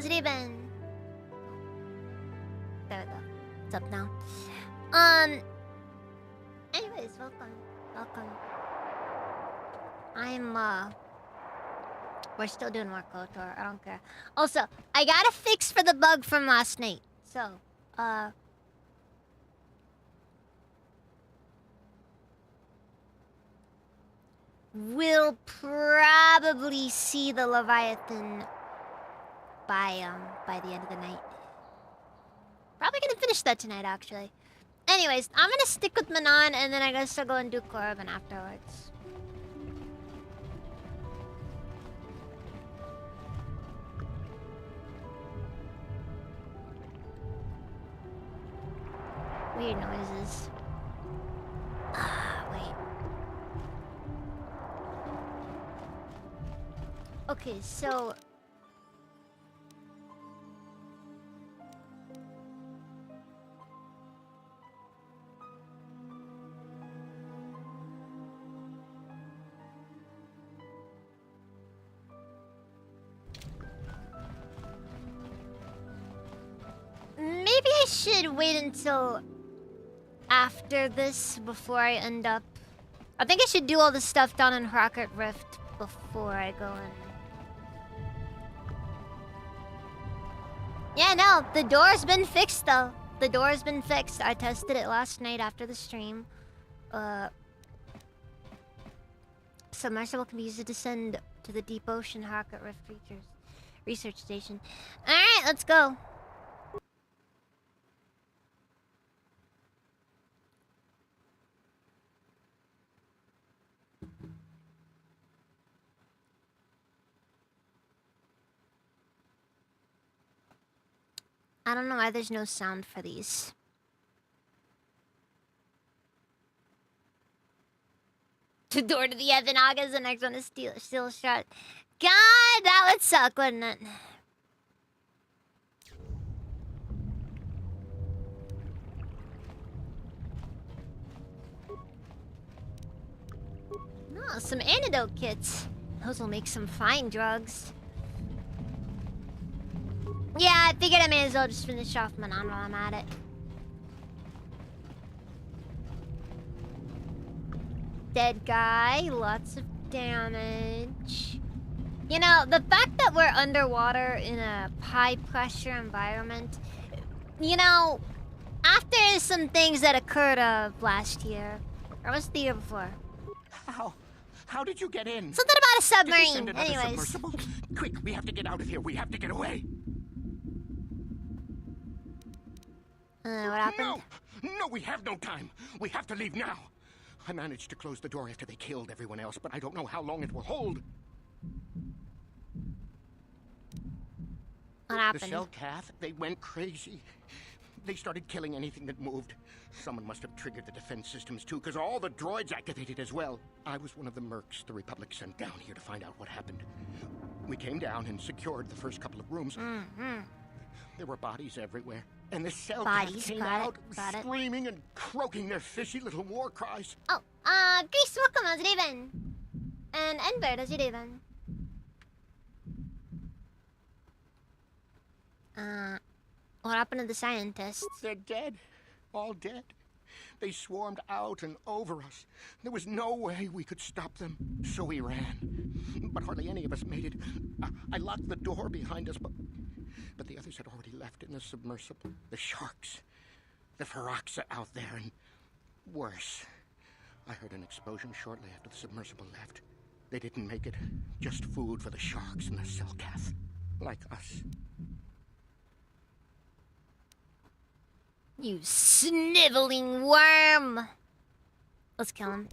How's it been? There we go. It's up now. Anyways, welcome. We're still doing more KOTOR. I don't care. Also, I got a fix for the bug from last night. So, we'll probably see the Leviathan by the end of the night. Probably gonna finish that tonight, actually. Anyways, I'm gonna stick with Manon, and then I guess I'll go and do Korriban afterwards. Weird noises. Wait. Okay, so... maybe I should wait until after this before I end up... I think I should do all the stuff down in Rocket Rift before I go in. Yeah, no, the door's been fixed though. The door's been fixed. I tested it last night after the stream. Submersible can be used to descend to the deep ocean Rocket Rift research station. Alright, let's go. I don't know why there's no sound for these. The door to the Evan Agas, the next one is steel shut. God, that would suck, wouldn't it? Oh, some antidote kits. Those will make some fine drugs. Yeah, I figured I may as well just finish off Manon while I'm at it. Dead guy, lots of damage. You know, the fact that we're underwater in a high pressure environment, you know, after some things that occurred last year, or was it the year before? How did you get in? Something about a submarine. Did they send another Anyways. submersible? Quick, we have to get out of here. We have to get away. What happened? No, we have no time. We have to leave now. I managed to close the door after they killed everyone else, but I don't know how long it will hold. What happened? The Selkath, they went crazy. They started killing anything that moved. Someone must have triggered the defense systems too, because all the droids activated as well. I was one of the mercs the Republic sent down here to find out what happened. We came down and secured the first couple of rooms. There were bodies everywhere. And the Selkath came out screaming and croaking their fishy little war cries. Oh, Grace, welcome. How's it been? And Enbert, how's it been? What happened to the scientists? They're dead. All dead. They swarmed out and over us. There was no way we could stop them, so we ran. But hardly any of us made it. I locked the door behind us, but the others had already left in the submersible. The sharks. The Ferox are out there, and worse. I heard an explosion shortly after the submersible left. They didn't make it. Just food for the sharks and the Selkath. Like us. You sniveling worm! Let's kill him.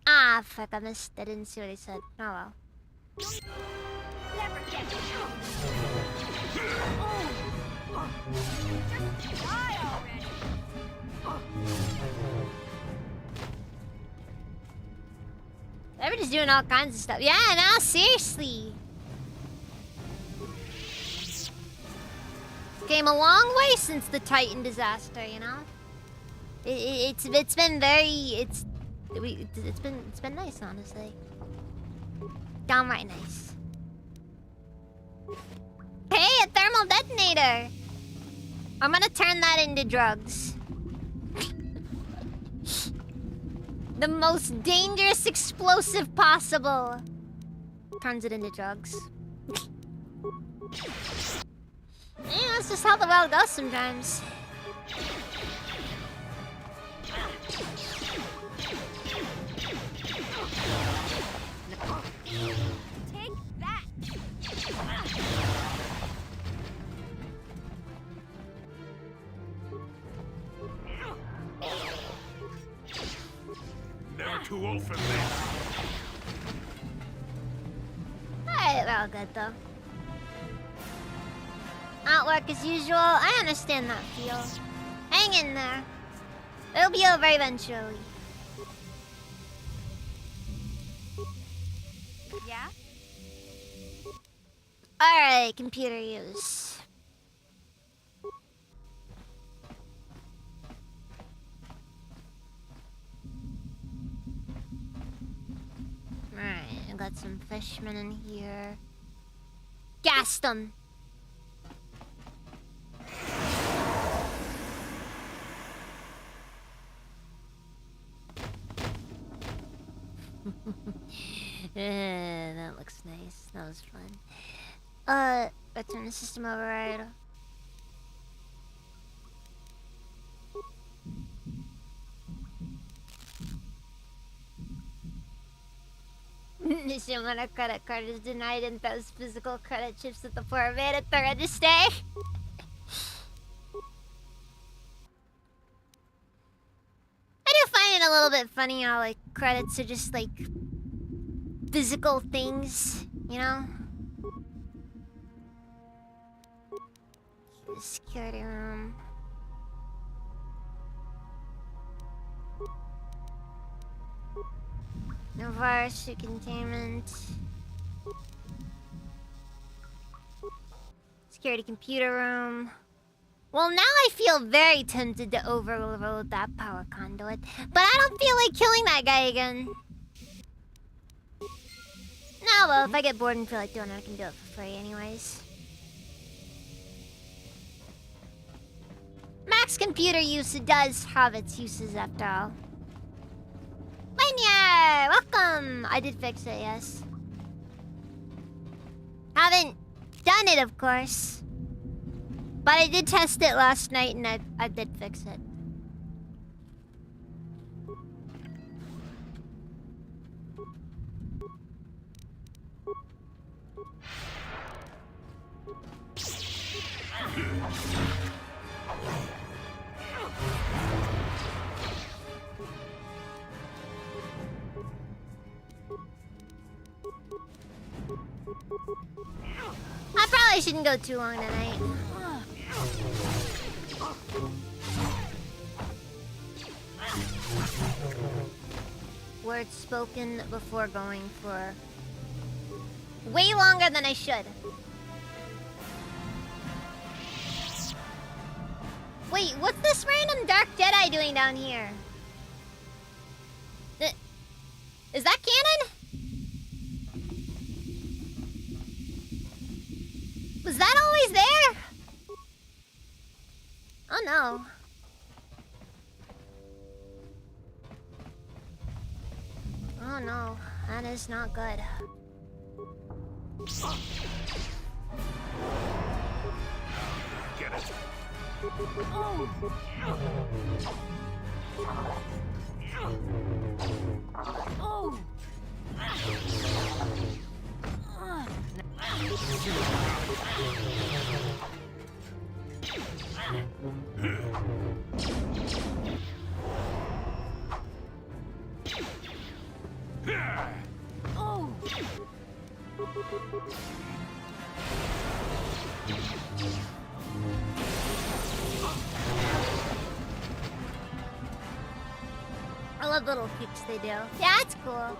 Ah, fuck, I missed. I didn't see what he said. Oh well. Never get Just die already! They're just doing all kinds of stuff. Yeah, now seriously. Came a long way since the Titan disaster, you know. It's been nice, honestly. Downright nice. Hey, a thermal detonator! I'm gonna turn that into drugs. The most dangerous explosive possible. Turns it into drugs. Yeah, that's just how the world goes sometimes. Take that! Never too old for this. Alright, we're all good though. Not work as usual. I understand that feel. Hang in there. It'll be over eventually. Yeah? Alright, computer use. Alright, I got some fishmen in here. Gassed them! That looks nice. That was fun. Return the system override. Nishimura credit card is denied and throws physical credit chips at the poor man at the register. I do find it a little bit funny how, like, credits are just, like, physical things, you know? Security room. No virus or containment. Security computer room. Well, now I feel very tempted to overload that power conduit. But I don't feel like killing that guy again. No, well, if I get bored and feel like doing it, I can do it for free anyways. Max computer use does have its uses after all. Linear! Welcome! I did fix it, yes. Haven't done it, of course. But I did test it last night and I did fix it. I probably shouldn't go too long tonight. Words spoken before going for way longer than I should. Wait, what's this random Dark Jedi doing down here? Is that canon? Was that always there? Oh no. Oh no, that is not good. Get it. Oh. Oh. Oh. I love little kicks they do. Yeah, it's cool.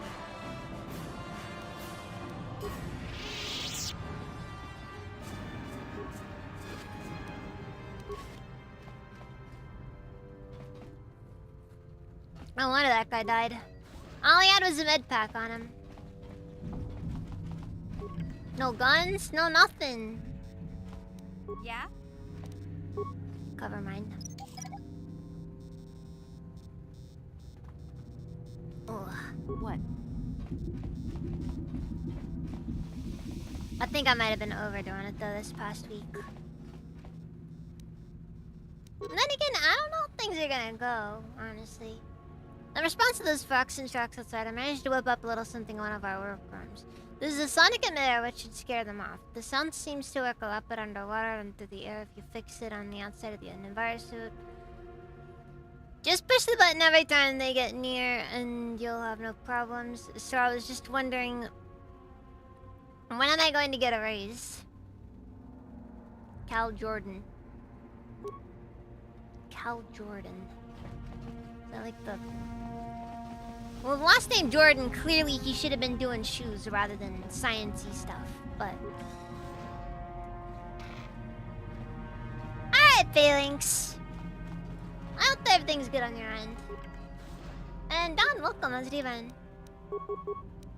No wonder that guy died. All he had was a med pack on him. No guns, no nothing. Yeah? Cover mine. Ugh. What? I think I might have been overdoing it though this past week. And then again, I don't know if things are gonna go, honestly. In response to those Foxen trucks outside, I managed to whip up a little something in one of our workrooms. This is a sonic emitter which should scare them off. The sound seems to work a lot better underwater than through the air if you fix it on the outside of the envirosuit. Just push the button every time they get near and you'll have no problems. So I was just wondering, when am I going to get a raise? Cal Jordan. Cal Jordan. Is that like the... Well, the last name Jordan, clearly he should have been doing shoes rather than science-y stuff, but... Alright, Phalanx. I hope that everything's good on your end. And Don, welcome, how's it even?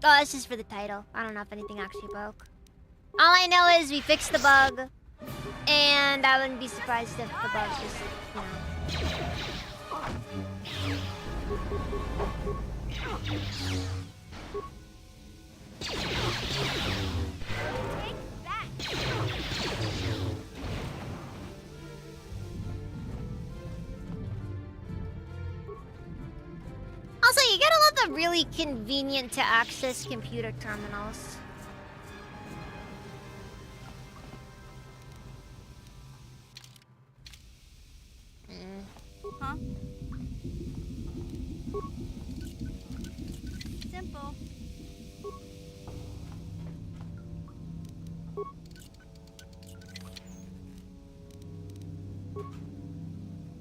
Oh, this is for the title. I don't know if anything actually broke. All I know is we fixed the bug, and I wouldn't be surprised if the bug just, you know... Also, you gotta love the really convenient to access computer terminals. Huh? Simple.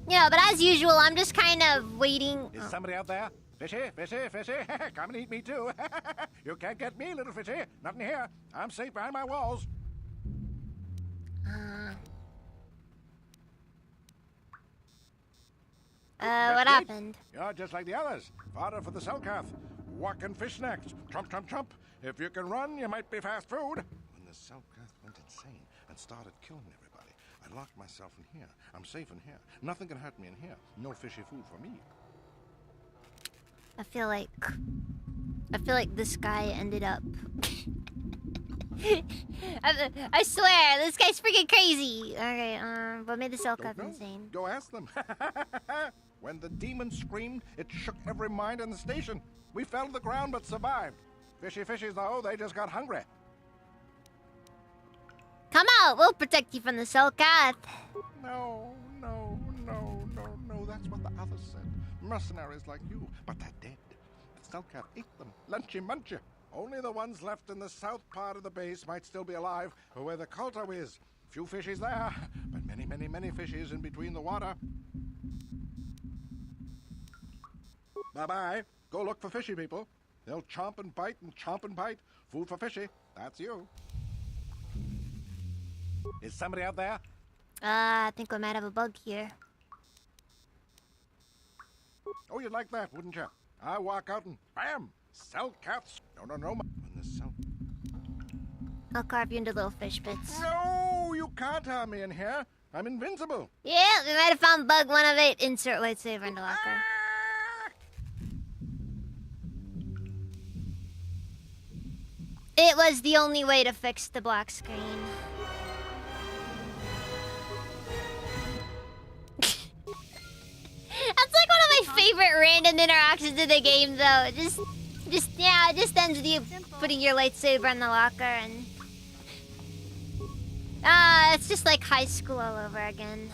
Yeah, but as usual, I'm just kind of waiting. Is somebody out there? Fishy, fishy, fishy. Come and eat me too. You can't get me, little fishy. Not in here. I'm safe behind my walls. What happened? You're just like the others. Fodder for the Selkath. Walking fish next. Trump, trump, trump. If you can run, you might be fast food. When the Selkath went insane and started killing everybody, I locked myself in here. I'm safe in here. Nothing can hurt me in here. No fishy food for me. I feel like this guy ended up. I swear, this guy's freaking crazy. Okay, what made the Selkath insane? Go ask them. When the demon screamed, it shook every mind in the station. We fell to the ground but survived. Fishy fishies, though, they just got hungry. Come out, we'll protect you from the Selkath. No, no, no, no, no. That's what the others said. Mercenaries like you, but they're dead. The Selkath ate them. Lunchy munchy. Only the ones left in the south part of the base might still be alive, where the Kolto is. Few fishies there, but many, many, many fishies in between the water. Bye-bye. Go look for fishy people. They'll chomp and bite and chomp and bite. Food for fishy. That's you. Is somebody out there? I think we might have a bug here. Oh, you'd like that, wouldn't you? I walk out and bam! Selkaths. No. When the Sel... I'll carve you into little fish bits. No, you can't harm me in here. I'm invincible. Yeah, we might have found bug 1 of 8. Insert lightsaber into locker. Ah! It was the only way to fix the black screen. That's like one of my favorite random interactions in the game, though. It just ends with you putting your lightsaber in the locker and... it's just like high school all over again.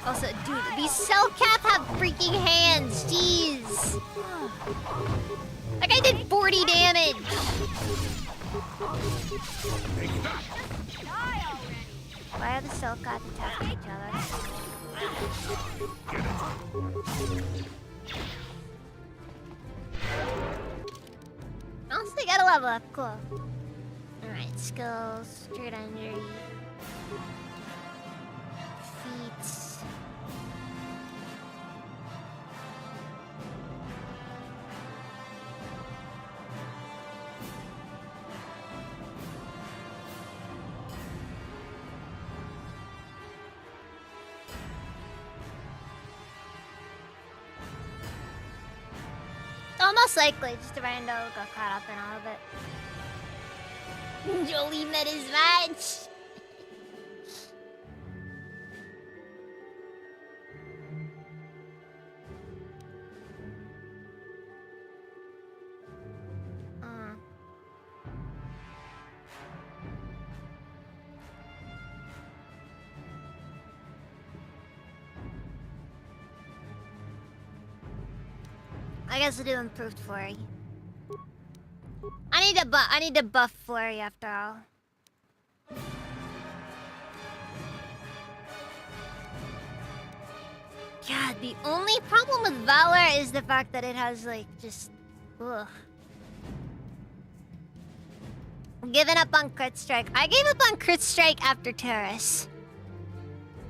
Also, dude, these Selkath have freaking hands. Jeez. That guy did 40 damage. Why are the Selkath attacking each other? Also, they gotta level up. Cool. Alright, skills, straight injury. Almost likely, just Rando got caught up in all of it. Jolie met his match. I guess we'll do improved flurry. I need to buff flurry after all. Yeah, the only problem with Valor is the fact that it has like just ugh. Giving up on Crit Strike. I gave up on Crit Strike after Terrace.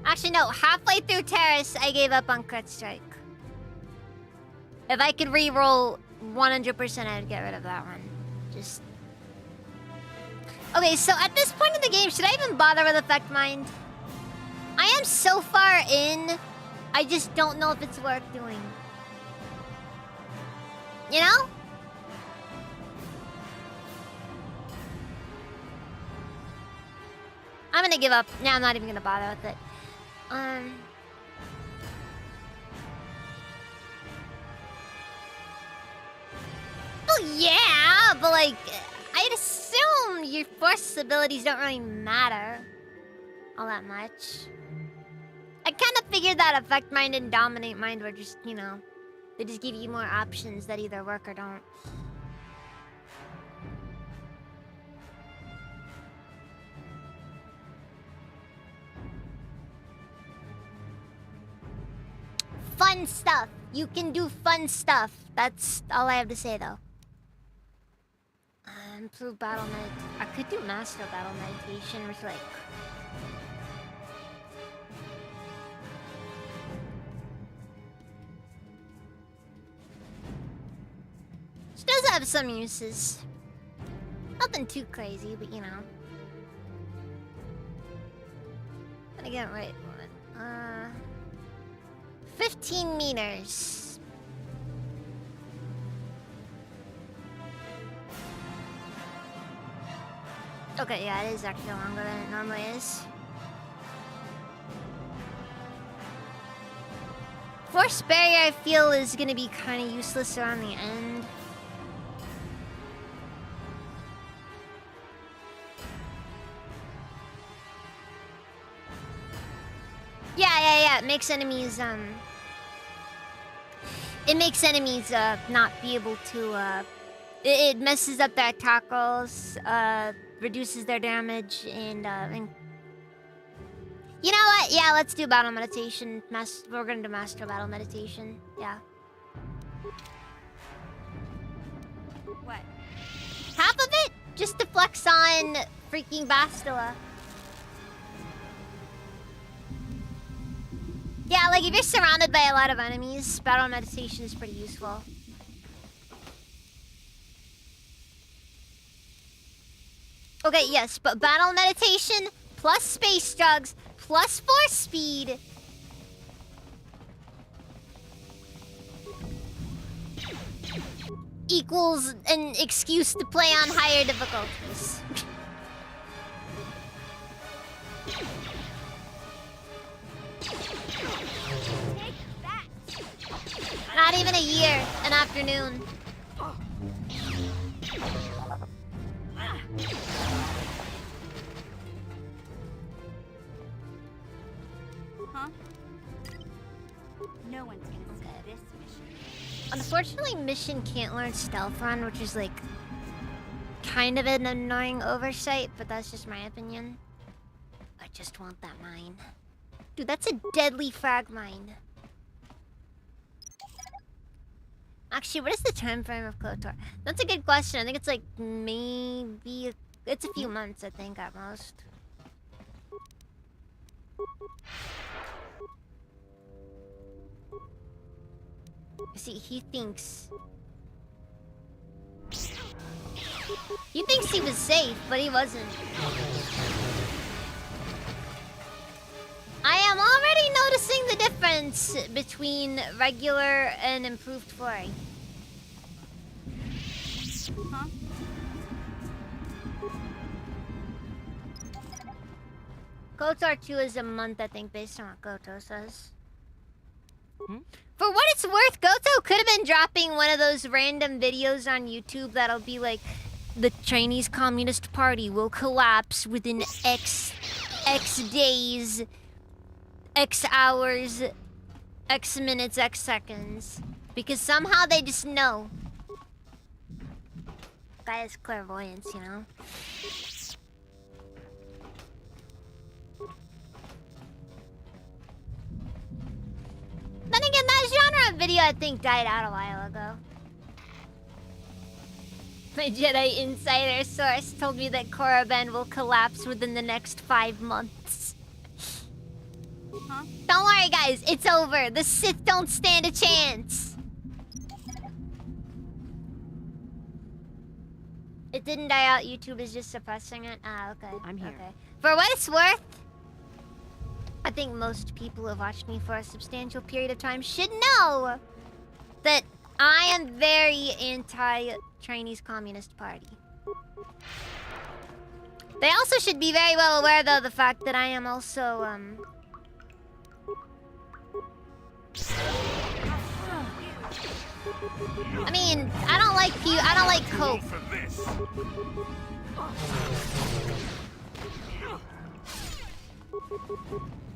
Actually no, halfway through Terrace I gave up on Crit Strike. If I could re-roll 100%, I'd get rid of that one. Just... Okay, so at this point in the game, should I even bother with Effect Mind? I am so far in, I just don't know if it's worth doing. You know? I'm gonna give up. No, I'm not even gonna bother with it. Well, yeah, but like, I'd assume your force abilities don't really matter all that much. I kind of figured that Effect Mind and Dominate Mind were just, you know, they just give you more options that either work or don't. Fun stuff. You can do fun stuff. That's all I have to say, though. Improve battle med. I could do master battle meditation, which like. Which does have some uses. Nothing too crazy, but you know. Gonna get right one. 15 meters. Okay, yeah, it is actually longer than it normally is. Force barrier, I feel, is gonna be kind of useless around the end. Yeah. It makes enemies, It makes enemies, not be able to, It messes up their attack rolls, reduces their damage, and you know what? Yeah, let's do battle meditation. We're gonna do master battle meditation. Yeah. What? Half of it? Just to flex on freaking Bastila. Yeah, like if you're surrounded by a lot of enemies, battle meditation is pretty useful. Okay, yes, but battle meditation plus space drugs plus force speed equals an excuse to play on higher difficulties. Not even a year, an afternoon. Huh? No one's gonna see this mission. Unfortunately, Mission can't learn Stealth Run, which is like kind of an annoying oversight, but that's just my opinion. I just want that mine. Dude, that's a deadly frag mine. Actually, what is the time frame of KOTOR? That's a good question. I think it's like maybe... It's a few months, I think, at most. See, he thinks... He thinks he was safe, but he wasn't. I am already noticing the difference between regular and improved flurry. Huh? KOTOR 2 is a month, I think, based on what Goto says. For what it's worth, Goto could have been dropping one of those random videos on YouTube that'll be like, the Chinese Communist Party will collapse within X days, X hours, X minutes, X seconds. Because somehow they just know. Guy has clairvoyance, you know? Then again, that genre of video I think died out a while ago. My Jedi insider source told me that Korriban will collapse within the next 5 months. Huh? Don't worry, guys. It's over. The Sith don't stand a chance. It didn't die out. YouTube is just suppressing it. Ah, okay. I'm here. Okay. For what it's worth, I think most people who have watched me for a substantial period of time should know that I am very anti-Chinese Communist Party. They also should be very well aware, though, the fact that I am also, I mean, I don't like Coke.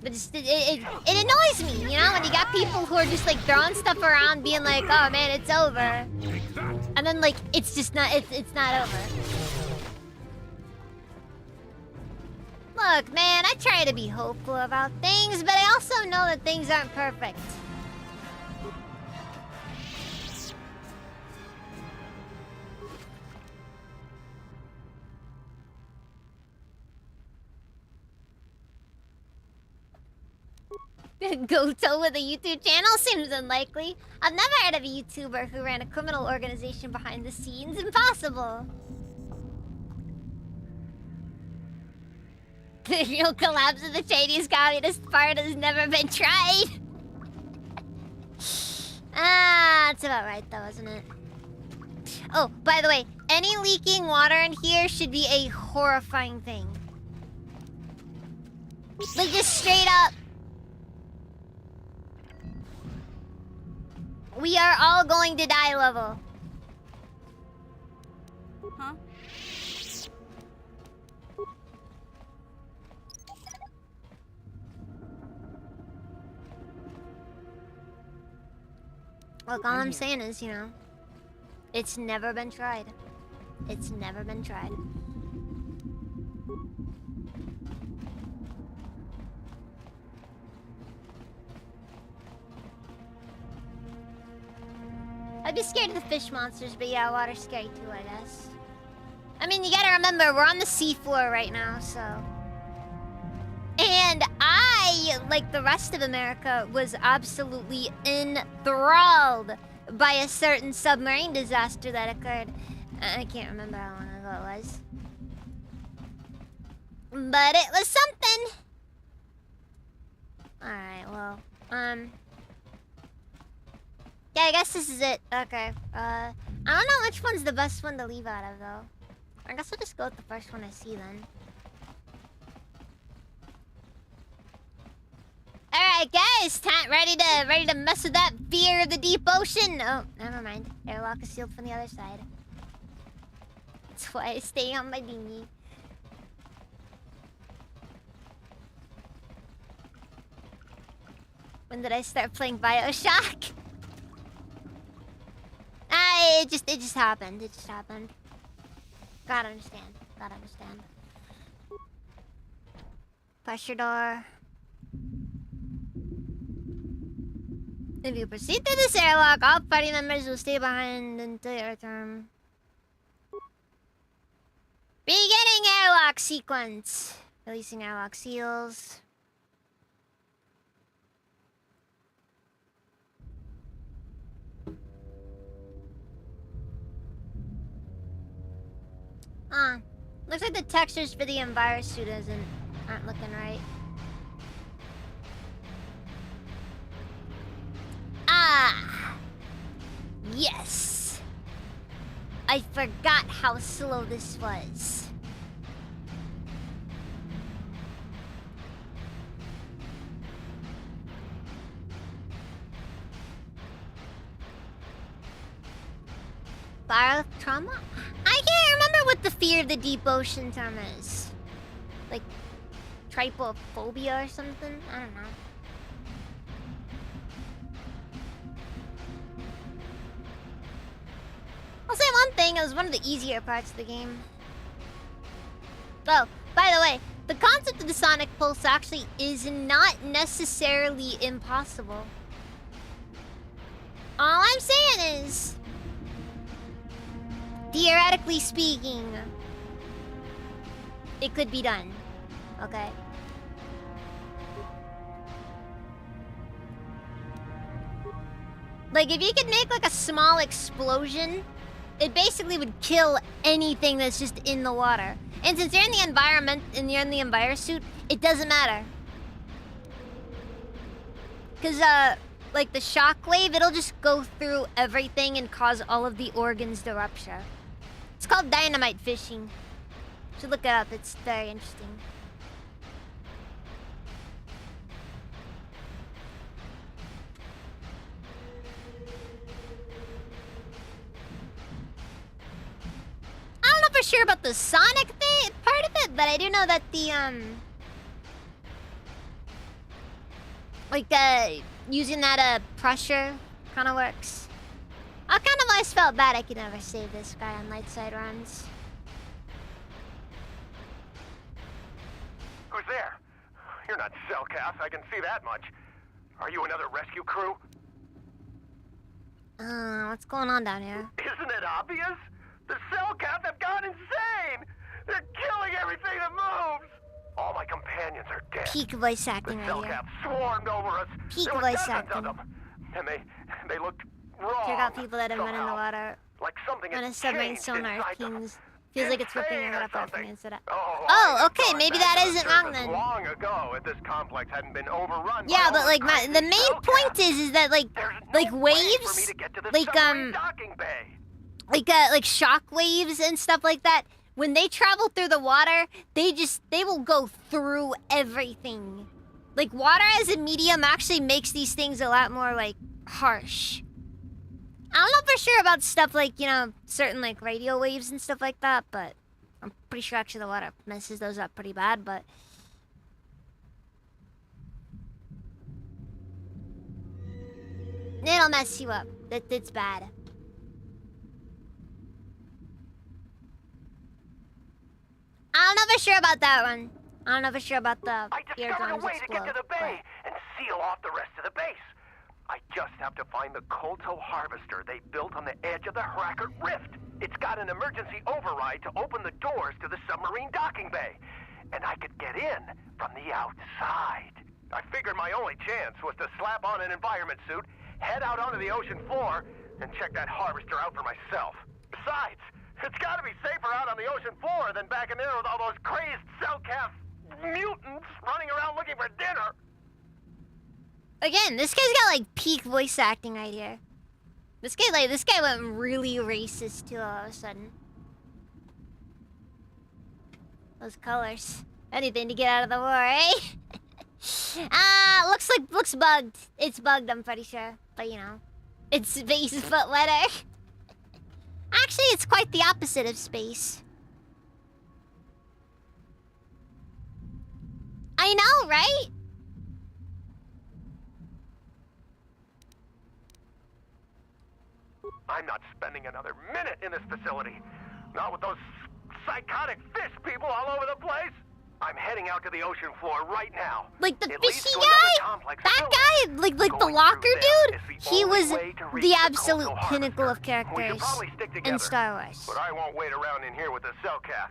But it annoys me, you know, when you got people who are just like throwing stuff around, being like, "Oh man, it's over," and then like it's just not, it's not over. Look, man, I try to be hopeful about things, but I also know that things aren't perfect. Goto with a YouTube channel seems unlikely. I've never heard of a YouTuber who ran a criminal organization behind the scenes. Impossible. The real collapse of the Chinese Communist Party has never been tried. That's about right though, isn't it? Oh, by the way, any leaking water in here should be a horrifying thing. Like just straight up. We are all going to die level. Huh? Look, all I'm saying is, you know, it's never been tried. It's never been tried. I'd be scared of the fish monsters, but yeah, water's scary too, I guess. I mean, you gotta remember, we're on the seafloor right now, so... And I, like the rest of America, was absolutely enthralled by a certain submarine disaster that occurred. I can't remember how long ago it was. But it was something! Alright, well, yeah, I guess this is it. Okay. I don't know which one's the best one to leave out of, though. I guess I'll just go with the first one I see, then. Alright, guys! Ready to mess with that fear of the deep ocean? Oh, never mind. Airlock is sealed from the other side. That's why I stay on my dinghy. When did I start playing BioShock? It just happened. It just happened. Gotta understand. Gotta understand. Pressure door. If you proceed through this airlock, all party members will stay behind until your turn. Beginning airlock sequence. Releasing airlock seals. Looks like the textures for the envirosuit aren't looking right. Ah! Yes! I forgot how slow this was. Fire trauma? I can't remember what the fear of the deep ocean term is. Like, trypophobia or something? I don't know. I'll say one thing, it was one of the easier parts of the game. Oh, by the way, the concept of the sonic pulse actually is not necessarily impossible. All I'm saying is, theoretically speaking, it could be done. Okay? Like, if you could make like a small explosion, it basically would kill anything that's just in the water. And since you're in the environment and you're in the envirosuit, it doesn't matter. Cause like the shockwave, it'll just go through everything and cause all of the organs to rupture. It's called dynamite fishing. You should look it up, it's very interesting. I don't know for sure about the sonic thing, part of it, but I do know that the, using that, pressure kind of works. I kind of always felt bad I could never save this guy on light side runs. Who's there? You're not Cellcath, I can see that much. Are you another rescue crew? What's going on down here? Isn't it obvious? The Cellcath have gone insane! They're killing everything that moves! All my companions are dead. Peak voice acting The right here. Cellcath swarmed over us. Peak There were voice dozens acting. of them. And they looked wrong. Check out people that have run in the somehow. water Like something on a had submarine changed sonar inside them. pings. Feels like it's ripping Insane your head or up from something. the inside out. Oh, Oh, I okay, thought maybe that that to the isn't wrong surface then. Long ago, if this complex hadn't been overrun. Yeah, by but all like crazy the main Cellcath. point is that like There's no way for me waves, to get to the like submarine docking bay. like shock waves and stuff like that. When they travel through the water, they will go through everything. Like water as a medium actually makes these things a lot more like harsh. I don't know for sure about stuff like, you know, certain like radio waves and stuff like that, but I'm pretty sure actually the water messes those up pretty bad, but it'll mess you up. It's bad. I don't know for sure about that one. I don't know for sure about the I discovered a eardrums way to get explode. to the bay and seal off the rest of the base. I just have to find the Kolto harvester they built on the edge of the Hrackert Rift. It's got an emergency override to open the doors to the submarine docking bay. And I could get in from the outside. I figured my only chance was to slap on an environment suit, head out onto the ocean floor, and check that harvester out for myself. Besides, it's gotta be safer out on the ocean floor than back in there with all those crazed Cellcath mutants running around looking for dinner. Again, this guy's got like peak voice acting right here. This guy went really racist too all of a sudden. Those colors. Anything to get out of the war, eh? Looks bugged. It's bugged, I'm pretty sure. But you know, it's space but wetter. Actually, it's quite the opposite of space. I know, right? I'm not spending another minute in this facility. Not with those psychotic fish people all over the place. I'm heading out to the ocean floor right now. Like the It leads fishy to another guy? complex That building. guy? Like the Going locker through them dude? is the He only was way to reach the the absolute Kolto pinnacle of harvester. We should characters probably stick together. in Star Wars. But I won't wait around in here with the Cellcath.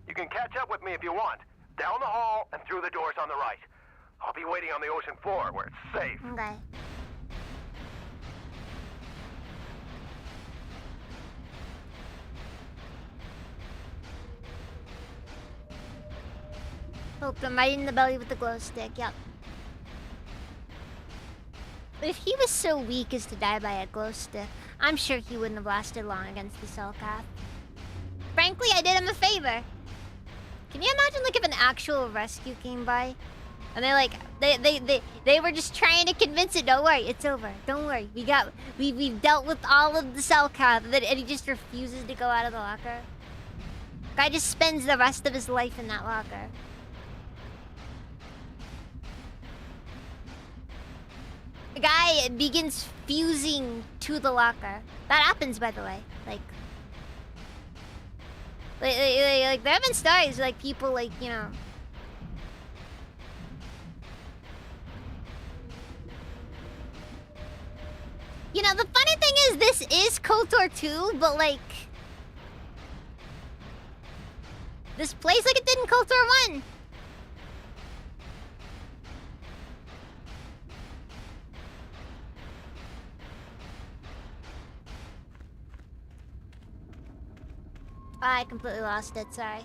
You can catch up with me if you want. Down the hall and through the doors on the right. I'll be waiting on the ocean floor where it's safe. Okay. Poke him right in the belly with the glow stick, yep. If he was so weak as to die by a glow stick, I'm sure he wouldn't have lasted long against the Cellcath. Frankly, I did him a favor. Can you imagine like if an actual rescue came by? And they were just trying to convince it, don't worry, it's over. Don't worry. We've dealt with all of the Cellcath, and he just refuses to go out of the locker. Guy just spends the rest of his life in that locker. The guy begins fusing to the locker. That happens, by the way. Like there have been stories like people like, you know. You know, the funny thing is this is KOTOR 2, but like this plays like it did in KOTOR 1. I completely lost it, sorry.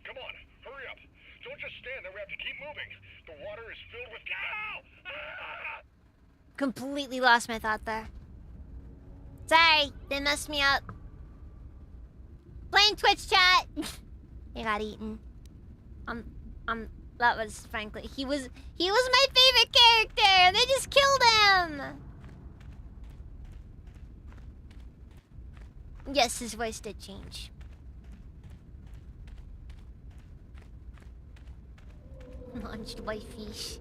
Come on, hurry up. Don't just stand there, we have to keep moving. The water is filled with... Completely lost my thought there. Sorry, they messed me up. Playing Twitch chat. He got eaten. That was frankly, he was my favorite character, and they just killed him. Yes, his voice did change. Launched by fish.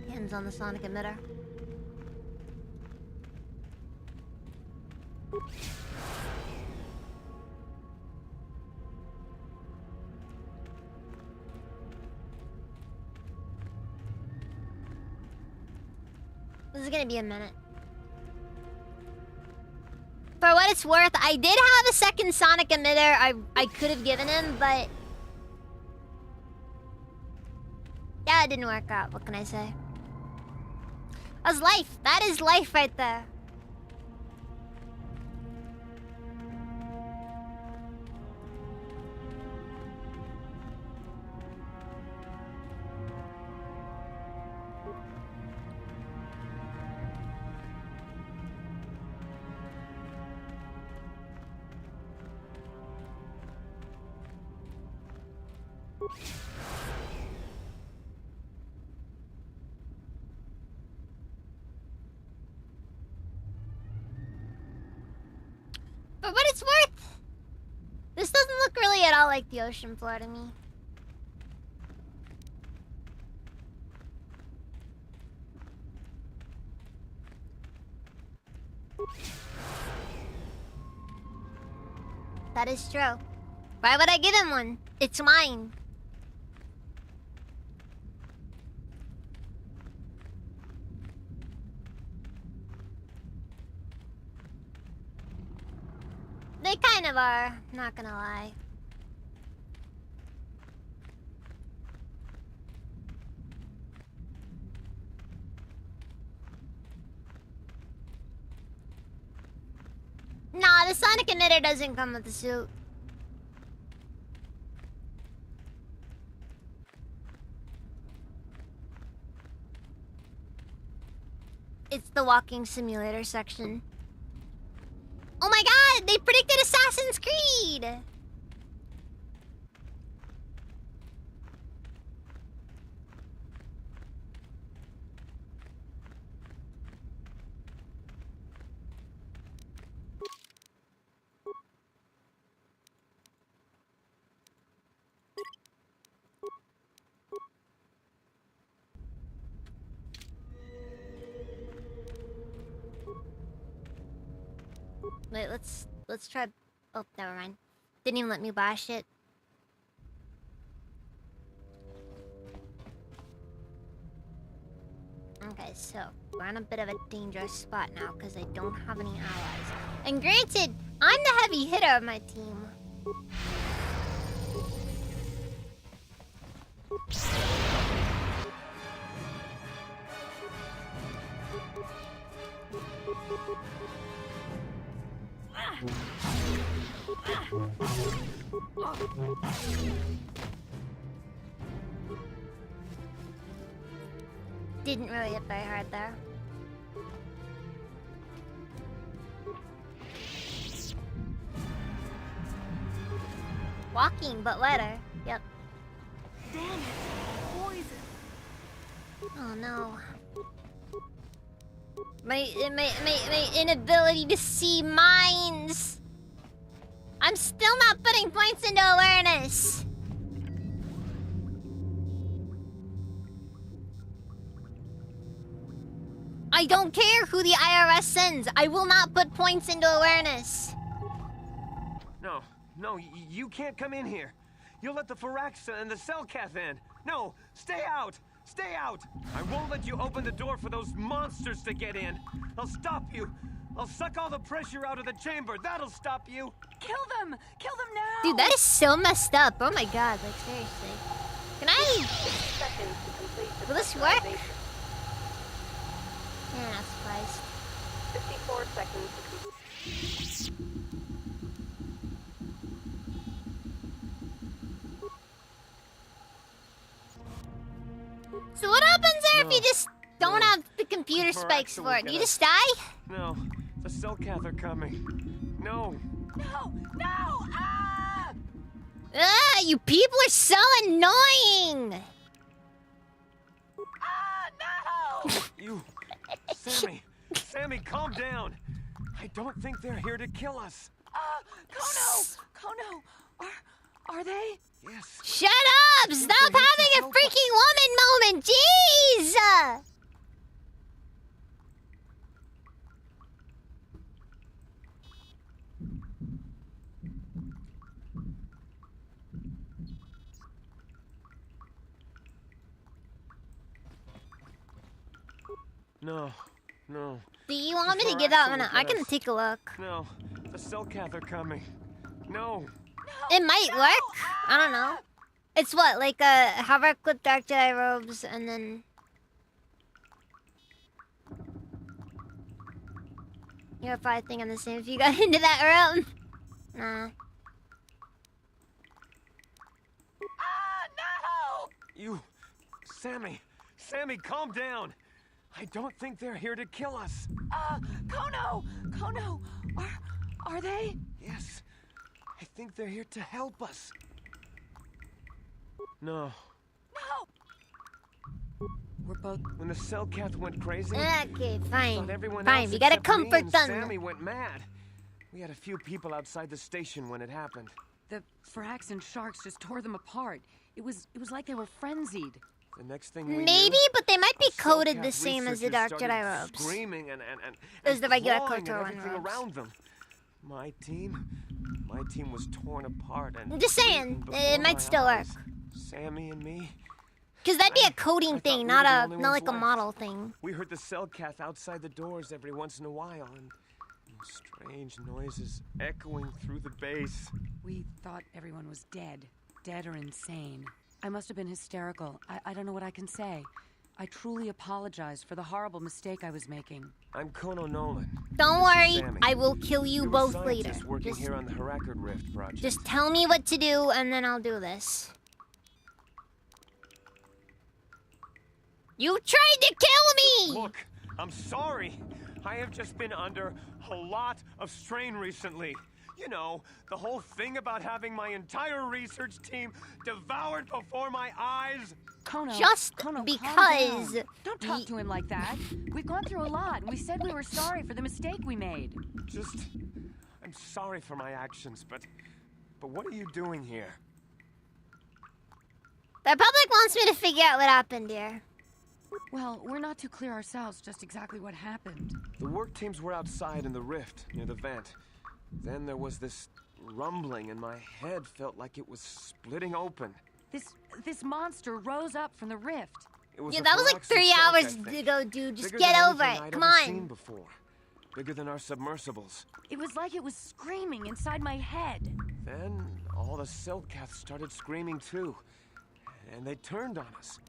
Hands on the sonic emitter. This is gonna be a minute. For what it's worth, I did have a second sonic emitter I could have given him, but yeah, it didn't work out. What can I say? That's life. That is life right there. For what it's worth, this doesn't look really at all like the ocean floor to me. That is true. Why would I give him one? It's mine. They kind of are, not gonna lie. Nah, the sonic emitter doesn't come with the suit. It's the walking simulator section. Oh my god, they predicted Assassin's Creed! Wait, let's try. Oh, never mind. Didn't even let me bash it. Okay, So, we're in a bit of a dangerous spot now because I don't have any allies. And granted, I'm the heavy hitter of my team. Didn't really hit very hard there. Walking, but lighter. Yep. Damn it. Poison. Oh no. My inability to see minds. I'm still not putting points into awareness. I don't care who the IRS sends. I will not put points into awareness. No, you can't come in here. You'll let the Firaxa and the Selkath in. No, stay out! Stay out! I won't let you open the door for those monsters to get in. I'll stop you. I'll suck all the pressure out of the chamber. That'll stop you. Kill them! Kill them now! Dude, that is so messed up. Oh my god, like seriously. Can I... Will this work? Yeah, not surprised. 54 seconds to complete. So what happens there if you just don't have the computer spikes for it? Do you just die? No, the Selkath are coming. No. No! No! Ah! Ah, you people are so annoying! Ah, no! You... Sammy, calm down. I don't think they're here to kill us. Kono! Are they? Yes. Shut up! Stop having a freaking woman moment! Jeez! No. Do you want me to get that one? I can take a look. No, the Selkath are coming. No. It might work. I don't know. It's what, like Havok with Dark Jedi robes and then... You're probably thinking the same if you got into that room. Nah. No! You... Sammy, calm down. I don't think they're here to kill us. Kono! Are they? Yes. I think they're here to help us. No. We're both... When the Selkath went crazy... Okay, fine. thought everyone Fine, else we gotta except me comfort and them. Sammy went mad. We had a few people outside the station when it happened. The Firax and sharks just tore them apart. It was like they were frenzied. The next thing we Maybe, knew, but they might be the coded the Selkath same as the researchers Dark started Jedi robes. Screaming and As the regular clawing KOTOR at one everything robes. around them. My team was torn apart and... I'm just saying, eaten it before might my still work. eyes. Sammy and me, Because that'd be a I coding thought thing, we not were the a only not ones like a left. model thing. we heard the Selkath outside the doors every once in a while, and strange noises echoing through the base. We thought everyone was dead or insane. I must have been hysterical. I don't know what I can say. I truly apologize for the horrible mistake I was making. I'm Kono Nolan. Don't This is worry, Sammy. I will kill you We were both later. scientists working here on the Harakard Rift project. Just tell me what to do, and then I'll do this. You tried to kill me! Look, I'm sorry. I have just been under a lot of strain recently. You know, the whole thing about having my entire research team devoured before my eyes. Kono, Just Kono, calm because down. Don't talk to him like that. We've gone through a lot, and we said we were sorry for the mistake we made. I'm sorry for my actions, but what are you doing here? The public wants me to figure out what happened here. Well, we're not too clear ourselves just exactly what happened. The work teams were outside in the rift, near the vent. Then there was this rumbling, and my head felt like it was splitting open. This monster rose up from the rift. It was Yeah, a that was like Firaxis 3 shark, I hours think. ago, dude. Just Bigger get than over anything it. I'd Come ever seen on. before. Bigger than our submersibles. It was like it was screaming inside my head. Then all the Selkaths started screaming too. And they turned on us.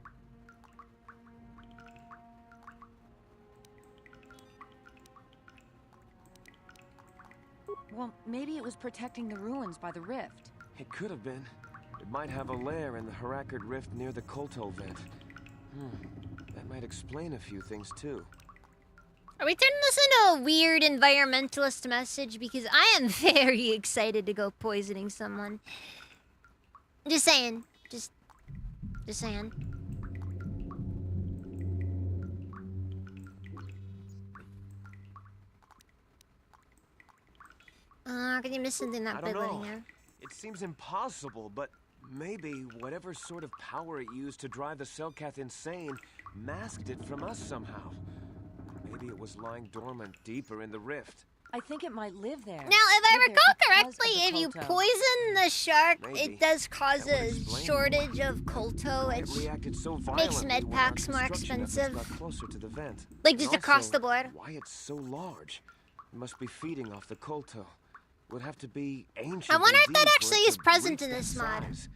Well, maybe it was protecting the ruins by the rift. It could have been. It might have a lair in the Harakard Rift near the Kolto vent. That might explain a few things too. Are we turning this into a weird environmentalist message? Because I am very excited to go poisoning someone. Just saying. Just saying. Can you miss something I that don't big know. in there? It seems impossible, but maybe whatever sort of power it used to drive the Selkath insane masked it from us somehow. Maybe it was lying dormant deeper in the rift. I think it might live there. Now, if I Live there recall because of correctly, the if you Kolto. poison the shark, Maybe. it does cause That would a explain shortage of Kolto. It Which, reacted so makes violently med when our packs more construction efforts expensive. got closer to the vent. like, And just across also, the board. Why it's so large? It must be feeding off the Kolto. It would have to be ancient. I wonder if indeed that for actually it is to present reach in that this mod. size.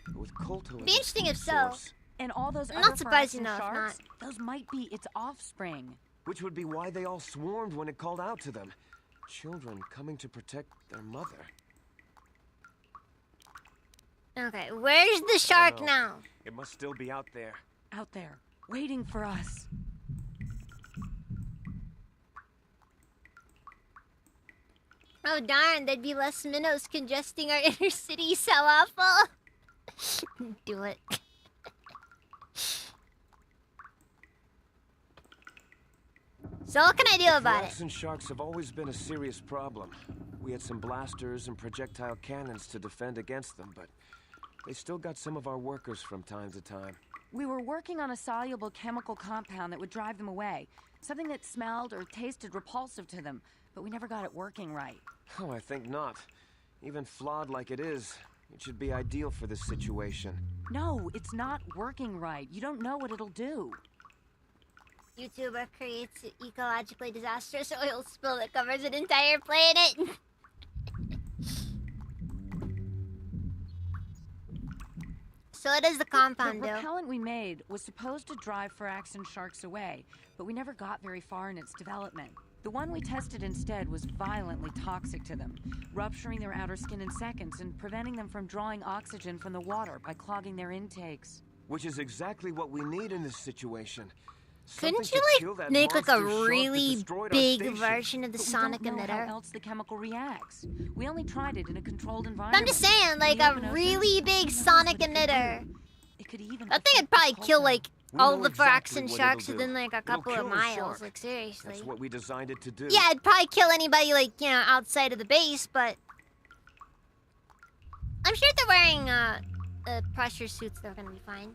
But with Kolto Be as a interesting if food so. source, And all those I'm other not surprised Phyrexian enough, sharks, those might be its offspring. which would be why they all swarmed when it called out to them. Children coming to protect their mother. Okay, where's the shark no. now? It must still be out there. Out there, waiting for us. Oh darn, there'd be less minnows congesting our inner city. So awful. Do it. So what can I do about it? Phyrexian sharks have always been a serious problem. We had some blasters and projectile cannons to defend against them, but they still got some of our workers from time to time. We were working on a soluble chemical compound that would drive them away. Something that smelled or tasted repulsive to them, but we never got it working right. Oh, I think not. Even flawed like it is, it should be ideal for this situation. No, it's not working right. You don't know what it'll do. YouTuber creates an ecologically disastrous oil spill that covers an entire planet. So what does the compound The do? repellent we made was supposed to drive Phyrexian sharks away, but we never got very far in its development. The one we tested instead was violently toxic to them, rupturing their outer skin in seconds and preventing them from drawing oxygen from the water by clogging their intakes. Which is exactly what we need in this situation. Couldn't Something you to kill like that make like a monster shark that really destroyed our big station. version of the But sonic we don't know emitter? how else the chemical reacts. We only tried it in a controlled environment. I'm just saying, like In the a open ocean, really who big knows sonic what it could emitter. do? It could even That thing would affect probably the kill Kolto. like We all know the exactly Phyrexian what sharks it'll within do. like a It'll couple kill of the miles. shark. Like seriously. That's what we designed it to do. Yeah, it'd probably kill anybody like, you know, outside of the base, but I'm sure if they're wearing pressure suits, they're gonna be fine.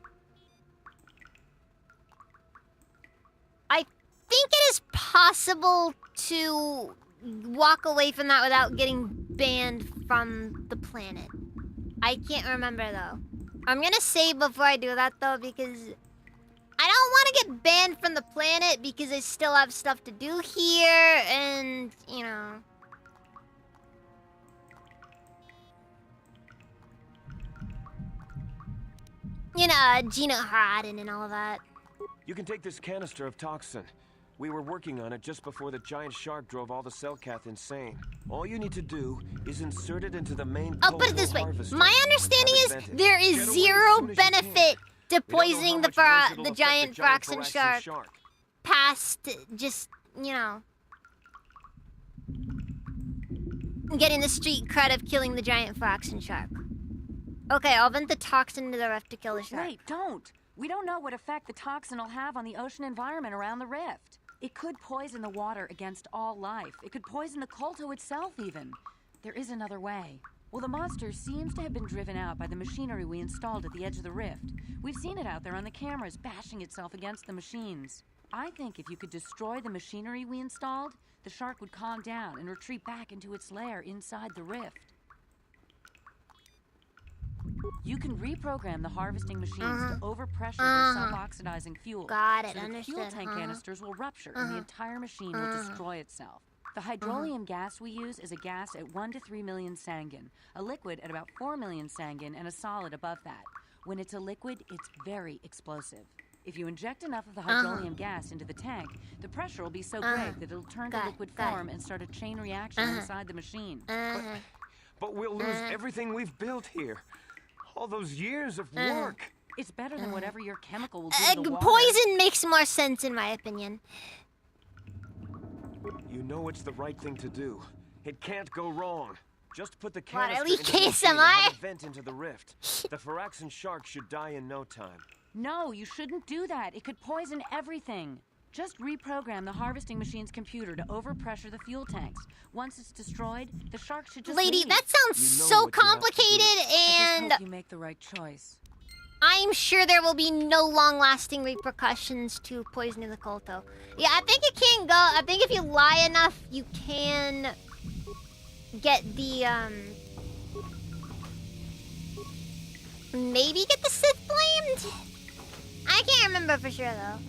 I think it is possible to walk away from that without getting banned from the planet. I can't remember though. I'm gonna save before I do that though, because I don't want to get banned from the planet because I still have stuff to do here, and you know. You know, Gina Harden and all of that. You can take this canister of toxin. We were working on it just before the giant shark drove all the Selkath insane. All you need to do is insert it into the main I'll put it Kolto this way. harvester My and understanding have is it vented. there is Get away as zero soon as you can. benefit to We don't know how poisoning much worse it'll the affect giant Phyrexian Phyrexian shark past just, you know, getting the street cred of killing the giant Phyrexian shark. Okay, I'll vent the toxin into the rift to kill the shark. Wait, don't! We don't know what effect the toxin will have on the ocean environment around the rift. It could poison the water against all life. It could poison the Kolto itself, even. There is another way. Well, the monster seems to have been driven out by the machinery we installed at the edge of the rift. We've seen it out there on the cameras, bashing itself against the machines. I think if you could destroy the machinery we installed, the shark would calm down and retreat back into its lair inside the rift. You can reprogram the harvesting machines to overpressure their self-oxidizing fuel. Got it, So the understood. fuel tank canisters will rupture and the entire machine will destroy itself. The hydrolium gas we use is a gas at 1 to 3 million Sangin, a liquid at about 4 million Sangin, and a solid above that. When it's a liquid, it's very explosive. If you inject enough of the hydrolium gas into the tank, the pressure will be so great that it'll turn to liquid form and start a chain reaction inside the machine. But we'll lose everything we've built here. All those years of work. It's better than whatever your chemical will do to the water. Poison makes more sense in my opinion. You know it's the right thing to do. It can't go wrong. Just put the Water canister leak into the machine and ASMR. have a vent into the rift. The Firaxan shark should die in no time. No, you shouldn't do that. It could poison everything. Just reprogram the harvesting machine's computer to overpressure the fuel tanks. Once it's destroyed, the shark should just Lady, leave. that sounds You know so what you have to do. complicated, I and just hope you make the right choice. I'm sure there will be no long-lasting repercussions to poisoning the Kolto. Yeah, I think it can go. I think if you lie enough, you can get the maybe get the Sith blamed. I can't remember for sure though.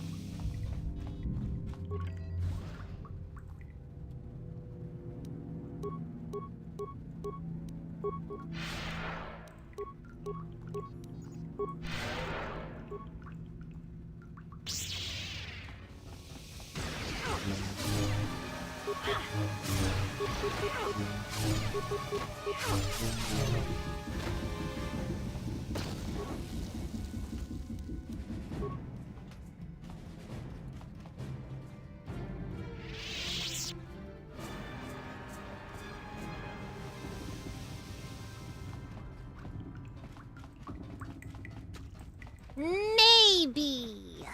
Maybe.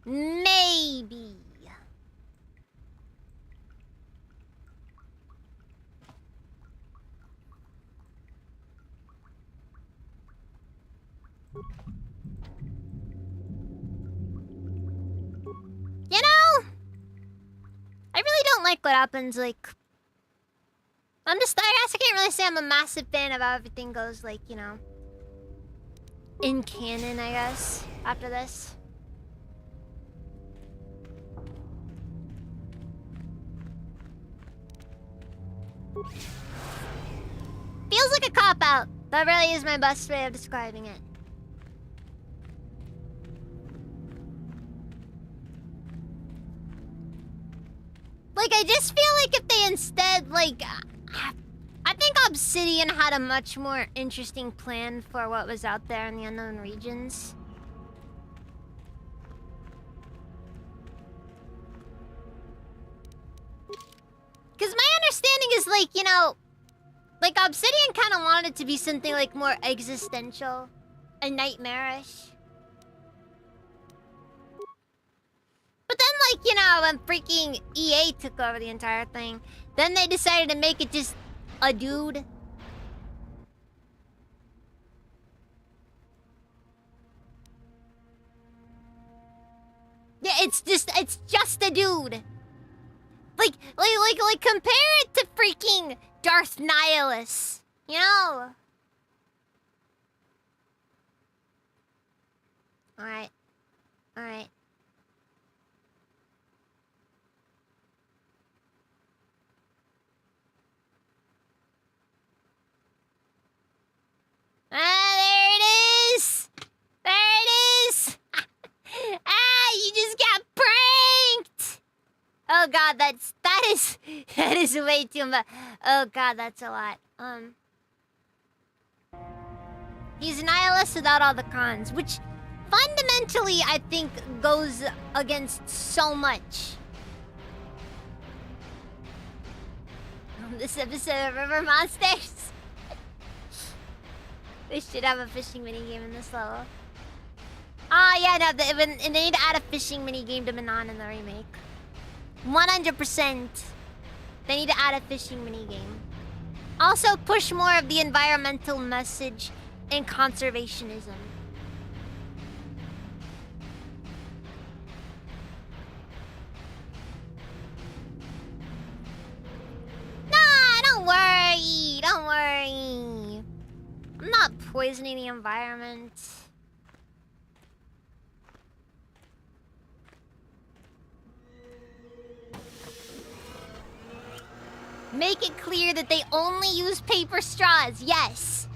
Maybe. You know, I really don't like what happens, like, I guess I can't really say I'm a massive fan of how everything goes, like, you know, in canon, I guess, after this. Feels like a cop-out. That really is my best way of describing it. Like, I just feel like if they instead, like, I think Obsidian had a much more interesting plan for what was out there in the unknown regions. Because my understanding is, like, you know, like, Obsidian kind of wanted it to be something, like, more existential and nightmarish. But then, like, you know, when freaking EA took over the entire thing, then they decided to make it just a dude. Yeah, it's just a dude. Like, compare it to freaking Darth Nihilus, you know? Alright. Alright. There it is! There it is! You just got pranked! Oh god, that is way too much. Oh god, that's a lot. He's Nihilus without all the cons, which fundamentally I think goes against so much. This episode of River Monsters. They should have a fishing minigame in this level. Yeah, no, they need to add a fishing minigame to Manon in the remake. 100%. They need to add a fishing minigame. Also, push more of the environmental message and conservationism. Nah, don't worry. Don't worry. I'm not poisoning the environment. Make it clear that they only use paper straws, yes.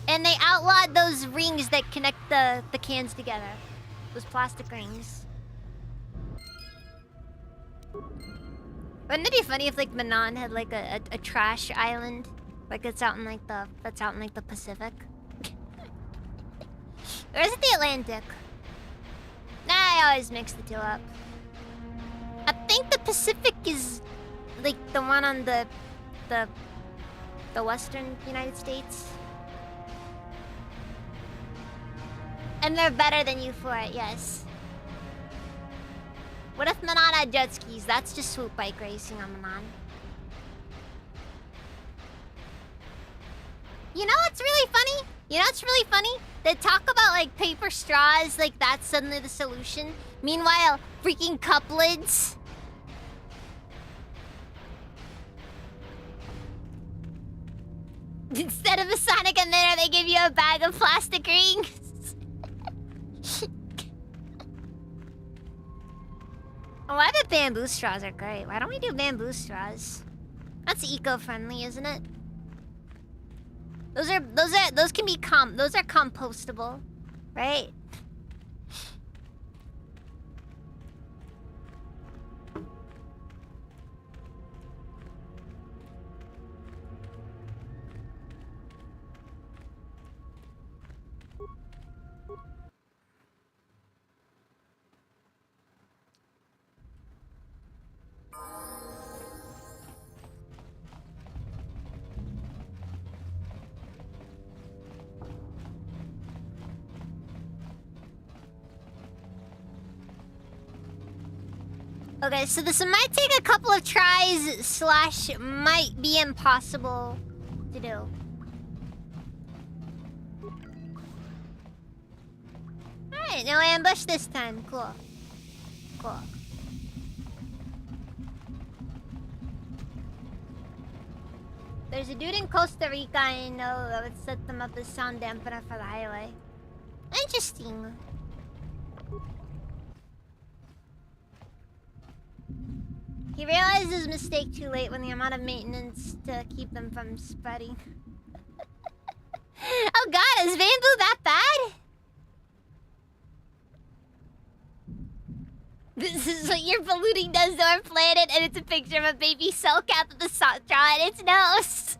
And they outlawed those rings that connect the cans together. Those plastic rings. Wouldn't it be funny if like Manon had like a trash island? Like it's out in like the Pacific? Or is it the Atlantic? Nah, I always mix the two up. I think the Pacific is like the one on the western United States. And they're better than you for it, yes. What if Manon had jet skis? That's just swoop bike racing on Manon. You know what's really funny? You know what's really funny? They talk about like paper straws, like that's suddenly the solution. Meanwhile, freaking cup lids. Instead of a sonic emitter, they give you a bag of plastic rings. Why the bamboo straws are great? Why don't we do bamboo straws? That's eco-friendly, isn't it? Those can be those are compostable, right? Okay, so this might take a couple of tries / might be impossible to do. Alright, no ambush this time. Cool. Cool. There's a dude in Costa Rica I know that would set them up as sound dampener for the highway. Interesting. He realized his mistake too late when the amount of maintenance to keep them from spreading. Oh god, is bamboo that bad? This is what your polluting does to our planet, and it's a picture of a baby cell cat with a straw in its nose.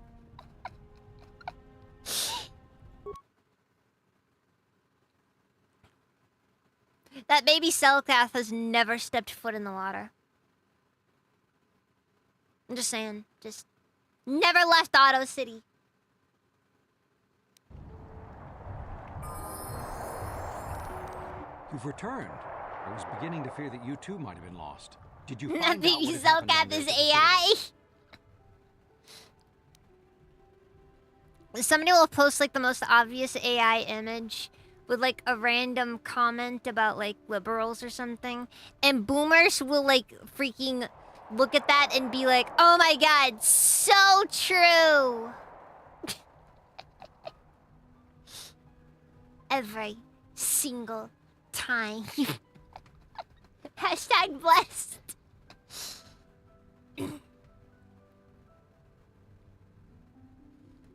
That baby cell cat has never stepped foot in the water. I'm just saying, just never left Auto City. You've returned. I was beginning to fear that you too might have been lost. Did you find That out baby what had cell happened down cat there is at the AI. Somebody will post like the most obvious AI image with like a random comment about like liberals or something, and boomers will like freaking look at that and be like, oh my god, so true. Every single time. Hashtag blessed. Would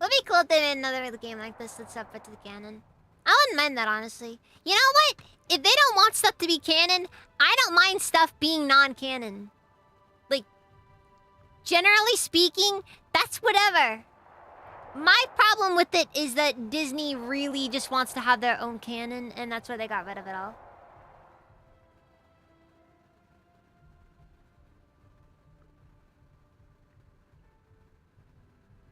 be cool if they made another game like this that's separate to the canon. I wouldn't mind that, honestly. You know what? If they don't want stuff to be canon, I don't mind stuff being non-canon. Like, generally speaking, that's whatever. My problem with it is that Disney really just wants to have their own canon, and that's why they got rid of it all.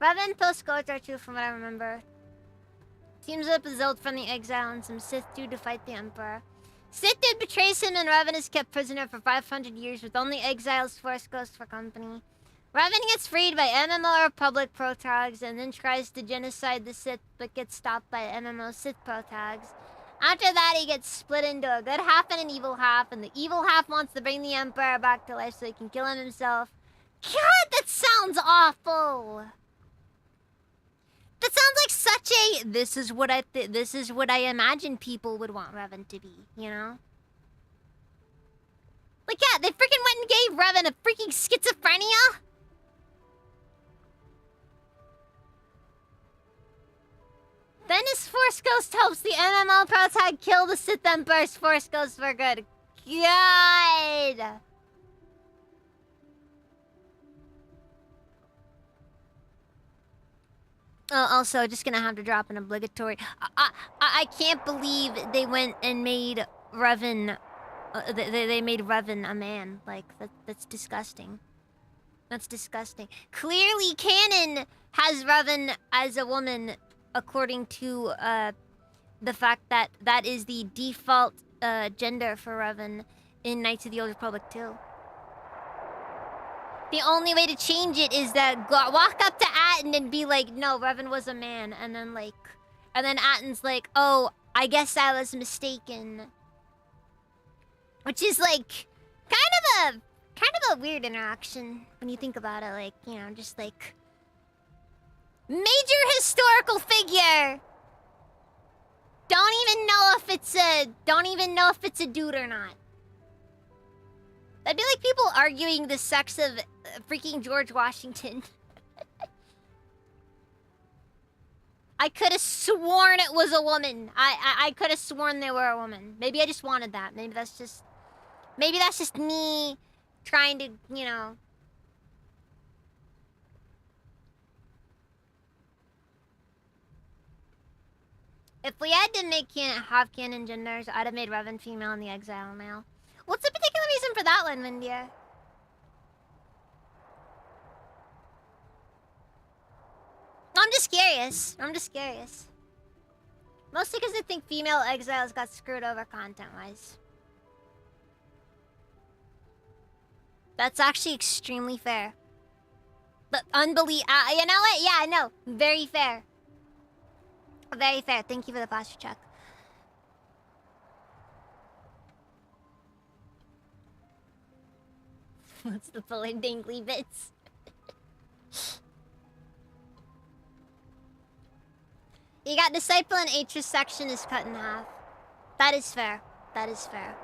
Revan post codes are true from what I remember. Teams up with Zeld from the exile and some Sith dude to fight the Emperor. Sith dude betrays him and Revan is kept prisoner for 500 years with only exiles Force Ghost for company. Revan gets freed by MMO Republic protags and then tries to genocide the Sith but gets stopped by MMO Sith protags. After that, he gets split into a good half and an evil half, and the evil half wants to bring the Emperor back to life so he can kill him himself. God, that sounds awful! That sounds like such a this is what I imagine people would want Revan to be, you know? Like, yeah, they freaking went and gave Revan a freaking schizophrenia. Then his Force Ghost helps the MMO pro tag kill the Sith Emperor's Force Ghost for good. God! Oh, also, just gonna have to drop an obligatory. I can't believe they went and made Revan. They made Revan a man. Like that's disgusting. That's disgusting. Clearly, canon has Revan as a woman, according to the fact that that is the default gender for Revan in Knights of the Old Republic 2. The only way to change it is that walk up to Atton and be like, no, Revan was a man. And then Atton's like, oh, I guess I was mistaken. Which is like, kind of a weird interaction when you think about it. Like, you know, just like, major historical figure. Don't even know if it's a dude or not. That'd be like people arguing the sex of freaking George Washington. I could have sworn it was a woman. I could have sworn they were a woman. Maybe I just wanted that. Maybe that's just me trying to, you know. If we had to have canon genders, I'd have made Revan female and the Exile male. What's the particular reason for that one, Windia? I'm just curious. Mostly because I think female exiles got screwed over content-wise. That's actually extremely fair. But you know what? Yeah, I know. Very fair. Very fair. Thank you for the posture check. What's the pulling dangly bits? You got Disciple and Atris section is cut in half. That is fair. That is fair.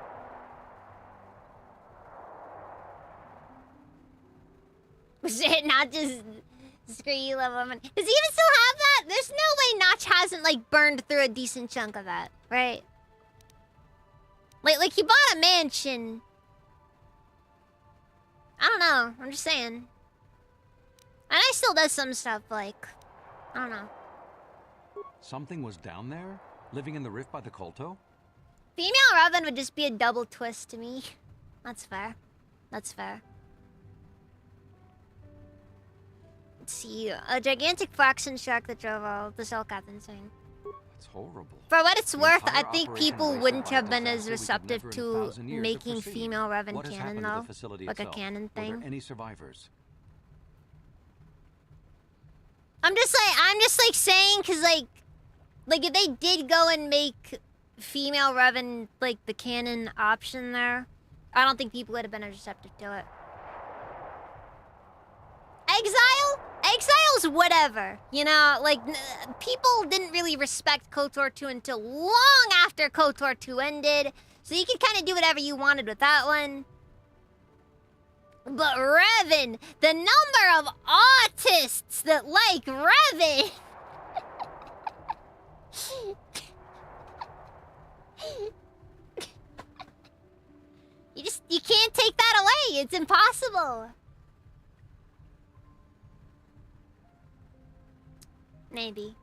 Shit, not just screw you, love woman. Does he even still have that? There's no way Notch hasn't like burned through a decent chunk of that, right? Like he bought a mansion. I don't know. I'm just saying. And I still does some stuff like, I don't know. Something was down there? Living in the rift by the Kolto? Female Revan would just be a double twist to me. That's fair. That's fair. Let's see. A gigantic fraction shark that drove all the Selkath insane. That's horrible. For what it's The worth, I entire think operation people raced wouldn't by have been disaster as we could receptive never in to 1,000 years making have perceived. female Revan What has canon, happened to though. the facility Like itself? a canon Were there thing. any survivors? I'm just like saying, cause like if they did go and make female Revan like the canon option there, I don't think people would have been as receptive to it. Exile's whatever, you know, like people didn't really respect KOTOR 2 until long after KOTOR 2 ended, so you could kind of do whatever you wanted with that one. But Revan, the number of autists that like Revan. You can't take that away. It's impossible. Maybe.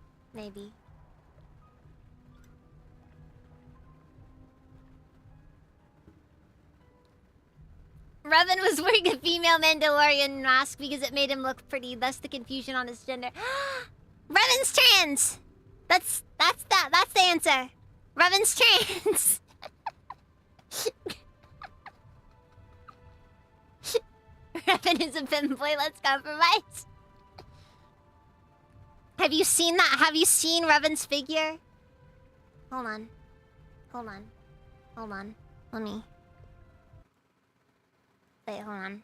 Revan was wearing a female Mandalorian mask because it made him look pretty, thus the confusion on his gender. Revan's trans! That's the answer. Revan's trans. Revan is a femboy, let's compromise. Have you seen that? Have you seen Revan's figure? Hold on. Let me... Wait, hold on.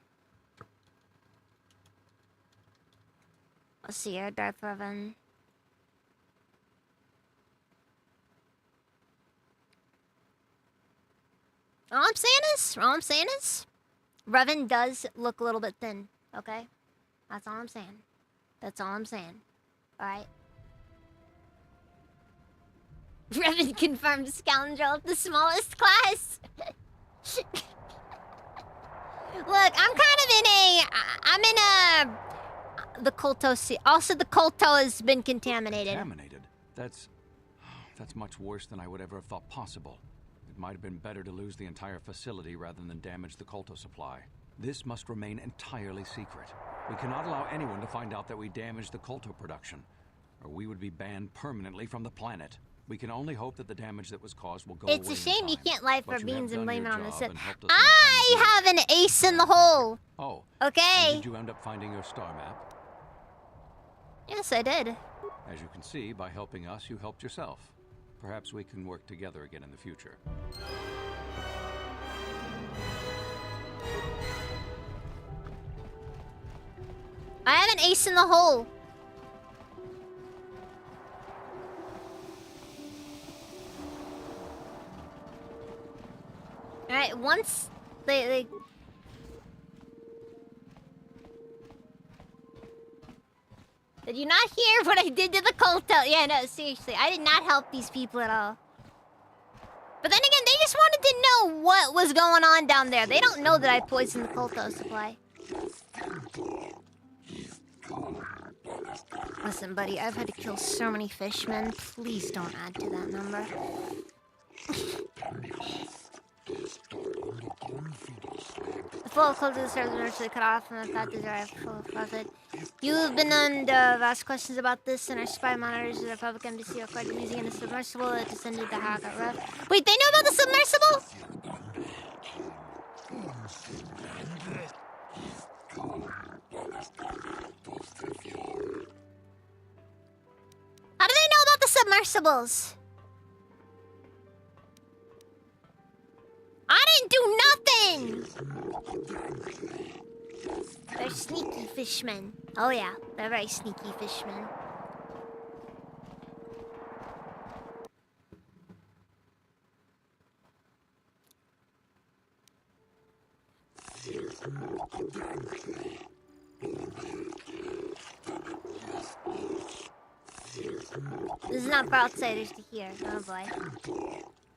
Let's see here, Darth Revan. all I'm saying is, Revan does look a little bit thin. Okay, that's all I'm saying. That's all I'm saying. All right. Revan confirmed scoundrel of the smallest class. Look, the Kolto. Also, the Kolto has been contaminated. Contaminated? That's much worse than I would ever have thought possible. It might have been better to lose the entire facility rather than damage the Kolto supply. This must remain entirely secret. We cannot allow anyone to find out that we damaged the Kolto production, or we would be banned permanently from the planet. We can only hope that the damage that was caused will go away. It's a shame you can't lie for beans and blame it on the Sith. I I have an ace in the hole. Oh. Okay. And did you end up finding your star map? Yes, I did. As you can see, by helping us, you helped yourself. Perhaps we can work together again in the future. I have an ace in the hole. Alright, once they... Did you not hear what I did to the Kolto? Yeah, no, seriously. I did not help these people at all. But then again, they just wanted to know what was going on down there. They don't know that I poisoned the Kolto supply. Listen, buddy, I've had to kill so many fishmen. Please don't add to that number. The flow of Kolto serves virtually cut off, and the fact is I have full of profit. You've been asked questions about this, and our spy monitors at the Republic Embassy are quite using in a submersible that descended the Haggard Rift. Wait, they know about the submersible? How do they know about the submersibles? I didn't do nothing! They're sneaky fishmen. Oh yeah, they're very sneaky fishmen. This is not for outsiders to hear. Oh boy.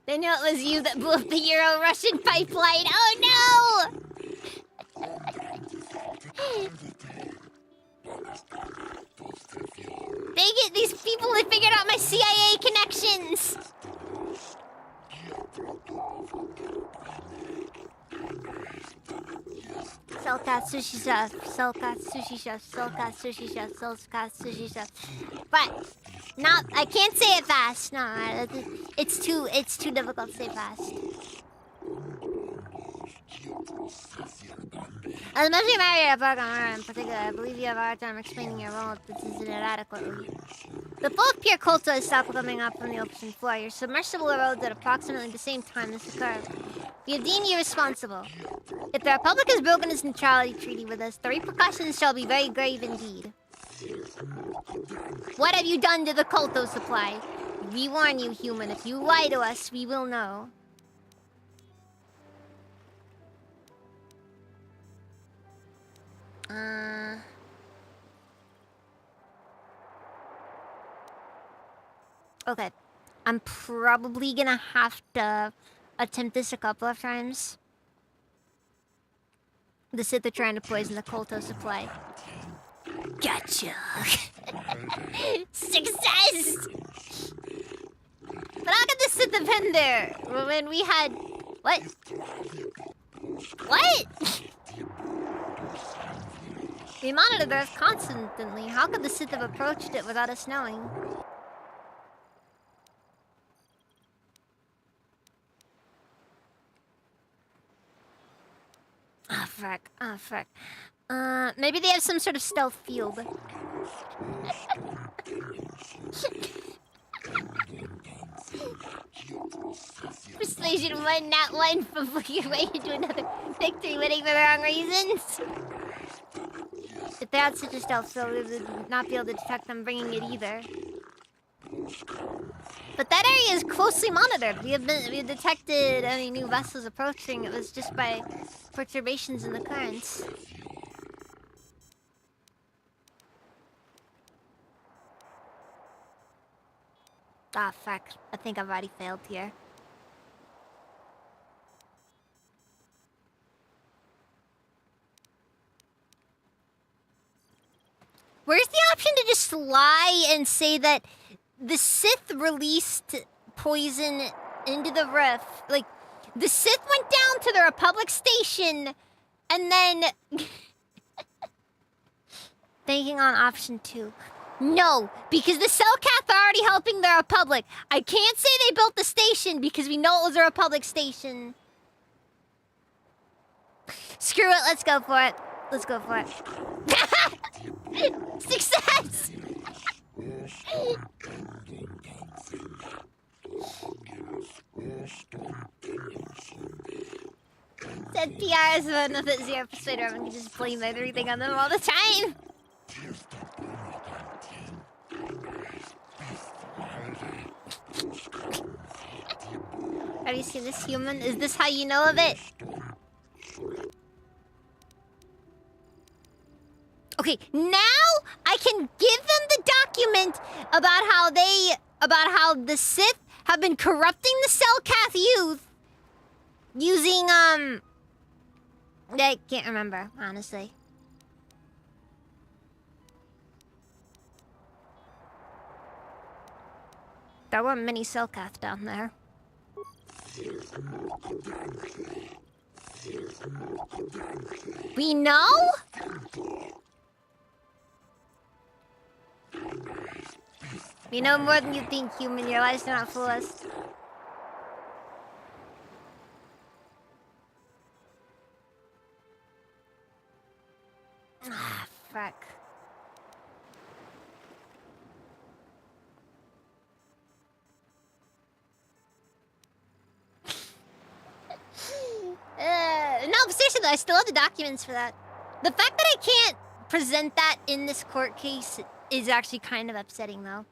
They knew it was you that blew up the Euro-Russian pipeline. Oh no! Dang it, these people have figured out my CIA connections! Selkat sushi chef, Selkat sushi chef, Selkat sushi chef, Selkat sushi chef. But I can't say it fast. No, it's too difficult to say fast. As much as you marry a programmer in particular, I believe you have a hard time explaining your role if this isn't adequately. The flow of pure Kolto has stopped coming up from the ocean floor. Your submersible erodes at approximately the same time this occurred. We have deemed you responsible. If the Republic has broken its neutrality treaty with us, the repercussions shall be very grave indeed. What have you done to the Kolto supply? We warn you, human, if you lie to us, we will know. Okay. I'm probably gonna have to attempt this a couple of times. The Sith are trying to poison the Kolto supply. Gotcha! Success! But how could the Sith have been there when we had... What? What? We monitored Earth constantly. How could the Sith have approached it without us knowing? Ah, frick. Ah, frick. Maybe they have some sort of stealth field. Persuasion 1, not 1, for your way into another victory, winning for the wrong reasons. If they had such a stealth field, we would not be able to detect them bringing it either. But that area is closely monitored. We have detected any new vessels approaching. It was just by perturbations in the currents. Ah, fuck. I think I've already failed here. Where's the option to just lie and say that the Sith released poison into the rift? Like, the Sith went down to the Republic station and then... Thinking on option 2. No, because the Selkath are already helping the Republic. I can't say they built the station because we know it was a Republic station. Screw it, let's go for it. Let's go for it. Success! Said PR is one of the 0% everyone can just blame everything on them all the time. Have you seen this human? Is this how you know of it? Okay, now I can give them the document about how the Sith have been corrupting the Selkath youth using I can't remember, honestly. There weren't many Selkath down there. We know? We know more than you think, human. Your lies do not fool us. Ah, fuck. No, but seriously though, I still have the documents for that. The fact that I can't present that in this court case is actually kind of upsetting, though.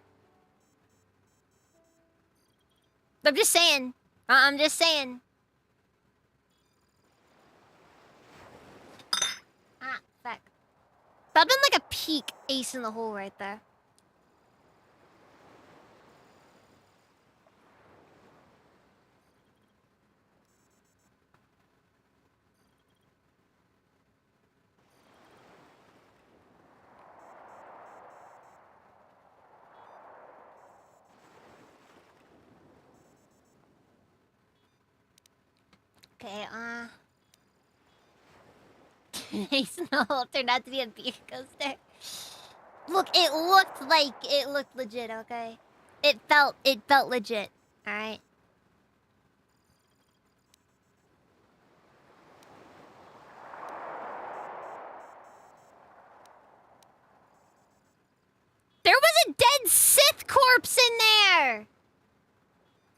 I'm just saying. I'm just saying. Ah, fuck. That'd been like a peak ace in the hole right there. Okay, Ace in the hole turned out to be a beer coaster. Look, it looked legit, okay? It felt legit, alright? There was a dead Sith corpse in there!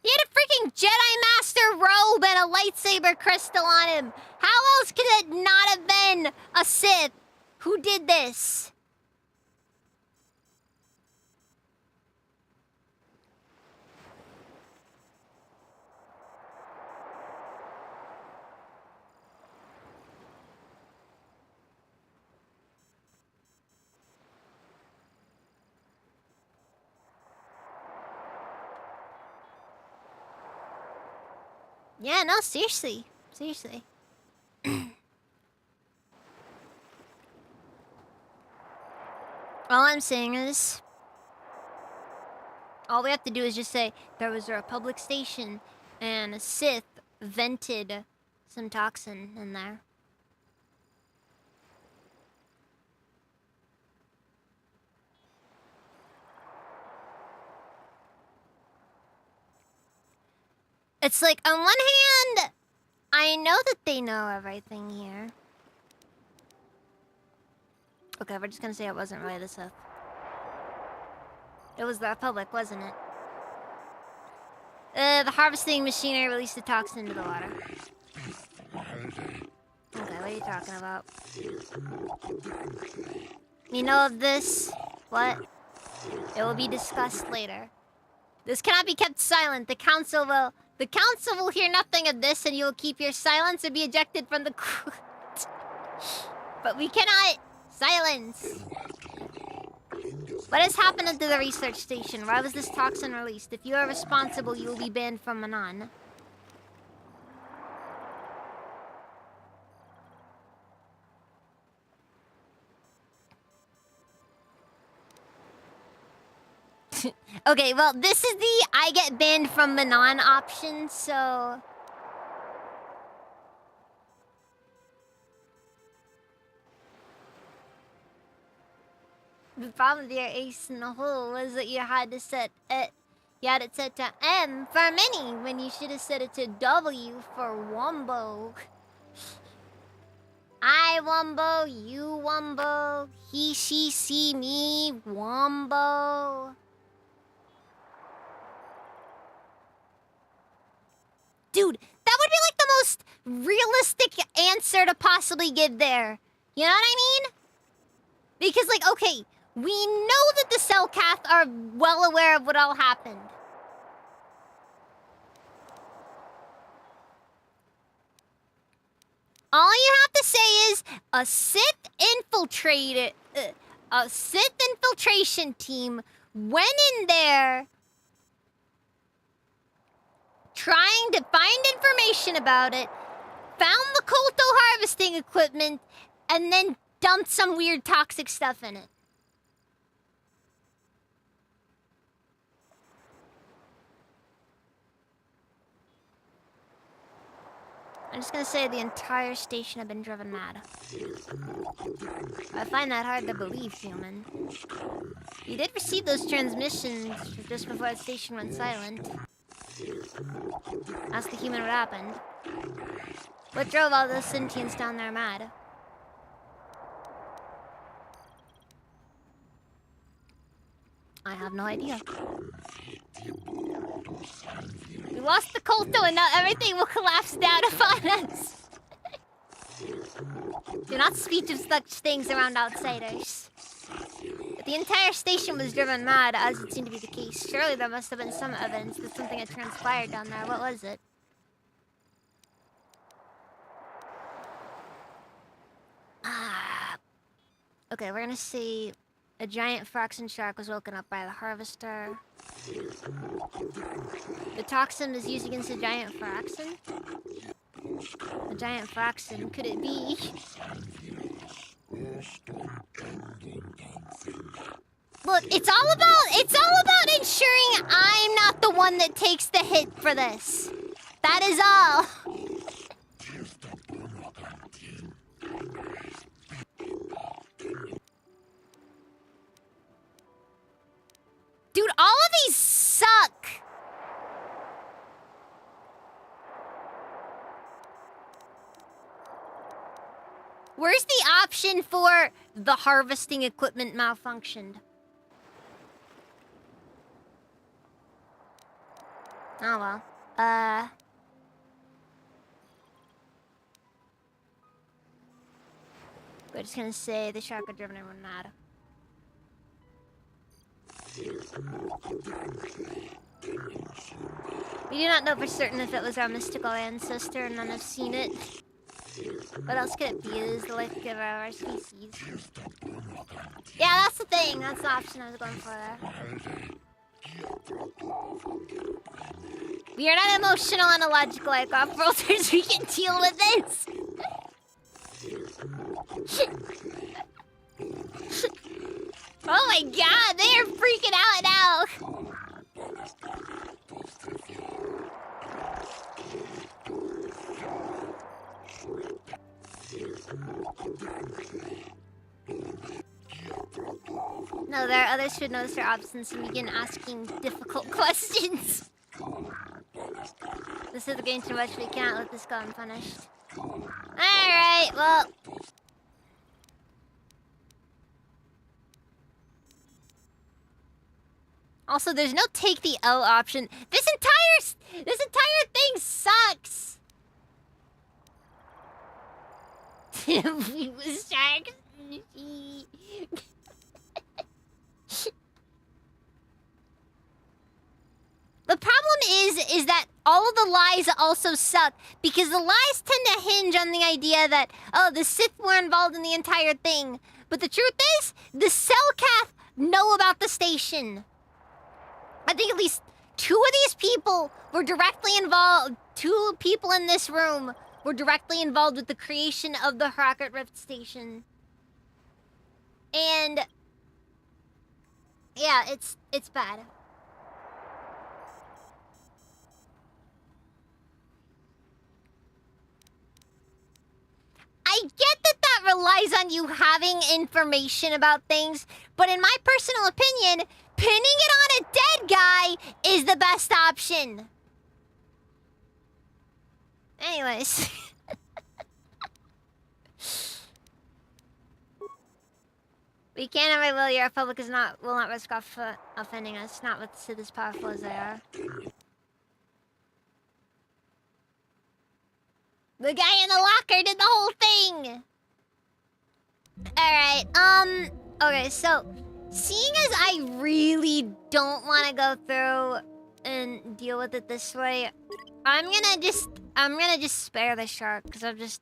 He had a freaking Jedi Master robe and a lightsaber crystal on him. How else could it not have been a Sith who did this? Yeah, no, seriously. Seriously. All I'm saying is, all we have to do is just say there was a Republic station and a Sith vented some toxin in there. It's like, on one hand, I know that they know everything here. Okay, we're just gonna say it wasn't really the Sith. It was the Republic, wasn't it? The harvesting machinery released the toxin into the water. Okay, what are you talking about? You know of this? What? It will be discussed later. This cannot be kept silent. The council will hear nothing of this, and you will keep your silence or be ejected from the court. But we cannot silence. What has happened at the research station? Why was this toxin released? If you are responsible, you will be banned from Manan. Okay, well, this is the I get banned from Manan option, so... The problem with your ace in the hole was that you had to set it... You had it set to M for mini, when you should have set it to W for Wumbo. I Wumbo, you Wumbo, he, she, see me, Wumbo. Dude, that would be like the most realistic answer to possibly give there. You know what I mean? Because, like, okay, we know that the Cellcath are well aware of what all happened. All you have to say is a Sith infiltration team went in there trying to find information about it, found the Kolto harvesting equipment, and then dumped some weird toxic stuff in it. I'm just gonna say the entire station had been driven mad. I find that hard to believe, human. You did receive those transmissions just before the station went silent. Ask the human what happened. What drove all those sentients down there mad? I have no idea. We lost the Kolto and now everything will collapse down upon us. Do not speak of such things around outsiders. If the entire station was driven mad, as it seemed to be the case, surely there must have been some evidence that something had transpired down there. What was it? Okay, we're gonna see a giant Fraxen shark was woken up by the harvester. The toxin was used against a giant Fraxen? A giant Fraxen, could it be? Look, it's all about ensuring I'm not the one that takes the hit for this. That is all. Dude, all of these suck. Where's the option for the harvesting equipment malfunctioned? Oh well. We're just gonna say the shark had driven everyone mad. We do not know for certain if it was our mystical ancestor, and none have seen it. What else could it be? It is the life giver of our species. Yeah, that's the thing. That's the option I was going for there. We are not emotional and illogical like off-worlders. We can deal with this. Oh my god, they are freaking out now. No, there are others who would notice their absence and begin asking difficult questions. This is the game too much, we cannot let this go unpunished. Alright, well. Also, there's no take the L option. This entire thing sucks. We was sharks. the lies also suck, because the lies tend to hinge on the idea that, oh, the Sith were involved in the entire thing. But the truth is, the Selkath know about the station. I think at least 2 of these people were directly involved. 2 people in this room were directly involved with the creation of the Harakut Rift station. And yeah, it's bad. I get that relies on you having information about things, but in my personal opinion, pinning it on a dead guy is the best option. Anyways. We can't have my will. Your republic will not risk offending us, not with Sith as powerful as they are. The guy in the locker did the whole thing! Alright, okay, so, seeing as I really don't want to go through and deal with it this way, I'm gonna just spare the shark, because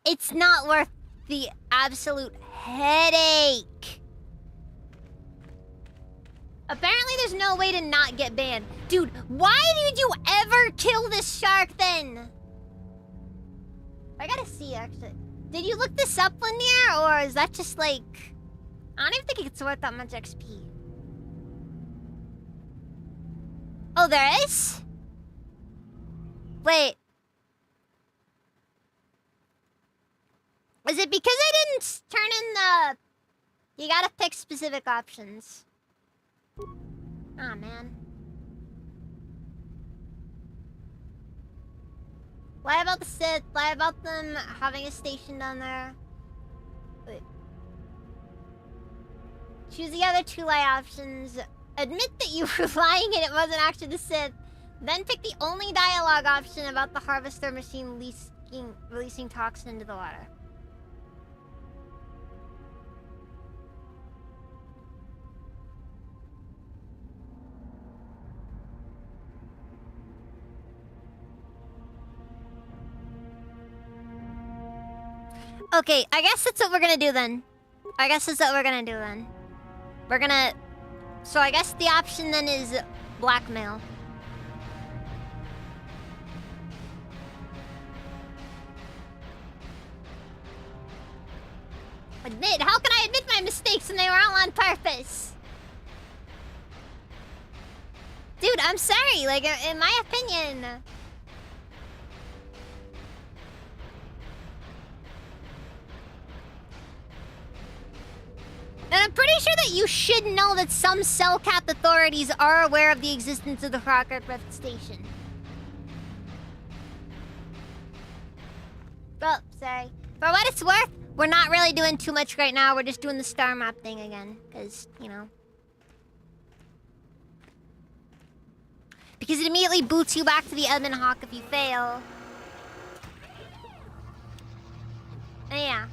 it's not worth the absolute headache. Apparently there's no way to not get banned. Dude, why did you ever kill this shark then? I gotta see, actually. Did you look this up, Lanier, or is that just like... I don't even think it's worth that much XP. Oh, there is? Wait. Is it because I didn't turn in the... You gotta pick specific options. Aw, man. Why about the Sith? Why about them having a station down there? Wait. Choose the other 2 lie options. Admit that you were lying and it wasn't actually the Sith. Then pick the only dialogue option about the harvester machine releasing toxin into the water. Okay, I guess that's what we're gonna do then. We're gonna... So I guess the option then is blackmail. Admit? How can I admit my mistakes when they were all on purpose? Dude, I'm sorry. Like, in my opinion... And I'm pretty sure that you should know that some Selkath authorities are aware of the existence of the Harakut Rift station. Oh, sorry. For what it's worth, we're not really doing too much right now. We're just doing the star map thing again. Because, you know. Because it immediately boots you back to the Edmund Hawk if you fail. And yeah.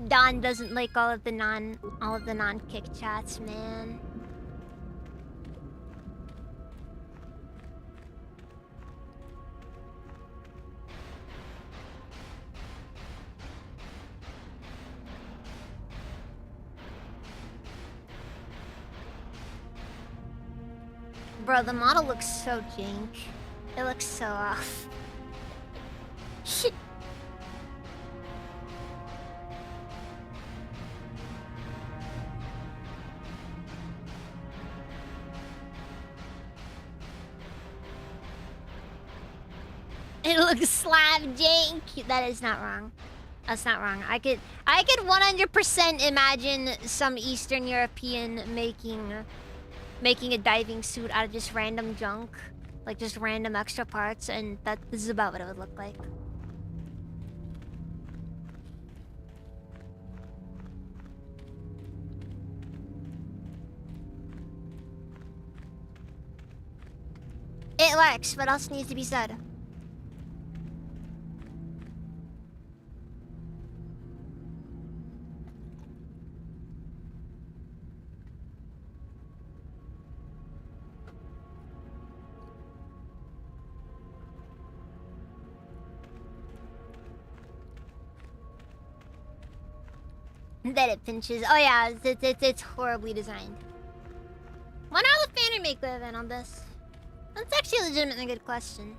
Don doesn't like all of the non-kick chats, man. Bro, the model looks so jank. It looks so off. It looks slab jank. That is not wrong. That's not wrong. I could 100% imagine some Eastern European making a diving suit out of just random junk, like just random extra parts, and this is about what it would look like. It works. What else needs to be said? That it pinches. Oh yeah, it's horribly designed. When are the fan remake live in on this? That's actually a legitimately good question.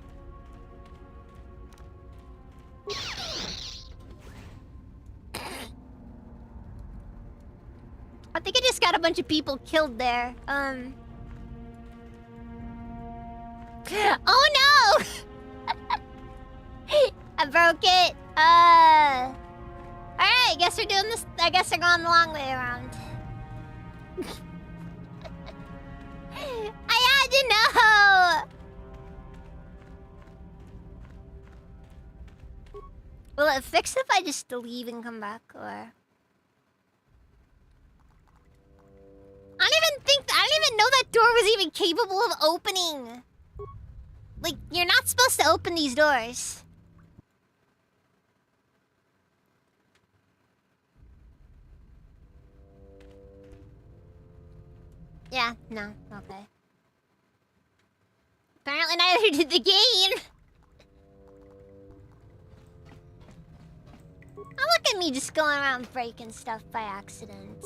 I think I just got a bunch of people killed there. Oh no! I broke it. Alright, guess we're doing this. I guess we're going the long way around. I had to know! Will it fix if I just leave and come back, or? I don't even know that door was even capable of opening. Like, you're not supposed to open these doors. Yeah, no, okay. Apparently neither did the game. Oh, look at me just going around breaking stuff by accident.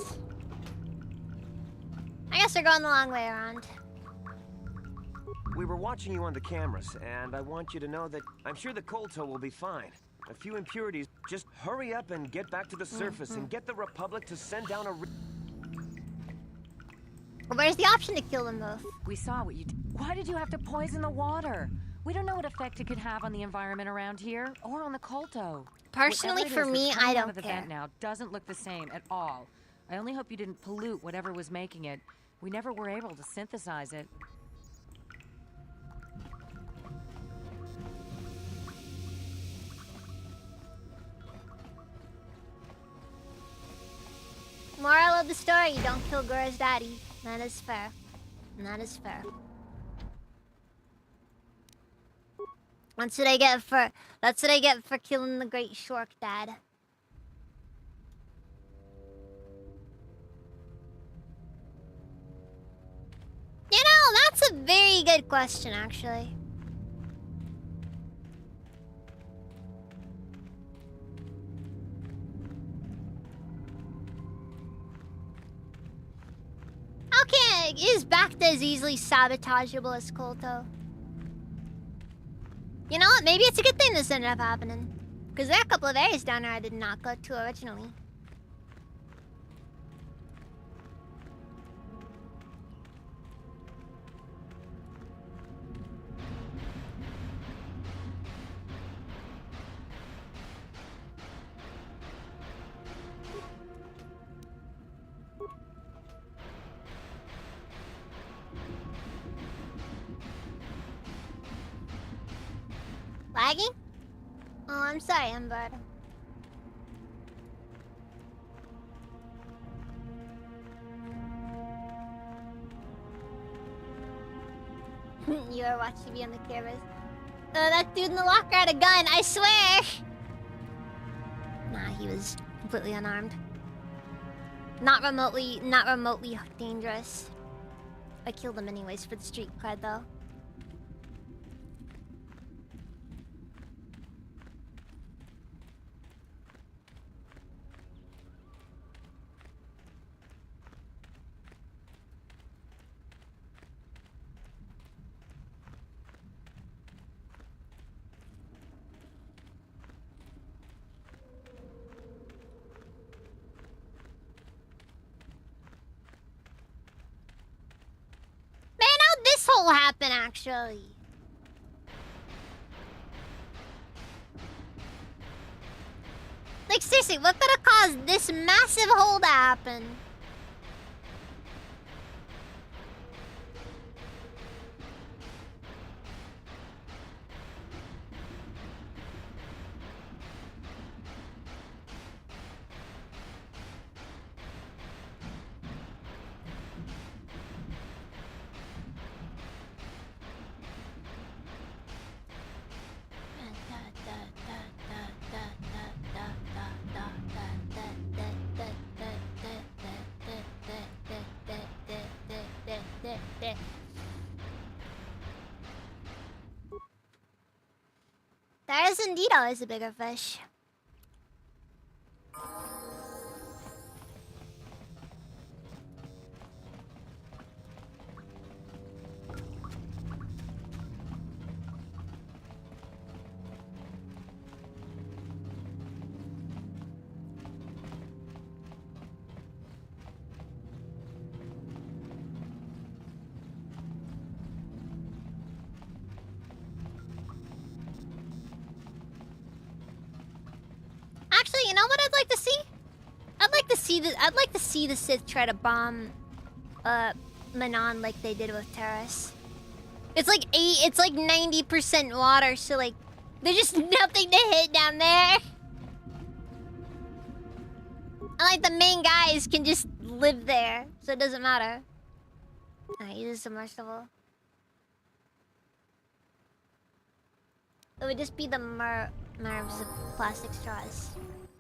I guess we're going the long way around. We were watching you on the cameras, and I want you to know that I'm sure the Kolto will be fine. A few impurities. Just hurry up and get back to the surface and get the Republic to send down a... Where's the option to kill them both? We saw what you did. Why did you have to poison the water? We don't know what effect it could have on the environment around here or on the Kolto. Personally, Whatever it for is me, that's I coming out don't of the care. vent now doesn't look the same at all. I only hope you didn't pollute whatever was making it. We never were able to synthesize it. Moral of the story, you don't kill Gora's daddy. That is fair. That is fair. That's what I get for killing the great Shork dad. You know, that's a very good question, actually. Okay, is Bacta as easily sabotageable as Kolto? You know what? Maybe it's a good thing this ended up happening. Because there are a couple of areas down there I did not go to originally. Lagging? Oh, I'm sorry, Ember. You are watching me on the cameras. That dude in the locker had a gun, I swear! Nah, he was completely unarmed. Not remotely dangerous. I killed him anyways for the street cred, though. Will happen actually. Like seriously, what could have caused this massive hole to happen? There is indeed always a bigger fish. Actually, you know what I'd like to see? I'd like to see the Sith try to bomb Manon like they did with Terrace. It's like 90% water, so like there's just nothing to hit down there. And like the main guys can just live there, so it doesn't matter. Alright, use a submersible. It would just be the nerves of plastic straws.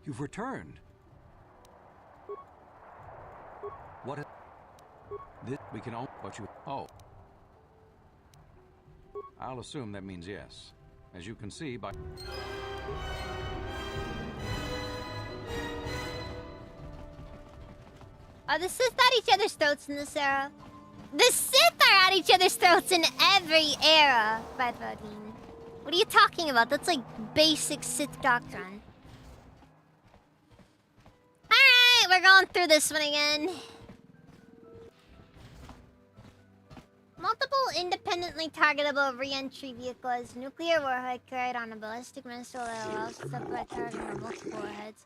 You've returned. What? This we can all. But you. Oh. I'll assume that means yes. As you can see by. Are the Sith at each other's throats in this era? The Sith are at each other's throats in every era, Red Rodine. What are you talking about? That's like basic Sith doctrine. Alright, we're going through this one again. Multiple independently targetable re-entry vehicles. Nuclear warhead carried on a ballistic missile that allows to separate target from multiple warheads.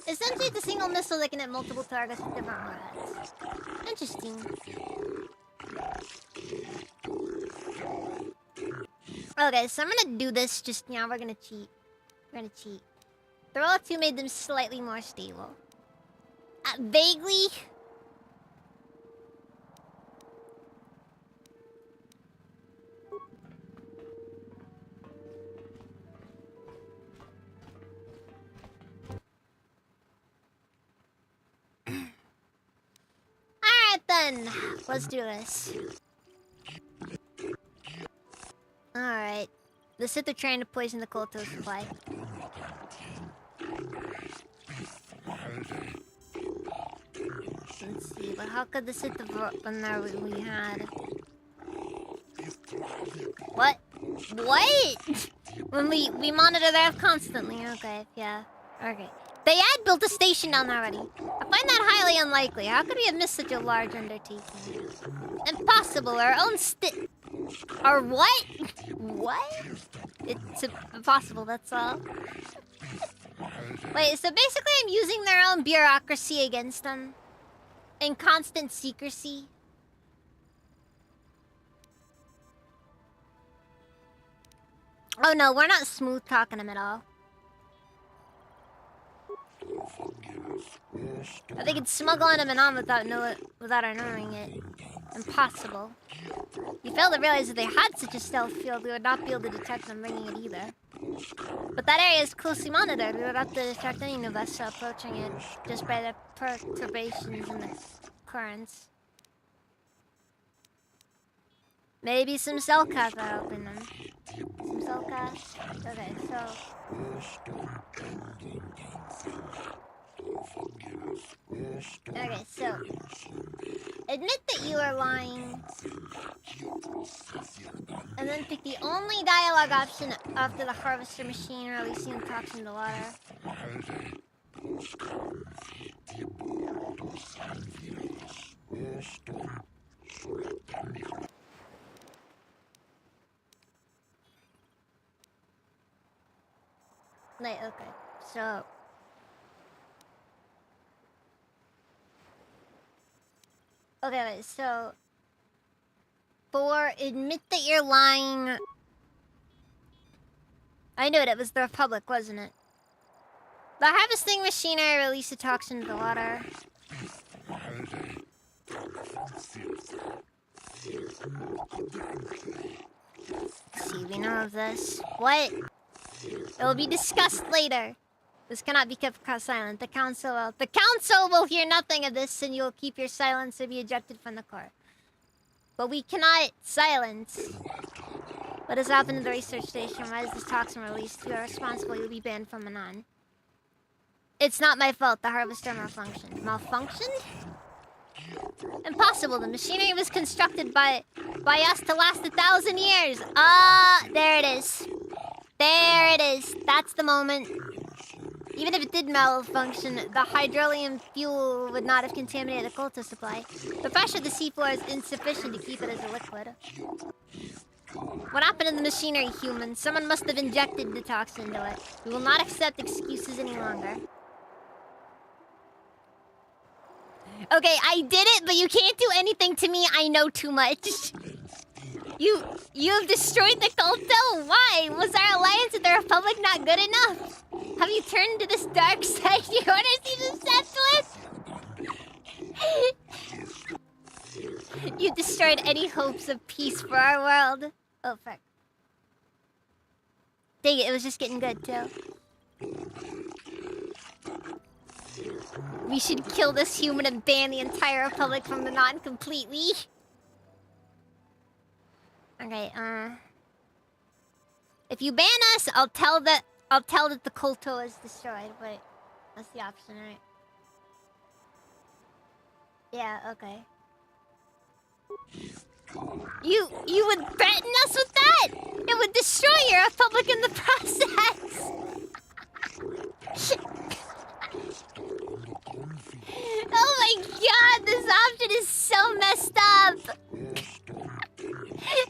Essentially, it's a single missile that can hit multiple targets with different warheads. Interesting. Okay, so I'm gonna do this just now. We're gonna cheat. We're gonna cheat. The Rollout 2 made them slightly more stable. Vaguely. Alright then, let's do this. Alright. The Sith are trying to poison the Kolto supply. Let's see, but how could the Sith have brought them there we had? What? What? When we monitor their Earth constantly. Okay, yeah. Okay. They had built a station down there already. I find that highly unlikely. How could we have missed such a large undertaking? Impossible. Our own Or what? What? It's impossible, that's all. Wait, so basically I'm using their own bureaucracy against them. In constant secrecy. Oh no, we're not smooth talking them at all. They could smuggle in a Manon without our knowing it. Impossible. You fail to realize if they had such a stealth field, we would not be able to detect them bringing it either. But that area is closely monitored. We would have to detect any new vessel approaching it just by the perturbations in the currents. Maybe some cell casts are open them. Some cell casts? Okay, so... Okay, so... Admit that you are lying. And then pick the only dialogue option after the harvester machine releasing the toxin to water. Like, okay, so... Okay, wait, so... For admit that you're lying... I knew it, it was the Republic, wasn't it? The harvesting machinery released the toxin to the water. See, we know of this. What? It will be discussed later. This cannot be kept silent. The council will hear nothing of this, and you will keep your silence or be ejected from the Corps. But we cannot silence. What has happened to the research station? Why is this toxin released? You are responsible. You'll be banned from Manon. It's not my fault. The harvester malfunctioned. Malfunctioned? Impossible. The machinery was constructed by us to last 1,000 years. There it is. There it is. That's the moment. Even if it did malfunction, the hydrolium fuel would not have contaminated the Kolto supply. The pressure of the seafloor is insufficient to keep it as a liquid. What happened to the machinery, humans? Someone must have injected the toxin into it. We will not accept excuses any longer. Okay, I did it, but you can't do anything to me. I know too much. You've destroyed the Culto. Why? Was our alliance with the Republic not good enough? Have you turned to this dark side you want to see the Seth? You destroyed any hopes of peace for our world. Oh, fuck. Dang it, it was just getting good, too. We should kill this human and ban the entire Republic from the non completely. Okay, if you ban us, I'll tell that the Culto is destroyed. Wait, that's the option, right? Yeah, okay. You would threaten us with that? It would destroy your Republic in the process. Oh my god, this option is so messed up.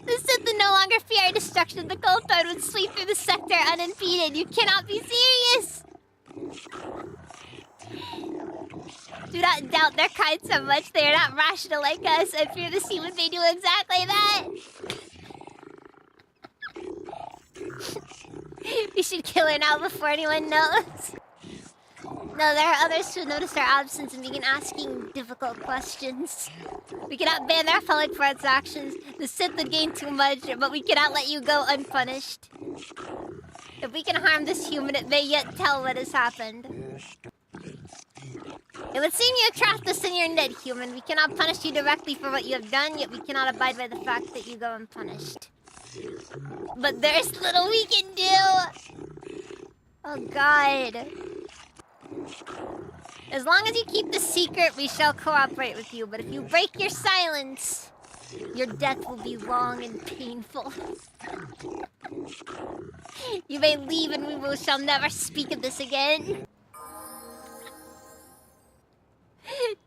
The Sith would no longer fear destruction of the Culto and would sweep through the sector unimpeded. You cannot be serious. Do not doubt their kind so much. They are not rational like us. I fear the sea when they do exactly that. We should kill her now before anyone knows. No, there are others who notice our absence and begin asking difficult questions. We cannot ban their Republic for its actions. The Sith would gain too much, but we cannot let you go unpunished. If we can harm this human, it may yet tell what has happened. It would seem you have trapped us in your net, human. We cannot punish you directly for what you have done, yet we cannot abide by the fact that you go unpunished. But there's little we can do! Oh god. As long as you keep the secret, we shall cooperate with you. But if you break your silence, your death will be long and painful. You may leave and we shall never speak of this again.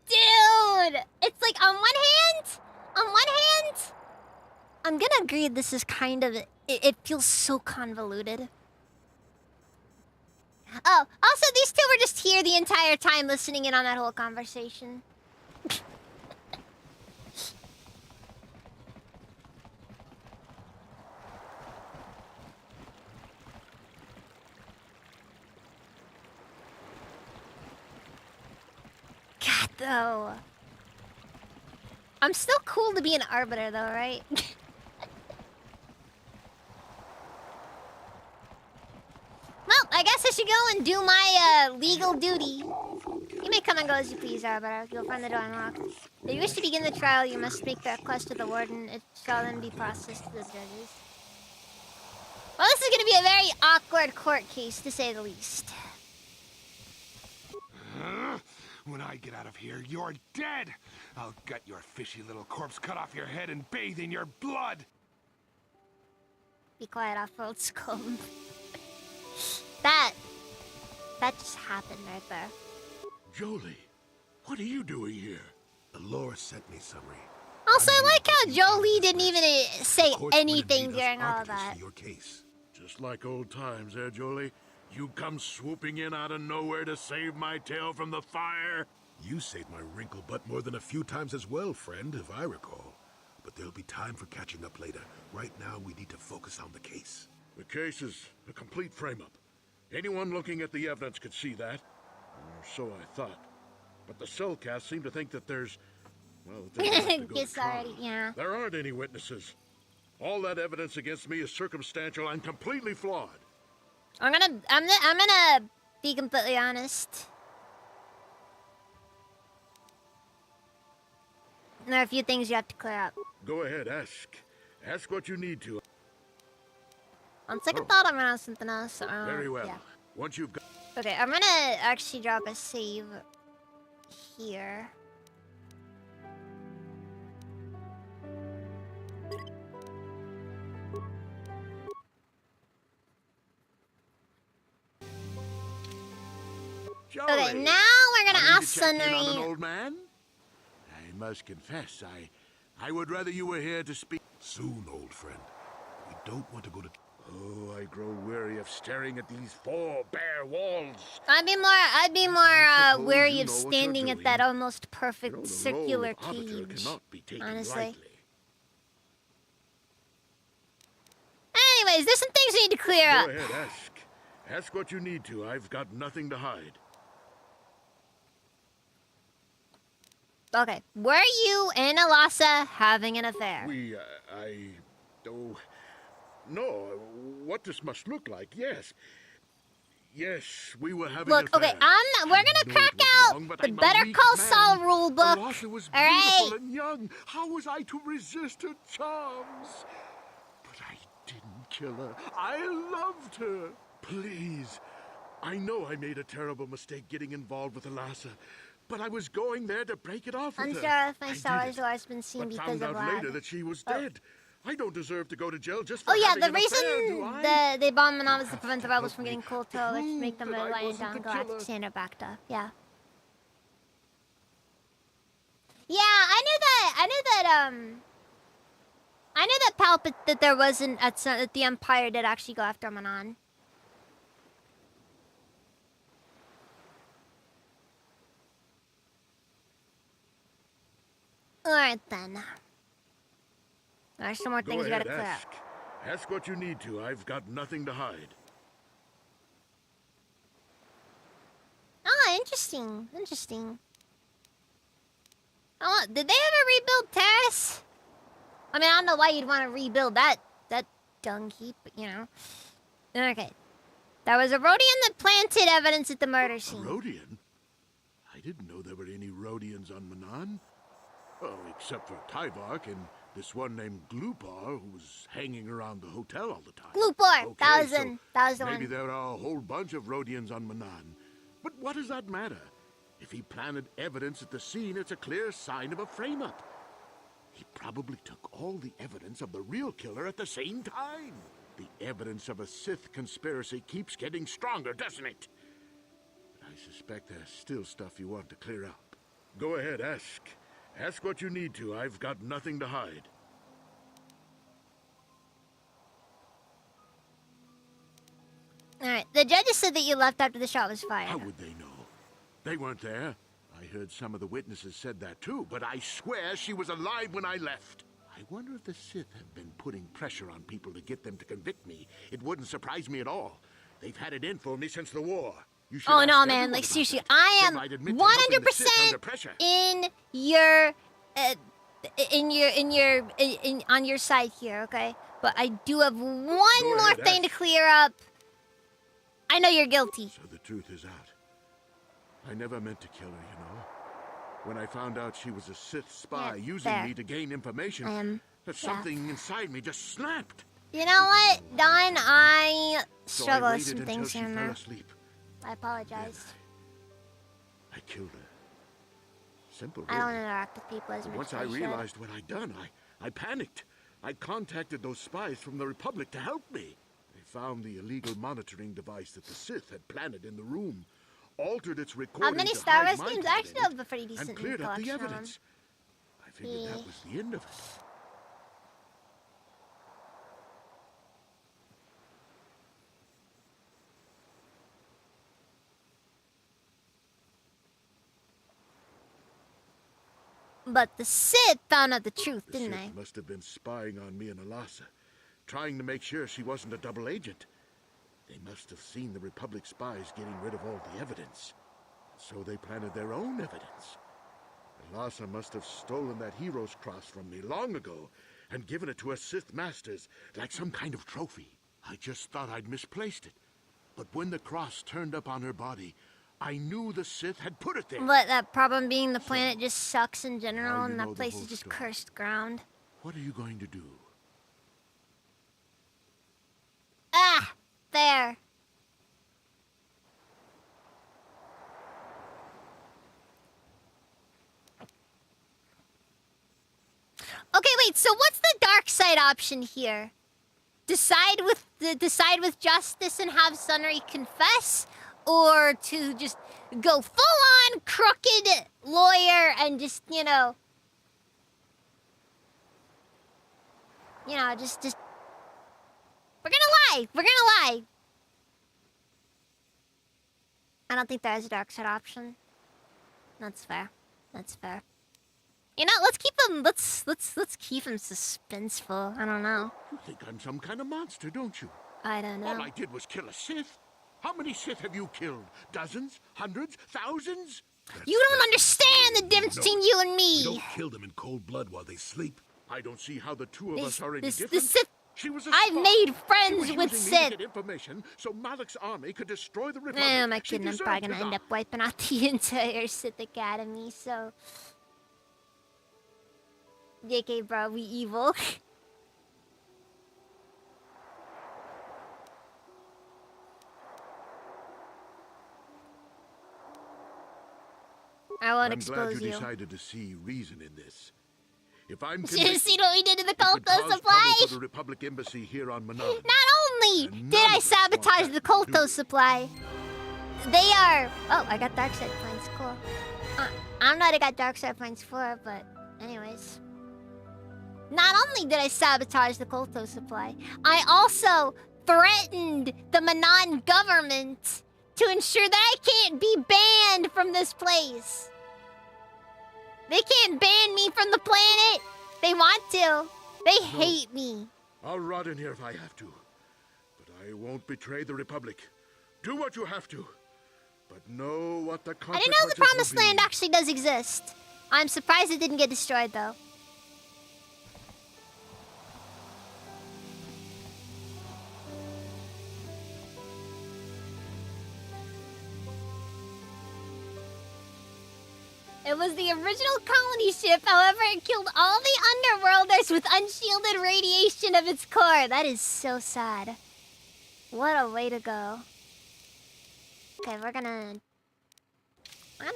Dude! It's like, on one hand, I'm gonna agree this is kind of... It feels so convoluted. Oh, also, these two were just here the entire time listening in on that whole conversation. God, though. I'm still cool to be an arbiter, though, right? Well, I guess I should go and do my legal duty. You may come and go as you please, Arbiter. You'll find the door unlocked. If you wish to begin the trial, you must make the request to the warden. It shall then be processed to the judges. Well, this is going to be a very awkward court case, to say the least. When I get out of here, you're dead! I'll gut your fishy little corpse, cut off your head, and bathe in your blood! Be quiet, off-world scum. That just happened right there. Jolee, what are you doing here? Allura sent me, Summary. Also, I like how Jolee didn't even say anything during all of that. Your case. Just like old times, eh, Jolee? You come swooping in out of nowhere to save my tail from the fire? You saved my wrinkle butt more than a few times as well, friend, if I recall. But there'll be time for catching up later. Right now, we need to focus on the case. The case is a complete frame-up. Anyone looking at the evidence could see that. Or so I thought. But the Cellcast seem to think that there's... well, yeah. There aren't any witnesses. All that evidence against me is circumstantial and completely flawed. I'm gonna be completely honest. There are a few things you have to clear up. Go ahead, ask. Ask what you need to. On second thought, I'm gonna ask something else. Very well. Yeah. Once you've got... Okay, I'm gonna actually drop a save here. Okay, now we're gonna ask Sunry. Old man? I must confess, I would rather you were here to speak. Soon, old friend. We don't want to go to... Oh, I grow weary of staring at these four bare walls. I'd be I more suppose wary you of know what standing you're at that doing. almost perfect You know, the circular role of arbiter cage. cannot be taken Honestly. lightly. Anyways, there's some things we need to clear Go up. ahead, ask. Ask what you need to. I've got nothing to hide. Okay, were you and Alasa having an affair? Oh, no, what this must look like, yes. Yes, we were having Look, an affair. okay, we're gonna I know crack it was out wrong, but the I'm a Better weak Call man. Saul rule book. Alasa was All right? beautiful and young. How was I to resist her charms? But I didn't kill her. I loved her. Please, I know I made a terrible mistake getting involved with Alasa, but I was going there to break it off with Unsure her. if my I star did has it, always been seen but because found of out Lad. later that she was dead. I don't deserve to go to jail just for Oh yeah, having the an affair, do reason I? they bombed Manan was to have prevent the to rebels help from me getting Kolto, to which prove make them that I reliant wasn't on the Galactic killer. Standard Bacta. Yeah. Yeah, I knew that that there wasn't that the Empire did actually go after Manan. Alright then. There's some more Go things we ahead, gotta clear up. ask. Ask what you need to. I've got nothing to hide. Oh, interesting. Interesting. Oh, did they ever rebuild Terrace? I mean, I don't know why you'd want to rebuild that dung heap, but you know. Okay. There was a Rhodian that planted evidence at the murder A scene. Rhodian? I didn't know there were any Rhodians on Manan. Oh, except for Tyvark and this one named Glupar who was hanging around the hotel all the time. Glupar! Okay, that was so the maybe one. there are a whole bunch of Rhodians on Manan. But what does that matter? If he planted evidence at the scene, it's a clear sign of a frame-up. He probably took all the evidence of the real killer at the same time. The evidence of a Sith conspiracy keeps getting stronger, doesn't it? But I suspect there's still stuff you want to clear up. Go ahead, ask. Ask what you need to. I've got nothing to hide. Alright, the judges said that you left after the shot was fired. How would they know? They weren't there. I heard some of the witnesses said that too, but I swear she was alive when I left. I wonder if the Sith have been putting pressure on people to get them to convict me. It wouldn't surprise me at all. They've had it in for me since the war. You should Oh ask no, man! everyone Like about seriously, that. I They am might admit to helping the Sith 100% under pressure. on your side here, okay? But I do have one Go more ahead, thing to ask. clear up. I know you're guilty. So the truth is out. I never meant to kill her, you know. When I found out she was a Sith spy Yeah, using there. me to gain information, Yeah. something inside me just snapped. You know what, Don? I So struggle I with waited some until things she here and fell there. asleep. I apologize. I killed her. Simple, I don't really. interact with people as But much once as I I should. realized what I'd done, I panicked. I contacted those spies from the Republic to help me. They found the illegal monitoring device that the Sith had planted in the room, altered its recording How many to Star hide Wars my games? part I in actually it, have a pretty and decent cleared up the collection of them. evidence. I figured that was the end of it. But the Sith found out the truth, The didn't Sith they? must have been spying on me and Alasa, trying to make sure she wasn't a double agent. They must have seen the Republic spies getting rid of all the evidence. So they planted their own evidence. Alasa must have stolen that hero's cross from me long ago and given it to her Sith masters like some kind of trophy. I just thought I'd misplaced it. But when the cross turned up on her body, I knew the Sith had put it there. But that problem being the planet just sucks in general, now you and know that the place whole is just story. cursed ground. What are you going to do? Ah! There. Okay, wait, so what's the dark side option here? Decide with justice and have Sunry confess? Or to just go full on crooked lawyer and just, just We're gonna lie. We're gonna lie. I don't think there is a dark side option. That's fair. That's fair. You know, let's keep him. Let's keep him suspenseful. I don't know. You think I'm some kind of monster, don't you? I don't know. All I did was kill a Sith. How many Sith have you killed? Dozens? Hundreds? Thousands? You don't understand the difference between you and me. We don't kill them in cold blood while they sleep. I don't see how the two of us are any The different. Sith. She was a I've spy. made She friends was with using me to Sith. get information so Malak's army could destroy the Republic. Oh my She goodness, I'm deserved probably to gonna end die. up wiping out the entire Sith Academy, so... JK, bro, we evil. I won't I'm glad expose you you. decided to see reason in this. If I'm Should have seen what we did to the it could Kolto cause supply. trouble for the Republic embassy here on Manan. Not only And did none I of us want sabotage that the to do Kolto with it. supply, they are... Oh, I got dark side points, cool. I don't know what I got dark side points for, but anyways. Not only did I sabotage the Kolto supply, I also threatened the Manan government to ensure that I can't be banned from this place. They can't ban me from the planet. They want to. They hate me. I'll rot in here if I have to. But I won't betray the Republic. Do what you have to. But know what the I consequences didn't know the Promised will be. Land actually does exist. I'm surprised it didn't get destroyed, though. It was the original colony ship, however, it killed all the underworlders with unshielded radiation of its core. That is so sad. What a way to go. Okay, I'm gonna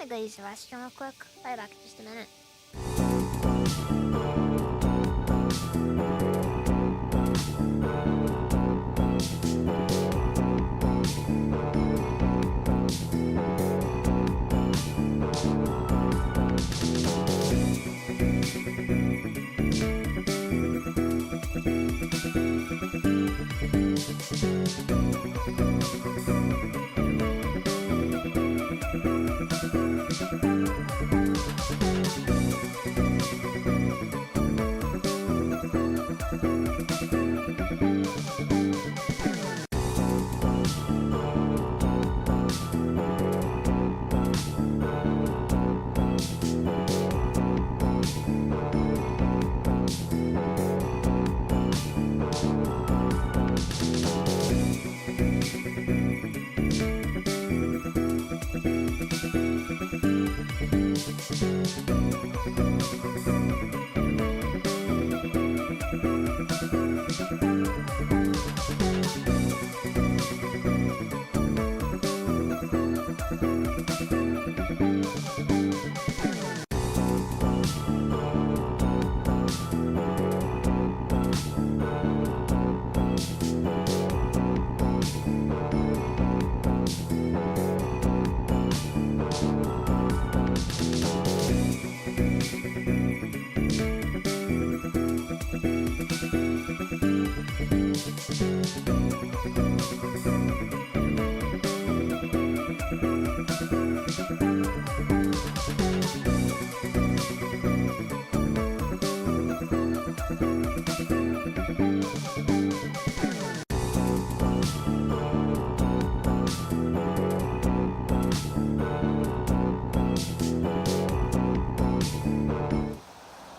go use the restroom real quick. I'll be back in just a minute.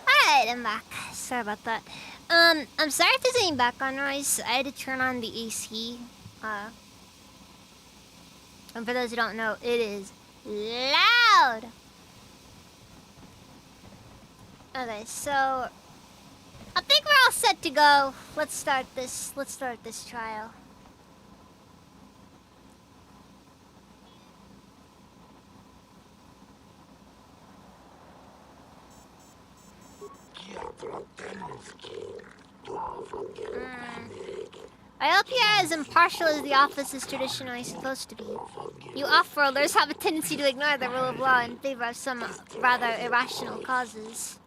Alright, I'm back. Sorry about that. I'm sorry if there's any background noise. I had to turn on the AC. And for those who don't know, it is loud. Okay, so I think we're all set to go. Let's start this trial. I hope you're as impartial as the office is traditionally supposed to be. You off-worlders have a tendency to ignore the rule of law in favor of some rather irrational causes.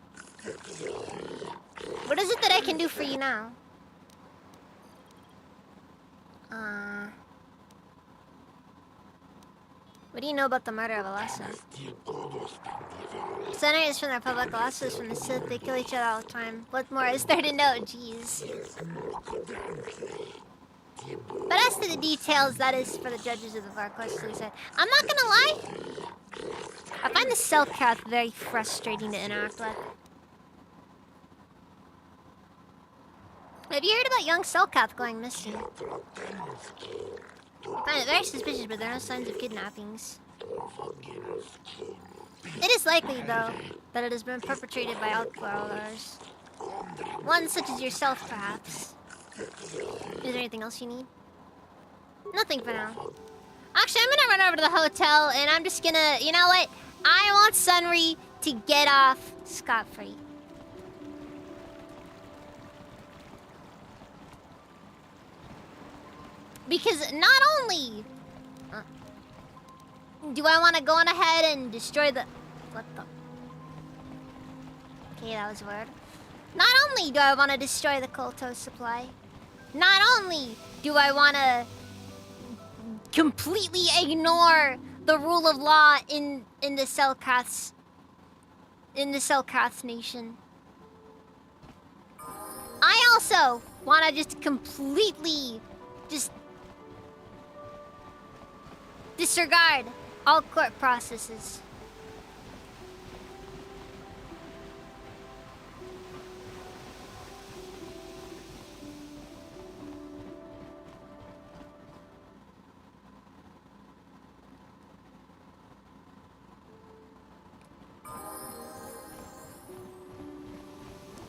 What is it that I can do for you now? What do you know about the murder of Alessa? Senators from the Republic, Alessa is from the Sith. They kill each other all the time. What more is there to know? Jeez. But as to the details, that is for the judges of the VAR question said. I'm not gonna lie. I find the Selkath very frustrating to interact with. Have you heard about young Selkath going missing? I find it very suspicious, but there are no signs of kidnappings. It is likely, though, that it has been perpetrated by outgrowers. One such as yourself, perhaps. Is there anything else you need? Nothing for now. Actually, I'm gonna run over to the hotel, and I'm just gonna... You know what? I want Sunry to get off scot-free. Because not only do I want to go on ahead and destroy the... What the... Okay, that was weird. Not only do I want to destroy the Kolto supply, not only do I want to completely ignore the rule of law in the Selkaths, in the Selkath nation, I also want to just completely just disregard all court processes.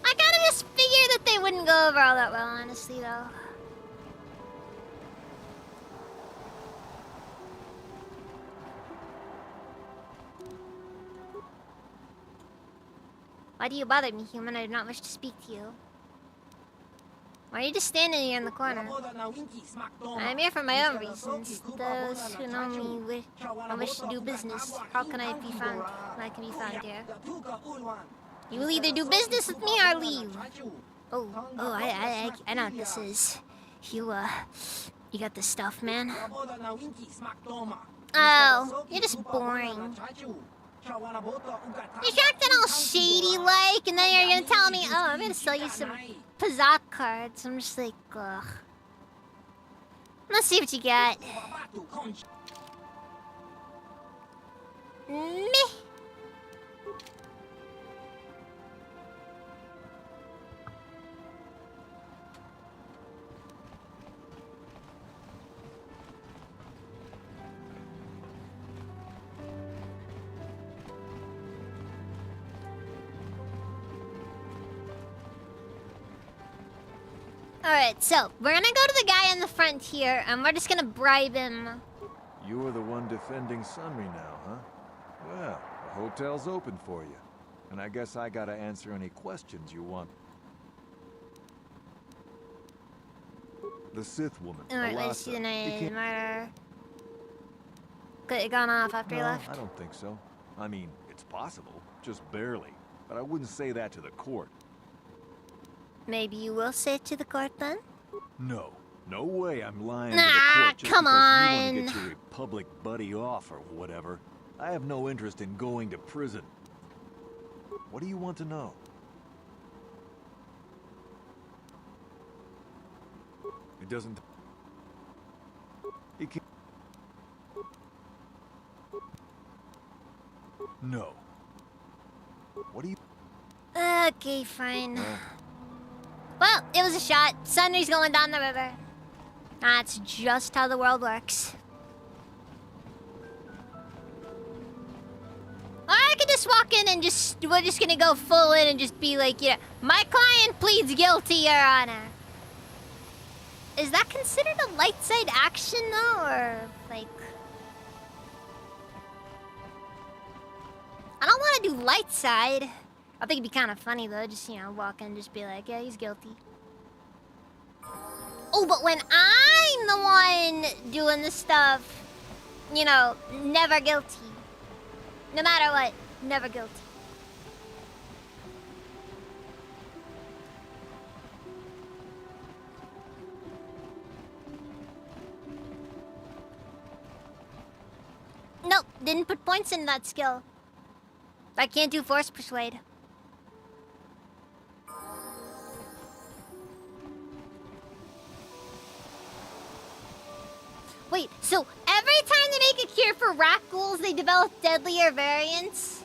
I kinda just figured that they wouldn't go over all that well, honestly, though. Why do you bother me, human? I do not wish to speak to you. Why are you just standing here in the corner? I'm here for my own reasons. Those who know me wish to do business. How can I be found? I can be found here. You will either do business with me or leave. I know what this is. You got the stuff, man. Oh, you're just boring. You're acting all shady-like, and then you're gonna tell me, oh, I'm gonna sell you some Pazak cards. I'm just like, ugh. Let's see what you got. Meh. Alright, so we're gonna go to the guy in the front here, and we're just gonna bribe him. You are the one defending Sunry now, huh? Well, the hotel's open for you. And I guess I gotta answer any questions you want. The Sith woman, Alright, let's see the night murder. Could it gone off after he left? I don't think so. I mean, it's possible, just barely. But I wouldn't say that to the court. Maybe you will say it to the court then? No. No way I'm lying to Nah, the court just come because on. you want to get your Republic buddy off or whatever. I have no interest in going to prison. What do you want to know? It doesn't... It can't... No. What do you... Okay, fine. Well, it was a shot. Sunry's going down the river. That's just how the world works. Or I could just walk in and we're just gonna go full in and just be like, you know, my client pleads guilty, Your Honor. Is that considered a light side action, though, or, like... I don't want to do light side. I think it'd be kind of funny, though, just, you know, walk in and just be like, yeah, he's guilty. Oh, but when I'm the one doing the stuff, you know, never guilty. No matter what, never guilty. Nope, didn't put points in that skill. I can't do force persuade. Wait, so every time they make a cure for rat ghouls, they develop deadlier variants?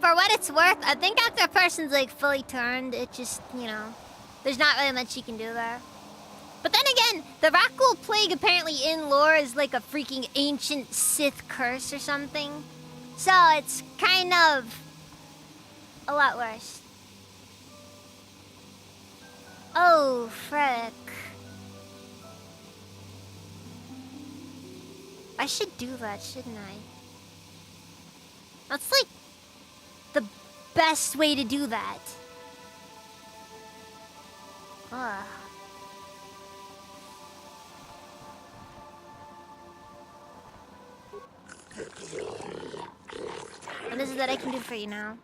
For what it's worth, I think after a person's like fully turned, it just, you know, there's not really much you can do there. But then again, the rat ghoul plague apparently in lore is like a freaking ancient Sith curse or something. So it's kind of a lot worse. Oh, frick. I should do that, shouldn't I? That's like the best way to do that. Ugh. What is it that I can do for you now?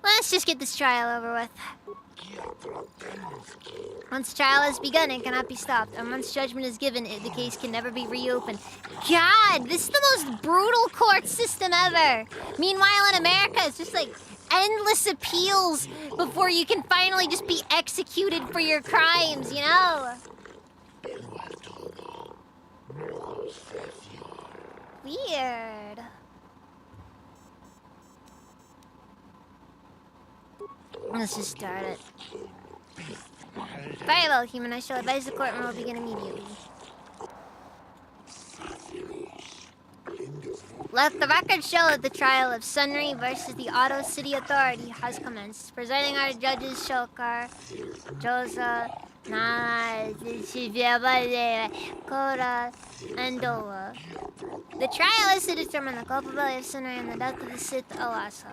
Let's just get this trial over with. Once trial has begun, it cannot be stopped. And once judgment is given, the case can never be reopened. God, this is the most brutal court system ever. Meanwhile, in America, it's just like endless appeals before you can finally just be executed for your crimes, you know? Weird. Let's just start it. Very well, human. I shall advise the court and will begin immediately. Let the record show that the trial of Sunry versus the Auto City Authority has commenced. Presiding our judges Shokar, Josa, Nana, Koda, and Dola. The trial is to determine the culpability of Sunry and the death of the Sith Oasa.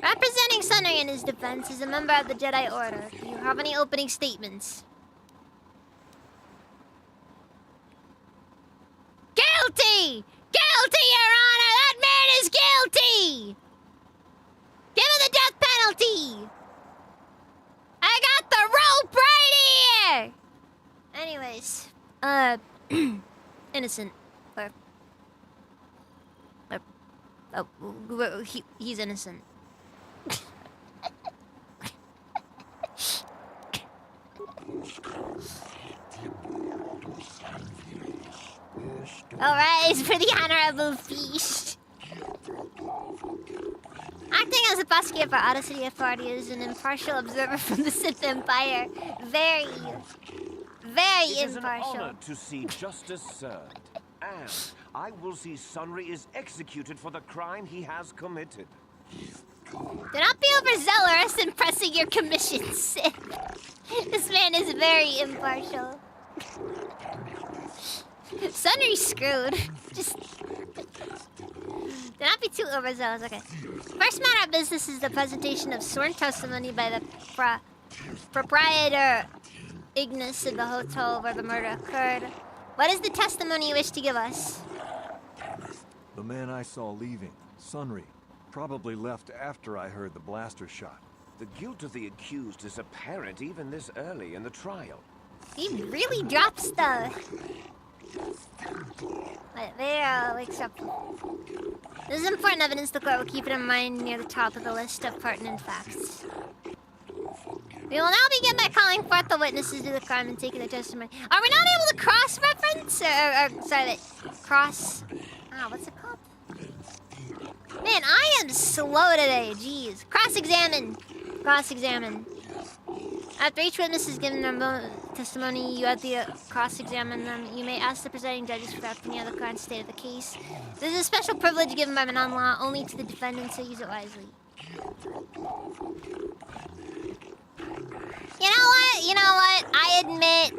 Representing Sunry in his defense is a member of the Jedi Order. Do you have any opening statements? Guilty! Guilty, Your Honor! That man is guilty! Give him the death penalty! I got the rope right here! Anyways, innocent. He's innocent. All rise for the honorable feast. Acting as a prosecutor for Auto City Authority is an impartial observer from the Sith Empire. Very impartial. It is an honor to see justice served. And I will see Sunry is executed for the crime he has committed. Do not be overzealous in pressing your commission, Sith. This man is very impartial. Sunry's screwed. Just do not be too overzealous. Okay. First matter of business is the presentation of sworn testimony by the proprietor Ignis of the hotel where the murder occurred. What is the testimony you wish to give us? The man I saw leaving, Sunry, probably left after I heard the blaster shot. The guilt of the accused is apparent even this early in the trial. He really drops the... There, wakes up. This is important evidence. The court will keep it in mind near the top of the list of pertinent facts. We will now begin by calling forth the witnesses to the crime and taking their testimony. Are we not able to cross-reference? Sorry, cross... what's it called? Man, I am slow today. Jeez. Cross-examine. Cross-examine. After each witness has given their testimony, you have to cross-examine them. You may ask the presiding judges for the opinion of the current state of the case. This is a special privilege given by Manon Law only to the defendant, so use it wisely. You know what? I admit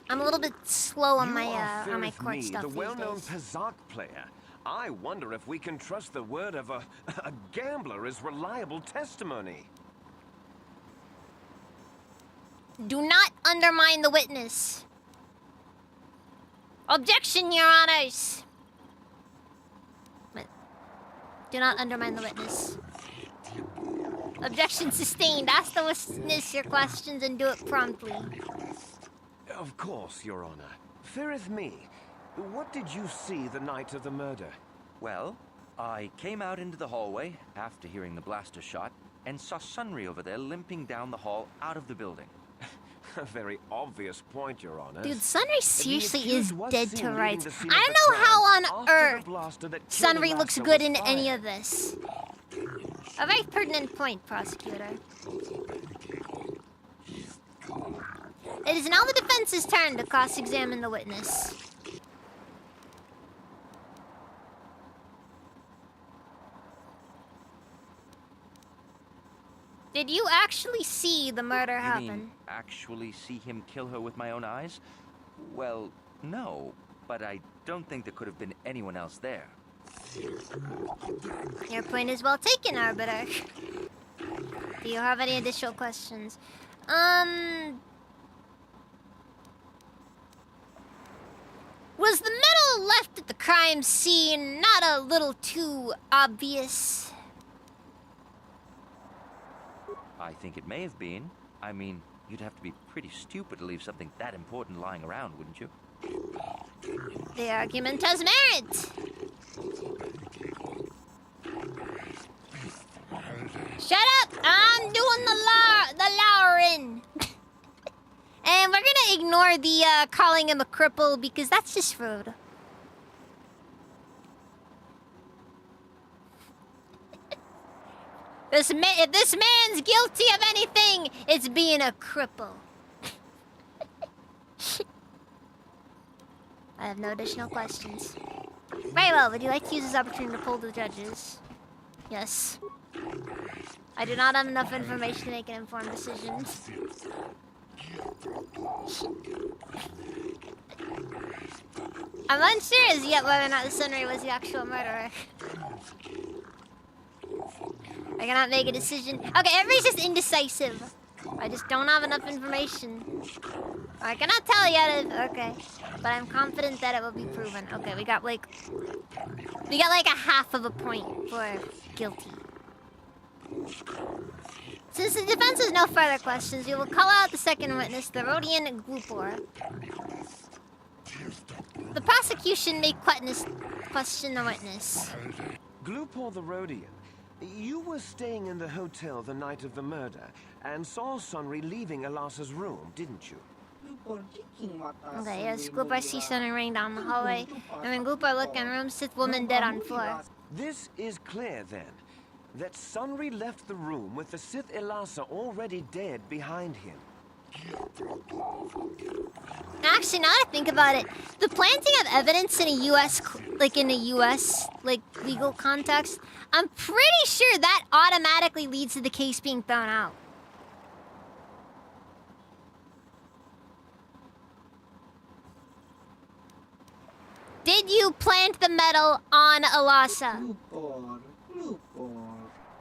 I'm a little bit slow on my court stuff the these well-known days. Pazak player. I wonder if we can trust the word of a gambler as reliable testimony. Do not undermine the witness. Objection, Your Honors. Do not undermine the witness. Objection sustained. Ask the witness your questions and do it promptly. Of course, Your Honor. Fareth me. What did you see the night of the murder? Well, I came out into the hallway after hearing the blaster shot and saw Sunry over there limping down the hall out of the building. A very obvious point, Your Honor. Dude, Sunry seriously is dead to seen rights. leaving the scene I of don't the know crime how on after the earth blaster that killed Sunry looks Elasa good was in any fired. of this. A very pertinent point, prosecutor. It is now the defense's turn to cross-examine the witness. Did you actually see the murder You happen? mean actually see him kill her with my own eyes? Well, no, but I don't think there could have been anyone else there. Your point is well taken, Arbiter. Do you have any additional questions? Was the metal left at the crime scene not a little too obvious? I think it may have been. I mean, you'd have to be pretty stupid to leave something that important lying around, wouldn't you? The argument has merit. Shut up! I'm doing the Lauren. And we're gonna ignore the calling him a cripple because that's just rude. If this man's guilty of anything, it's being a cripple. I have no additional questions. Very well, would you like to use this opportunity to poll the judges? Yes. I do not have enough information to make an informed decision. I'm unsure as yet whether or not the Sunray was the actual murderer. I cannot make a decision. Okay, everybody's just indecisive. I just don't have enough information. I cannot tell yet. Okay, but I'm confident that it will be proven. Okay, we got like a half of a point for guilty. Since the defense has no further questions, we will call out the second witness, the Rodian Glupor. The prosecution may question the witness. Glupor the Rodian, you were staying in the hotel the night of the murder and saw Sunry leaving Elasa's room, didn't you? Okay, yes, Glupor sees Sunny running down the hallway, and when Glupor look in room, Sith woman dead on floor. This is clear then, that Sunry left the room with the Sith Elasa already dead behind him. Actually, now that I think about it, the planting of evidence in a U.S. legal context, I'm pretty sure that automatically leads to the case being thrown out. Did you plant the metal on Elasa?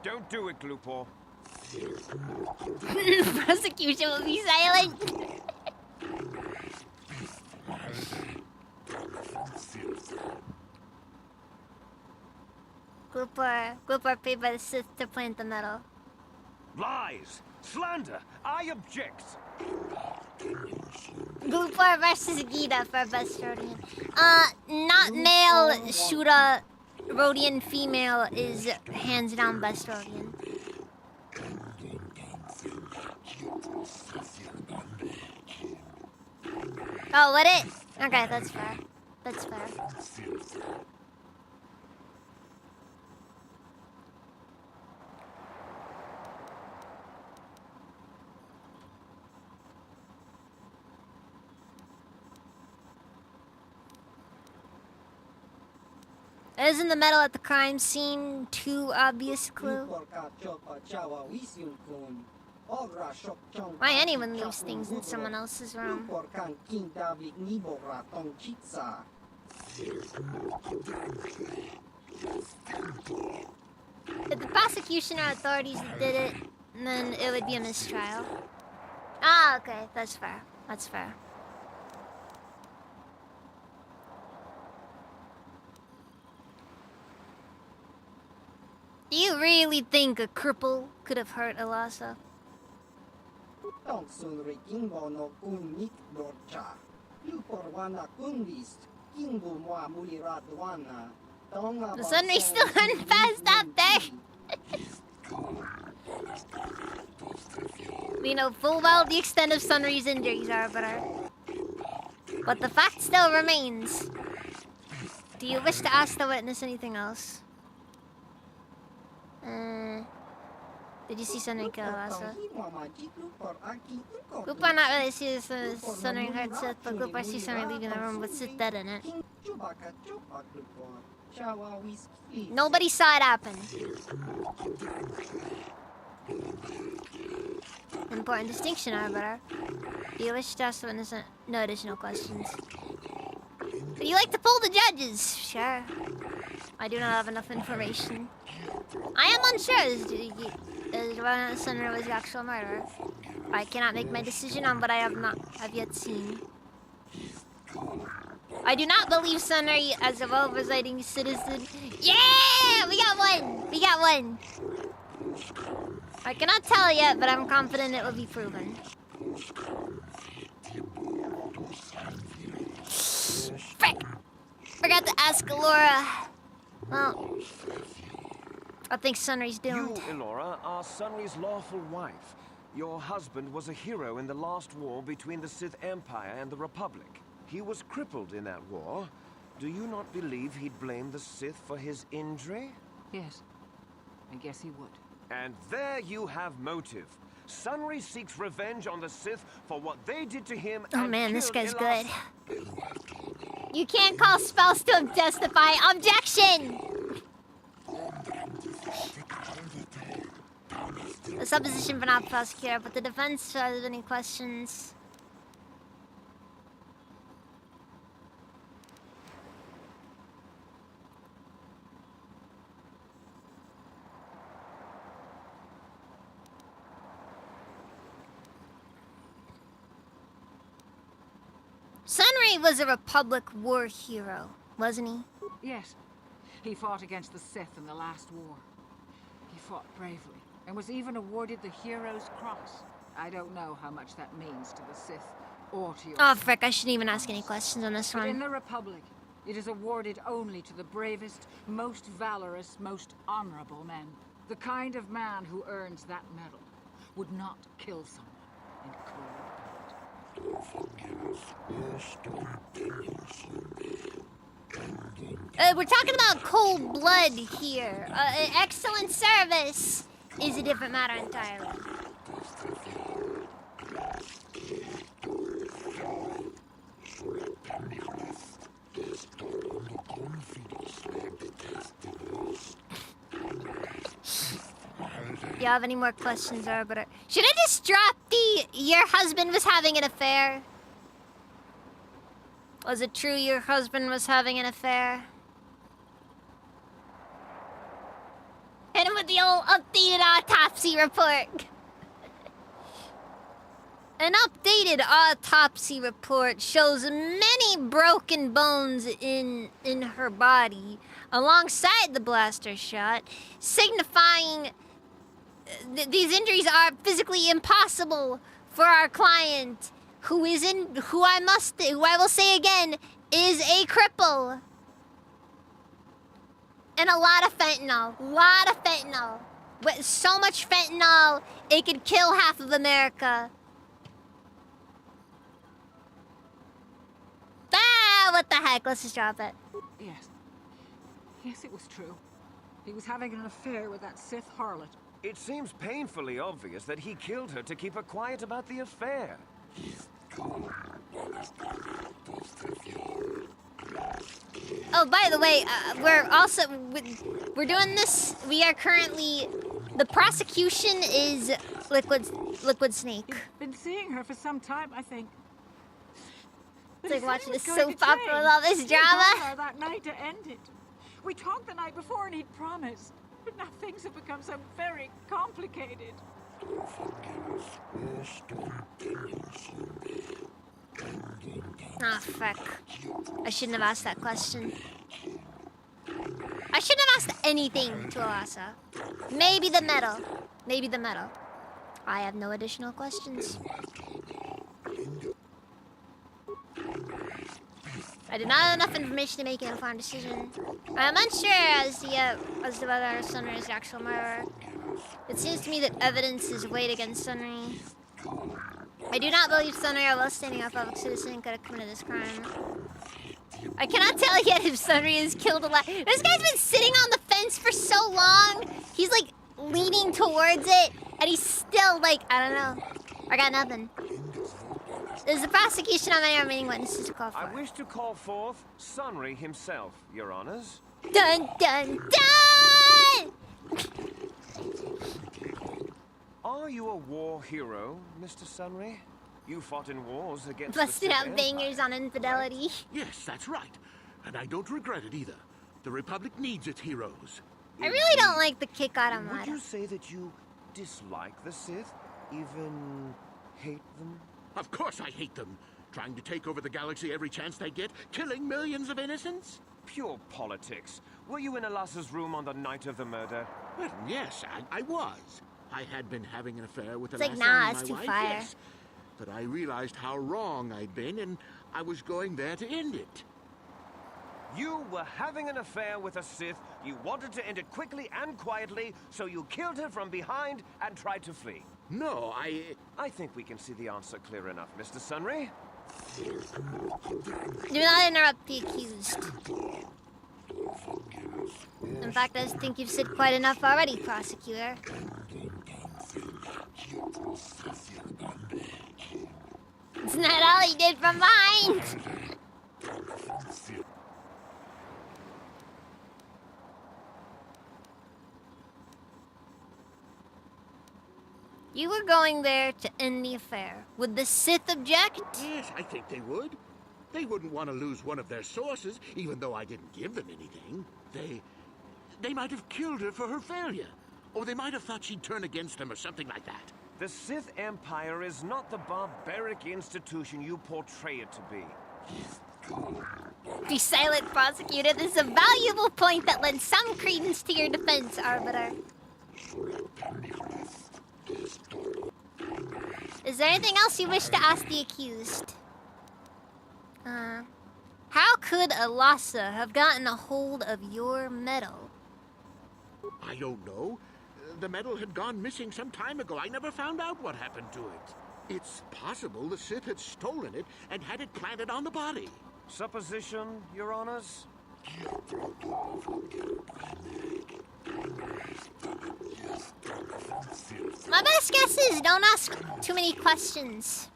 Don't do it, Glupor. Prosecution will be silent. Glupor paid by the Sith to plant the metal. Lies! Slander! I object! Glupor versus Gita for best Rodian. Not male, Shura. Rodian female is hands down best Rodian. Oh, would it? Okay, that's fair. That's fair. Isn't the metal at the crime scene too obvious clue? Why anyone leaves things in someone else's room? If the prosecution or authorities did it, then it would be a mistrial. Ah, okay, that's fair. That's fair. Do you really think a cripple could have hurt Alasa? The Sunray still run fast up there. We know full well the extent of Sunray's injuries, Arbiter. But the fact still remains. Do you wish to ask the witness anything else? Did you see Sunray kill Alasa? Cooper not really sees Sunray hurt Sith, but Cooper sees Sunray leaving the room with Sith dead in it. Nobody saw it happen. Important distinction, Arbiter. Do you wish to ask the witness no additional questions? Would you like to poll the judges? Sure. I do not have enough information. I am unsure as to whether Sunray was the actual murderer. I cannot make my decision on what I have yet seen. I do not believe Sunray as a well-residing citizen. Yeah! We got one! We got one! I cannot tell yet, but I'm confident it will be proven. Frick! Forgot to ask Elora. Well, I think Sunray's doomed. You, Elora, are Sunray's lawful wife. Your husband was a hero in the last war between the Sith Empire and the Republic. He was crippled in that war. Do you not believe he'd blame the Sith for his injury? Yes. I guess he would. And there you have motive. Sunray seeks revenge on the Sith for what they did to him. Oh man, this guy's good. You can't call spells to justify objection! The supposition for not prosecutor, but the defense has any questions. Sunray was a Republic war hero, wasn't he? Yes. He fought against the Sith in the last war. He fought bravely and was even awarded the Hero's Cross. I don't know how much that means to the Sith or to your... Oh, frick, I shouldn't even ask any questions on this But in one. the Republic, it is awarded only to the bravest, most valorous, most honorable men. The kind of man who earns that medal would not kill someone in cold blood. We're talking about cold blood here. Excellent service is a different matter entirely. You have any more questions, Arbiter? Should I just drop the your husband was having an affair? Was it true your husband was having an affair? Hit him with the old updated autopsy report. An updated autopsy report shows many broken bones in her body alongside the blaster shot, signifying these injuries are physically impossible for our client, who I will say again, is a cripple. And a lot of fentanyl. With so much fentanyl, it could kill half of America. Ah, what the heck? Let's just drop it. Yes. Yes, it was true. He was having an affair with that Sith harlot. It seems painfully obvious that he killed her to keep her quiet about the affair. Oh, by the way, we're doing this. We are currently, the prosecution is Liquid Snake. You've been seeing her for some time, I think. It's like watching a soap opera with all this drama. He told her that night to end it. We talked the night before and he'd promised. But now things have become so very complicated. Ah, fuck. I shouldn't have asked that question. I shouldn't have asked anything to Alasa. Maybe the metal. Maybe the metal. I have no additional questions. I do not have enough information to make an informed decision. I'm unsure as to whether Sunry is the actual murderer. It seems to me that evidence is weighed against Sunry. I do not believe Sunry, a well-standing public citizen, could have committed this crime. I cannot tell yet if Sunry is killed alive. This guy's been sitting on the fence for so long. He's like leaning towards it, and he's still like, I don't know. I got nothing. Is the prosecution of any remaining witnesses to call for? I wish to call forth Sunry himself, Your Honors. Dun dun dun! Are you a war hero, Mr. Sunry? You fought in wars against Busting the out Sith bangers Empire. on infidelity. Yes, that's right. And I don't regret it either. The Republic needs its heroes. I really don't like the kick Would automata. you say that you dislike the Sith? Even hate them? Of course I hate them. Trying to take over the galaxy every chance they get, killing millions of innocents. Pure politics. Were you in Alassa's room on the night of the murder? Well, yes, I was. I had been having an affair with It's like, Alassa nah, and it's my too wife, fire. yes. But I realized how wrong I'd been, and I was going there to end it. You were having an affair with a Sith. You wanted to end it quickly and quietly, so you killed her from behind and tried to flee. No, I think we can see the answer clear enough, Mr. Sunry. Do not interrupt the accused. In fact, I think you've said quite enough already, prosecutor. It's not all he did from behind. You were going there to end the affair. Would the Sith object? Yes, I think they would. They wouldn't want to lose one of their sources, even though I didn't give them anything. They might have killed her for her failure. Or they might have thought she'd turn against them or something like that. The Sith Empire is not the barbaric institution you portray it to be. Be silent, prosecutor. This is a valuable point that lends some credence to your defense, Arbiter. Is there anything else you wish to ask the accused? How could Alassa have gotten a hold of your metal? I don't know. The metal had gone missing some time ago. I never found out what happened to it. It's possible the Sith had stolen it and had it planted on the body. Supposition, Your Honors? My best guess is don't ask too many questions.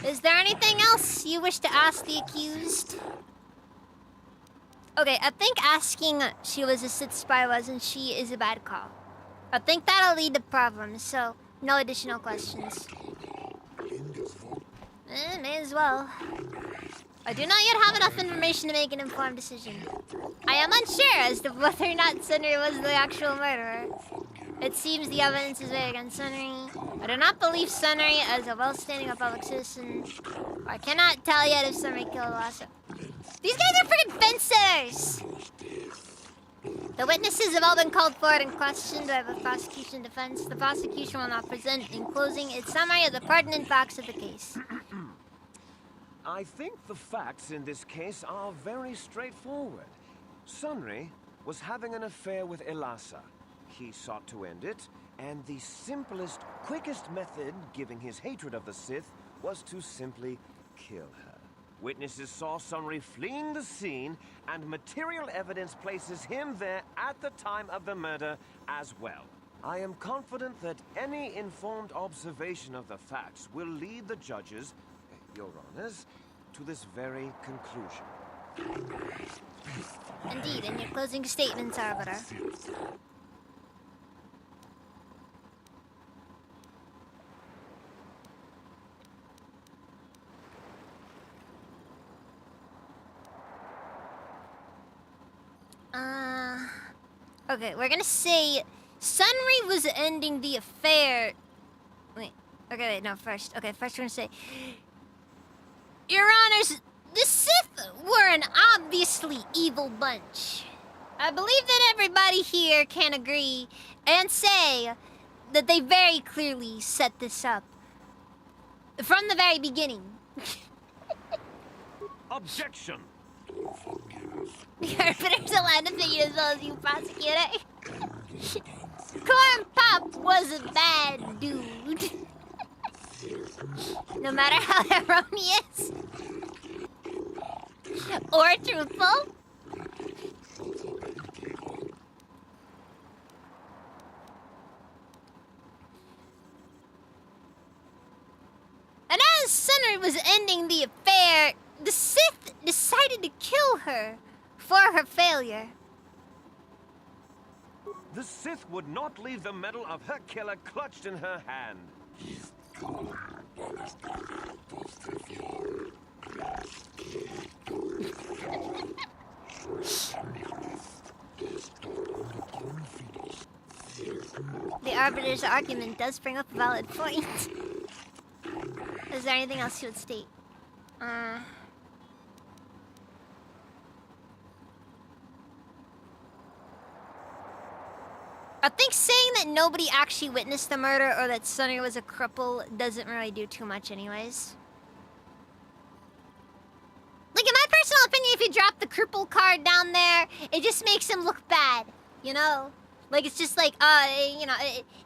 Is there anything else you wish to ask the accused? Okay, I think asking she was a Sith spy wasn't she is a bad call. I think that'll lead to problems, so no additional questions. May as well. I do not yet have enough information to make an informed decision. I am unsure as to whether or not Sunry was the actual murderer. It seems the evidence is weighed against Sunry. I do not believe Sunry as a well-standing public citizen. I cannot tell yet if Sunry killed Alassa. These guys are freaking fencers! The witnesses have all been called forward and questioned by the prosecution defense. The prosecution will now present in closing its summary of the pertinent facts of the case. I think the facts in this case are very straightforward. Sunry was having an affair with Alassa. He sought to end it, and the simplest, quickest method, given his hatred of the Sith, was to simply kill her. Witnesses saw Sunry fleeing the scene, and material evidence places him there at the time of the murder as well. I am confident that any informed observation of the facts will lead the judges, Your Honors, to this very conclusion. Indeed, in your closing statements, Arbiter. Okay, we're gonna say Sunry was ending the affair. Wait, okay, no, first. Okay, first we're gonna say, Your Honors, the Sith were an obviously evil bunch. I believe that everybody here can agree and say that they very clearly set this up from the very beginning. Objection! The arbiter's allowed to think as well as you, prosecutor. Corn Pop was a bad dude. No matter how erroneous or truthful. And as Sunray was ending the affair, the Sith decided to kill her for her failure. The Sith would not leave the medal of her killer clutched in her hand. The Arbiter's argument does bring up a valid point. Is there anything else you would state? I think saying that nobody actually witnessed the murder or that Sunny was a cripple doesn't really do too much anyways. Like, in my personal opinion, if you drop the cripple card down there, it just makes him look bad, you know? Like, it's just like, you know,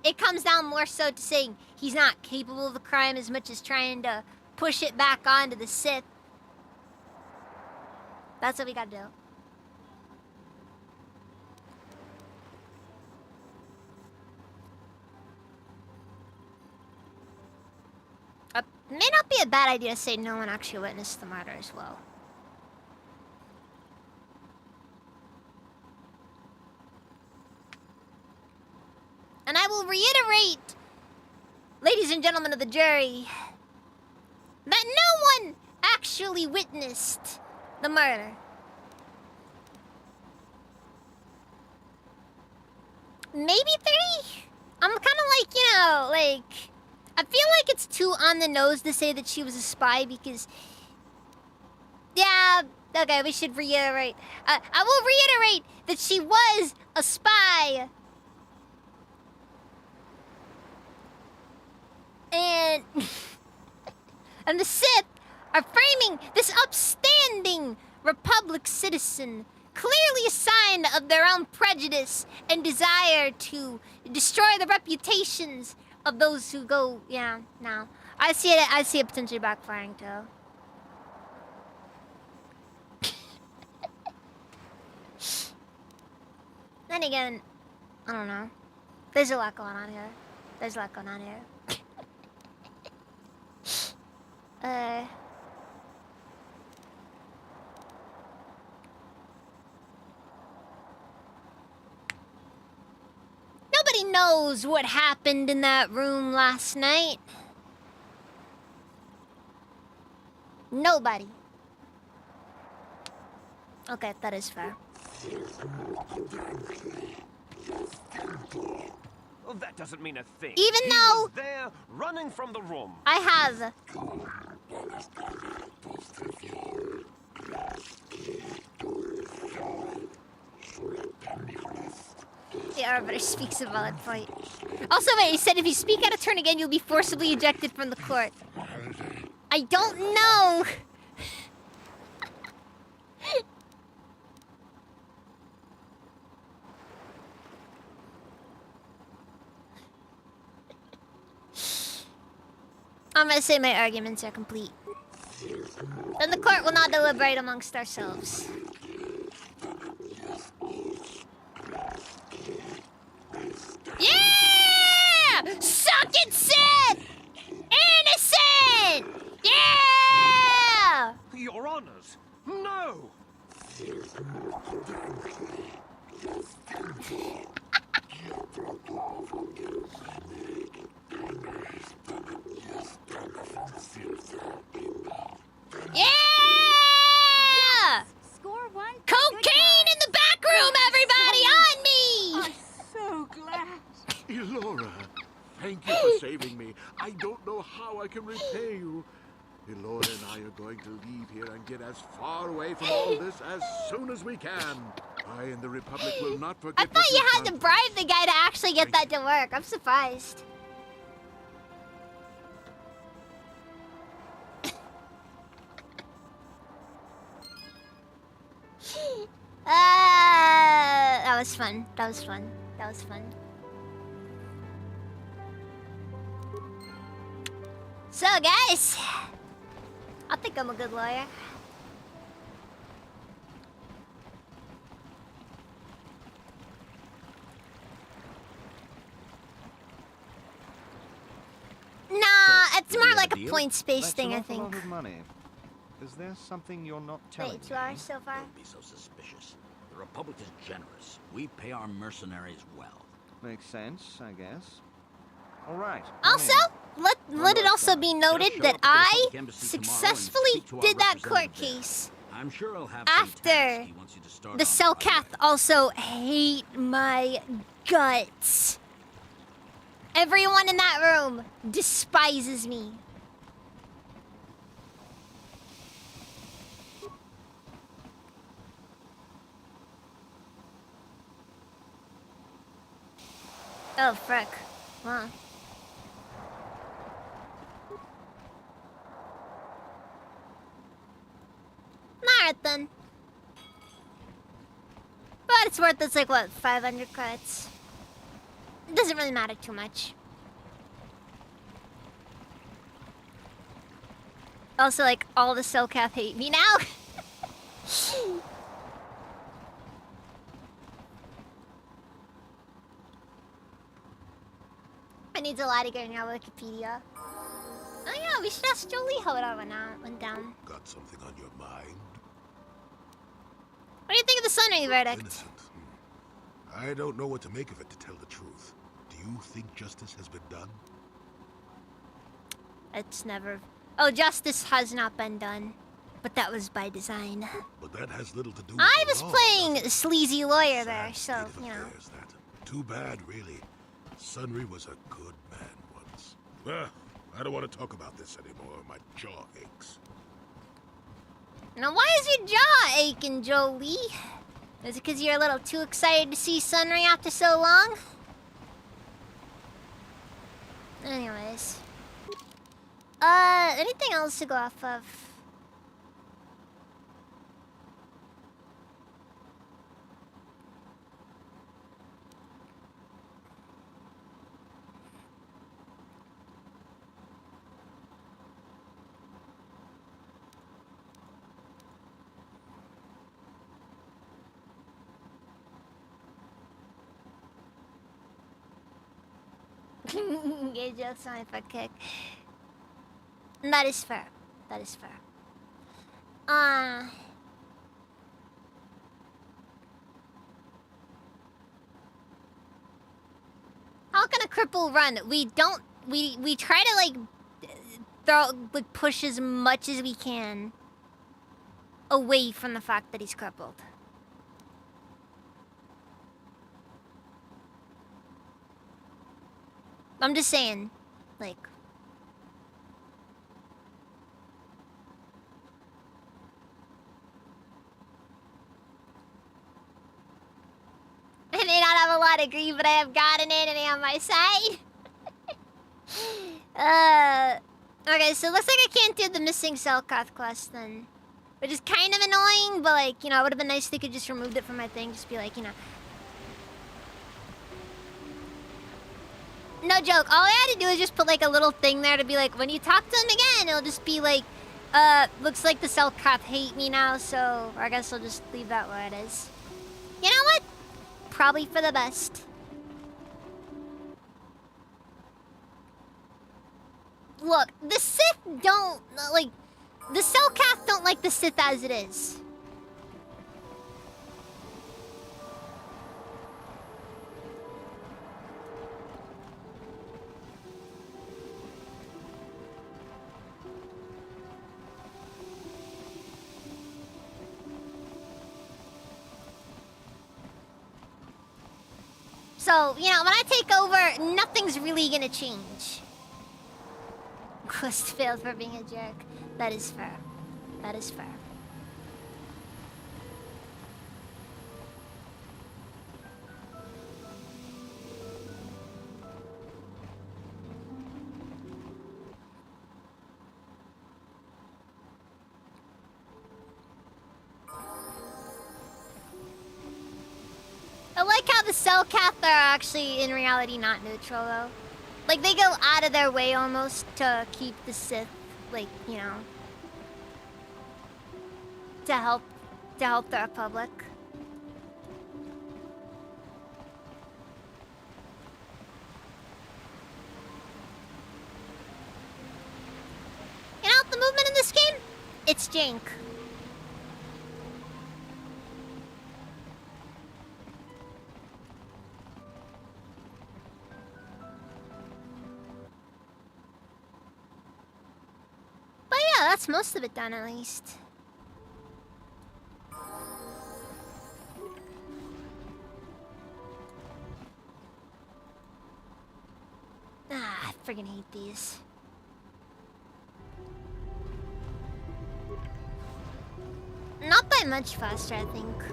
it comes down more so to saying he's not capable of the crime as much as trying to push it back onto the Sith. That's what we gotta do. It may not be a bad idea to say no one actually witnessed the murder as well. And I will reiterate, ladies and gentlemen of the jury, that no one actually witnessed the murder. Maybe 30? I'm kind of like, you know, like, I feel like it's too on the nose to say that she was a spy because, yeah, okay, we should reiterate. I will reiterate that she was a spy. And the Sith are framing this upstanding Republic citizen, clearly a sign of their own prejudice and desire to destroy the reputations of those who go, yeah, no. I see it potentially backfiring too. Then again, I don't know. There's a lot going on here. Nobody knows what happened in that room last night. Nobody. Okay, that is fair. Well, that doesn't mean a thing. Even He though was there, running from the room. I have. The Arbiter speaks a valid point. Also, wait, he said if you speak out of turn again, you'll be forcibly ejected from the court. I don't know. I'm gonna say my arguments are complete. Then the court will not deliberate amongst ourselves. Yeah! Suck it, Sith! Innocent! Yeah! Your honors, no! Yeah! Score one. Cocaine in the back room, everybody! On me! I'm so glad. Elora, thank you for saving me. I don't know how I can repay you. Elora and I are going to leave here and get as far away from all this as soon as we can. I and the Republic will not forget. I thought you had to bribe the guy to actually get that to work. I'm surprised. That was fun. That was fun. That was fun. So, guys, I think I'm a good lawyer. Nah, it's more like a points-based thing, I think. That's a lot of money. Is there something you're not telling Wait, 2 hours so far? Don't be so suspicious. The Republic is generous. We pay our mercenaries well. Makes sense, I guess. All right. Also, let it also be noted that I successfully did that court case. I'm sure I'll have After the Selkath also hate my guts. Everyone in that room despises me. Oh, frick. Wow. Marathon. But it's worth, it's like, what, 500 credits? It doesn't really matter too much. Also, like, all the Selkath hate me now. I need a lot of getting out of Wikipedia. Oh yeah, we should ask Jolie how it all went down. Got something on your mind? What do you think of the Sunray verdict? Innocent. I don't know what to make of it, to tell the truth. Do you think justice has been done? It's never... Oh, justice has not been done. But that was by design. But that has little to do with I the was law, playing sleazy lawyer there, so, you know. Too bad, really. Sunry was a good man once. I don't want to talk about this anymore. My jaw aches. Now, why is your jaw aching, Jolie? Is it because you're a little too excited to see Sunray after so long? Anyways. Anything else to go off of? Get jokes on if I kick. That is fair. That is fair. How can a cripple run? We don't. We try to like push as much as we can away from the fact that he's crippled. I'm just saying, like... I may not have a lot of greed, but I have God and enemy on my side. Okay, so it looks like I can't do the missing Selkath quest then. Which is kind of annoying, but like, you know, it would have been nice if they could just remove it from my thing. Just be like, you know... No joke, all I had to do is just put like a little thing there to be like, when you talk to him again, it'll just be like, looks like the Selkath hate me now, so I guess I'll just leave that where it is. You know what? Probably for the best. Look, the Sith don't, like, the Selkath don't like the Sith as it is. So, you know, when I take over, nothing's really gonna change. Quest failed for being a jerk. That is fair. That is fair. Selkath are actually in reality not neutral though. Like they go out of their way almost to keep the Sith, like, you know, to help the Republic. You know the movement in this game? It's jank. But yeah, that's most of it done at least. Ah, I friggin' hate these. Not by much faster, I think.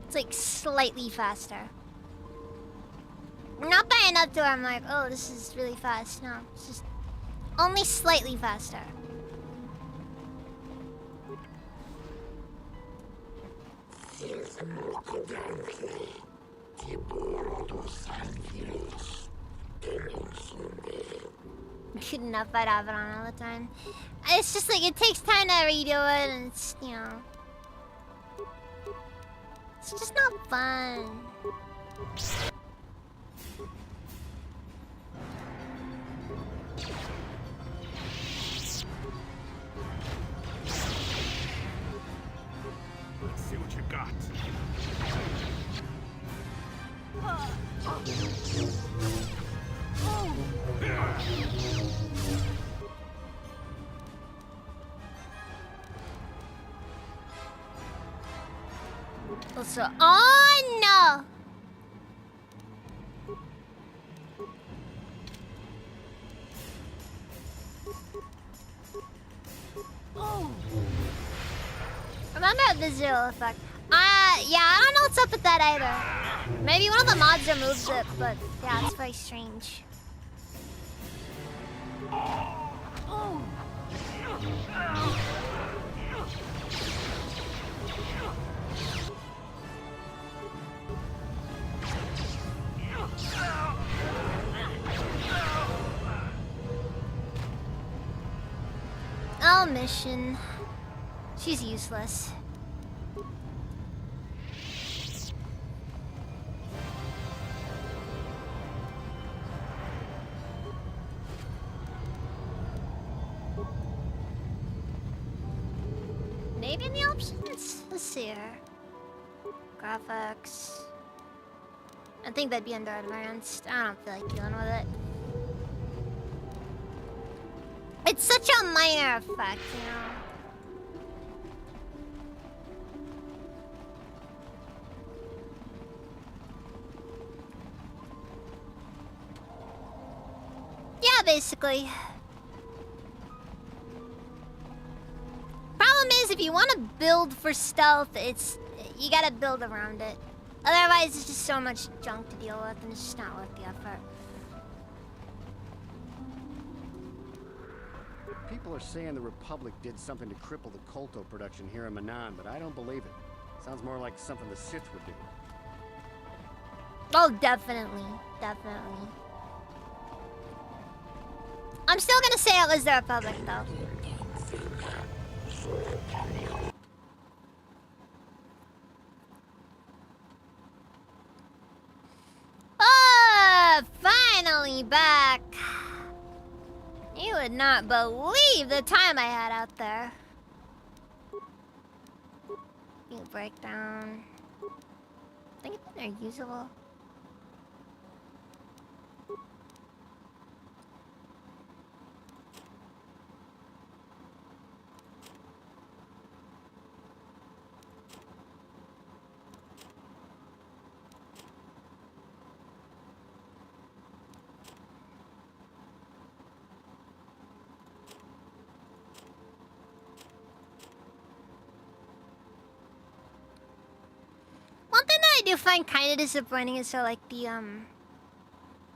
It's like slightly faster. Not by enough to where I'm like, oh, this is really fast. No, it's just only slightly faster. Couldn't have it on all the time. It's just like it takes time to redo it, and it's, you know, it's just not fun. Let's see what you got. Also, oh no! Oh. Remember the zero effect? Yeah, I don't know what's up with that either. Maybe one of the mods removes it, but yeah, it's very strange. Oh. Oh, Mission. She's useless. Maybe in the options? Let's see here. Graphics. I think that'd be under advanced. I don't feel like dealing with it. It's such a minor effect, you know. Yeah, basically. Problem is, if you want to build for stealth, you gotta build around it. Otherwise, it's just so much junk to deal with, and it's just not worth the effort. People are saying the Republic did something to cripple the Kolto production here in Manaan, but I don't believe it. Sounds more like something the Sith would do. Oh, definitely. Definitely. I'm still gonna say it was the Republic, though. Oh, finally back. You would not believe the time I had out there. You breakdown. I think they're usable. One thing that I do find kind of disappointing is so like the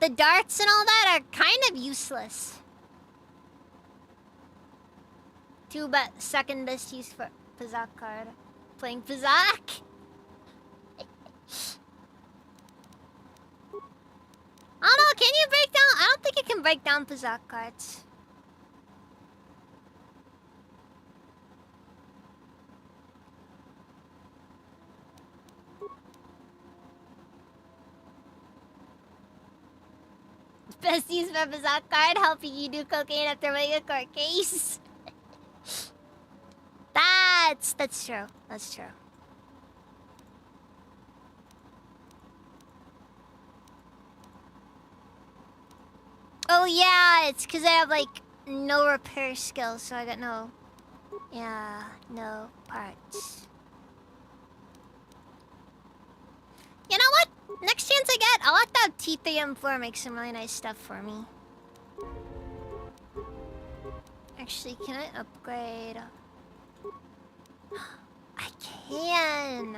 darts and all that are kind of useless. Second best use for Pazak card. playing Pizak. I don't know, can you break down? I don't think you can break down Pizak cards. Best use for Pizak card, helping you do cocaine after winning a court case. That's true. That's true. Oh yeah, it's because I have like no repair skills, so I got no parts. You know what? Next chance I get, I'll let that T3M4 make some really nice stuff for me. Actually, can I upgrade? I can.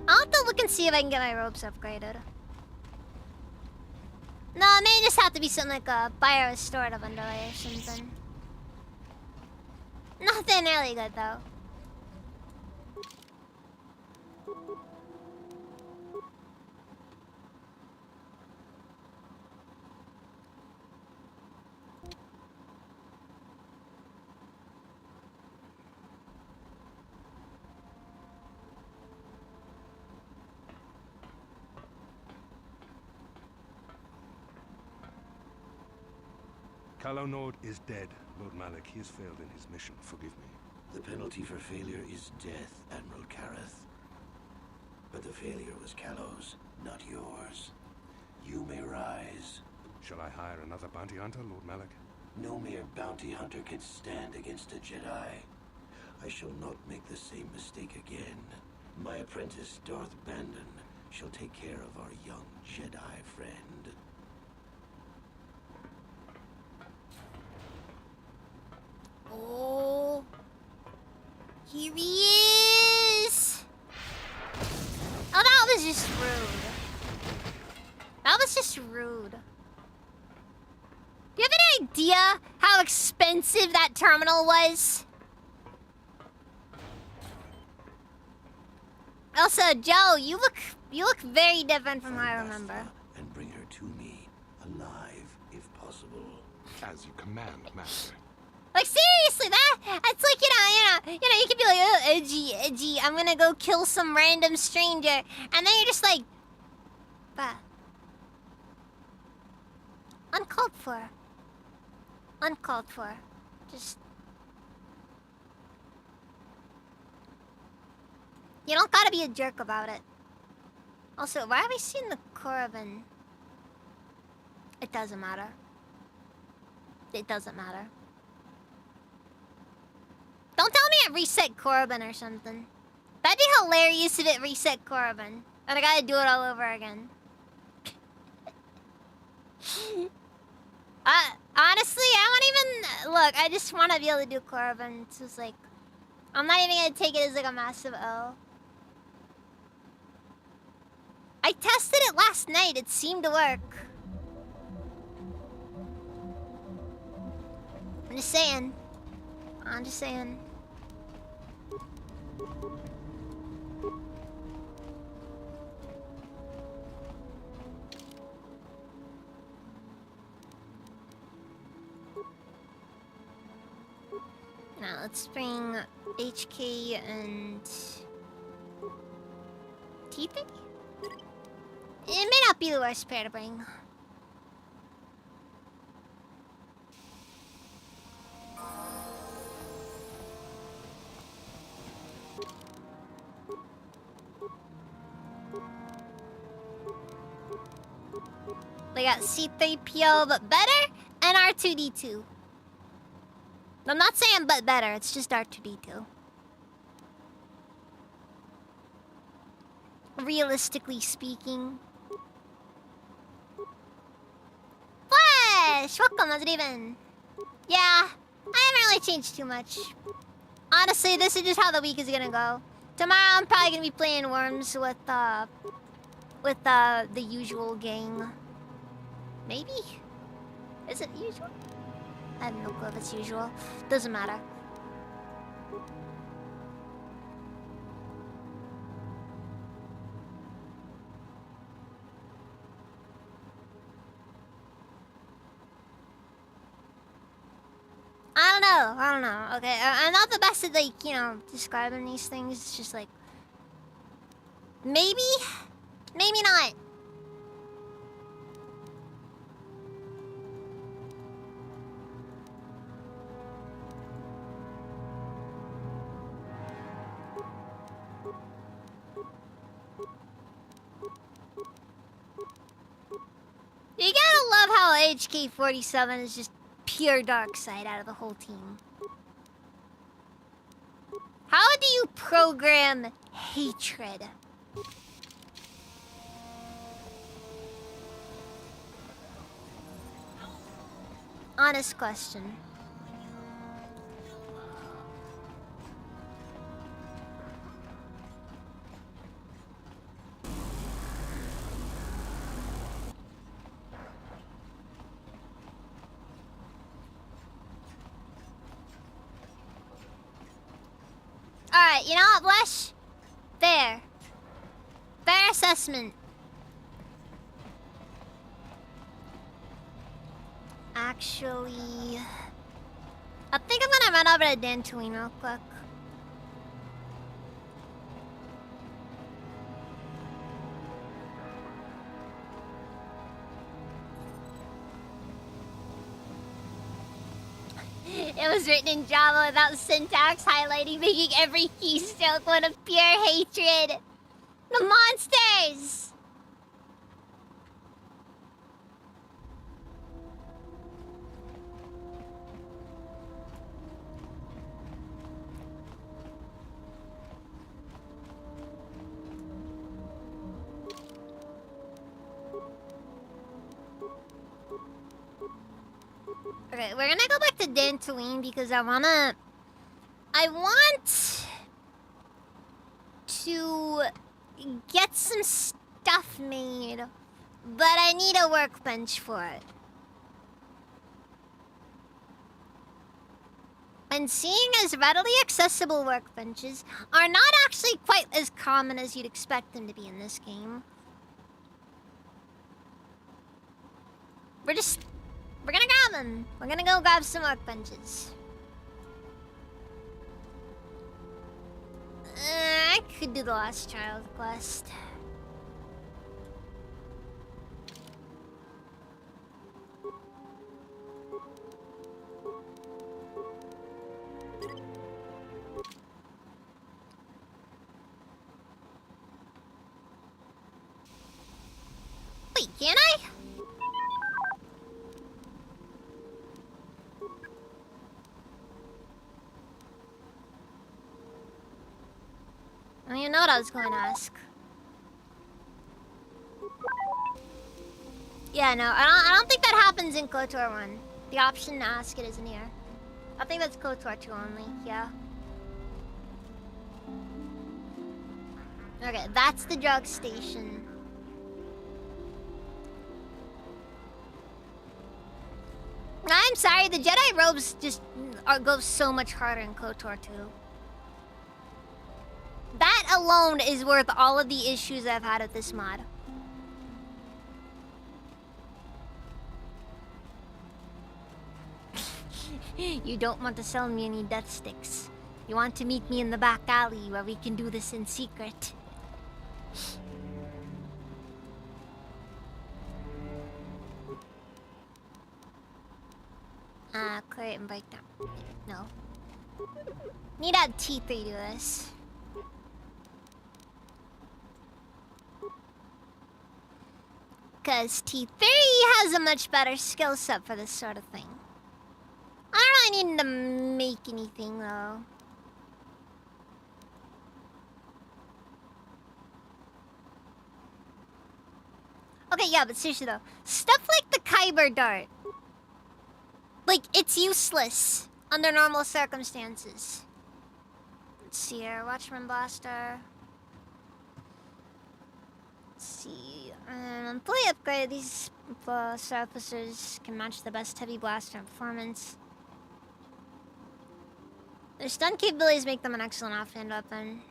I'll have to look and see if I can get my ropes upgraded. No, it may just have to be something like a biorestorative underlay or something. Nothing really good though. Calo Nord is dead, Lord Malik. He has failed in his mission. Forgive me. The penalty for failure is death, Admiral Kareth. But the failure was Calo's, not yours. You may rise. Shall I hire another bounty hunter, Lord Malik? No mere bounty hunter can stand against a Jedi. I shall not make the same mistake again. My apprentice, Darth Bandon, shall take care of our young Jedi friend. Oh, here he is! Oh, that was just rude. That was just rude. Do you have any idea how expensive that terminal was? Also, Joe, you look very different from how I remember. And bring her to me, alive, if possible. As you command, Master. Like seriously, that's like you can be like, oh, edgy, I'm gonna go kill some random stranger, and then you're just like, bruh, uncalled for, just you don't gotta be a jerk about it. Also, why are we seeing the Korriban? It doesn't matter. It doesn't matter. Don't tell me it reset Korriban or something. That'd be hilarious if it reset Korriban. And I gotta do it all over again. Honestly, I don't even... Look, I just want to be able to do Korriban. It's just like... I'm not even gonna take it as like a massive O. I tested it last night. It seemed to work. I'm just saying. Now let's bring HK and T3? It may not be the worst pair to bring. They got C-3PO but better and R2-D2. I'm not saying but better, it's just R2-D2. Realistically speaking. Flash! Welcome, how's it even? Yeah, I haven't really changed too much. Honestly, this is just how the week is gonna go. Tomorrow I'm probably gonna be playing Worms with the usual gang. Maybe? Is it usual? I have no clue if it's usual. Doesn't matter. I don't know. Okay, I'm not the best at, like, you know, describing these things. It's just like... Maybe? Maybe not. You gotta love how HK-47 is just pure dark side out of the whole team. How do you program hatred? Honest question. Alright, you know what, Blesh? Fair. Fair assessment. Actually... I think I'm gonna run over to Dantooine real quick. It was written in Java without syntax, highlighting, making every keystroke one of pure hatred. The monsters! Okay, we're gonna go back to Dantooine because I want to get some stuff made, but I need a workbench for it. And seeing as readily accessible workbenches are not actually quite as common as you'd expect them to be in this game, we're gonna grab them. We're gonna go grab some workbenches. I could do the last child quest. Wait, can I? I don't even know what I was going to ask. Yeah, no, I don't think that happens in KOTOR 1. The option to ask it isn't here. I think that's KOTOR 2 only, yeah. Okay, that's the drug station. I'm sorry, the Jedi robes just go so much harder in KOTOR 2. That alone is worth all of the issues I've had with this mod. You don't want to sell me any death sticks. You want to meet me in the back alley where we can do this in secret. Clear and break down. No. Need to add T3 to this. Because T3 has a much better skill set for this sort of thing. I don't really need to make anything, though. Okay, yeah, but seriously, though. Stuff like the Kyber Dart. Like, it's useless under normal circumstances. Let's see here. Watchman Blaster. Let's see. Fully upgraded, these surfacers can match the best heavy blaster in performance. Their stun capabilities make them an excellent offhand weapon.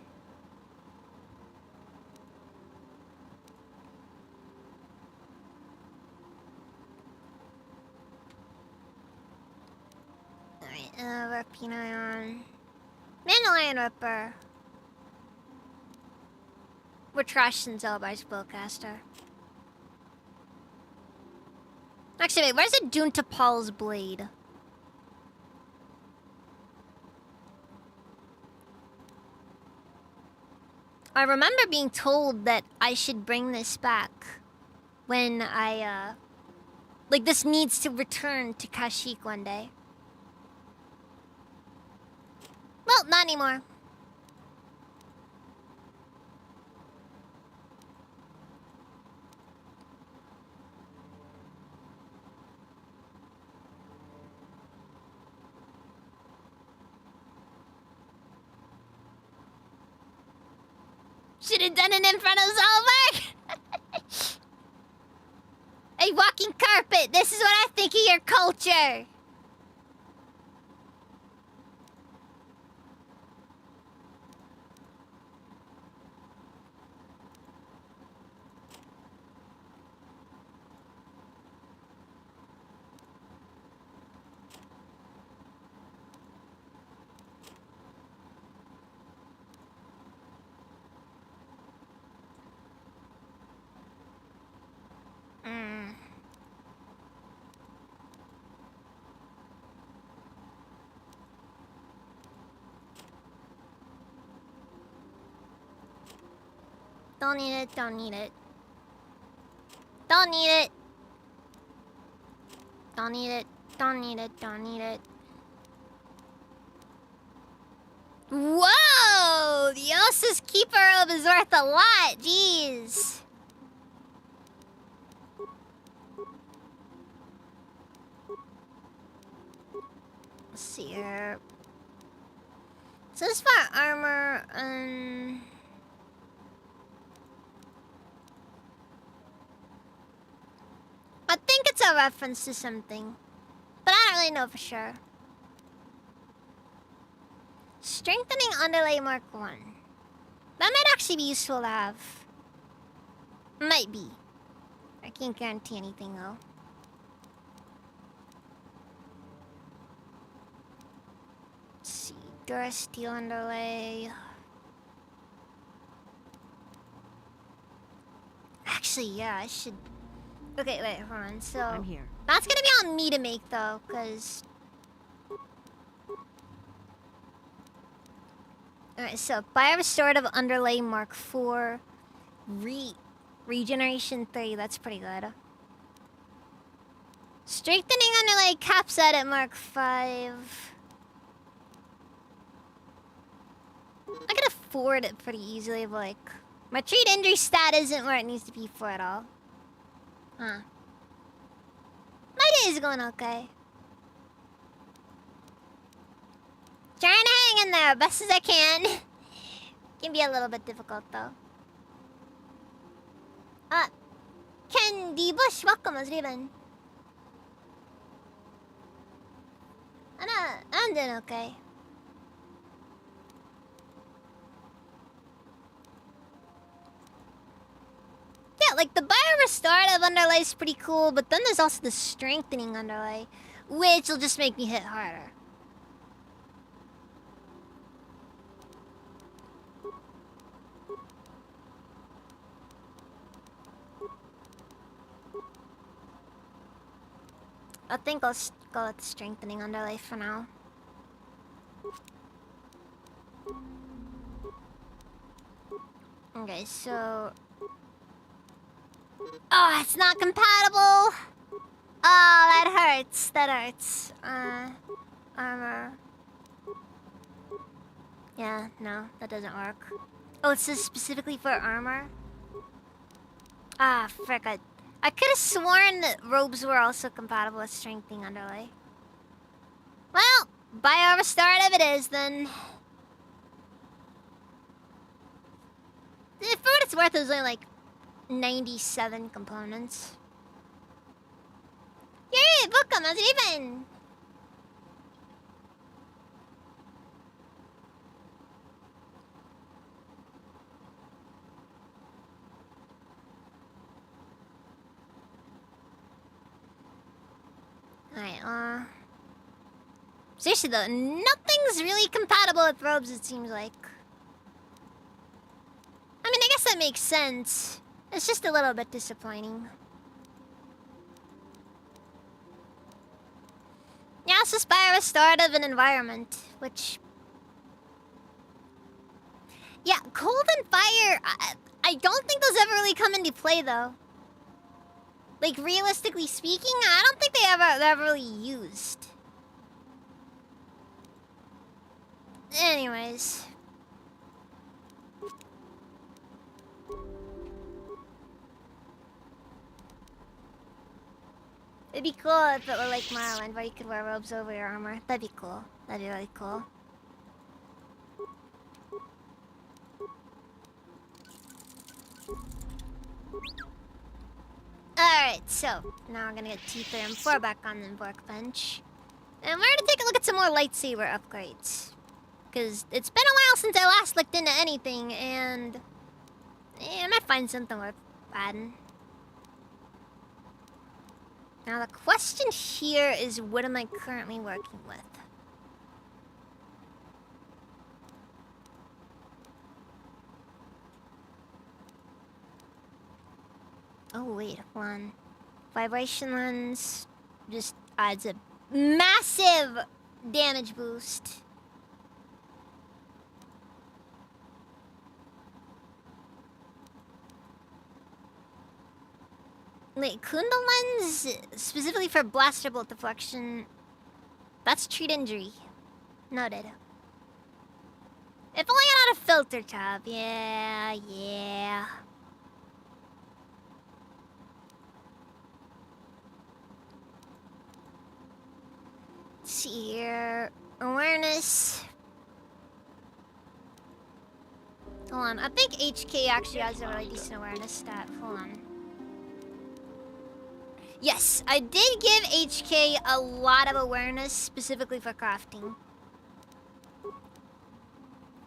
Alright, Rapine Ion. Mandalorian Ripper. We're trashed and Zell by Spellcaster. Actually, wait, where's a Duntapal's blade? I remember being told that I should bring this back when I, like, this needs to return to Kashyyyk one day. Well, not anymore. Should have done it in front of Zolberg! A walking carpet! This is what I think of your culture! Don't need it, don't need it. Don't need it. Don't need it, don't need it, don't need it. Whoa! The Osa's Keeper Robe is worth a lot, jeez. Let's see here. So this for armor, I think it's a reference to something, but I don't really know for sure. Strengthening Underlay Mark 1. That might actually be useful to have. Might be. I can't guarantee anything though. Let's see. Durasteel Underlay. Actually, yeah, I should... Okay, wait, hold on. So I'm here. That's gonna be on me to make though, cause. Alright, so Bio Restorative Underlay Mark 4, Regeneration 3. That's pretty good. Strengthening Underlay Caps at Mark 5. I could afford it pretty easily, but like my treat injury stat isn't where it needs to be for at all. Huh. My day is going okay. Trying to hang in there best as I can. Can be a little bit difficult though. Candy Bush, welcome, Riven. I'm doing okay. Yeah, like the Bio Restorative Underlay is pretty cool, but then there's also the Strengthening Underlay, which will just make me hit harder. I think I'll go with the Strengthening Underlay for now. Okay, so... Oh, it's not compatible! Oh, that hurts. That hurts. Armor. Yeah, no, that doesn't work. Oh, it says specifically for armor? Ah, frick. I could have sworn that robes were also compatible with Strengthening Underlay. Well, Bio Restorative it is, then. For what it's worth, it was only like 97 components. Yay, welcome, how's it even? Alright, seriously though, nothing's really compatible with robes, it seems like. I mean, I guess that makes sense. It's just a little bit disappointing. Yeah, it's just by a restorative an environment, which... Yeah, cold and fire, I don't think those ever really come into play, though. Like, realistically speaking, I don't think they're ever really used. Anyways. It'd be cool if it were like Morrowind, where you could wear robes over your armor. That'd be cool. That'd be really cool. Alright, so now we're gonna get T3 and 4 back on the workbench. And we're gonna take a look at some more lightsaber upgrades. Because it's been a while since I last looked into anything, and I might find something worth adding. Now the question here is, what am I currently working with? Oh wait, hold on. Vibration lens just adds a massive damage boost. Wait, Kundal lens specifically for blaster bolt deflection. That's treat injury. Noted. If only I had a filter tab. Yeah. Let's see here. Awareness. Hold on. I think HK actually has a really decent awareness stat. Hold on. Yes, I did give HK a lot of awareness specifically for crafting.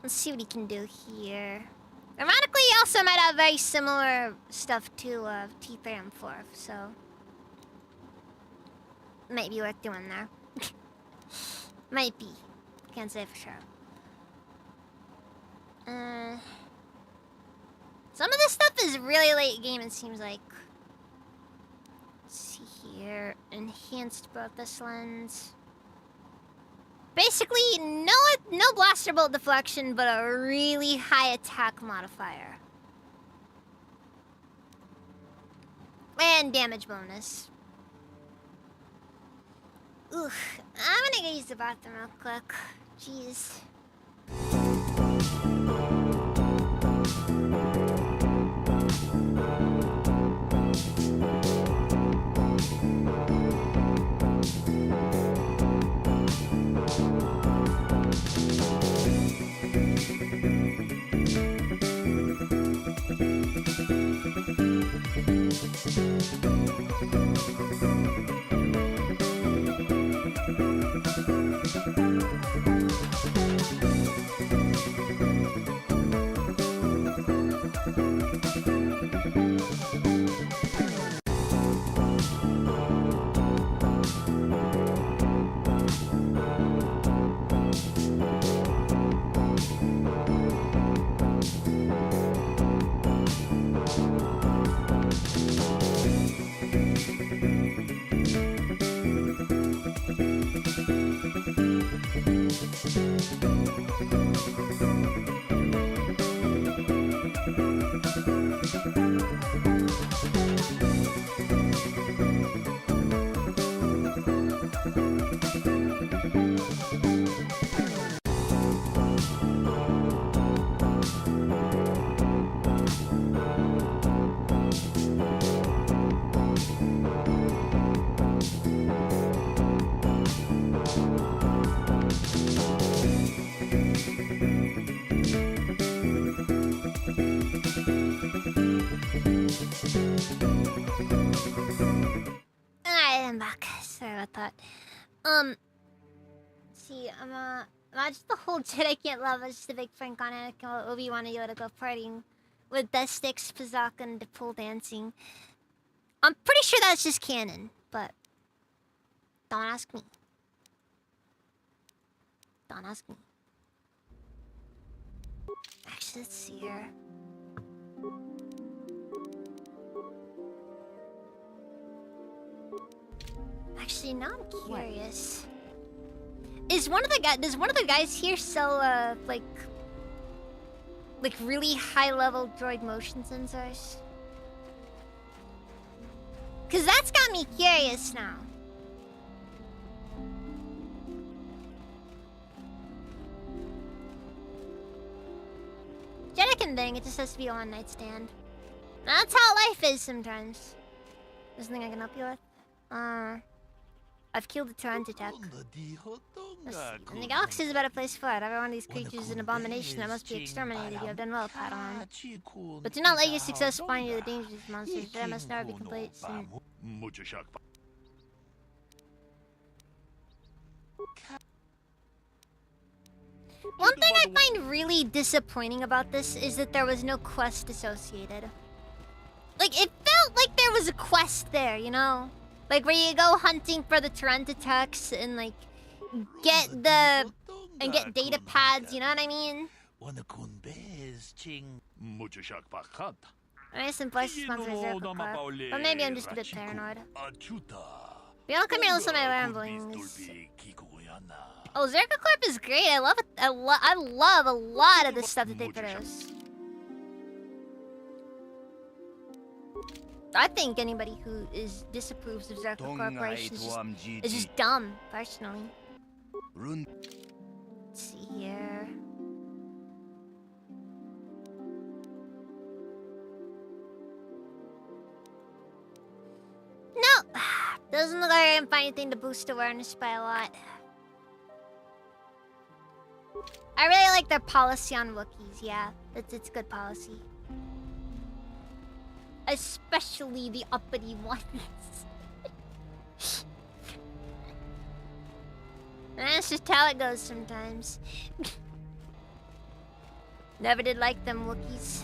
Let's see what he can do here. Ironically, he also might have very similar stuff to T3 and 4, so might be worth doing there. Might be. Can't say for sure. Some of this stuff is really late game, it seems like. Let's see here. Enhanced Brothos lens. Basically, no blaster bolt deflection, but a really high attack modifier. And damage bonus. Oof. I'm gonna go use the bathroom real quick. Jeez. about that. See, imagine the whole Jedi can't love us, just a big prank on Anakin while Obi-Wan and Yoda go partying with Death Sticks, Pazaka, and the pool dancing. I'm pretty sure that's just canon, but don't ask me. Don't ask me. Actually, let's see here. Actually, now I'm curious. Does one of the guys here sell like really high level droid motion sensors? Cause that's got me curious now. Jedi can bang, it just has to be a one night stand. That's how life is sometimes. There's nothing I can help you with? I've killed the Tyrant attack. And the galaxy is a better place for it. Every one of these creatures is an abomination that must be exterminated. You have done well, Padawan. But do not let your success find you the dangerous monsters. That must never be complete. One thing I find really disappointing about this is that there was no quest associated. Like, it felt like there was a quest there, you know? Like, where you go hunting for the Tyrant attacks and, like, get data pads, you know what I mean? I some voice sponsors Zerka, but maybe I'm just a bit paranoid. You don't come here to listen to my ramblings. Oh, Zerka Corp is great. I love it. I love a lot of the stuff that they produce. I think anybody who disapproves of Zerka Corporation is just dumb, personally. Let's see here. No! Doesn't look like I can find anything to boost awareness by a lot. I really like their policy on Wookiees, yeah. It's good policy. Especially the uppity ones. That's just how it goes sometimes. Never did like them Wookiees.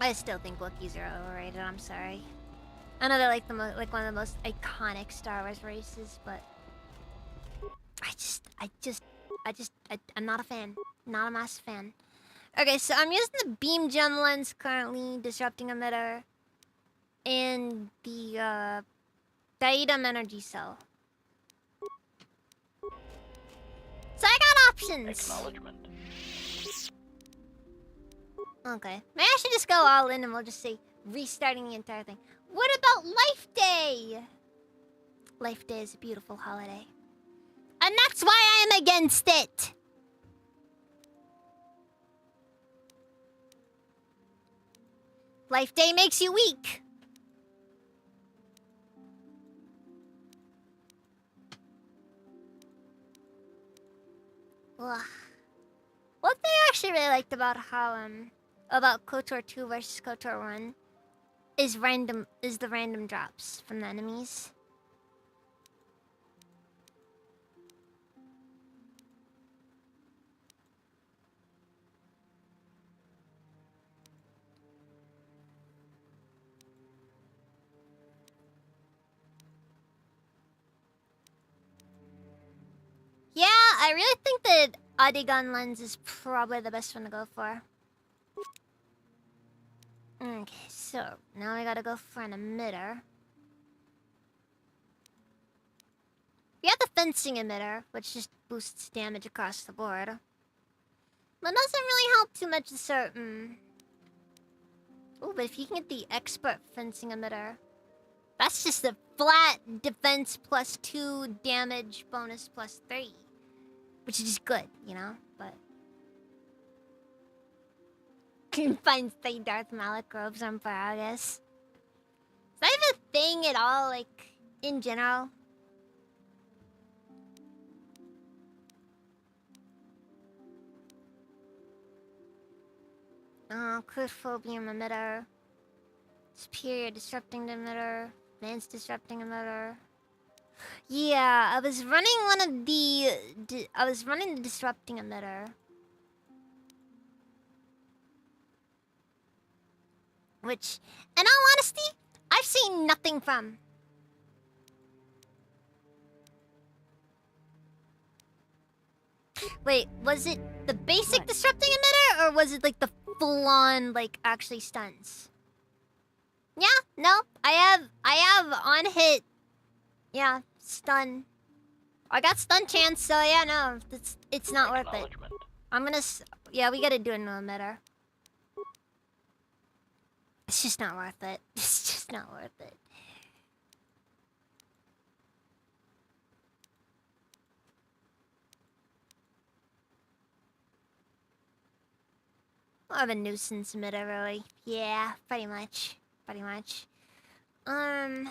I still think Wookiees are overrated, I'm sorry. I know they're like one of the most iconic Star Wars races, but I'm not a fan. Not a massive fan. Okay, so I'm using the beam gem lens currently, disrupting emitter, and the Daedum energy cell. So I got options. Acknowledgement. Okay, maybe I should just go all in and we'll just say restarting the entire thing. What about Life Day? Life Day is a beautiful holiday. And that's why I am against it! Life Day makes you weak. Ugh. One thing I actually really liked about how, about KOTOR 2 versus KOTOR 1 is the random drops from the enemies. Yeah, I really think that Adigun lens is probably the best one to go for. Okay, so now I gotta go for an emitter. We have the fencing emitter, which just boosts damage across the board. But doesn't really help too much with certain. Oh, but if you can get the expert fencing emitter, that's just a flat defense plus 2, damage bonus plus 3. Which is just good, you know? But can find 3 Darth Malak robes on Paragus. Is that even a thing at all, like, in general? Cryptophobium emitter. Superior disrupting emitter. Advanced disrupting emitter. Yeah, I was running one of the... I was running the disrupting emitter. Which, in all honesty, I've seen nothing from. Wait, was it the basic disrupting emitter, or was it like the full-on, like, actually stunts? Yeah, no, I have on hit. Yeah, stun. I got stun chance, so yeah, no, it's not worth it. I'm gonna, yeah, we gotta do a new emitter. It's just not worth it. It's just not worth it. More of a nuisance emitter, really. Yeah, pretty much. Pretty much. I mean,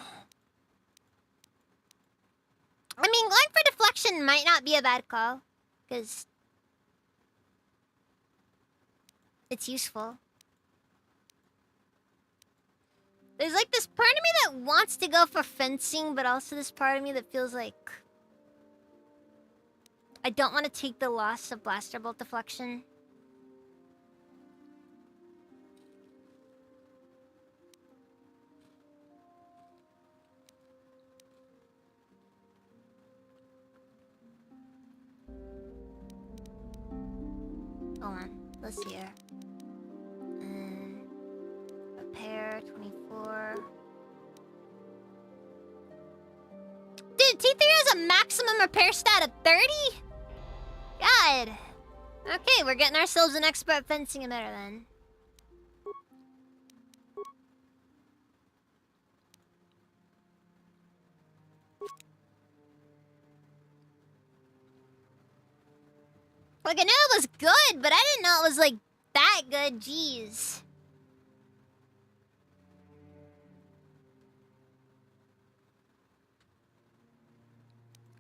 going for deflection might not be a bad call. Because... it's useful. There's like this part of me that wants to go for fencing, but also this part of me that feels like... I don't want to take the loss of blaster bolt deflection. Hold on, let's see here. Repair 24. Dude, T3 has a maximum repair stat of 30? God. Okay, we're getting ourselves an expert fencing emitter then. Like, I knew it was good, but I didn't know it was, like, that good. Jeez.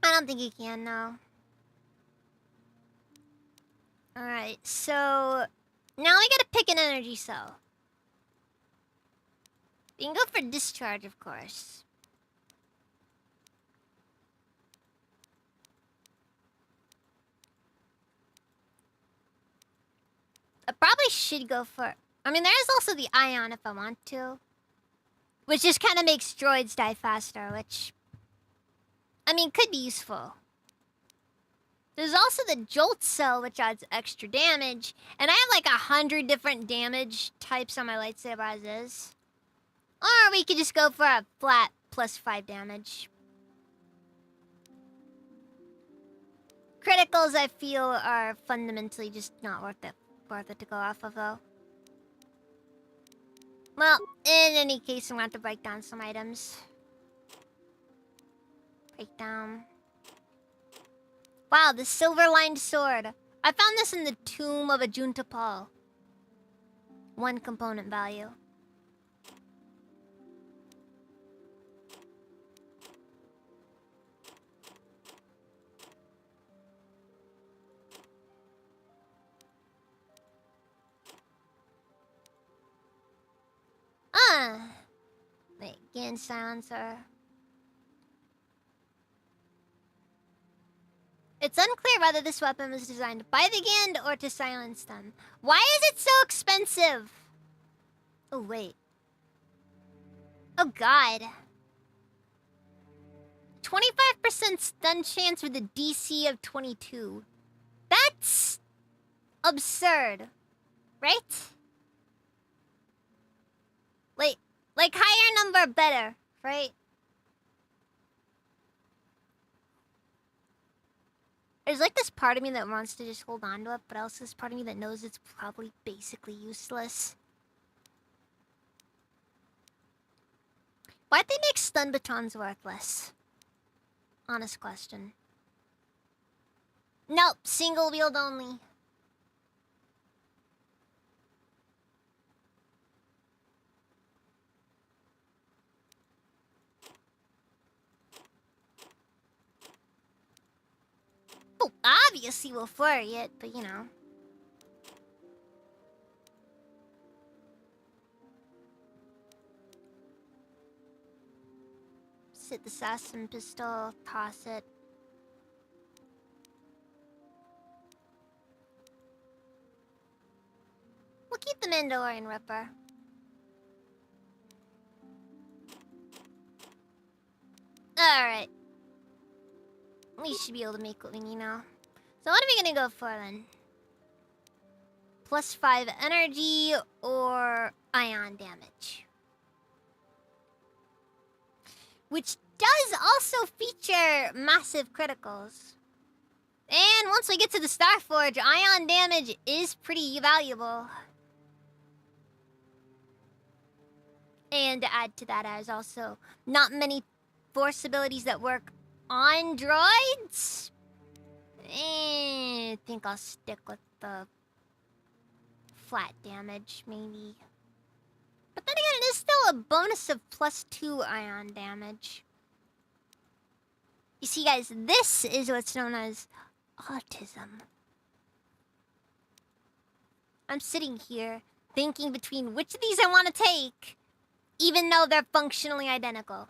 I don't think you can, no. Alright, so... now we gotta pick an energy cell. We can go for discharge, of course. I probably should go for... I mean, there's also the ion if I want to. Which just kind of makes droids die faster, which... I mean, could be useful. There's also the jolt cell, which adds extra damage. And I have like 100 different damage types on my lightsaber as is. Or we could just go for a flat +5 damage. Criticals, I feel, are fundamentally just not worth it to go off of, though. Well, in any case, I'm going to have to break down some items. Break down. Wow, the silver-lined sword. I found this in the tomb of a Junta Paul. 1 component value. Wait, gain silencer. It's unclear whether this weapon was designed by the Gand or to silence them. Why is it so expensive? Oh, wait. Oh, God. 25% stun chance with a DC of 22. That's absurd. Right? Like higher number better, right? There's like this part of me that wants to just hold on to it, but also this part of me that knows it's probably basically useless. Why'd they make stun batons worthless? Honest question. Nope, single wield only. Oh, obviously we'll flurry it, but you know. Sit the assassin pistol, toss it. We'll keep the Mandalorian Ripper. Alright. We should be able to make what we need now. So what are we gonna go for then? +5 energy or ion damage. Which does also feature massive criticals. And once we get to the Starforge, ion damage is pretty valuable. And to add to that, there's also not many force abilities that work on droids. I think I'll stick with the flat damage, maybe. But then again, it is still a bonus of +2 ion damage. You see, guys, this is what's known as autism. I'm sitting here thinking between which of these I want to take, even though they're functionally identical.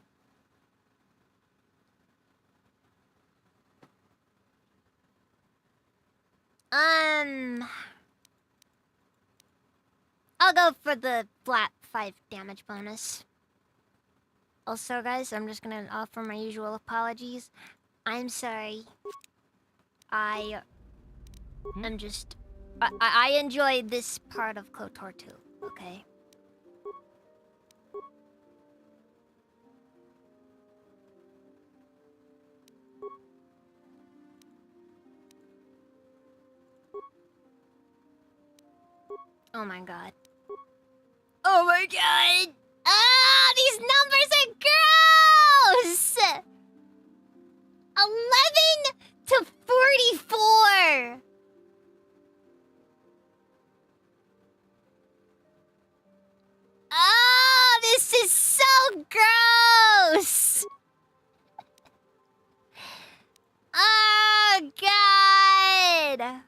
I'll go for the flat 5 damage bonus. Also, guys, I'm just gonna offer my usual apologies. I'm sorry. I enjoyed this part of KOTOR too, okay? Oh my god. Oh my god! Ah, these numbers are gross! 11 to 44! Oh, this is so gross! Oh god!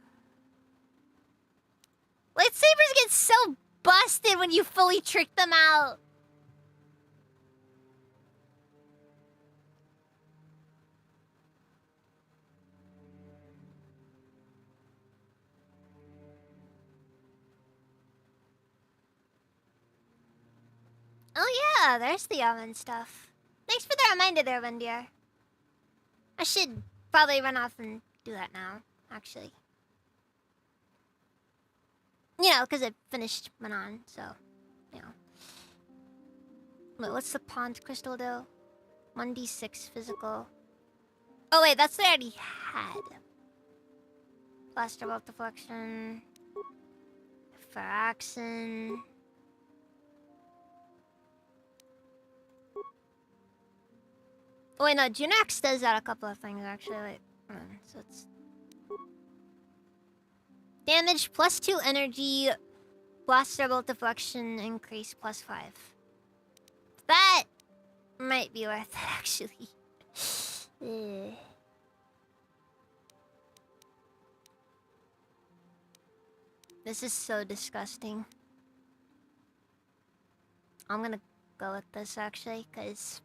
Lightsabers get so busted when you fully trick them out. Oh yeah, there's the oven stuff. Thanks for the reminder there, Vendir. I should probably run off and do that now, actually. You know, because I finished Manon, so, you know. Wait, what's the pond crystal do? 1d6 physical. Oh wait, that's what I already had. Blaster bolt deflection. Faraxin. Oh wait, no, Junax does that a couple of things actually. Wait, so it's damage +2 energy, blaster bolt deflection increase +5. That might be worth it actually. This is so disgusting. I'm gonna go with this actually, cause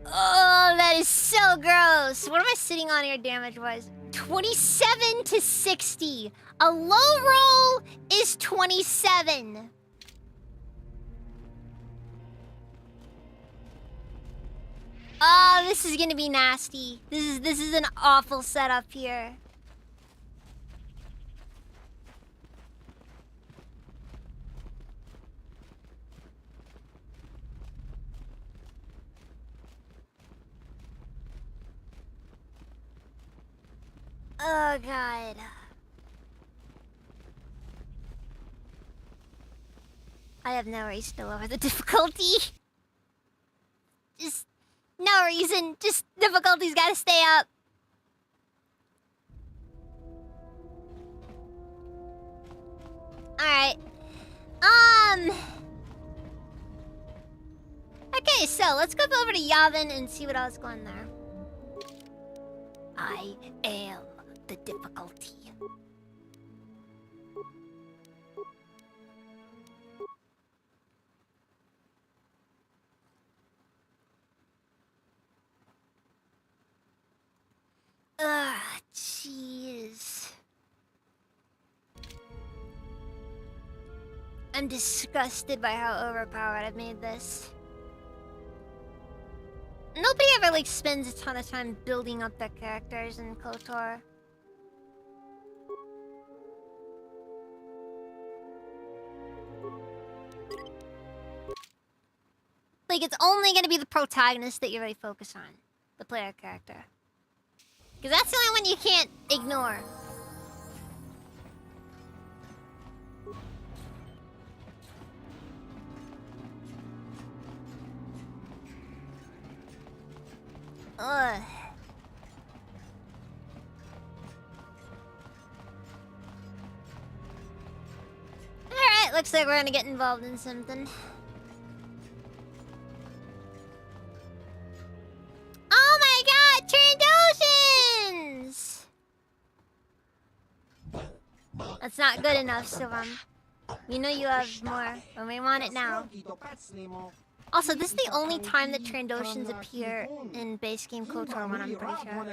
oh, that is so gross. What am I sitting on here damage-wise? 27 to 60. A low roll is 27. Oh, this is gonna be nasty. This is an awful setup here. Oh god. I have no reason to lower the difficulty. Just no reason. Just difficulty's gotta stay up. Alright. Okay, so let's go over to Yavin and see what else is going there. I am the difficulty. Ugh, jeez. I'm disgusted by how overpowered I've made this. Nobody ever, like, spends a ton of time building up their characters in KOTOR. Like, it's only gonna be the protagonist that you really focus on. The player character. Because that's the only one you can't ignore. Ugh. Alright, looks like we're gonna get involved in something. Oh my god, Trandoshans! That's not good enough, Sylvan. We know you have more, but we want it now. Also, this is the only time that Trandoshans appear in base game KOTOR 1, I'm pretty sure.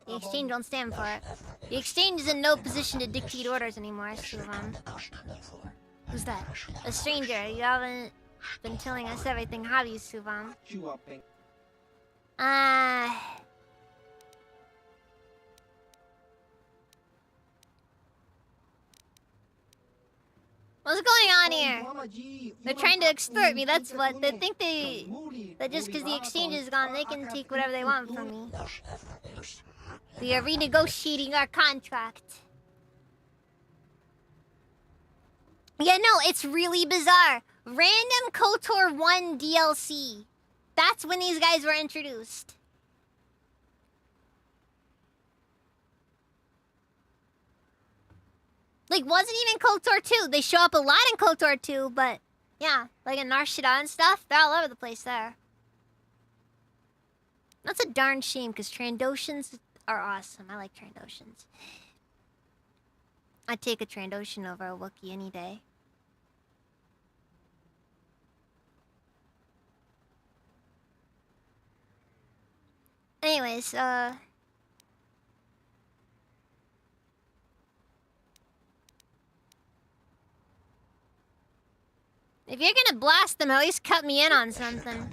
The Exchange won't stand for it. The Exchange is in no position to dictate orders anymore, Sylvan. Who's that? A stranger. You haven't been telling us everything, have you, Sylvan? What's going on here? They're trying to extort me, that's what. They think that just because the exchange is gone, they can take whatever they want from me. We are renegotiating our contract. Yeah, no, it's really bizarre. Random KOTOR 1 DLC. That's when these guys were introduced. Like, wasn't even KOTOR 2. They show up a lot in KOTOR 2, but yeah, like in Nar Shaddaa and stuff, they're all over the place there. That's a darn shame, because Trandoshans are awesome. I like Trandoshans. I'd take a Trandoshan over a Wookiee any day. Anyways, if you're gonna blast them, at least cut me in on something.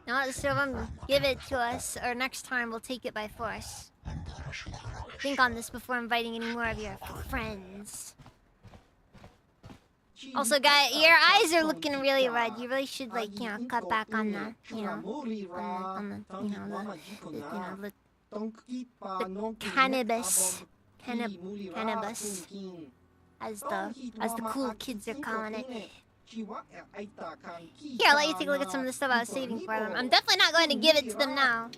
Now let Sylvan give it to us, or next time we'll take it by force. Think on this before inviting any more of your friends. Also, guys, your eyes are looking really red. You really should, like, you know, cut back on the, you know, the cannabis, as the cool kids are calling it. Here, I'll let you take a look at some of the stuff I was saving for them. I'm definitely not going to give it to them now.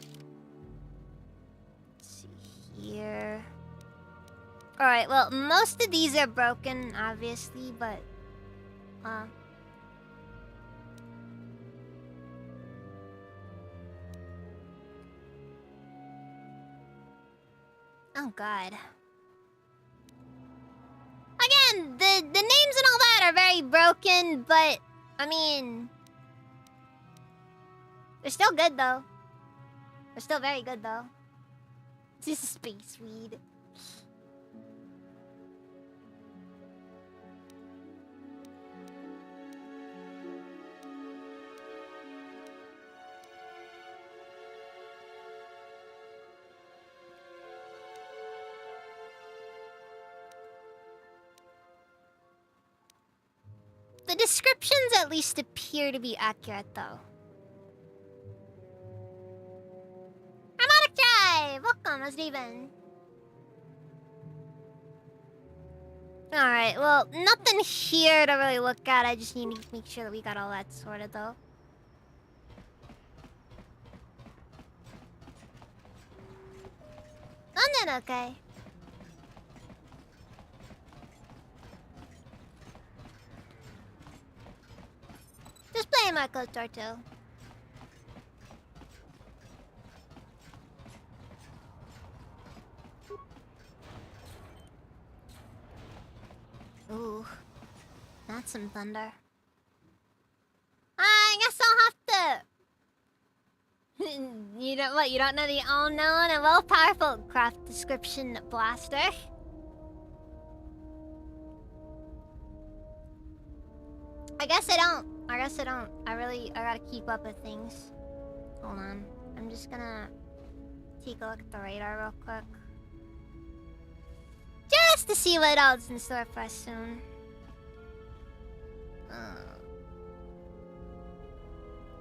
Let's see here. Alright, well, most of these are broken, obviously, but... Oh, God. Again, the names and all that are very broken, but, I mean... They're still good, though. They're still very good, though. This is space weed. The descriptions at least appear to be accurate, though. Harmonic Drive! Welcome, how's it even? Alright, well, nothing here to really look at. I just need to make sure that we got all that sorted, though. Nothing okay. Just playing my KOTOR 2. Ooh, that's some thunder. I guess I'll have to You don't what? You don't know the all-known and well-powerful craft description blaster? I guess I don't. I gotta keep up with things. Hold on. I'm just gonna take a look at the radar real quick. Just to see what else is in store for us soon.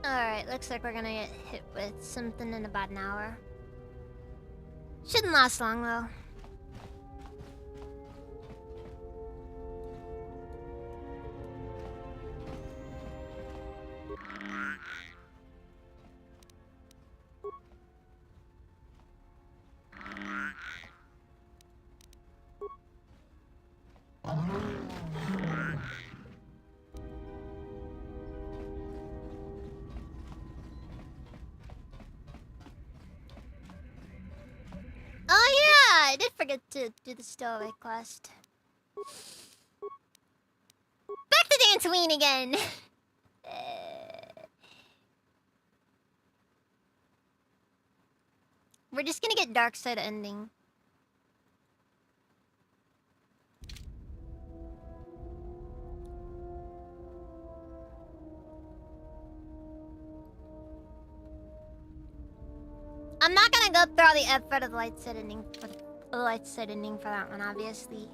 Alright, looks like we're gonna get hit with something in about an hour. Shouldn't last long though. Oh yeah, I did forget to do the stowaway quest. Back to Dantooine again. We're just gonna get dark side ending. I'm not gonna go through all the effort of the light side ending for that one, obviously.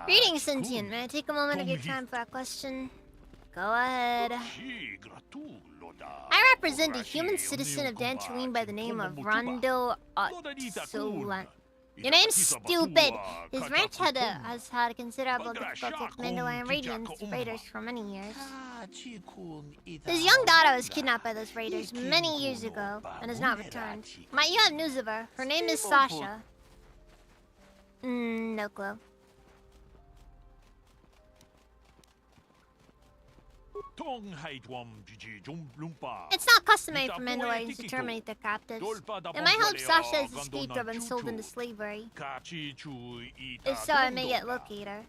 Greetings, sentient. May I take a moment of your time for that question? Go ahead. I represent a human citizen of Dantooine by the name of Rondo Otsulan. Your name's stupid. His ranch has had a considerable difficulty with Mandalorian raiders for many years. His young daughter was kidnapped by those raiders many years ago and has not returned. Might you have news of her? Her name is Sasha. No clue. It's not customary for Mandalorians to terminate their captives. It might help Sasha has escaped or been sold into slavery. If so, I may yet locate her.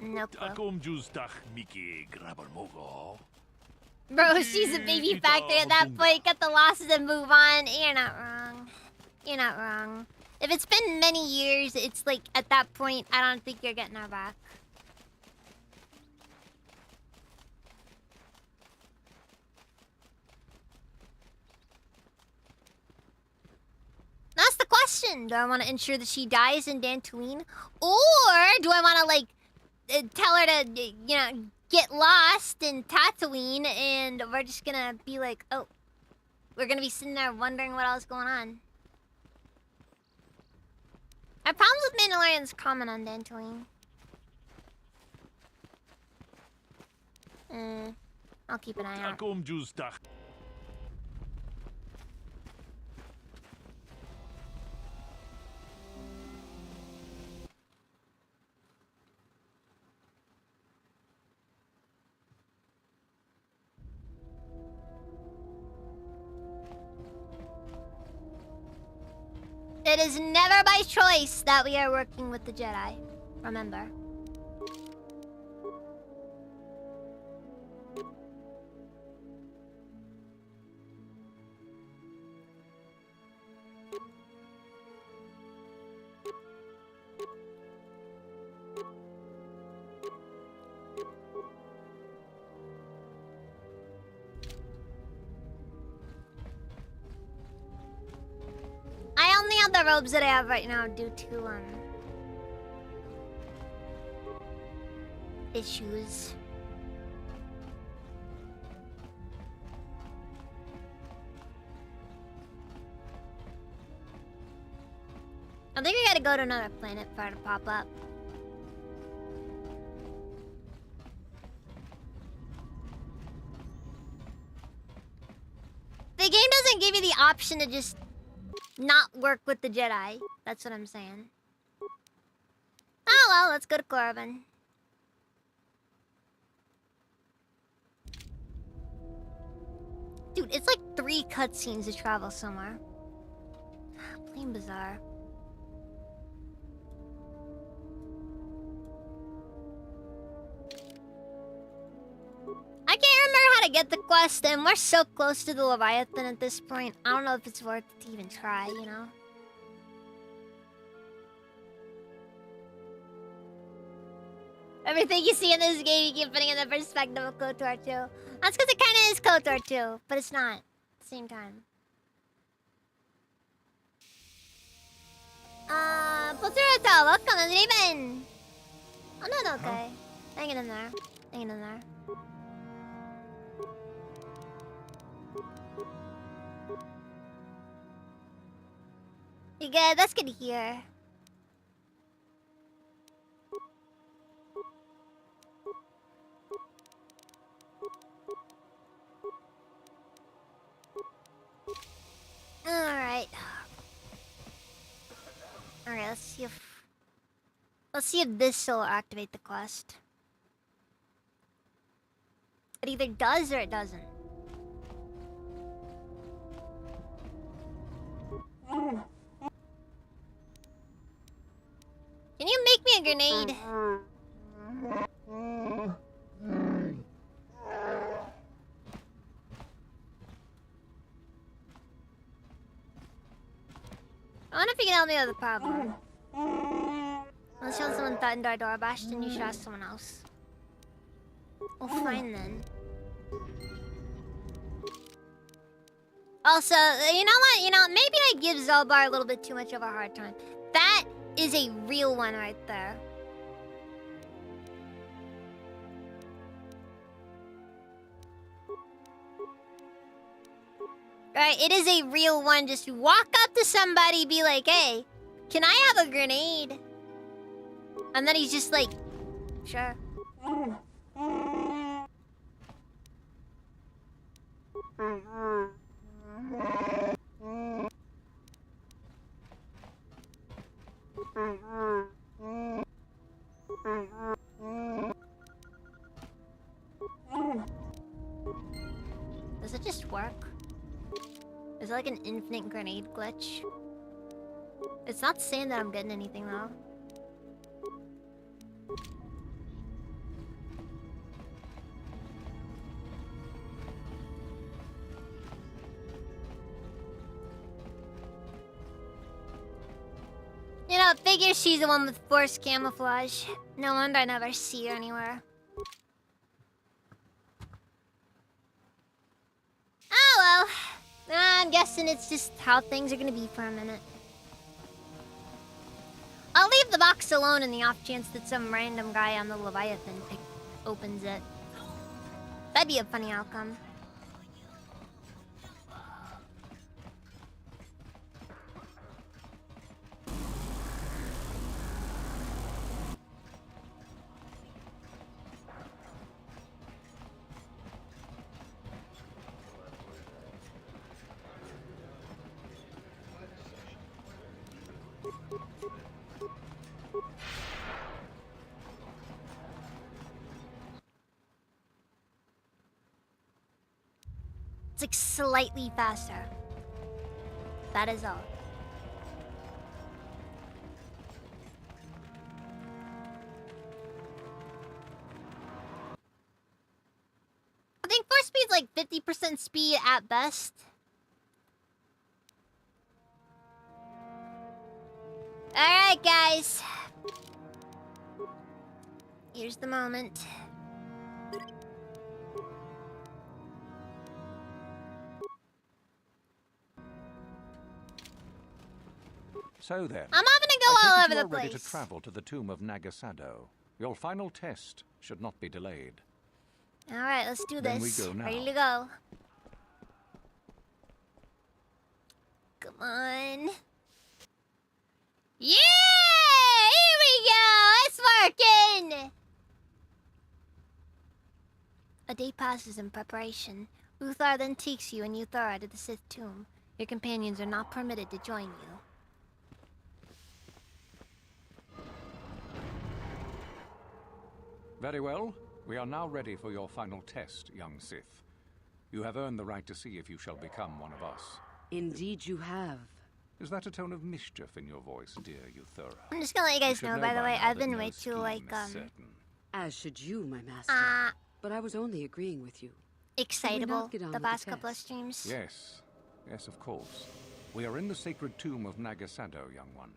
No clue. Bro, she's a baby factory at that point. Cut the losses and move on. You're not wrong. You're not wrong. If it's been many years, it's like, at that point, I don't think you're getting her back. That's the question. Do I want to ensure that she dies in Dantooine? Or do I want to, like, tell her to, you know, get lost in Tatooine and we're just gonna be like, oh, we're gonna be sitting there wondering what else is going on. Our problems with Mandalorians common on Dantooine. I'll keep an eye out. It is never by choice that we are working with the Jedi. Remember. I only have the robes that I have right now due to issues. I think we gotta go to another planet for her to pop up. The game doesn't give you the option to just not work with the Jedi. That's what I'm saying. Oh well, let's go to Korriban. Dude, it's like 3 cutscenes to travel somewhere. Fucking bizarre. I can't remember how to get the quest, and we're so close to the Leviathan at this point. I don't know if it's worth it to even try, you know? Everything you see in this game, you keep putting in the perspective of KOTOR 2. That's because it kind of is KOTOR 2, but it's not at the same time. Potsuruto, welcome, and even. Oh, no, okay. Hang it in there. Hang it in there. You good? That's good to hear. Alright. Alright, let's see if this will activate the quest. It either does or it doesn't. Can you make me a grenade? I wonder if you can help me with the problem. Unless you want someone threatened our door bashed, then you should ask someone else. Well, fine then. Also, you know what? You know, maybe I give Zelbar a little bit too much of a hard time. That is a real one right there. Right, it is a real one. Just walk up to somebody, be like, hey, can I have a grenade? And then he's just like, sure. Does it just work? Is it like an infinite grenade glitch? It's not saying that I'm getting anything though. You know, figure she's the one with forced camouflage. No wonder I never see her anywhere. Oh well. I'm guessing it's just how things are gonna be for a minute. I'll leave the box alone in the off chance that some random guy on the Leviathan opens it. That'd be a funny outcome. It's like slightly faster. That is all. I think force speed's like 50% speed at best. Alright, guys. Here's the moment. So then, I'm often gonna go all over the ready place. to travel to the tomb of Nagasado. Your final test should not be delayed. Alright, let's do Then this. we go now. Ready to go. Come on. Yeah! Here we go! It's working! A day passes in preparation. Uthar then takes you and Euthara to the Sith tomb. Your companions are not permitted to join you. Very well. We are now ready for your final test, young Sith. You have earned the right to see if you shall become one of us. Indeed you have. Is that a tone of mischief in your voice, dear Euthura? I'm just gonna let you guys know, by the way, I've been no way too, like, scheme is certain. As should you, my master. But I was only agreeing with you. excitable get on the with the past couple of test? streams. Yes. Yes, of course. We are in the sacred tomb of Nagasado, young one.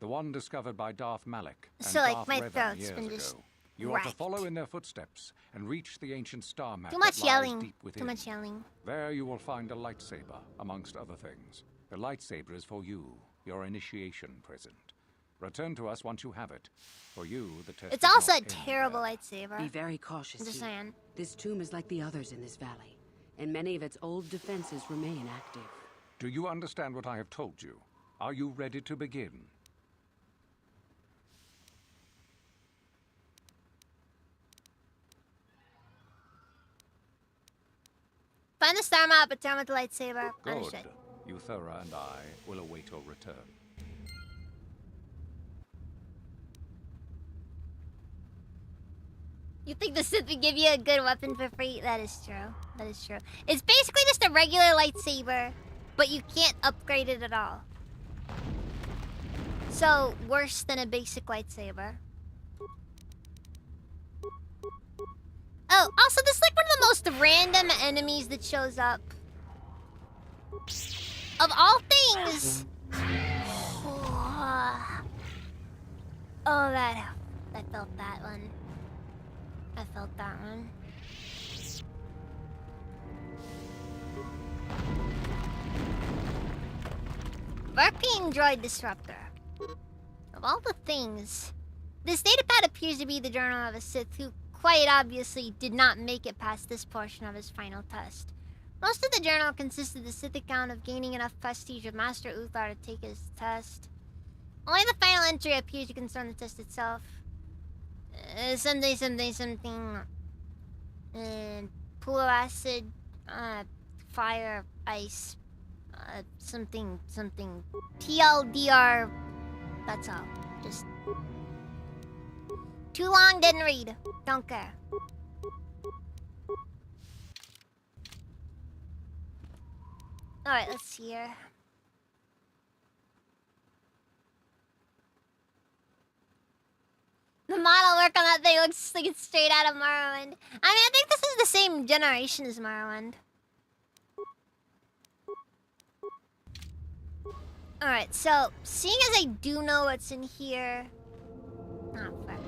The one discovered by Darth Malik and So, like, Darth my Revan throat's years been ago. just You are to wrecked. follow in their footsteps and reach the ancient star map Too much that lies yelling. deep within. Too much yelling. There you will find a lightsaber, amongst other things. The lightsaber is for you, your initiation present. Return to us once you have it. For you, the test It's is also a not end terrible there. lightsaber. Be very cautious Just here. saying. This tomb is like the others in this valley, and many of its old defenses remain active. Do you understand what I have told you? Are you ready to begin? Find the star map, return with the lightsaber. Good. Understood. Euthura and I will await your return. You think the Sith would give you a good weapon for free? That is true. That is true. It's basically just a regular lightsaber, but you can't upgrade it at all. So, worse than a basic lightsaber. Oh, also, this is like one of the most random enemies that shows up. Of all things! Oh, that... I felt that one. I felt that one. Varpine Droid Disruptor. Of all the things, this datapad appears to be the journal of a Sith who quite obviously did not make it past this portion of his final test. Most of the journal consists of the Sith account of gaining enough prestige with Master Uthar to take his test. Only the final entry appears to concern the test itself. Something. Pool acid, fire, ice, something. TLDR. That's all. Just. Too long, didn't read. Don't care. Alright, let's see here. The model work on that thing looks like it's straight out of Morrowind. I mean, I think this is the same generation as Morrowind. Alright, so, seeing as I do know what's in here... Oh, fuck.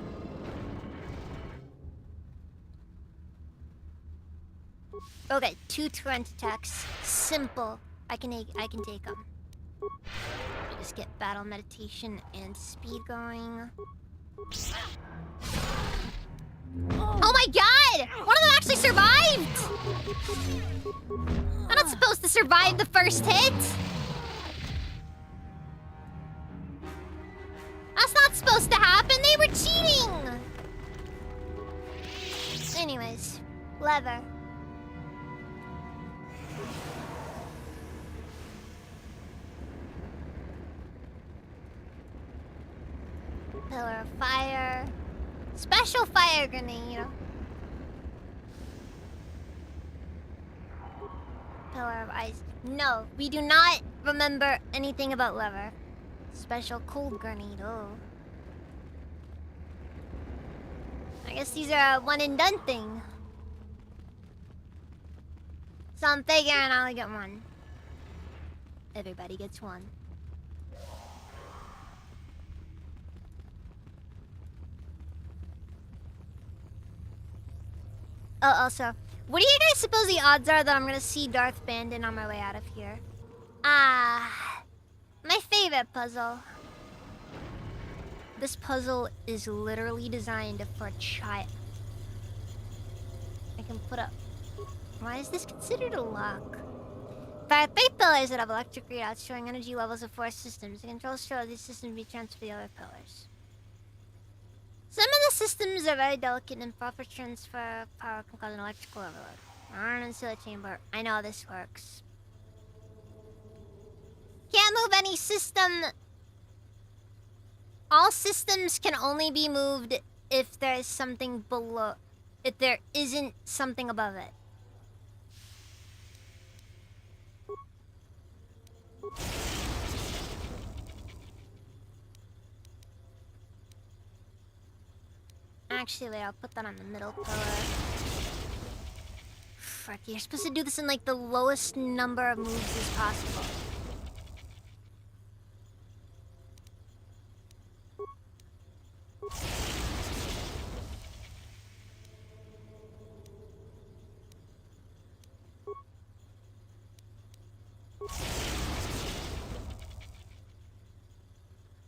Okay, 2 torrent attacks. Simple. I can take them. Just get battle meditation and speed going. Oh my god! One of them actually survived! I'm not supposed to survive the first hit! That's not supposed to happen! They were cheating! Anyways, leather. Pillar of fire. Special fire grenade. Pillar of ice. No, we do not remember anything about lever. Special cold grenade. Oh. I guess these are a one and done thing. So I'm figuring I only get one. Everybody gets one. Oh, also, what do you guys suppose the odds are that I'm gonna see Darth Bandon on my way out of here? My favorite puzzle. This puzzle is literally designed for a child. I can put up... Why is this considered a lock? There are 3 pillars that have electric readouts showing energy levels of 4 systems. The controls show these systems be transferred to the other pillars. Some of the systems are very delicate and proper transfer of power can cause an electrical overload. Iron insulator chamber. I know how this works. Can't move any system. All systems can only be moved if there is something below. If there isn't something above it. Actually, wait, I'll put that on the middle pillar. Frick, you're supposed to do this in like the lowest number of moves as possible.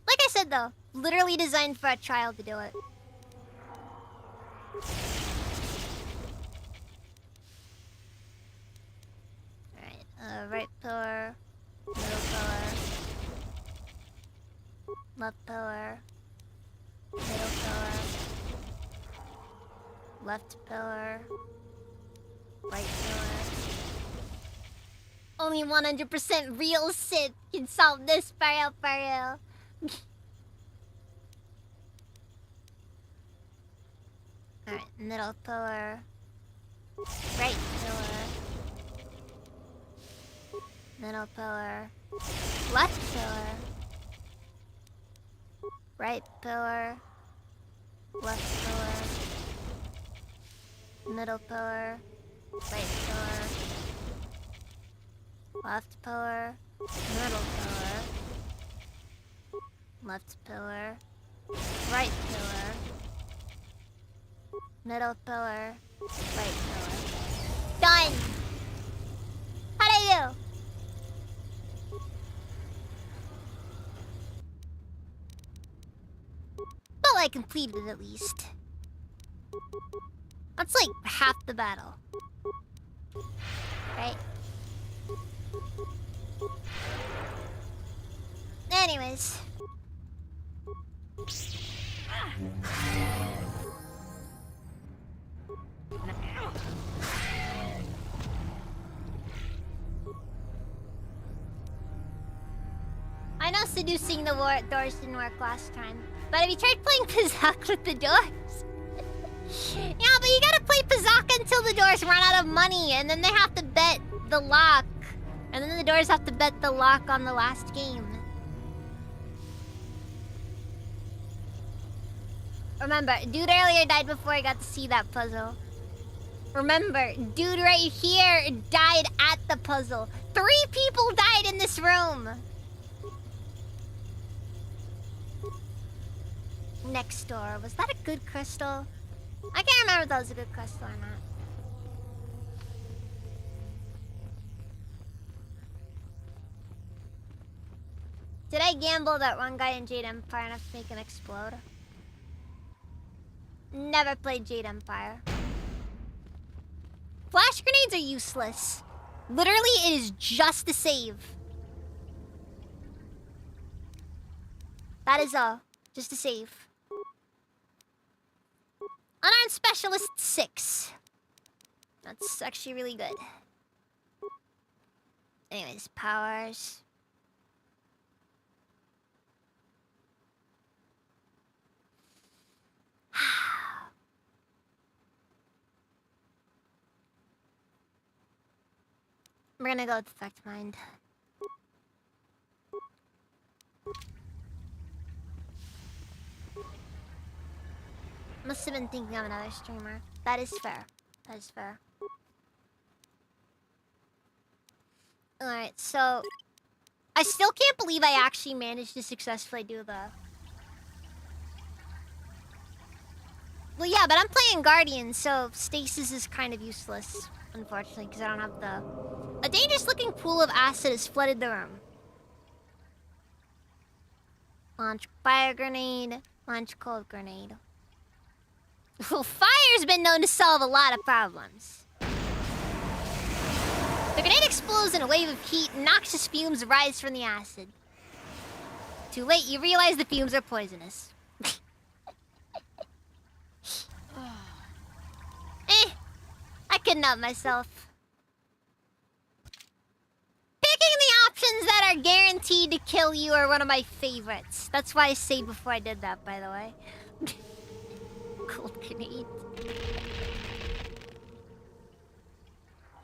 Like I said though, literally designed for a child to do it. Alright, right pillar, middle pillar, left pillar, middle pillar, left pillar, right pillar. Only 100% real Sith can solve this for real. Alright, middle pillar, right pillar, middle pillar, left pillar, right pillar, left pillar, middle pillar, right pillar, left pillar, middle pillar, left pillar, right pillar, middle pillar, right pillar. Done! How'd I do? Well, I completed it at least. That's like half the battle. Right? Anyways. I know seducing the doors didn't work last time, but have you tried playing Pizak with the doors? Yeah, but you gotta play Pizak until the doors run out of money, and then they have to bet the lock. And then the doors have to bet the lock on the last game. Remember, dude earlier died before I got to see that puzzle. Remember, dude right here died at the puzzle. 3 people died in this room. Next door. Was that a good crystal? I can't remember if that was a good crystal or not. Did I gamble that one guy in Jade Empire enough to make him explode? Never played Jade Empire. Flash grenades are useless. Literally, it is just a save. That is all. Just a save. Unarmed Specialist 6. That's actually really good. Anyways, powers. We're gonna go with Effect Mind. Must have been thinking of another streamer. That is fair. That is fair. Alright, so... I still can't believe I actually managed to successfully do the... Well, yeah, but I'm playing Guardian, so stasis is kind of useless. Unfortunately, because I don't have the... A dangerous-looking pool of acid has flooded the room. Launch fire grenade. Launch cold grenade. Well, fire's been known to solve a lot of problems. The grenade explodes in a wave of heat, and noxious fumes rise from the acid. Too late, you realize the fumes are poisonous. I couldn't help myself. Picking the options that are guaranteed to kill you are one of my favorites. That's why I saved before I did that, by the way. Cold grenade.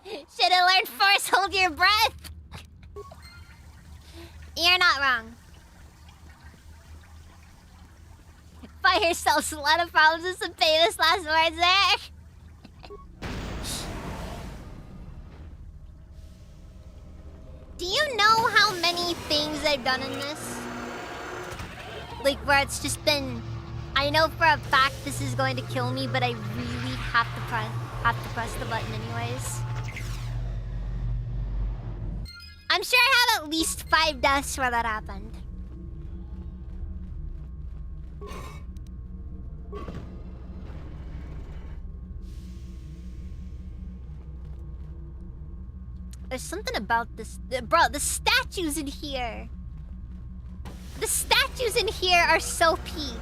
Should have learned first, hold your breath. You're not wrong. Fight yourself. A lot of problems with some famous last words there. Do you know how many things I've done in this? Like where it's just been, I know for a fact this is going to kill me, but I really have to press the button anyways. I'm sure I have at least 5 deaths where that happened. There's something about this, bro. The statues in here. The statues in here are so peak.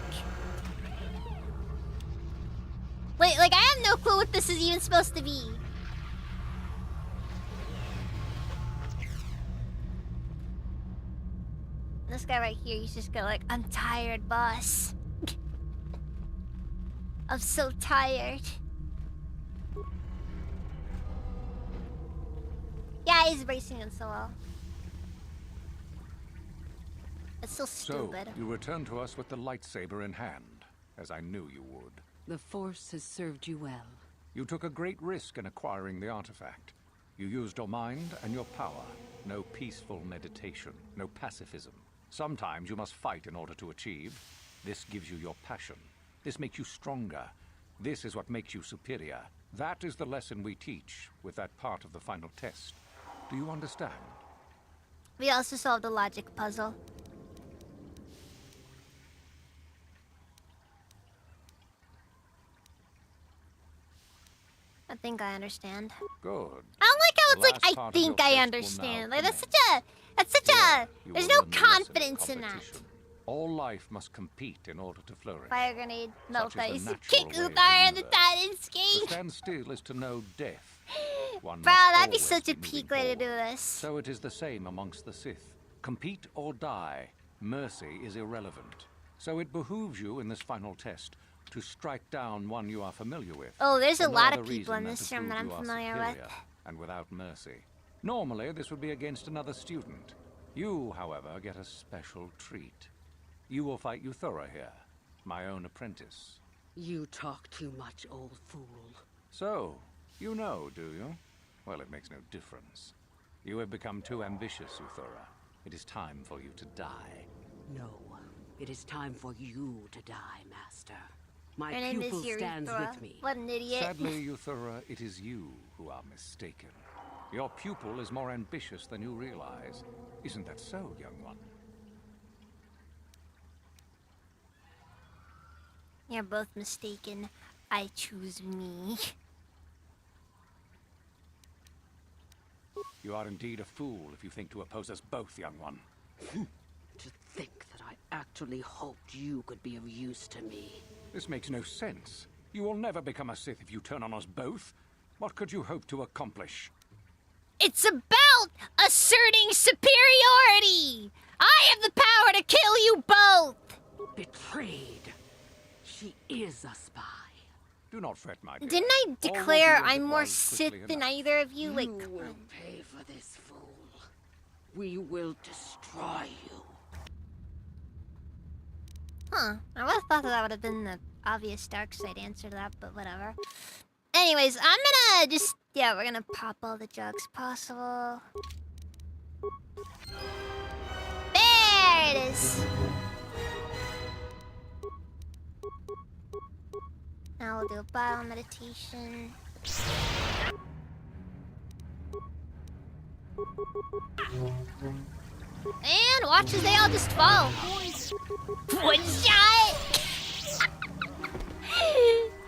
Wait, like I have no clue what this is even supposed to be. This guy right here, he's just go like, I'm tired, boss. I'm so tired. Yeah, he's racing in solo. It's so stupid. So, you return to us with the lightsaber in hand, as I knew you would. The Force has served you well. You took a great risk in acquiring the artifact. You used your mind and your power. No peaceful meditation, no pacifism. Sometimes you must fight in order to achieve. This gives you your passion. This makes you stronger. This is what makes you superior. That is the lesson we teach with that part of the final test. Do you understand? We also solved the logic puzzle. I think I understand. Good. I don't like how it's like, I think I understand. Like, that's such a, there's no confidence in that. All life must compete in order to flourish. Fire grenade, melt Such is ice, the kick natural way of Uthar in the universe. Titan's To gate. stand still is to know death. One Bro, must that'd be always such a moving peak way to do forward. this. So it is the same amongst the Sith. Compete or die. Mercy is irrelevant. So it behooves you in this final test to strike down one you are familiar with. Oh, there's a For no lot of other people in reason this than to room that I'm prove you are familiar superior, with. and without mercy. Normally, this would be against another student. You, however, get a special treat. You will fight Euthura here, my own apprentice. You talk too much, old fool. So, you know, do you? Well, it makes no difference. You have become too ambitious, Euthura. It is time for you to die. No, it is time for you to die, Master. My Her name is pupil stands Euthura. with me. What an idiot. Sadly, Euthura, it is you who are mistaken. Your pupil is more ambitious than you realize. Isn't that so, young one? You're both mistaken. I choose me. You are indeed a fool if you think to oppose us both, young one. To think that I actually hoped you could be of use to me. This makes no sense. You will never become a Sith if you turn on us both. What could you hope to accomplish? It's about asserting superiority! I have the power to kill you both! Betrayed. She is a spy. Do not fret, my dear. Didn't I All will declare be as I'm it more was Sith quickly than enough. either of you? Like, You will pay for this, fool. We will destroy you. huh. I would have thought that would have been the obvious dark side answer to that, but whatever. Anyways, I'm gonna just, yeah, we're gonna pop all the jugs possible. There it is. Now we'll do a bio meditation. And watch as they all just fall. One shot!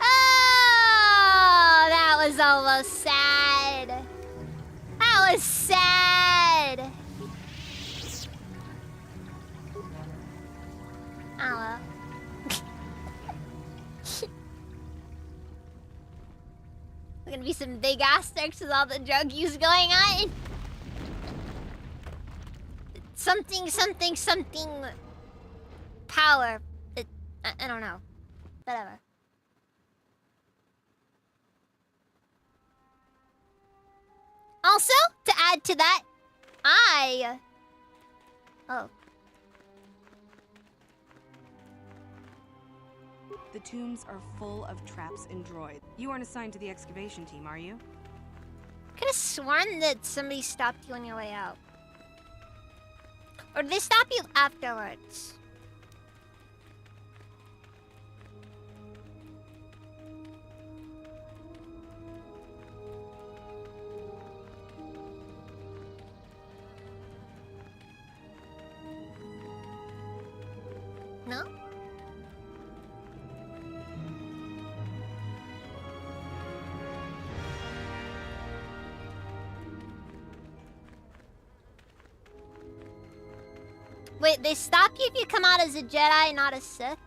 Oh, that was almost sad. That was sad. Oh well. There's gonna be some big asterisks with all the drug use going on. Something, something, something. Power. I don't know. Whatever. Also, to add to that, Oh. The tombs are full of traps and droids. You aren't assigned to the excavation team, are you? Could have sworn that somebody stopped you on your way out. Or did they stop you afterwards? No? Wait, they stop you if you come out as a Jedi, not a Sith?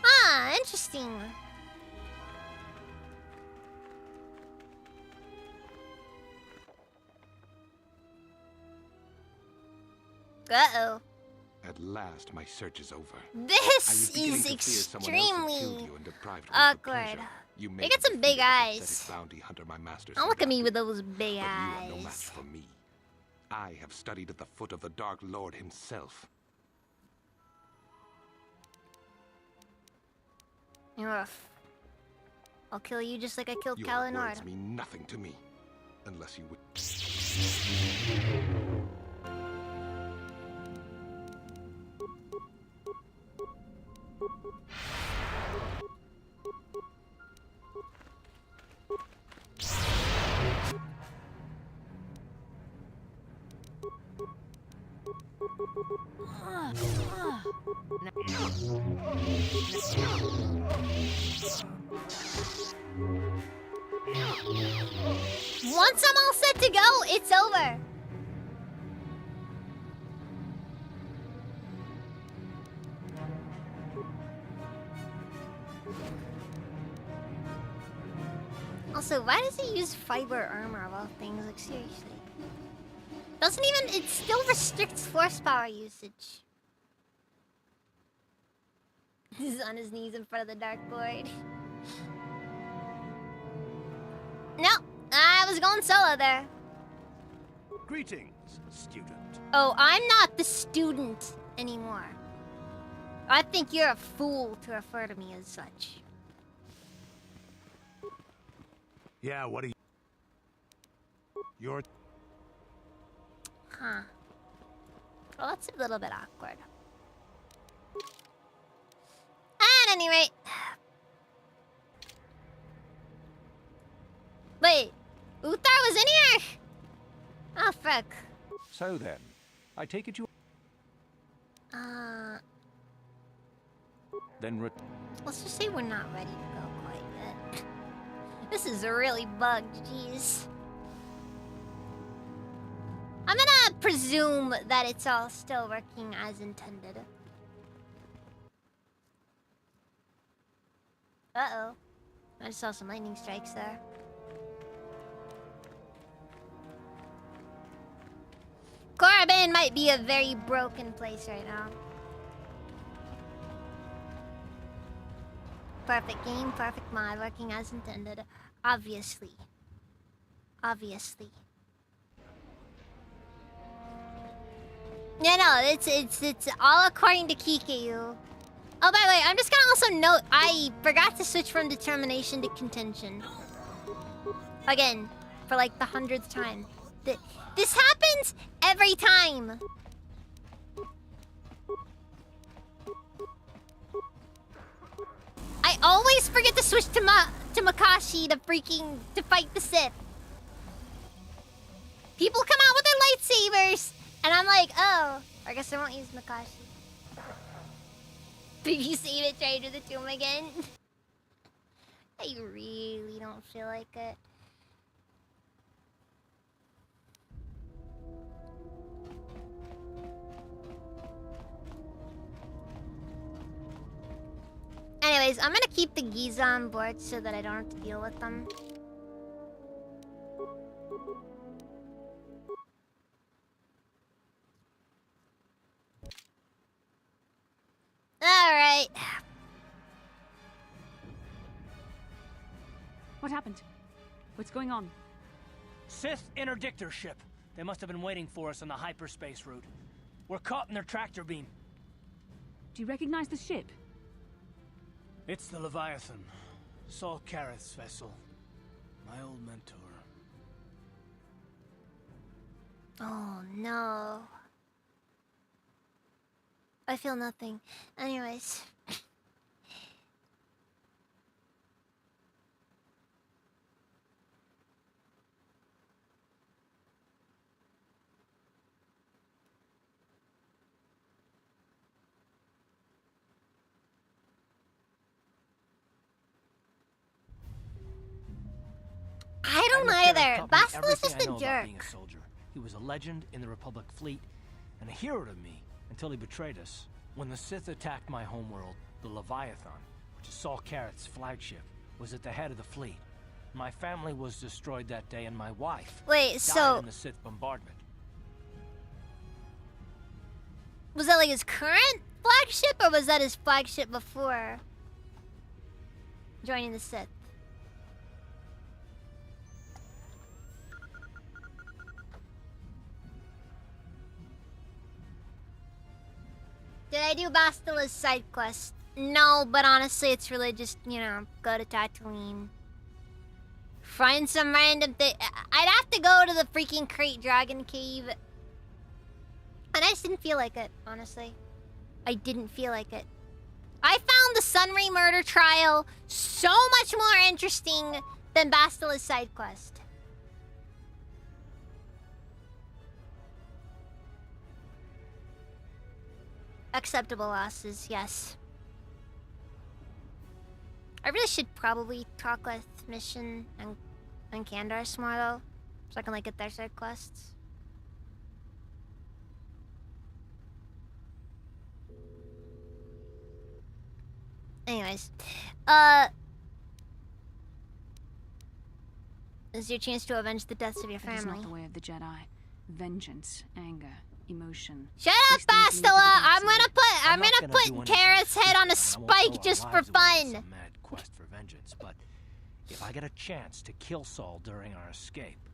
Ah, interesting. Uh-oh. At last, my search is over. This is extremely awkward. You got some big eyes. Don't look at me with those big eyes. You are no match for me. I have studied at the foot of the Dark Lord himself. I'll kill you just like I killed Your Kalanord. words mean nothing to me, unless you would. Once I'm all set to go, it's over. Also, why does he use fiber armor of all things? Like, seriously. Doesn't even... It still restricts force power usage. He's on his knees in front of the Dark Lord. No, I was going solo there. Greetings, student. Oh, I'm not the student anymore. I think you're a fool to refer to me as such. Yeah, what are you... You're... Huh. Well, that's a little bit awkward. At any rate... Wait, Uthar was in here? Oh, frick. So then, I take it you... Then Let's just say we're not ready to go quite yet. This is really bugged, jeez. I'm gonna presume that it's all still working as intended. Uh-oh. I just saw some lightning strikes there. Korriban might be a very broken place right now. Perfect game, perfect mod, working as intended. Obviously. Obviously. Yeah, no, it's all according to Kikayu. Oh, by the way, I'm just gonna also note, I forgot to switch from determination to contention. Again, for like the 100th time. This happens every time. I always forget to switch to Makashi to fight the Sith. People come out with their lightsabers, and I'm like, oh, I guess I won't use Makashi. Did you save it to enter the tomb again? I really don't feel like it. Anyways, I'm gonna keep the Giza on board so that I don't have to deal with them. Alright. What happened? What's going on? Sith interdictor ship. They must have been waiting for us on the hyperspace route. We're caught in their tractor beam. Do you recognize the ship? It's the Leviathan. Saul Careth's vessel. My old mentor. Oh no. I feel nothing. Anyways. I don't either. Basila's just a jerk. Being a soldier. He was a legend in the Republic fleet and a hero to me until he betrayed us. When the Sith attacked my homeworld, the Leviathan, which is Saul Careth's flagship, was at the head of the fleet. My family was destroyed that day, and my wife died in the Sith bombardment. Was that like his current flagship, or was that his flagship before joining the Sith? Did I do Bastila's side quest? No, but honestly, it's really just, you know, go to Tatooine. Find some random thing. I'd have to go to the freaking Krayt Dragon Cave. And I just didn't feel like it, honestly. I didn't feel like it. I found the Sunry murder trial so much more interesting than Bastila's side quest. Acceptable losses, yes. I really should probably talk with Mission and Candace more though, so I can like get their side quests. Anyways, this is your chance to avenge the deaths of your family. That is not the way of the Jedi. Vengeance, anger, emotion. Shut up, Bastila! I'm gonna put Careth's head on a spike just for fun. Mad quest for vengeance, but if I get a chance to kill Saul during our escape,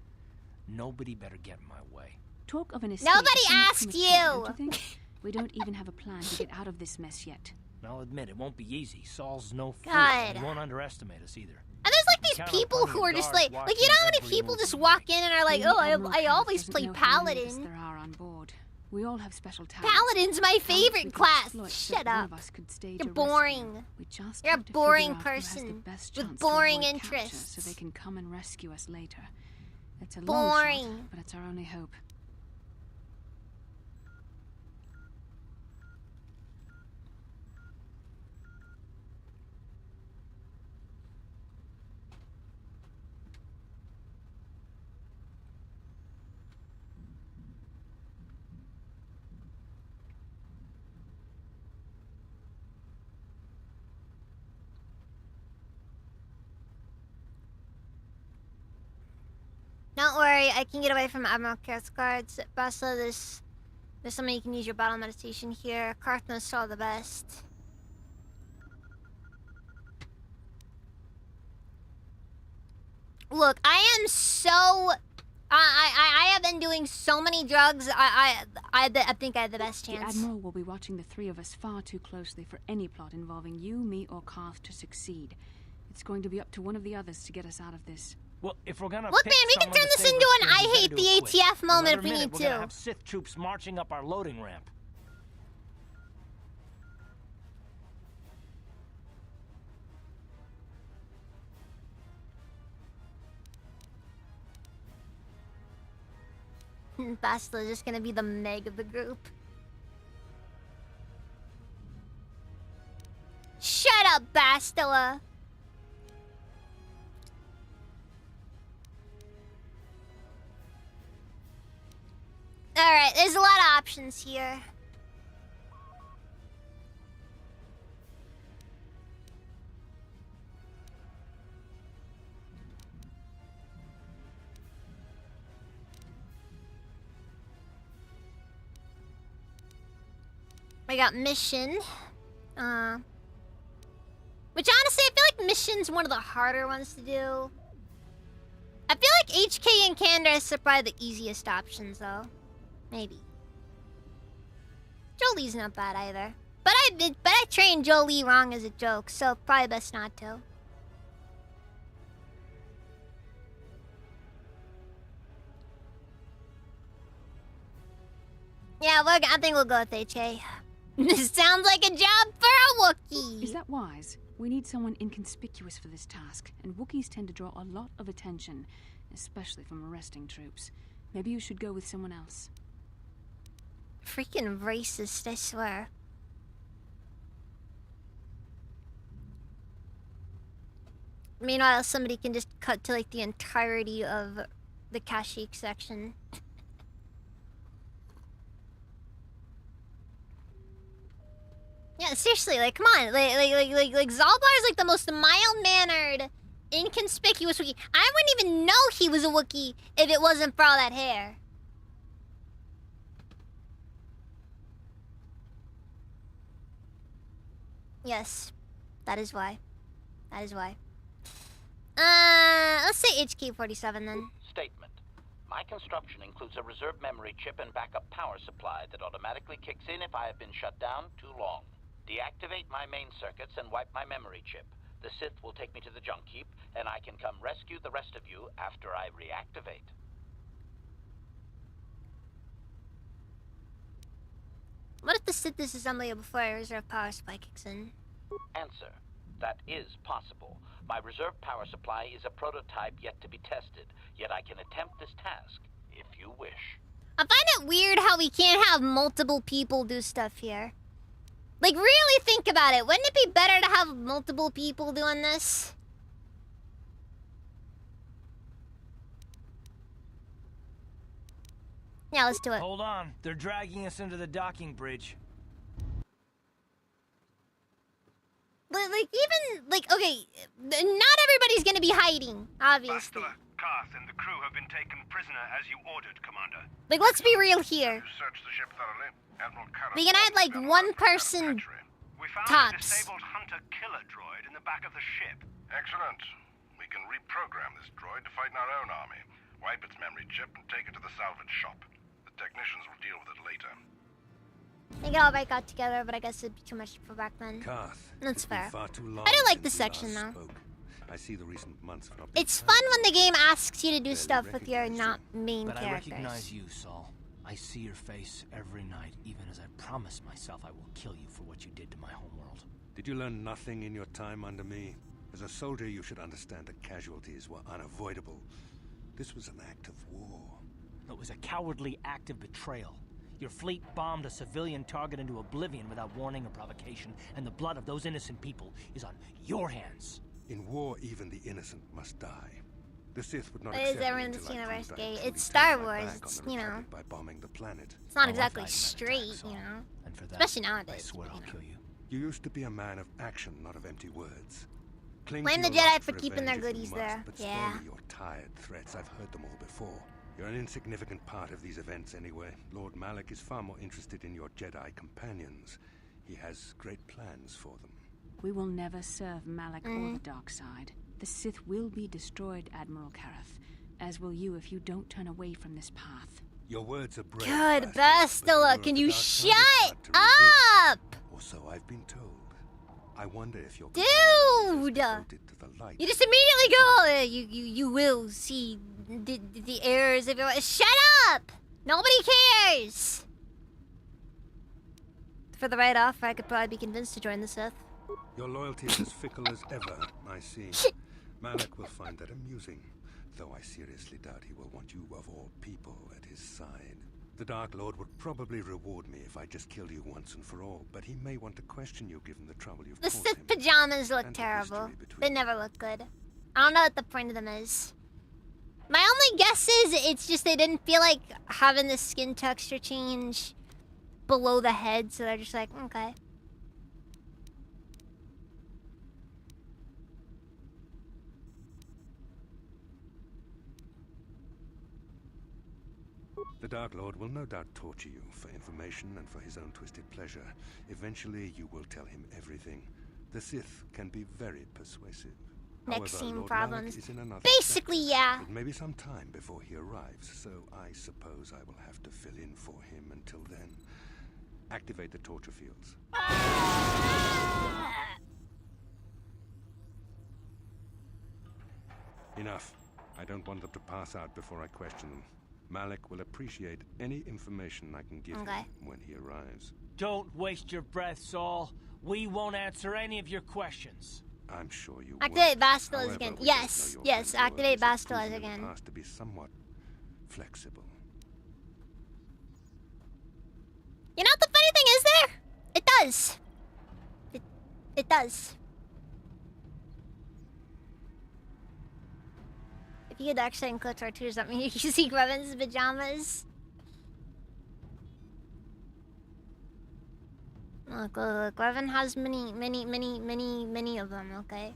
nobody better get in my way. Talk of an escape. Nobody asked don't you. think? We don't even have a plan to get out of this mess yet. I'll admit it won't be easy. Saul's no fool. God. And he won't underestimate us either. And there's like these people who are just like you know how many people just walk in and are like, oh, I always play Paladin. There are on board. We all have special talents. Paladin's my favorite class. Shut up. You're boring. You're a boring person with boring interests. So they can come and rescue us later. It's a boring long shot, but it's our only hope. Don't worry, I can get away from Admiral Careth's guards. Bastila, there's somebody you can use your battle meditation here. Carth knows Saul the best. Look, I am so... I have been doing so many drugs, I think I have the best chance. The Admiral will be watching the three of us far too closely for any plot involving you, me, or Carth to succeed. It's going to be up to one of the others to get us out of this. Well, if we're gonna look, pick man, we can turn this into an I hate the ATF moment if we need we're to. Gonna have Sith troops marching up our loading ramp. Bastila is just gonna be the Meg of the group. Shut up, Bastila! Alright, there's a lot of options here. We got mission. Which honestly, I feel like mission's one of the harder ones to do. I feel like HK and Candace are probably the easiest options, though. Maybe. Jolie's not bad either. But I trained Jolie wrong as a joke, so probably best not to. Yeah, I think we'll go with HA. This sounds like a job for a Wookiee. Is that wise? We need someone inconspicuous for this task, and Wookiees tend to draw a lot of attention, especially from arresting troops. Maybe you should go with someone else. Freaking racist, I swear. Meanwhile, somebody can just cut to like the entirety of the Kashyyyk section. Yeah, seriously, like, come on, like Zalbar is like the most mild-mannered, inconspicuous Wookiee. I wouldn't even know he was a Wookiee if it wasn't for all that hair. Yes, that is why. That is why. Let's say HK-47 then. Statement. My construction includes a reserve memory chip and backup power supply that automatically kicks in if I have been shut down too long. Deactivate my main circuits and wipe my memory chip. The Sith will take me to the junk heap, and I can come rescue the rest of you after I reactivate. What if the Sith disassembly before a reserve power supply kicks in? Answer. That is possible. My reserve power supply is a prototype yet to be tested, yet I can attempt this task, if you wish. I find it weird how we can't have multiple people do stuff here. Like, really think about it. Wouldn't it be better to have multiple people doing this? Yeah, let's do it. Hold on. They're dragging us into the docking bridge. But, like, even, like, okay, not everybody's gonna be hiding, obviously. Bastila, Karth, and the crew have been taken prisoner as you ordered, Commander. Like, let's be real here. You searched the ship thoroughly. Admiral Karth. We can add, like, one person We found a tops. disabled hunter-killer droid in the back of the ship. Excellent. We can reprogram this droid to fight in our own army. Wipe its memory chip and take it to the salvage shop. The technicians will deal with it later. They get all right got together, but I guess it'd be too much for back then. Karth, That's fair. far too long I do like since this we section, last though. spoke. I see the recent months have not been It's fun when the game asks you to do stuff with your not main But characters. I recognize you, Saul. I see your face every night, even as I promised myself I will kill you for what you did to my homeworld. Did you learn nothing in your time under me? As a soldier, you should understand that casualties were unavoidable. This was an act of war. It was a cowardly act of betrayal. Your fleet bombed a civilian target into oblivion without warning or provocation, and the blood of those innocent people is on your hands. In war, even the innocent must die. The Sith would not What is accept everyone it that's until I universe proved I had gay? truly It's turned Star my Wars. back It's, on the you know, Republic by bombing the planet. it's not Oh, exactly I've straight, you know. And for that, Especially nowadays. I swear I'll kill you. You used to be a man of action, not of empty words. Cling Blame to the your Jedi lust for keeping their revenge if you goodies must, there. But Yeah. spare me your tired threats. I've heard them all before. You're an insignificant part of these events anyway. Lord Malak is far more interested in your Jedi companions. He has great plans for them. We will never serve Malak or the dark side. The Sith will be destroyed, Admiral Karth, as will you if you don't turn away from this path. Your words are brave. Good Bastila, Bastila, can you shut up? Or so I've been told. I wonder if your Dude! devoted to the light. You just immediately go, you will see the errors of your... Shut up! Nobody cares! For the right offer, I could probably be convinced to join the Sith. Your loyalty is as fickle as ever, I see. Malak will find that amusing, though I seriously doubt he will want you of all people at his side. The Dark Lord would probably reward me if I just killed you once and for all, but he may want to question you given the trouble you've The caused Sith him. pajamas look and the terrible. history between They never look good. I don't know what the point of them is. My only guess is it's just they didn't feel like having the skin texture change below the head, so they're just like, okay. The Dark Lord will no doubt torture you for information and for his own twisted pleasure. Eventually, you will tell him everything. The Sith can be very persuasive. Next However, scene Lord problems. Malak is in another Basically, sector. yeah. It may be some time before he arrives, so I suppose I will have to fill in for him until then. Activate the torture fields. Enough. I don't want them to pass out before I question them. Malik will appreciate any information I can give him when he arrives. Don't waste your breath, Saul. We won't answer any of your questions. I'm sure you Activate will. Bastilus However, again. we Yes, both know your yes, friend activate Lois has Bastilus proven in the again. past to be somewhat flexible. You know what the funny thing is there? It does. It does. If you could actually include tortures, that means you can see Grevin's pajamas. Look, Grevin has many of them, okay?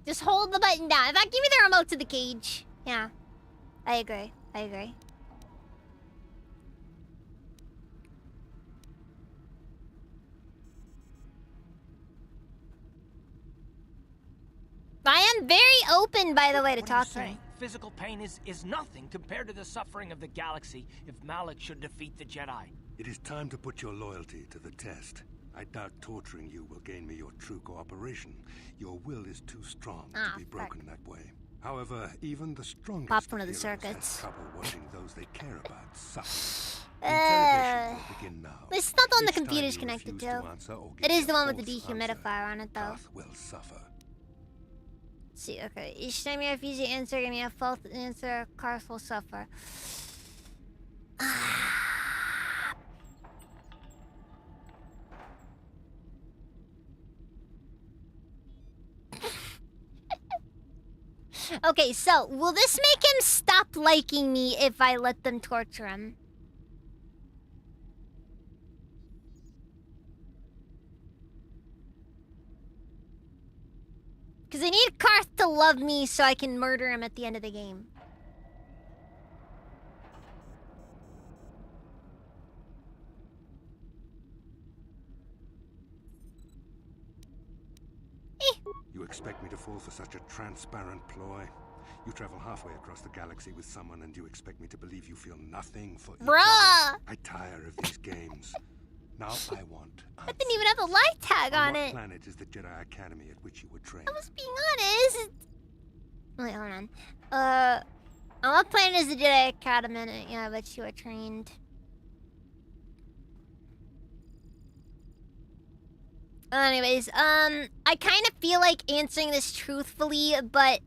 Just hold the button down. In fact, give me the remote to the cage. Yeah. I agree. I agree. I am very open, by the way, to What are you talking. saying? Physical pain is nothing compared to the suffering of the galaxy if Malik should defeat the Jedi. It is time to put your loyalty to the test. I doubt torturing you will gain me your true cooperation. Your will is too strong to be broken that way. However, even the strongest Pop one of the heroes circuits. has trouble watching those they care about suffer. Interrogation will begin now. It's not the one the Each time computer's you connected refuse to. to answer or It give is a the one with the false dehumidifier on it, though. Path will suffer. Let's see, okay. Each time you refuse to answer, give me a false answer, Karth will suffer. Okay, so will this make him stop liking me if I let them torture him? Because I need Karth to love me so I can murder him at the end of the game. You expect me to fall for such a transparent ploy? You travel halfway across the galaxy with someone and you expect me to believe you feel nothing for each Bruh! other? I tire of these games. Now I want I didn't even have a light tag on what it. planet is the Jedi Academy at which you were trained? I was being honest. Wait, hold on. On what planet is the Jedi Academy? Yeah, but you were trained. Anyways, I kind of feel like answering this truthfully, but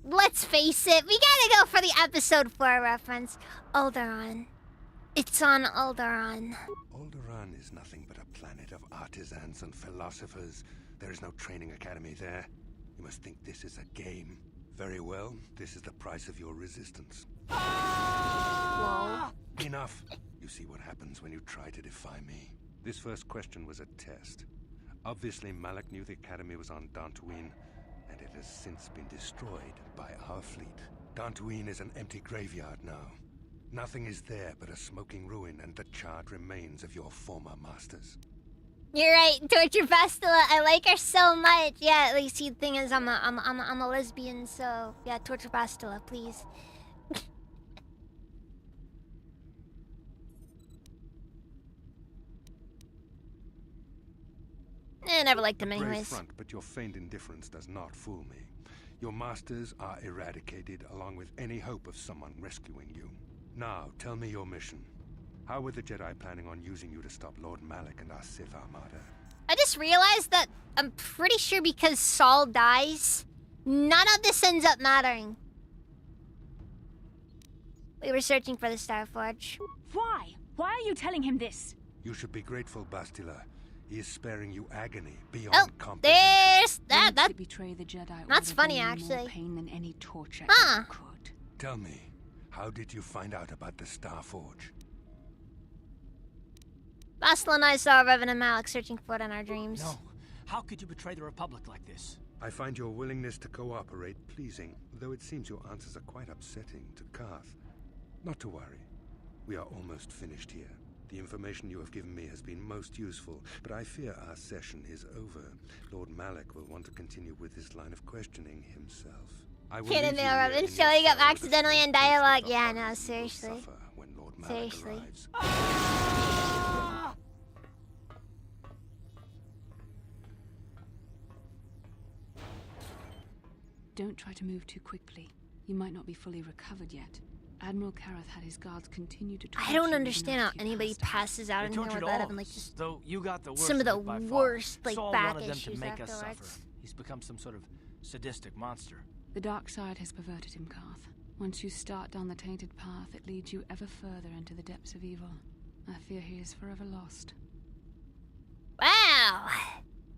let's face it, we gotta go for the episode 4 reference. Alderaan. It's on Alderaan. Alderaan is nothing but a planet of artisans and philosophers. There is no training academy there. You must think this is a game. Very well, this is the price of your resistance. Whoa. Enough. You see what happens when you try to defy me. This first question was a test. Obviously, Malik knew the academy was on Dantooine, and it has since been destroyed by our fleet. Dantooine is an empty graveyard now. Nothing is there but a smoking ruin and the charred remains of your former masters. You're right, Torture Bastila. I like her so much. Yeah, at least the thing is, I'm a lesbian, so yeah, Torture Bastila, please. I never liked him Brave anyways. front, but your feigned indifference does not fool me. Your masters are eradicated, along with any hope of someone rescuing you. Now, tell me your mission. How were the Jedi planning on using you to stop Lord Malik and our Sith Armada? I just realized that I'm pretty sure because Saul dies, none of this ends up mattering. We were searching for the Starforge. Why? Why are you telling him this? You should be grateful, Bastila. He is sparing you agony beyond comprehension. There's that. To betray the Jedi. That's would have funny, been actually. More pain than any torture Huh. ever could. Tell me, how did you find out about the Starforge? Bastila and I saw Revan and Malik searching for it in our dreams. No. How could you betray the Republic like this? I find your willingness to cooperate pleasing, though it seems your answers are quite upsetting to Karth. Not to worry. We are almost finished here. The information you have given me has been most useful, but I fear our session is over. Lord Malik will want to continue with this line of questioning himself. I will Can't leave know you here Revan in your showing up cell with a accidentally small in dialogue. taste of Yeah, how no, you will seriously. suffer when Lord Malik Seriously. arrives. Don't try to move too quickly. You might not be fully recovered yet. Admiral Kareth had his guards continue to torture I don't you understand how after you anybody passed out. passes out They in here tortured without all having of like us, just though you got the worst some of the it by far. worst like Saul back wanted them to issues make us afterwards. suffer. He's become some sort of sadistic monster. The dark side has perverted him, Karth. Once you start down the tainted path, it leads you ever further into the depths of evil. I fear he is forever lost. Wow!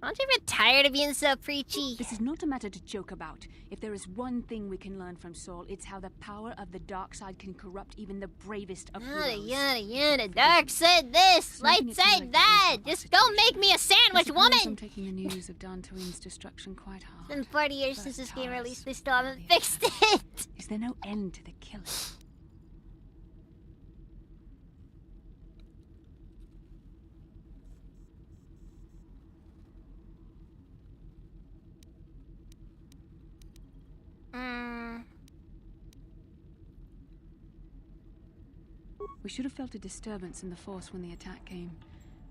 Aren't you ever tired of being so preachy? This is not a matter to joke about. If there is one thing we can learn from Saul, it's how the power of the dark side can corrupt even the bravest of Yada heroes. yada yada. Dark said this, light said that. Just don't make me a sandwich, I'm woman. taking the news of Dantooine's destruction quite hard. It's been 40 years First since this game Taurus, released. They still haven't fixed it. Is there no end to the killing? We should have felt a disturbance in the Force when the attack came.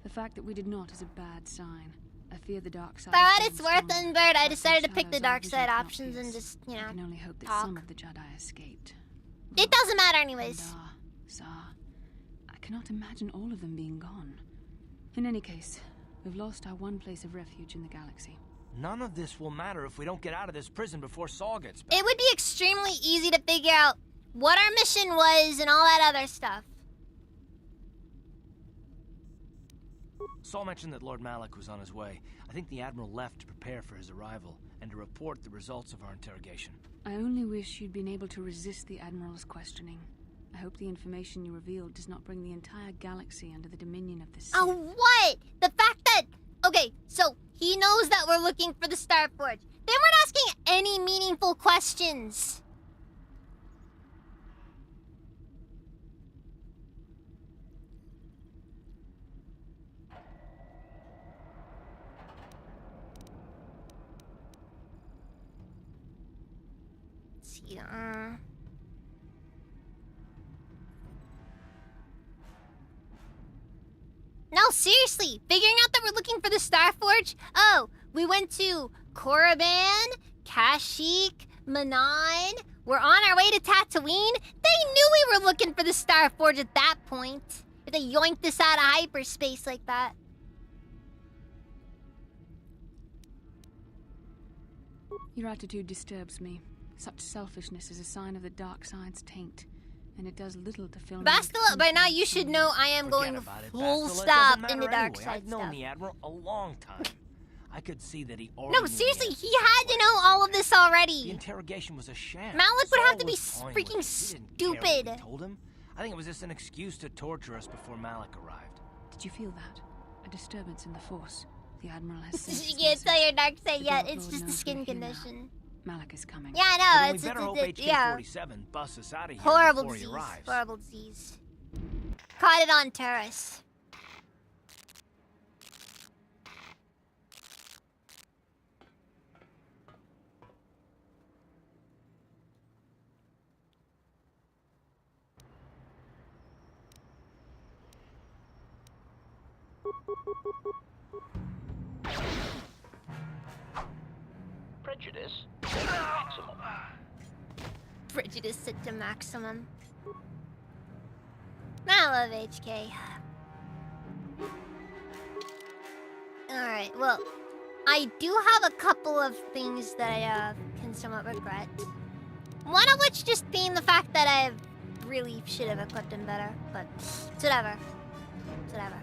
The fact that we did not is a bad sign. I fear the dark side. For what it's worth, Unbird, I decided to pick the dark side options and just, you know, I can only hope that talk. some of the Jedi escaped. It doesn't matter anyways. Zar. I cannot imagine all of them being gone. In any case, we've lost our one place of refuge in the galaxy. None of this will matter if we don't get out of this prison before Saul gets back. It would be extremely easy to figure out what our mission was and all that other stuff. Saul mentioned that Lord Malak was on his way. I think the Admiral left to prepare for his arrival and to report the results of our interrogation. I only wish you'd been able to resist the Admiral's questioning. I hope the information you revealed does not bring the entire galaxy under the dominion of the Sith. Oh, what? The fact that... Okay, so he knows that we're looking for the Starforge. They weren't asking any meaningful questions. Let's see, No, seriously, figuring out that we're looking for the Starforge? Oh, we went to Korriban, Kashyyyk, Manaan. We're on our way to Tatooine. They knew we were looking for the Starforge at that point. If they yoinked us out of hyperspace like that. Your attitude disturbs me. Such selfishness is a sign of the dark side's taint, and it does little to fill me with Bastila, by now you should know I am going about it, full Bastila. It stop doesn't into matter dark anyway. side I've known stuff. the Admiral a long time. I could see that he already No, knew the seriously, answer. he had to know all of this The already. interrogation was a sham. Malik would have Saul to be was toying with freaking us. He didn't care what we stupid. told him. I think it was just an excuse to torture us before Malik arrived. Did you feel that? A disturbance in the Force. The Admiral has sent You his can't tell your dark side The yet. Dark It's Lord just a knows skin we're here now. condition. Malak is coming. Yeah, I Well, know. then It's we better hope yeah. HK-47 busts us out of here Horrible before disease. he arrives. Horrible disease. Caught it on Taurus. Prejudice maximum. Prejudice set to maximum. I love HK. Alright, well, I do have a couple of things that I can somewhat regret. One of which just being the fact that I really should have equipped him better, but it's whatever. It's whatever.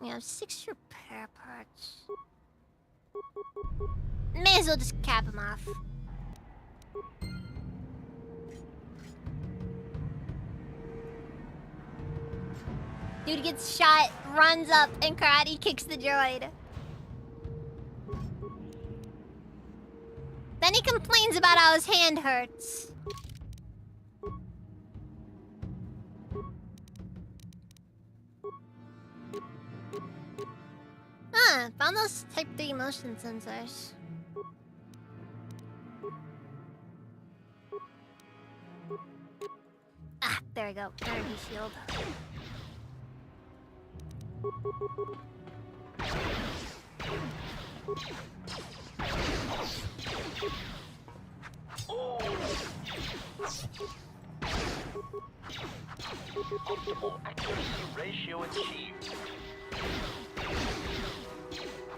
We have 6 repair parts. May as well just cap him off. Dude gets shot, runs up, and karate kicks the droid. Then he complains about how his hand hurts. Found those Type 3 motion sensors. we go. Energy shield. Optimal accuracy ratio achieved.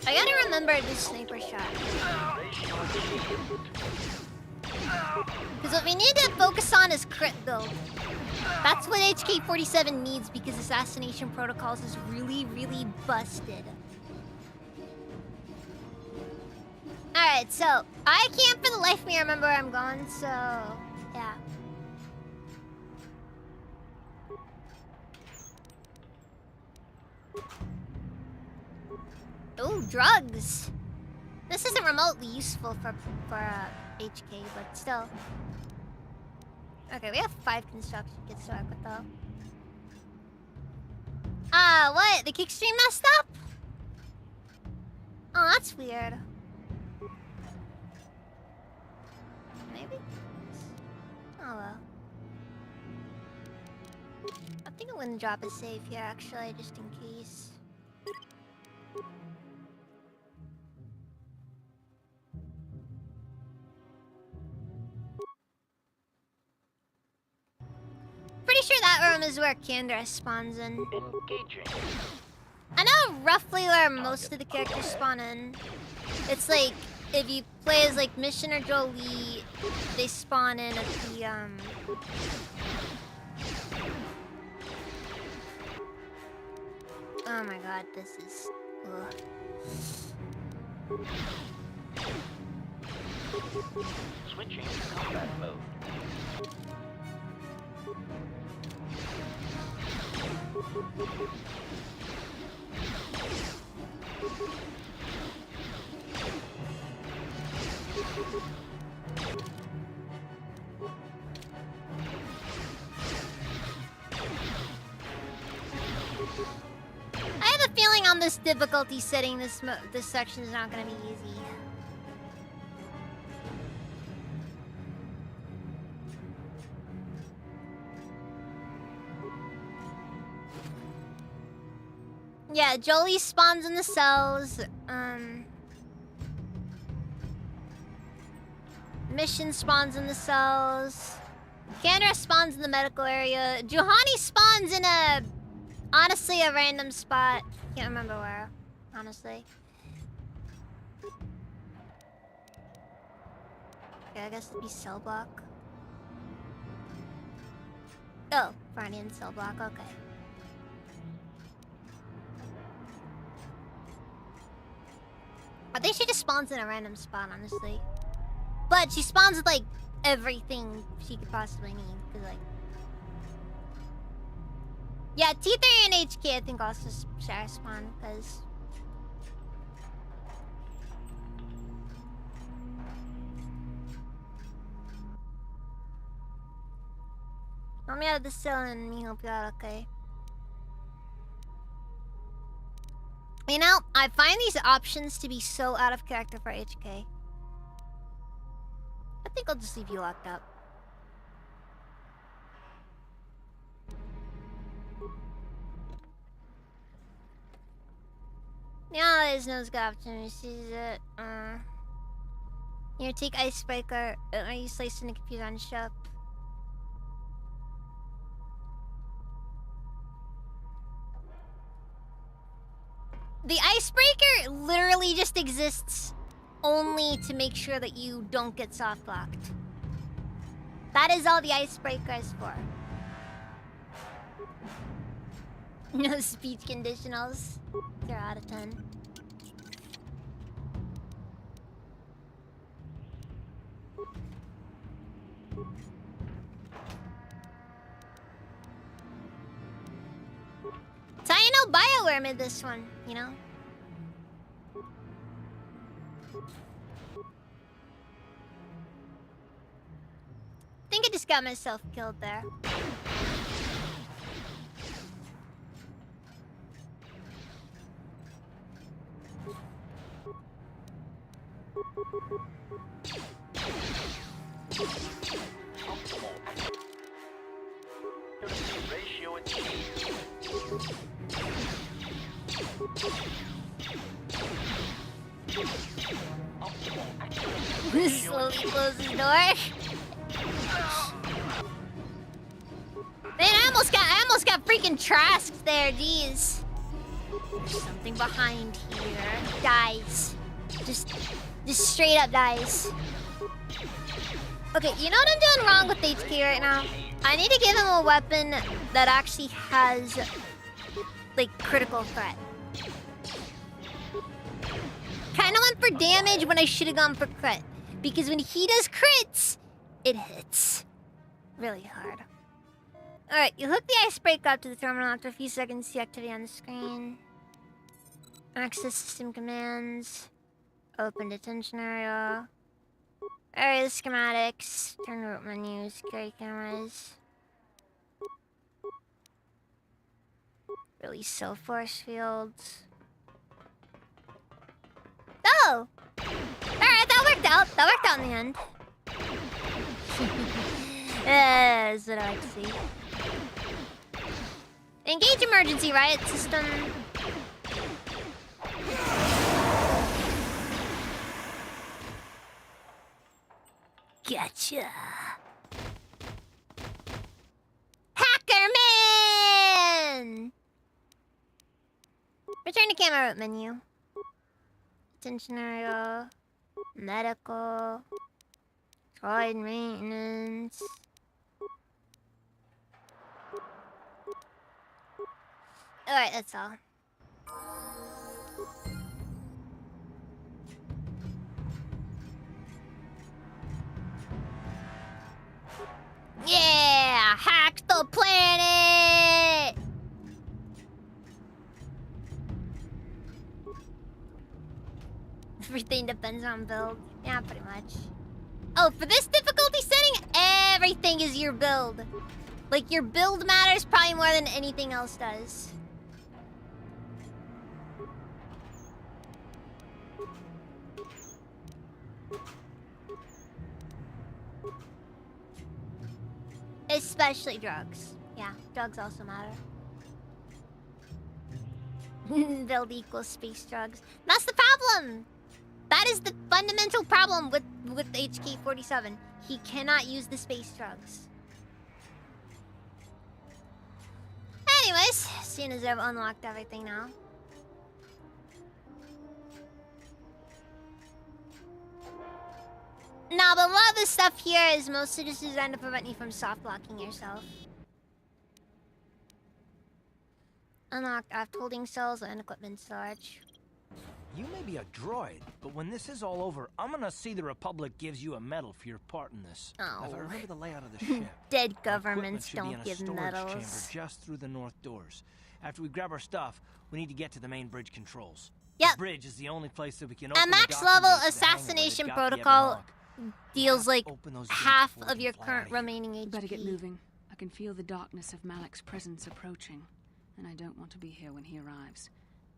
I gotta remember this sniper shot. Because what we need to focus on is crit build. That's what HK-47 needs because Assassination Protocols is really, really busted. Alright, so I can't for the life of me remember where I'm going, so yeah. Ooh, drugs! This isn't remotely useful for HK, but still. Okay, we have 5 construction kits to work with though. What? The kick stream messed up? Oh, that's weird. Maybe? Oh well. I think I'm gonna drop a save here actually, just in case. Pretty sure that room is where Kendra spawns in. Engaging. I know roughly where most of the characters spawn in. It's like, if you play as like Mission or Jolie, they spawn in at the, oh my god, this is... Ugh. Switching to combat mode. I have a feeling on this difficulty setting, this section is not gonna be easy. Yeah, Jolie spawns in the cells. Mission spawns in the cells. Kendra spawns in the medical area. Juhani spawns in honestly, a random spot. Can't remember where, honestly. Okay, I guess it'd be cell block. Oh, Guardian cell block, okay. I think she just spawns in a random spot, honestly. But she spawns with, like, everything she could possibly need. Cause, like... Yeah, T3 and HK I think also share spawn, because... Let me out of the cell and me help you out, okay? You know, I find these options to be so out of character for HK. I think I'll just leave you locked up. Yeah, there's no good option. Sees it. You take Icebreaker. Are you slicing the computer on shop? The Icebreaker literally just exists only to make sure that you don't get soft locked. That is all the Icebreaker is for. No speech conditionals. 0 out of 10. That's how you know BioWare made this one, you know? I think I just got myself killed there. slowly close his door. Man, I almost got freaking trasked there, jeez. There's something behind here. Dies. Just straight up dies. Okay, you know what I'm doing wrong with HK right now? I need to give him a weapon that actually has, like, critical threat. Kinda went for damage when I should have gone for crit. Because when he does crits, it hits really hard. Alright, you hook the ice break up to the terminal after a few seconds, see activity on the screen. Access system commands. Open detention area. Area schematics. Turn route menus. Security cameras. Release cell force fields. Oh! Alright, that worked out. That worked out in the end. That's what I like to see. Engage emergency riot system. Gotcha. Hacker man! Return to camera route menu. Attention area. Medical. Droid maintenance. Alright, that's all. Yeah! Hack the planet! Everything depends on build. Yeah, pretty much. Oh, for this difficulty setting, everything is your build. Like, your build matters probably more than anything else does. Especially drugs. Yeah, drugs also matter. Build equals space drugs. That's the problem! That is the fundamental problem with HK-47. He cannot use the space drugs. Anyways, seeing as I've unlocked everything now. Nah, but a lot of this stuff here is mostly just designed to prevent you from soft locking yourself. Unlock aft holding cells and equipment storage. You may be a droid, but when this is all over, I'm gonna see the Republic gives you a medal for your part in this. Oh. If I remember the layout of the ship, Dead our governments equipment should don't be in give a storage medals. chamber just through the north doors. After we grab our stuff, we need to get to the main bridge controls. Yep. The bridge is the only place that we can At open max the level, docking bay to the hangar where assassination they've got the protocol Ebon deals like open those half gates before of we your can fly current out of here. remaining HP. Better get moving. I can feel the darkness of Malak's presence approaching, and I don't want to be here when he arrives.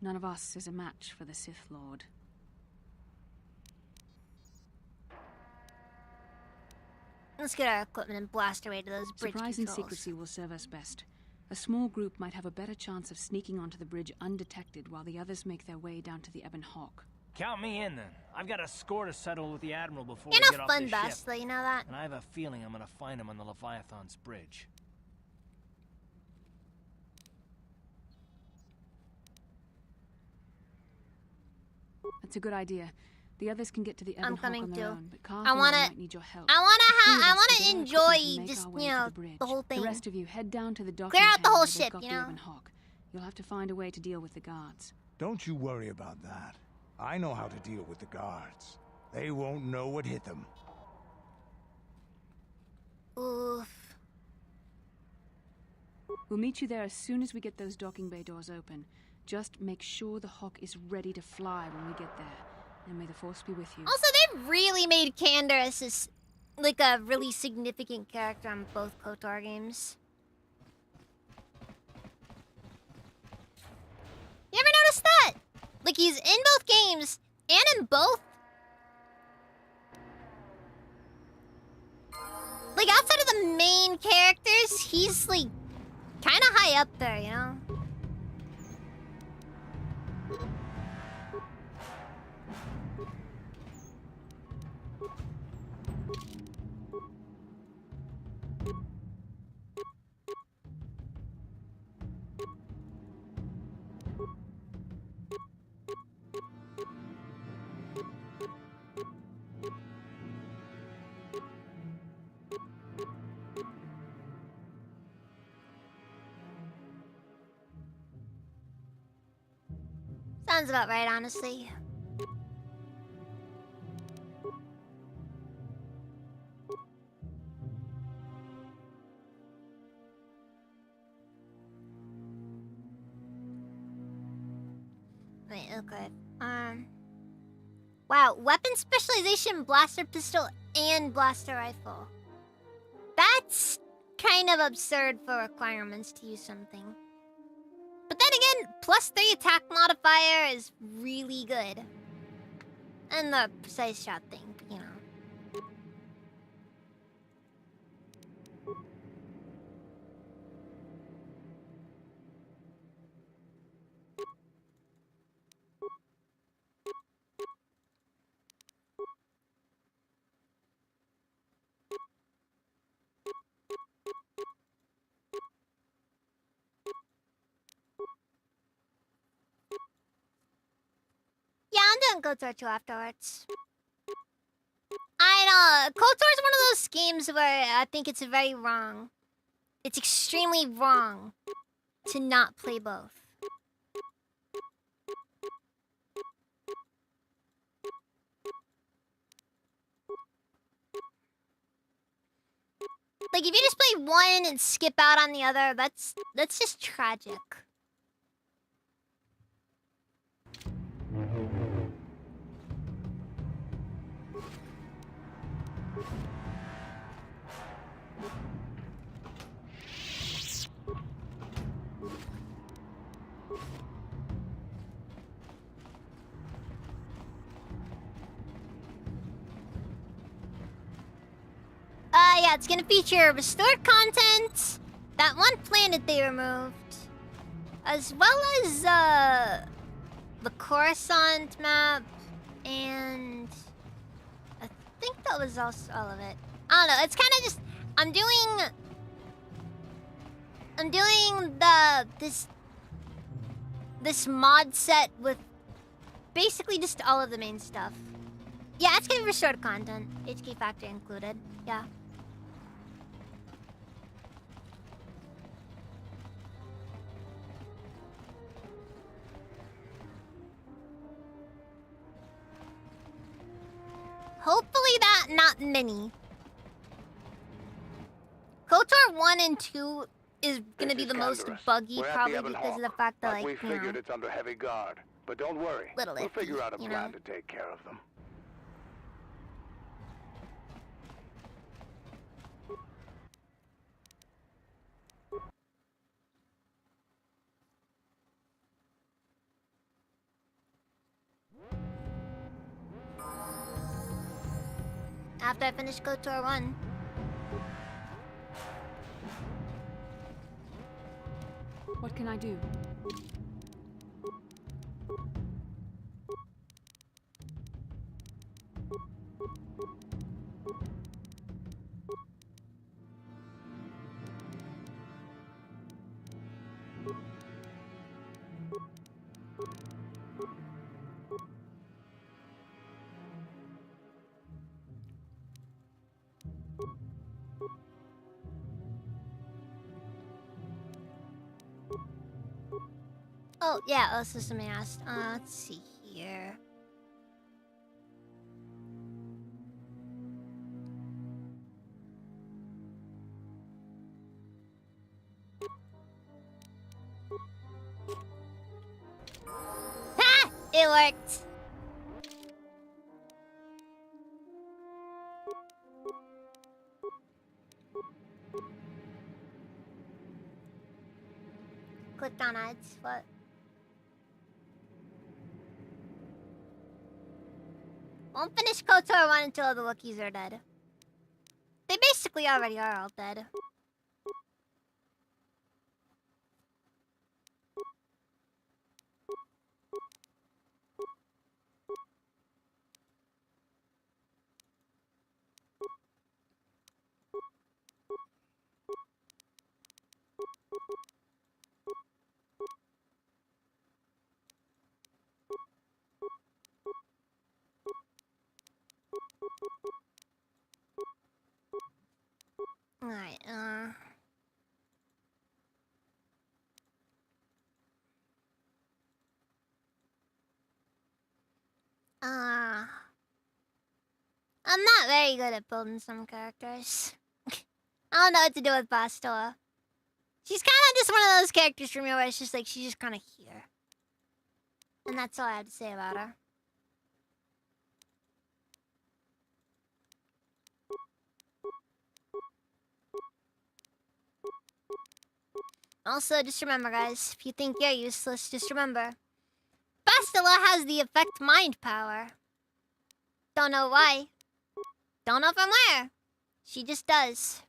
None of us is a match for the Sith Lord. Let's get our equipment and blast our way to those bridge Surprise and controls. secrecy will serve us best. A small group might have a better chance of sneaking onto the bridge undetected while the others make their way down to the Ebon Hawk. Count me in then. I've got a score to settle with the Admiral before You're we no get off fun this bus, ship. though, you know that? And I have a feeling I'm gonna find him on the Leviathan's bridge. That's a good idea. The others can get to the Ebon Hawk coming on their too. own, but Carth I and wanna- might need your help. I wanna get our enjoy equipment and make just, our way you to know, the bridge. the whole thing. The rest of you head down to the docking Clear out the tower whole where they've ship, got you the know? Ebon Hawk. You'll have to find a way to deal with the guards. Don't you worry about that. I know how to deal with the guards. They won't know what hit them. Oof. We'll meet you there as soon as we get those docking bay doors open. Just make sure the Hawk is ready to fly when we get there. And may the Force be with you. Also, they've really made Candace like a really significant character on both KOTOR games. You ever notice that? Like, he's in both games and in both. Like, outside of the main characters, he's like kind of high up there, you know? Sounds about right, honestly. Wait, okay. Wow, weapon specialization, blaster pistol, and blaster rifle. That's kind of absurd for requirements to use something. But then again, +3 attack modifier is really good. And the precise shot thing, you know. Yeah, I'm doing KOTOR 2 afterwards. I know, KOTOR is one of those games where I think it's very wrong. It's extremely wrong to not play both. Like, if you just play one and skip out on the other, that's just tragic. Yeah, it's gonna feature restored content, that one planet they removed, as well as, the Coruscant map, and I think that was also all of it. I don't know, it's kind of just, I'm doing this mod set with basically just all of the main stuff. Yeah, it's gonna be restored content, HK Factory included, yeah. Hopefully that not many. KOTOR 1 and 2 is gonna be the most buggy, probably because of the fact that, like, we you figured know, it's under heavy guard. But don't worry, little we'll iffy, figure out a you plan know? to take care of them. After I finish KOTOR 1. What can I do? Oh, yeah, also somebody asked. Let's see here. Ha! It worked! Clicked on ads, what? Won't finish KOTOR 1 until the Wookiees are dead. They basically already are all dead. Alright, I'm not very good at building some characters. I don't know what to do with Bastila. She's kind of just one of those characters for me where it's just like, she's just kind of here. And that's all I have to say about her. Also, just remember, guys, if you think you're useless, just remember. Bastila has the effect Mind Power. Don't know why. Don't know from where. She just does.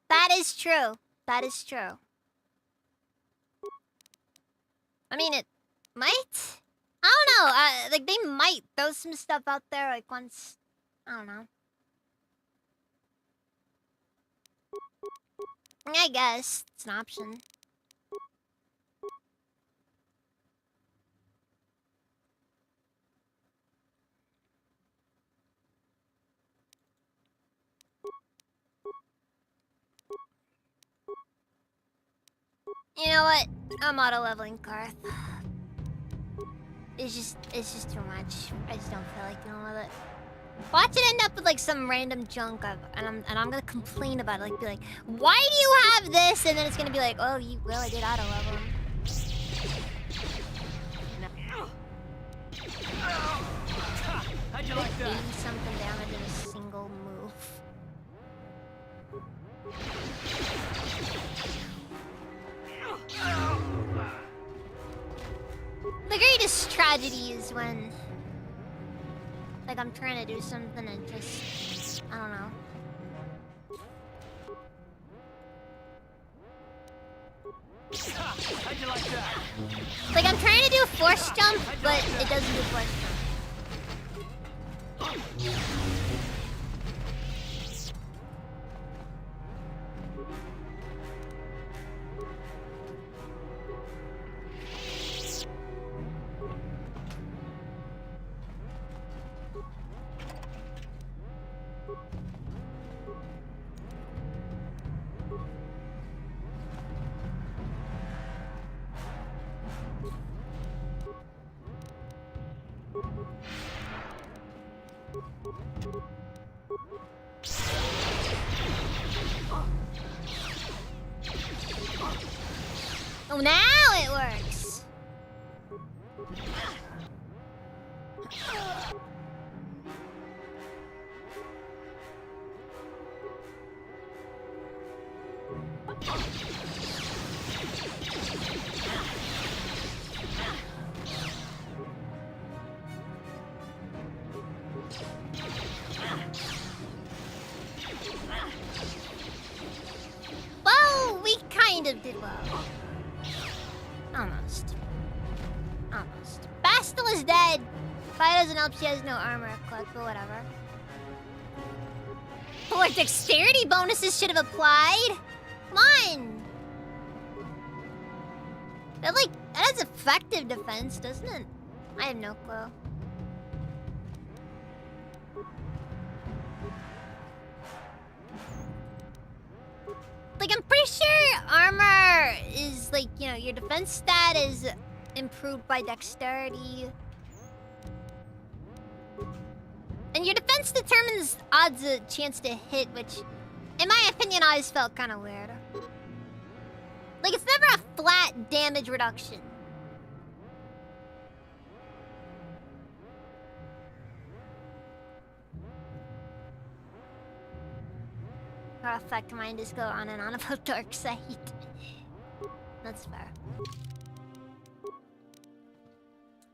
That is true. That is true. I mean, it might? I don't know. Like, they might throw some stuff out there, like, once... I don't know. I guess. It's an option. You know what? I'm auto-leveling Karth. It's just too much. I just don't feel like dealing with it. Watch it end up with like some random junk and I'm gonna complain about it. Like, be like, why do you have this? And then it's gonna be like, oh, you really did auto-level him. How'd you like that? 80-something damage in a single move. The greatest tragedy is when, like, I'm trying to do something and just, I don't know. How'd you like that? Like, I'm trying to do force jump, but it doesn't do force jump. Oh, now it works. Well, we kind of did well. Almost. Almost. Bastila's dead. Fire doesn't help, she has no armor equipped, but whatever. Or dexterity bonuses should have applied. Come on. That, like, that has effective defense, doesn't it? I have no clue. Like, I'm pretty sure armor is, like, you know, your defense stat is improved by dexterity. And your defense determines odds of chance to hit, which, in my opinion, always felt kind of weird. Like, it's never a flat damage reduction. Our effect mind just go on and on about Darkseid. That's fair.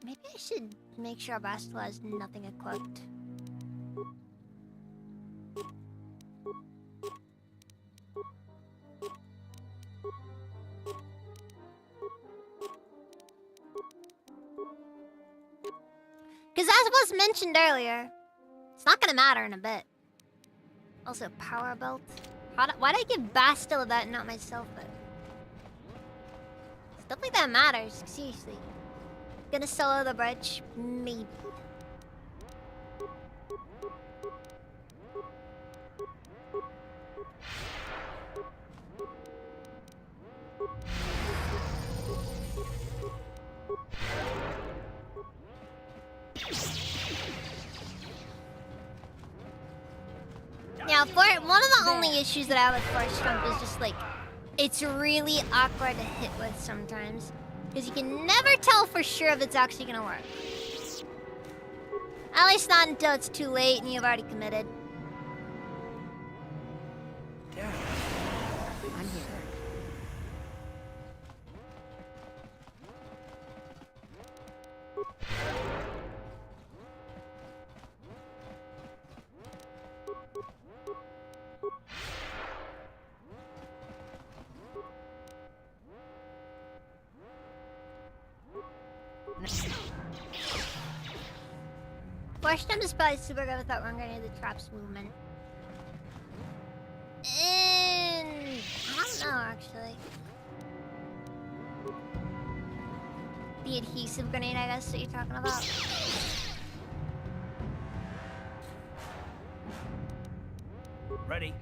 Maybe I should make sure Bastila has nothing equipped. Because as was mentioned earlier, it's not gonna matter in a bit. Also, power belt. Why did I give Bastila that and not myself it? Stuff like that matters, seriously. Gonna solo the bridge? Maybe. Yeah, one of the only issues that I have with Force Jump is just like, it's really awkward to hit with sometimes. Because you can never tell for sure if it's actually gonna work. At least not until it's too late and you've already committed. I'm here. Force Jump is probably super good without running into the traps movement. I don't know, actually. The adhesive grenade, I guess, that you're talking about. Ready.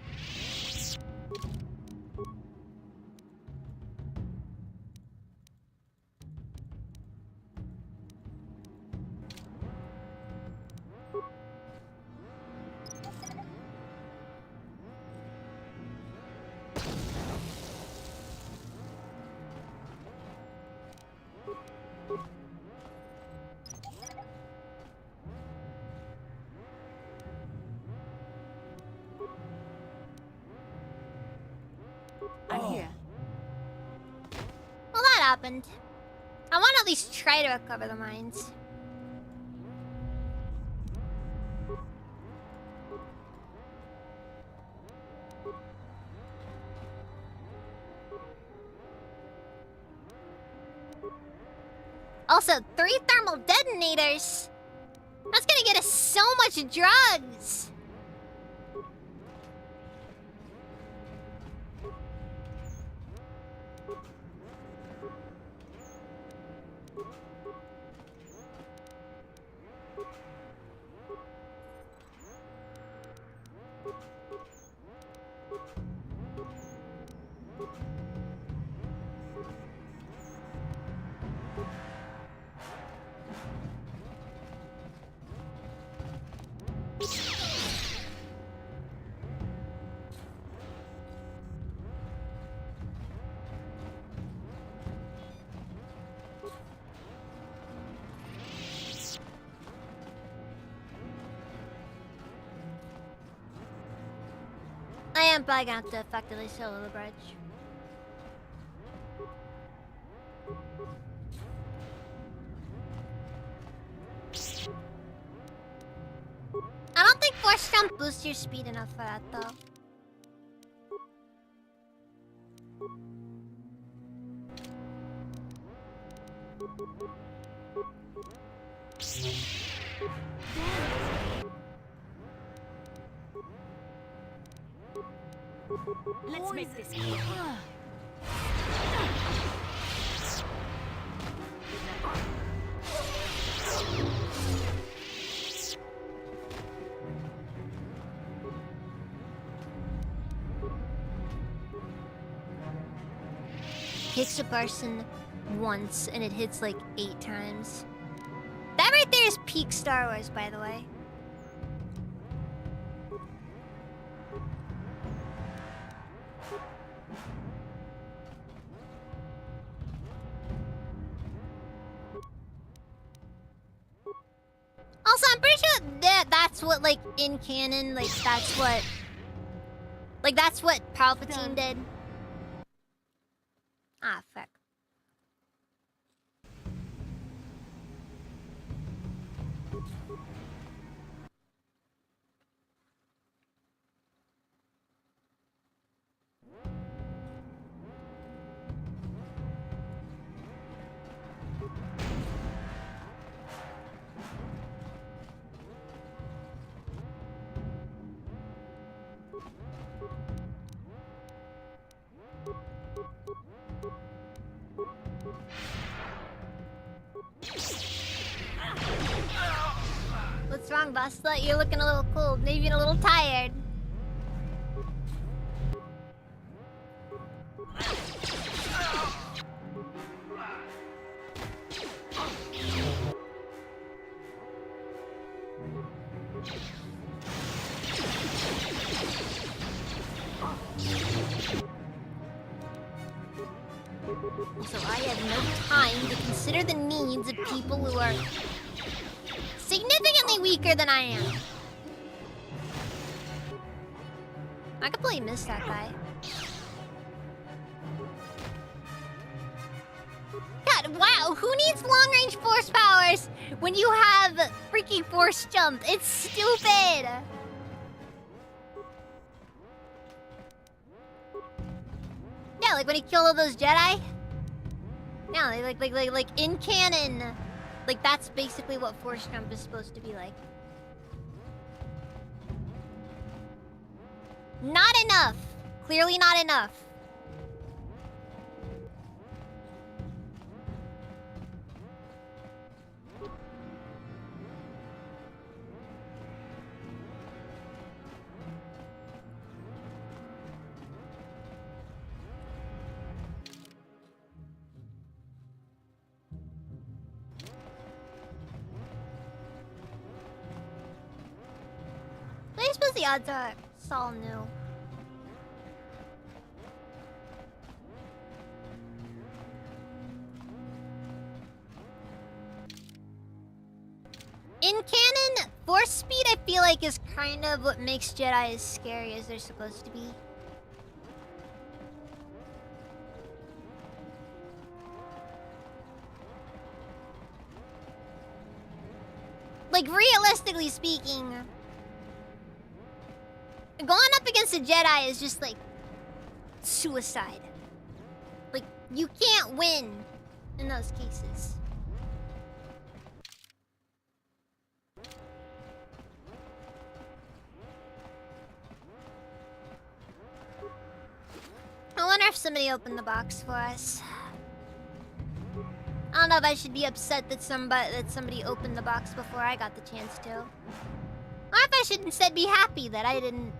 I'm here. Well, that happened. I want to at least try to recover the mines. Also, 3 thermal detonators! That's gonna get us so much drugs! I am probably gonna have to effectively solo the bridge. I don't think Force Jump boosts your speed enough for that, though. Let's make this quick. Kicks a person once and it hits like 8 times. That right there is peak Star Wars, by the way. Also, I'm pretty sure that's what, like, in canon, like, that's what Palpatine did. Ah, fuck. What's wrong, Buster? You're looking a little cold, maybe even a little tired. So I have no time to consider the needs of people who are significantly weaker than I am. I completely missed that guy. God, wow, who needs long-range force powers when you have freaking force jump? It's stupid! Yeah, like when he killed all those Jedi? Yeah, like in canon, like that's basically what force jump is supposed to be like. Not enough! Clearly not enough. I suppose the odds are Saul knew. In canon, force speed I feel like is kind of what makes Jedi as scary as they're supposed to be. Like, realistically speaking, going up against a Jedi is just like suicide. Like, you can't win in those cases. I wonder if somebody opened the box for us. I don't know if I should be upset that somebody opened the box before I got the chance to. Or if I should instead be happy that I didn't.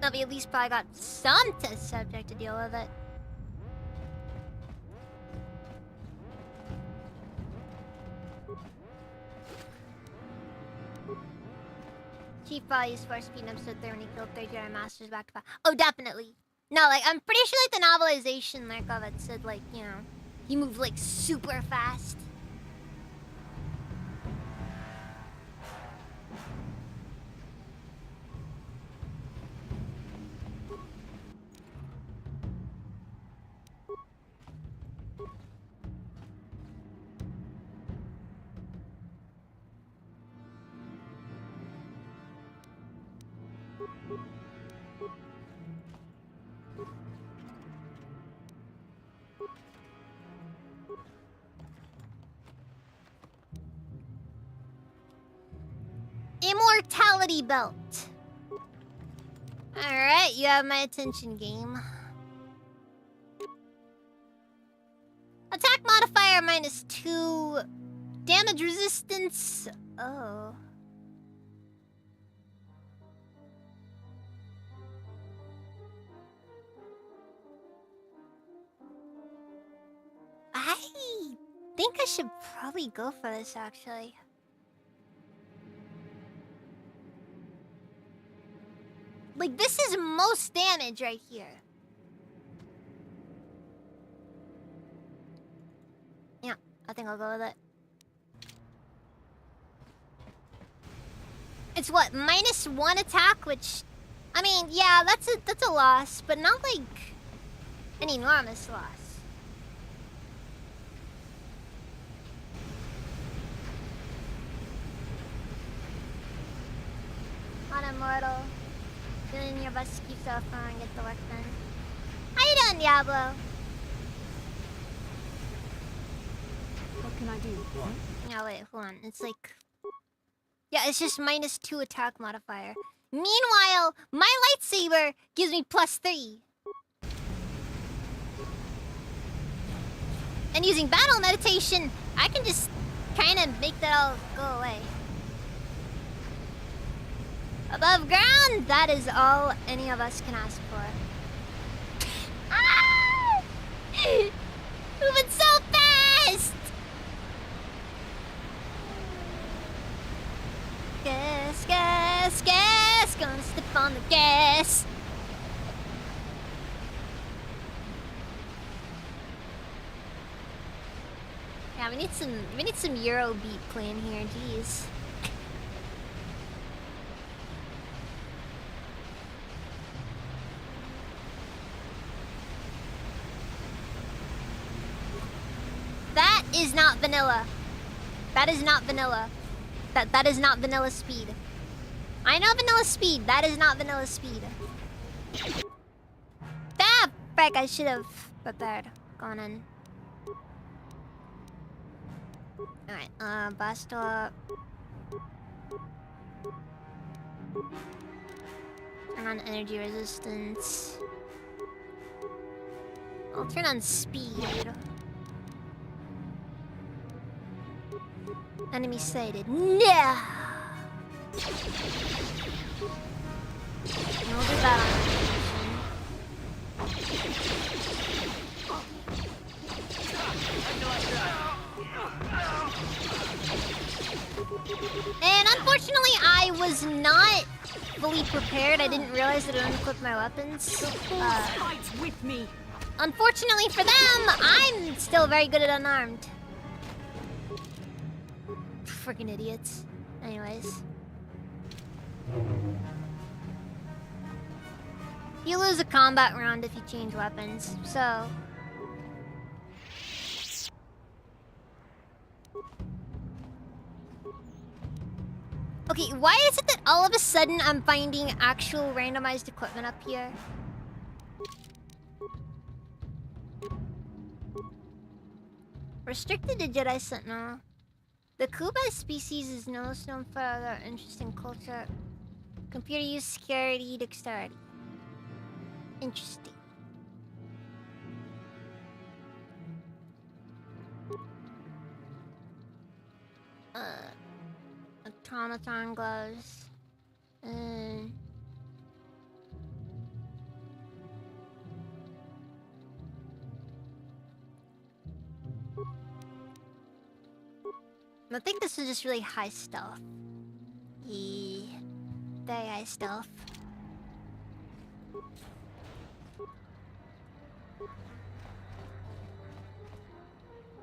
That we at least probably got some test subject to deal with it. Chief probably used force speed in episode 3 when he killed 3 Jedi Masters back to back. Oh, definitely. No, like, I'm pretty sure, like, the novelization, like, of it said, like, you know, he moved, like, super fast. Immortality belt. Alright, you have my attention, game. Attack modifier -2. Damage resistance. Oh. I think I should probably go for this, actually. Like, this is most damage right here. Yeah, I think I'll go with it. It's what, -1 attack, which... I mean, yeah, that's a loss, but not like an enormous loss. On Immortal. Doing your best to keep so far and get the work done. How you doing, Diablo? What can I do? Yeah, wait, hold on. It's like... Yeah, it's just -2 attack modifier. Meanwhile, my lightsaber gives me +3. And using battle meditation, I can just kind of make that all go away. Above ground, that is all any of us can ask for. Ah! Moving so fast! Gas, gas, gas! Gonna step on the gas! Yeah, we need some Euro beat playing here, jeez. That is not vanilla. That is not vanilla. That is not vanilla speed. I know vanilla speed. That is not vanilla speed. Ah, frick, I should have prepared. Gone in. Alright, blast up. Turn on energy resistance. I'll turn on speed. Enemy sighted. No! And we'll do that on And unfortunately, I was not fully prepared. I didn't realize that it unequipped my weapons. Fight with me. Unfortunately for them, I'm still very good at unarmed. Freaking idiots. Anyways. You lose a combat round if you change weapons, so... Okay, why is it that all of a sudden I'm finding actual randomized equipment up here? Restricted to Jedi Sentinel. The Kubai species is known for their interesting culture. Computer use, security, dexterity. Interesting. Automaton gloves. I think this is just really high stealth. Yeah. Very high stealth.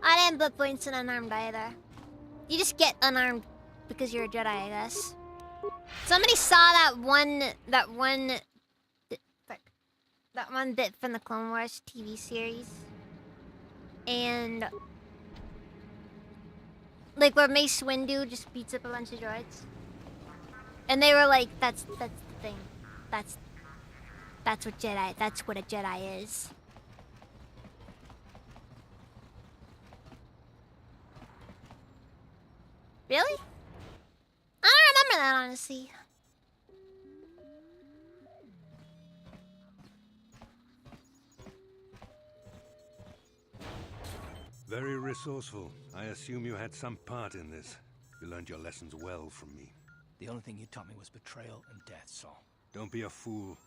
I didn't put points in unarmed either. You just get unarmed because you're a Jedi, I guess. Somebody saw that one bit from the Clone Wars TV series. And like where Mace Windu just beats up a bunch of droids. And they were like, that's the thing. That's what a Jedi is. Really? I don't remember that, honestly. Very resourceful. I assume you had some part in this. You learned your lessons well from me. The only thing you taught me was betrayal and death, Saul. Don't be a fool.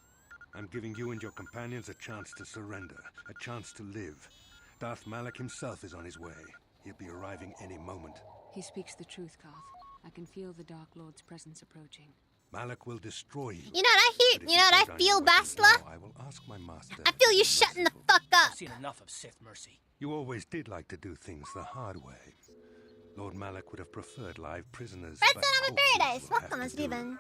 I'm giving you and your companions a chance to surrender, a chance to live. Darth Malak himself is on his way. He'll be arriving any moment. He speaks the truth, Koth. I can feel the Dark Lord's presence approaching. Malak will destroy you. You know what I hear? You know what I feel, Bastila? I will ask my master. I feel you shutting the fuck up. I've seen enough of Sith mercy. You always did like to do things the hard way. Lord Malak would have preferred live prisoners. Red Son of Paradise, welcome, Steven.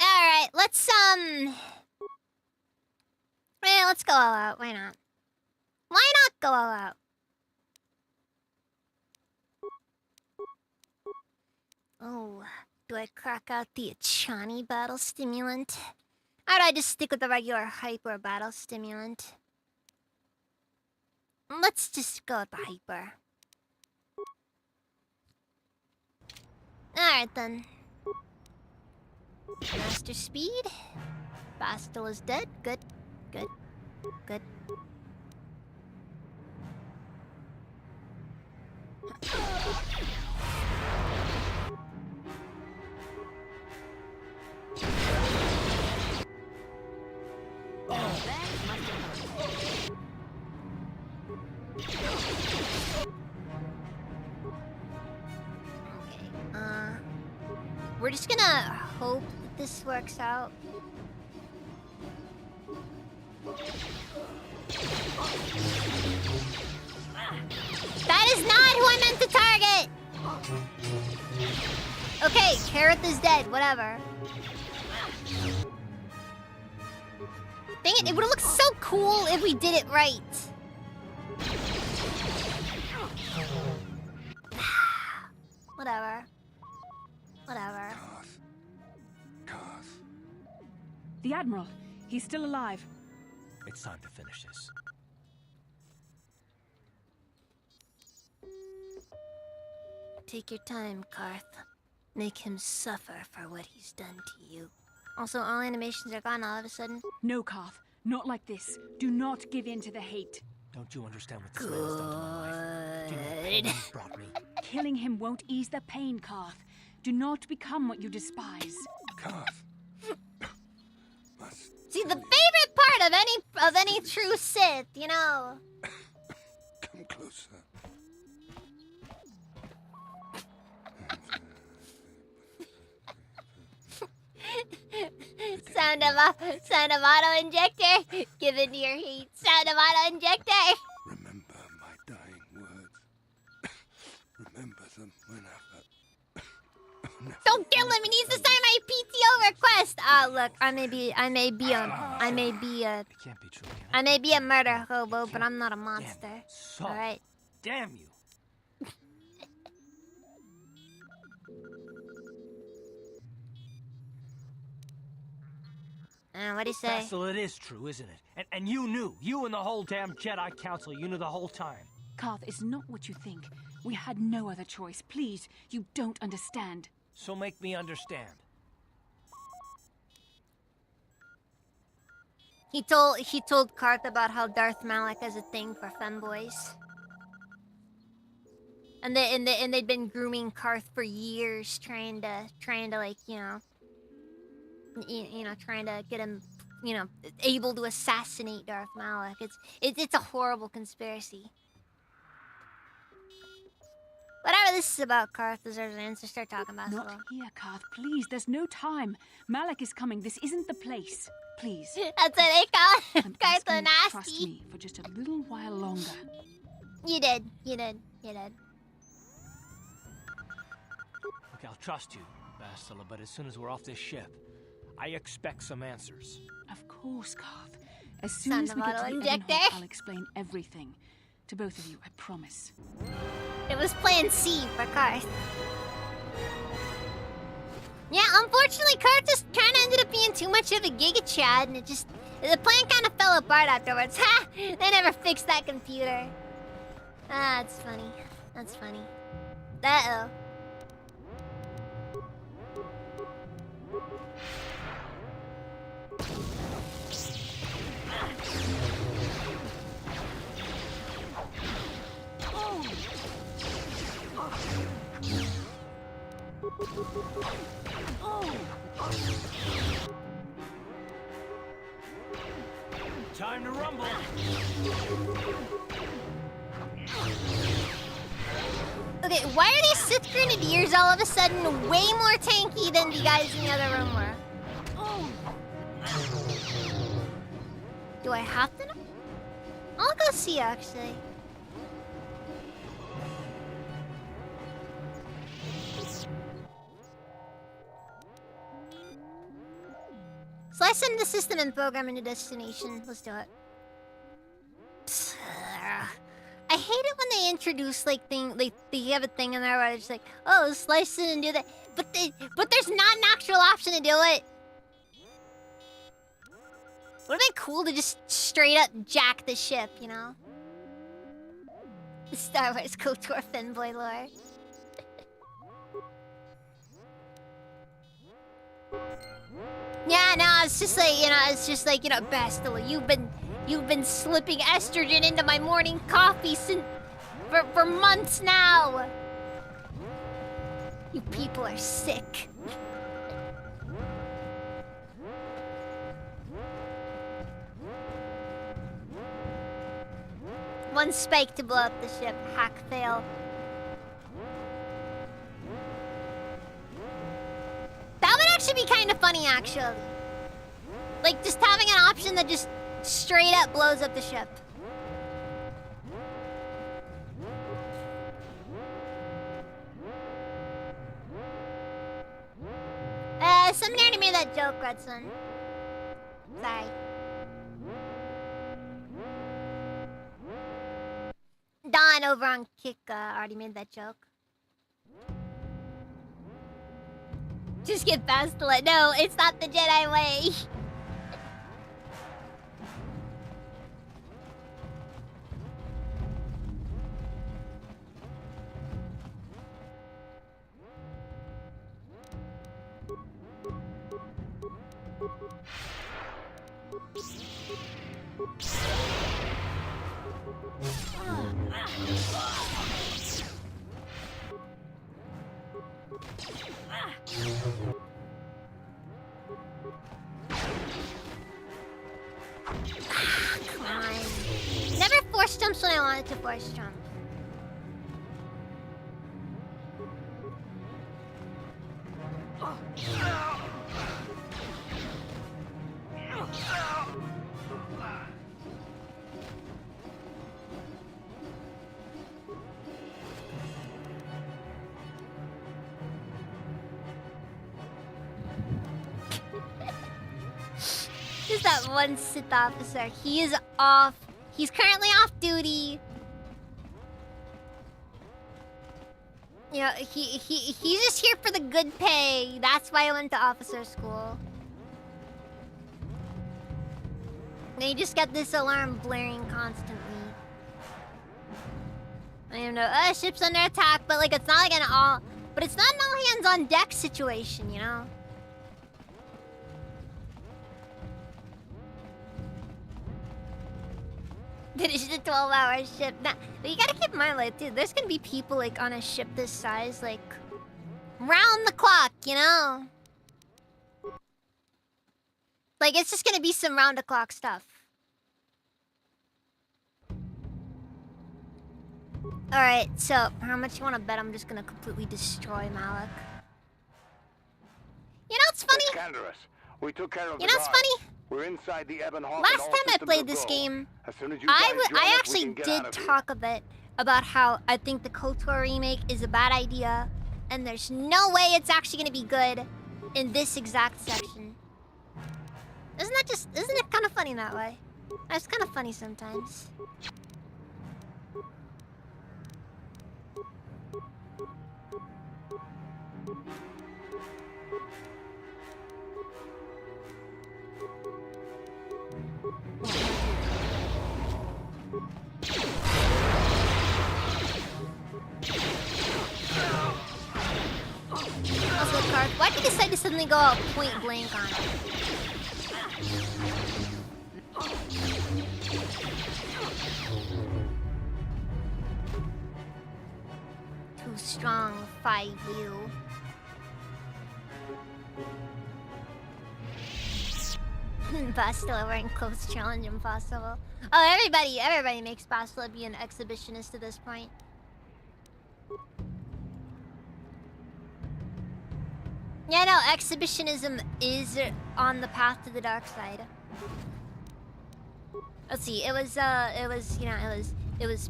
Alright, let's let's go all out. Why not? Why not go all out? Oh, do I crack out the Achani battle stimulant? Or do I just stick with the regular hyper battle stimulant? Let's just go with the hyper. Alright then. Master speed. Bastila is dead. Good. Good. Good. just gonna hope that this works out. That is not who I meant to target! Okay, Kareth is dead, whatever. Dang it, it would've looked so cool if we did it right. Whatever. Whatever. Carth. The Admiral. He's still alive. It's time to finish this. Take your time, Carth. Make him suffer for what he's done to you. Also, all animations are gone all of a sudden. No, Carth. Not like this. Do not give in to the hate. Don't you understand what this man's done to my life? Do you know the pain he's brought me? Killing him won't ease the pain, Carth. Do not become what you despise. Carth. See, the favorite part of any true Sith, you know. Come closer. Sound of auto injector. Give in to your heat. Sound of auto injector. Remember my dying words. Remember them whenever. Don't kill him. He needs to sign my PTO request. Ah, look, I may be a murder hobo, but I'm not a monster. All right. Damn you. What'd he say? Bastila, it is true, isn't it? And you knew. You and the whole damn Jedi Council, you knew the whole time. Carth, it's not what you think. We had no other choice. Please, you don't understand. So make me understand. He told Carth about how Darth Malak is a thing for femboys. And they'd been grooming Carth for years, trying to like, you know, trying to get him, you know, able to assassinate Darth Malak. It's a horrible conspiracy. Whatever this is about, Carth deserves an answer. Start talking about it. Not here, Carth. Please, there's no time. Malak is coming. This isn't the place. Please. That's what they call it. Carth Asking you to nasty. trust me for just a little while longer. You did. Okay, I'll trust you, Bastila, but as soon as we're off this ship, I expect some answers. Of course, Carth. As soon as we get to the Evanhall, I'll explain everything. To both of you, I promise. It was plan C for Carth. Yeah, unfortunately, Carth just kind of ended up being too much of a Giga Chad, and the plan kind of fell apart afterwards. Ha! They never fixed that computer. Ah, that's funny. That's funny. Uh-oh. Time to rumble. Okay, why are these Sith Grenadiers all of a sudden way more tanky than the guys in the other room were? Do I have to know? I'll go see, actually. Slice into the system and program into destination. Let's do it. I hate it when they introduce like they have a thing in there where it's like, oh, slice it and do that, but there's not an actual option to do it. Would have been cool to just straight up jack the ship, you know? Star Wars KOTOR fanboy lore. Yeah, no, it's just like, you know, Bastila, you've been slipping estrogen into my morning coffee for months now. You people are sick. One spike to blow up the ship. Hack fail. actually be kind of funny, actually. Like, just having an option that just straight up blows up the ship. Somebody already made that joke, Redson. Sorry. Don over on Kick already made that joke. Just get Bastila. No, it's not the Jedi way. Come on. Never force jumps when I wanted to force jump. Just that one Sith officer. He is off. He's currently off duty. You know, he's just here for the good pay. That's why I went to officer school. And you just get this alarm blaring constantly. I don't know. Ship's under attack, but like it's not like an all. But it's not an all hands on deck situation, you know. Finish the 12-hour ship. Nah, but you gotta keep in mind, like, dude, there's gonna be people like on a ship this size, like, round the clock, you know. Like, it's just gonna be some round the clock stuff. All right, so how much you wanna bet I'm just gonna completely destroy Malak? You know what's funny? Canderous. We took care of You know what's funny? We're inside the Ebon Hawk. Last time I played this game, I actually did talk a bit about how I think the KOTOR remake is a bad idea, and there's no way it's actually gonna be good in this exact section. Isn't it kind of funny that way? It's kind of funny sometimes. Also, Kark, why'd you decide to suddenly go out point blank on it? Too strong, 5U. Bastila wearing clothes challenge impossible. Oh, everybody makes Bastila be an exhibitionist at this point. Yeah, no, exhibitionism is on the path to the dark side. Let's see, it was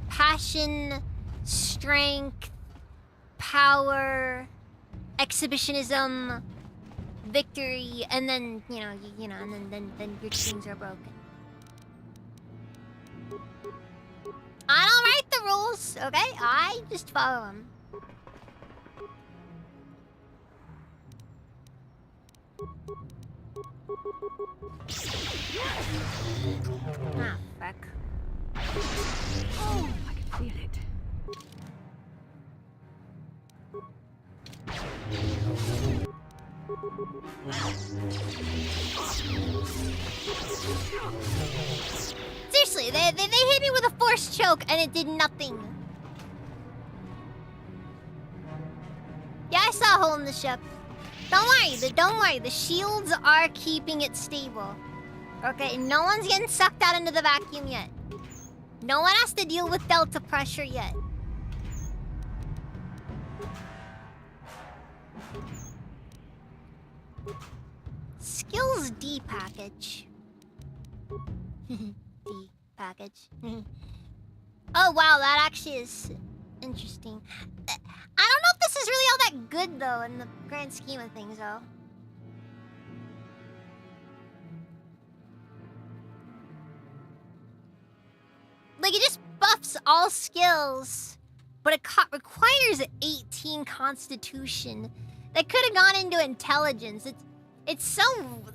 passion, strength, power, exhibitionism, victory, and then and then your teams are broken. I don't write the rules, okay? I just follow them. Ah, fuck. Oh, I can feel it. Seriously, they hit me with a force choke and it did nothing. Yeah, I saw a hole in the ship. Don't worry, the shields are keeping it stable. Okay, no one's getting sucked out into the vacuum yet. No one has to deal with delta pressure yet. Skills D package. D package. Oh wow, that actually is interesting. I don't know if this is really all that good though in the grand scheme of things though. Like, it just buffs all skills, but it requires 18 constitution. That could have gone into intelligence. It's so,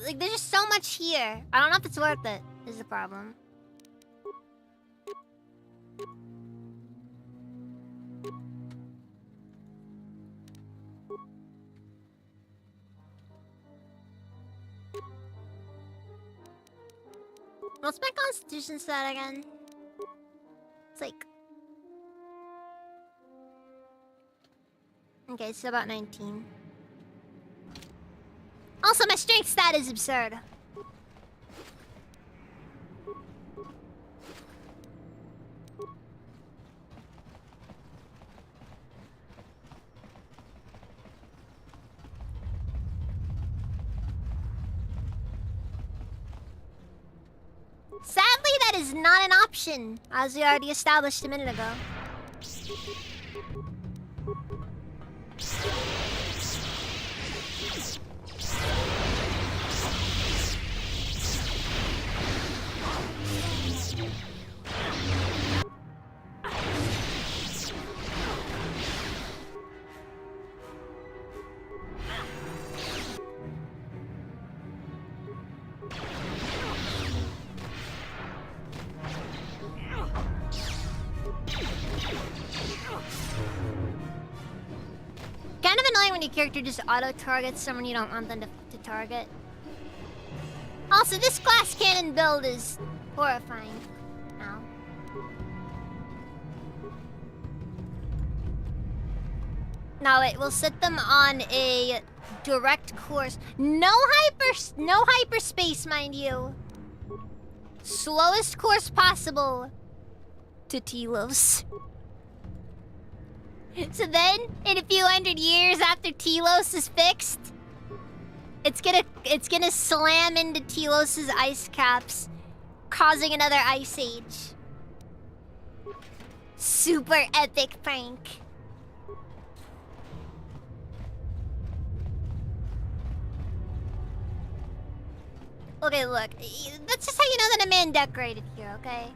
like, there's just so much here. I don't know if it's worth it, is the problem. What's my constitution stat again? It's like... Okay, it's about 19. Also, my strength stat is absurd. Sadly, that is not an option, as we already established a minute ago. Kind of annoying when your character just auto-targets someone you don't want them to target. Also, this glass cannon build is horrifying now. Now it will set them on a direct course. No hyperspace, mind you. Slowest course possible to Telos. So then, in a few hundred years after Telos is fixed, it's gonna slam into Telos's ice caps, causing another ice age. Super epic prank. Okay, look. That's just how you know that a man decorated here, okay?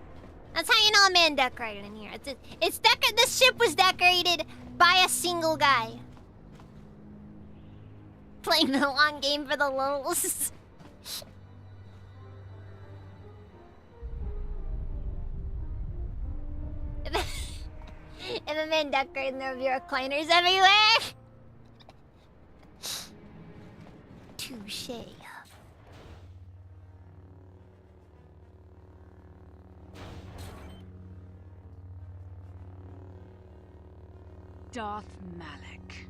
That's how you know a man decorated in here. This ship was decorated by a single guy. Playing the long game for the lulz. If a man decorated, there would be recliners everywhere. Touché. Darth Malak.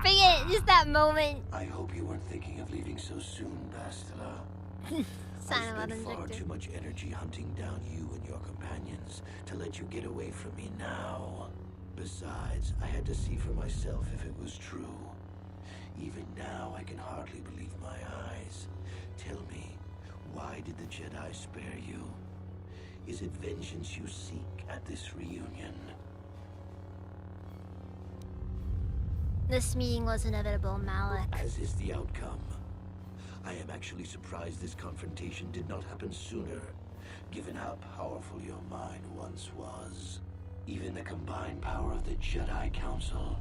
Forget just that moment. I hope you weren't thinking of leaving so soon, Bastila. I spent far too much energy hunting down you and your companions to let you get away from me now. Besides, I had to see for myself if it was true. Even now, I can hardly believe my eyes. Tell me, why did the Jedi spare you? Is it vengeance you seek at this reunion? This meeting was inevitable, Malak. As is the outcome. I am actually surprised this confrontation did not happen sooner, given how powerful your mind once was. Even the combined power of the Jedi Council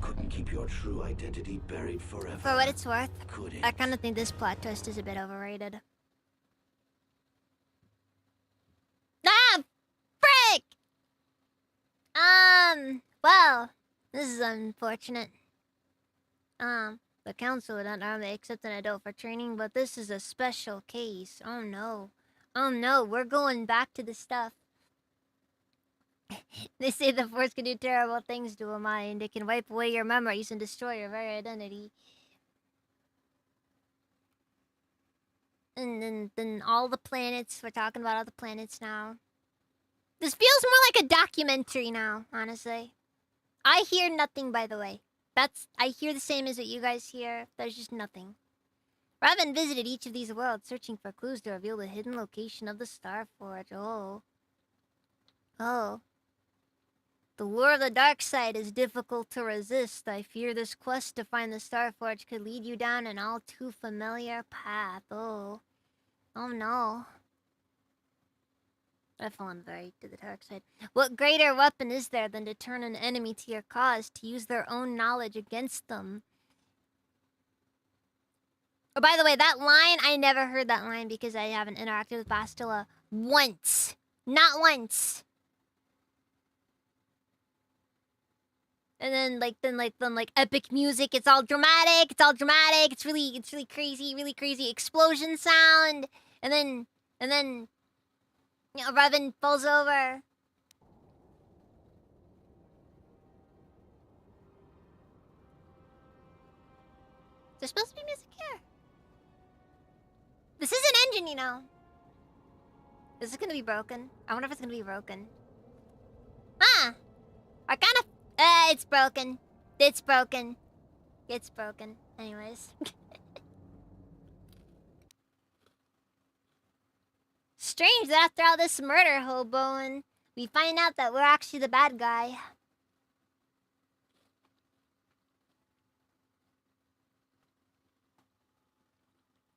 couldn't keep your true identity buried forever. For what it's worth, could it? I kind of think this plot twist is a bit overrated. Ah! Frick! Well, this is unfortunate. The council would not normally accept an adult for training, but this is a special case. Oh no. Oh no, we're going back to the stuff. They say the Force can do terrible things to a mind. It can wipe away your memories and destroy your very identity. And then all the planets, we're talking about all the planets now. This feels more like a documentary now, honestly. I hear nothing, by the way. I hear the same as what you guys hear. There's just nothing. Revan visited each of these worlds, searching for clues to reveal the hidden location of the Starforge. Oh. Oh. The lure of the dark side is difficult to resist. I fear this quest to find the Starforge could lead you down an all too familiar path. Oh. Oh no. I've fallen very to the dark side. What greater weapon is there than to turn an enemy to your cause, to use their own knowledge against them? Oh, by the way, that line, I never heard that line because I haven't interacted with Bastila once. Not once. And then epic music. It's all dramatic. It's all dramatic. It's really crazy explosion sound. And then, you know, Revan falls over. There's supposed to be music here. This is an engine, you know. Is it gonna be broken? I wonder if it's gonna be broken. Huh. Arcana. It's broken. It's broken. It's broken. Anyways. Strange that after all this murder hoboing, we find out that we're actually the bad guy.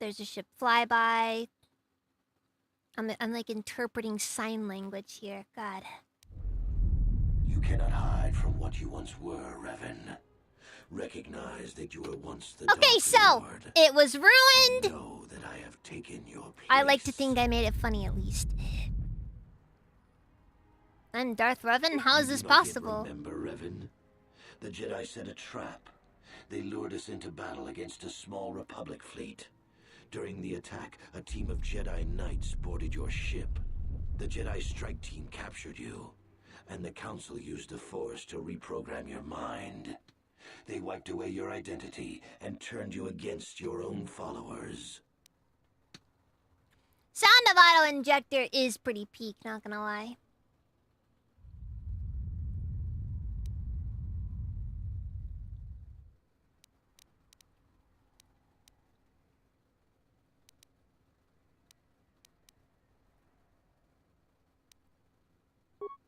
There's a ship flyby. I'm like interpreting sign language here. God. You cannot hide from what you once were, Revan. Recognize that you were once the Okay, Dark so Lord. it was ruined. Know that I have taken your place. I like to think I made it funny at least. And Darth Revan, how is this possible? Remember, Revan? The Jedi set a trap. They lured us into battle against a small Republic fleet. During the attack, a team of Jedi Knights boarded your ship. The Jedi strike team captured you, and the Council used the Force to reprogram your mind. They wiped away your identity and turned you against your own followers. Sound of auto-injector is pretty peak, not gonna lie.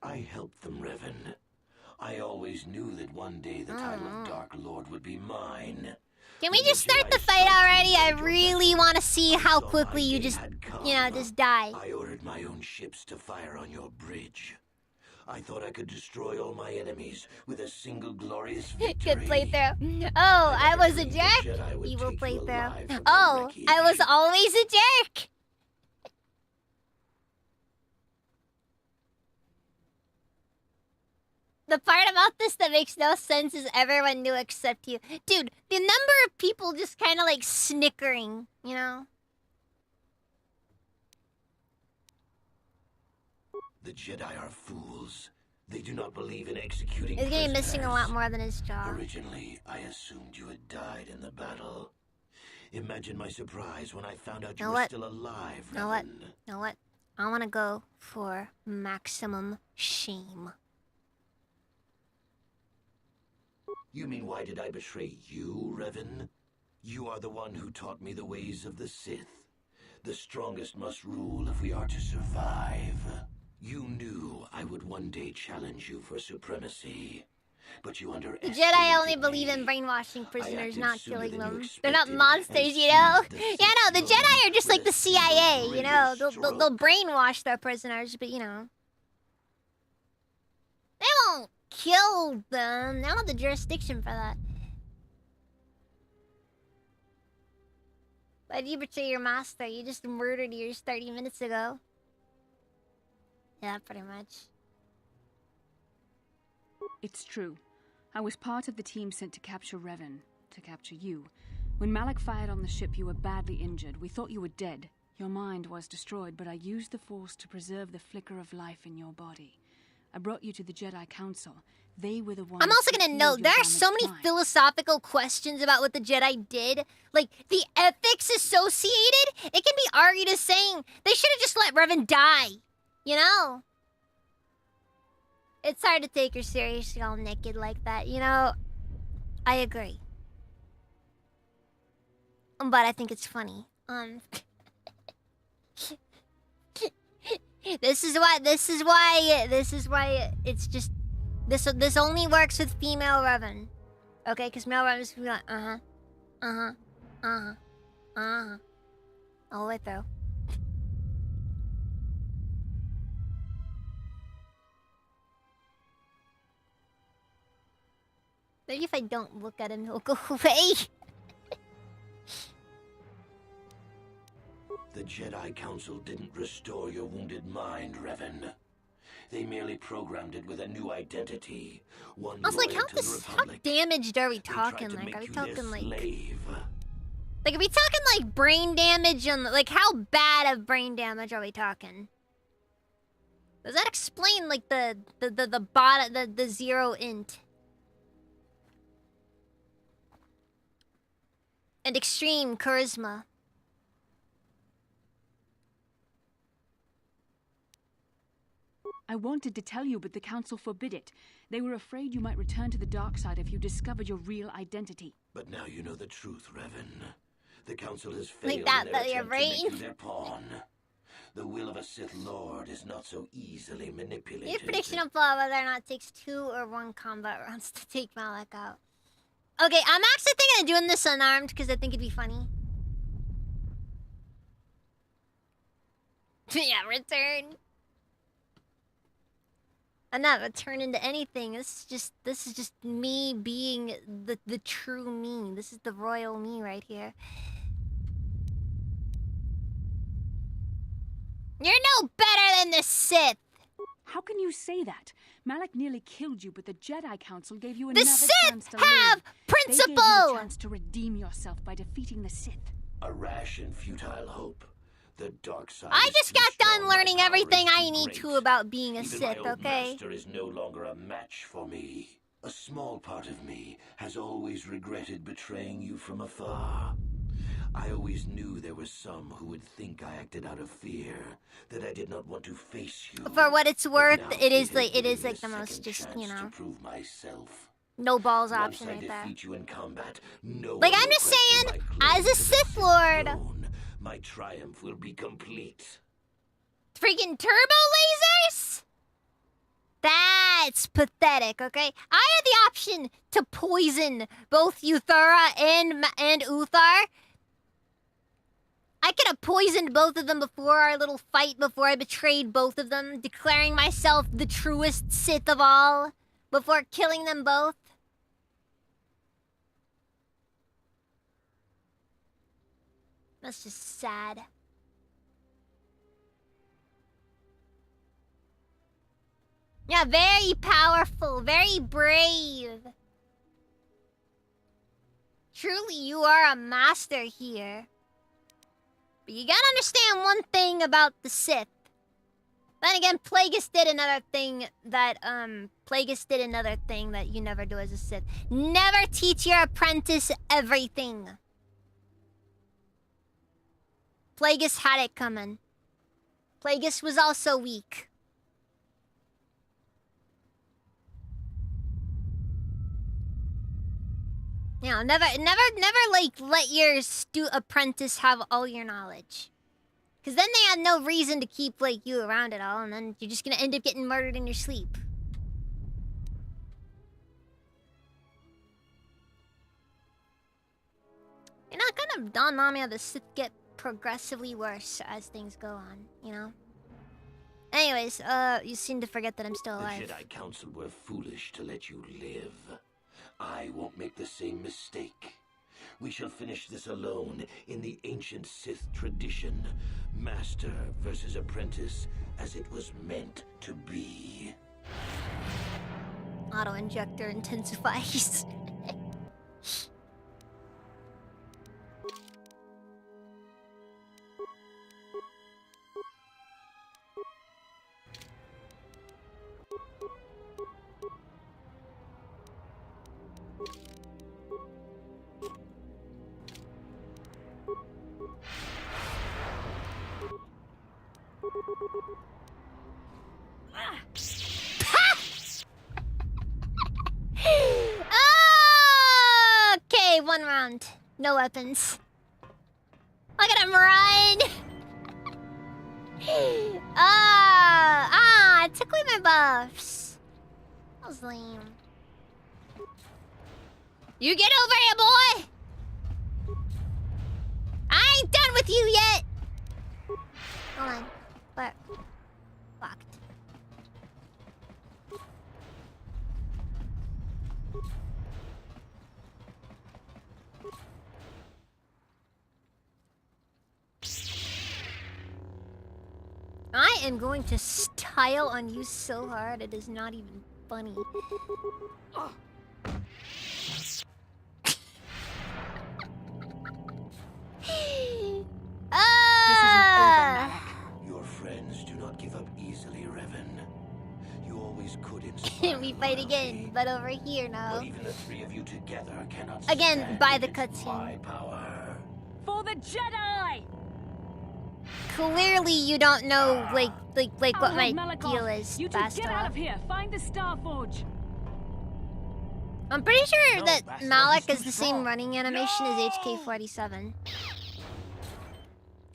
I helped them, Revan. I always knew that one day the title of Dark Lord would be mine. Can we just start the fight already? I really want to see how quickly you just, you know, just die. I ordered my own ships to fire on your bridge. I thought I could destroy all my enemies with a single glorious victory. Good playthrough. Oh, I was a jerk? Evil playthrough. Oh, I was always a jerk. The part about this that makes no sense is everyone knew except you. Dude, the number of people just kind of like snickering, you know? The Jedi are fools. They do not believe in executing He's gonna be missing a lot prisoners. more than his jaw. Originally, I assumed you had died in the battle. Imagine my surprise when I found out you were still alive, Know what? Revan. Know what? I want to go for maximum shame. You mean why did I betray you, Revan? You are the one who taught me the ways of the Sith. The strongest must rule if we are to survive. You knew I would one day challenge you for supremacy, but you The underestimated Jedi only believe in brainwashing prisoners, acted not sooner killing than you them. They're not expected, monsters, you know? Yeah, no, the Jedi are just like the CIA, you know? They'll brainwash their prisoners, but you know. They won't kill them. They don't have the jurisdiction for that. Why did you betray your master? You just murdered yours 30 minutes ago. Yeah, pretty much. It's true. I was part of the team sent to capture Revan, to capture you. When Malak fired on the ship, you were badly injured. We thought you were dead. Your mind was destroyed, but I used the Force to preserve the flicker of life in your body. I brought you to the Jedi Council. They were the ones. I'm also who gonna healed note your there are so damaged many mind. philosophical questions about what the Jedi did. Like the ethics associated, it can be argued as saying they should have just let Revan die. You know? It's hard to take her seriously all naked like that, you know? I agree. But I think it's funny. This is why it's just this only works with female Revan. Okay, because male Revan is like all the way through. Maybe if I don't look at him, he'll go away. The Jedi Council didn't restore your wounded mind, Revan. They merely programmed it with a new identity. One I was like, loyal to the how Republic. damaged are we They talking? tried to Like, make are we you their talking like slave. are we talking like brain damage on like how bad of brain damage are we talking? Does that explain like the zero int? And extreme charisma. I wanted to tell you, but the Council forbid it. They were afraid you might return to the dark side if you discovered your real identity. But now you know the truth, Revan. The Council has Like failed that, in their but your attempt to make brain. you their pawn. The will of a Sith Lord is not so easily manipulated. Your prediction of whether or not it takes 2 or 1 combat rounds to take Malak out. Okay, I'm actually thinking of doing this unarmed because I think it'd be funny. Yeah, return. I'm not returning into anything. This is just me being the true me. This is the royal me right here. You're no better than the Sith. How can you say that? Malak nearly killed you, but the Jedi Council gave you another Sith chance to have live. principle! They gave you a chance to redeem yourself by defeating the Sith. A rash and futile hope. The dark side. I is just too got strong, done my learning power everything is I too need great. to about being a Even Sith, my old okay? master is no longer a match for me. A small part of me has always regretted betraying you from afar. I always knew there were some who would think I acted out of fear, that I did not want to face you. For what it's worth, now it is has like given me the a most second just, you chance know, to prove myself. no balls Once option I right there. defeat you in combat, no Like one I'm will just question saying, my claim as a to the Sith Lord, throne. My triumph will be complete. freaking turbo lasers? That's pathetic, okay? I had the option to poison both Uthara and Uthar. I could have poisoned both of them before our little fight, before I betrayed both of them, declaring myself the truest Sith of all, before killing them both. That's just sad. Yeah, very powerful, very brave. Truly, you are a master here. But you gotta understand one thing about the Sith. Then again, Plagueis did another thing that you never do as a Sith. Never teach your apprentice everything. Plagueis had it coming. Plagueis was also weak. You know, never like let your apprentice have all your knowledge. Cause then they have no reason to keep like you around at all, and then you're just gonna end up getting murdered in your sleep. You know, it kind of dawned on me how the Sith get progressively worse as things go on, you know? Anyways, you seem to forget that I'm still alive. The Jedi Council were foolish to let you live. I won't make the same mistake. We shall finish this alone in the ancient Sith tradition. Master versus apprentice, as it was meant to be. Auto-injector intensifies. one round. No weapons. Look at him run! It took away my buffs. That was lame. You get over here, boy! I ain't done with you yet! Hold on. But locked. I am going to style on you so hard it is not even funny. Your friends do not give up easily, Revan. You always could inspire We fight again, but over here now. But even the three of you together cannot Again, stand by the against my cutscene. power. For the Jedi! Clearly, you don't know like what my deal is, You two get out of Bastila. here. Find the Starforge. I'm pretty sure No, that Bastila, Malik he's is too the same strong. running animation as HK-47.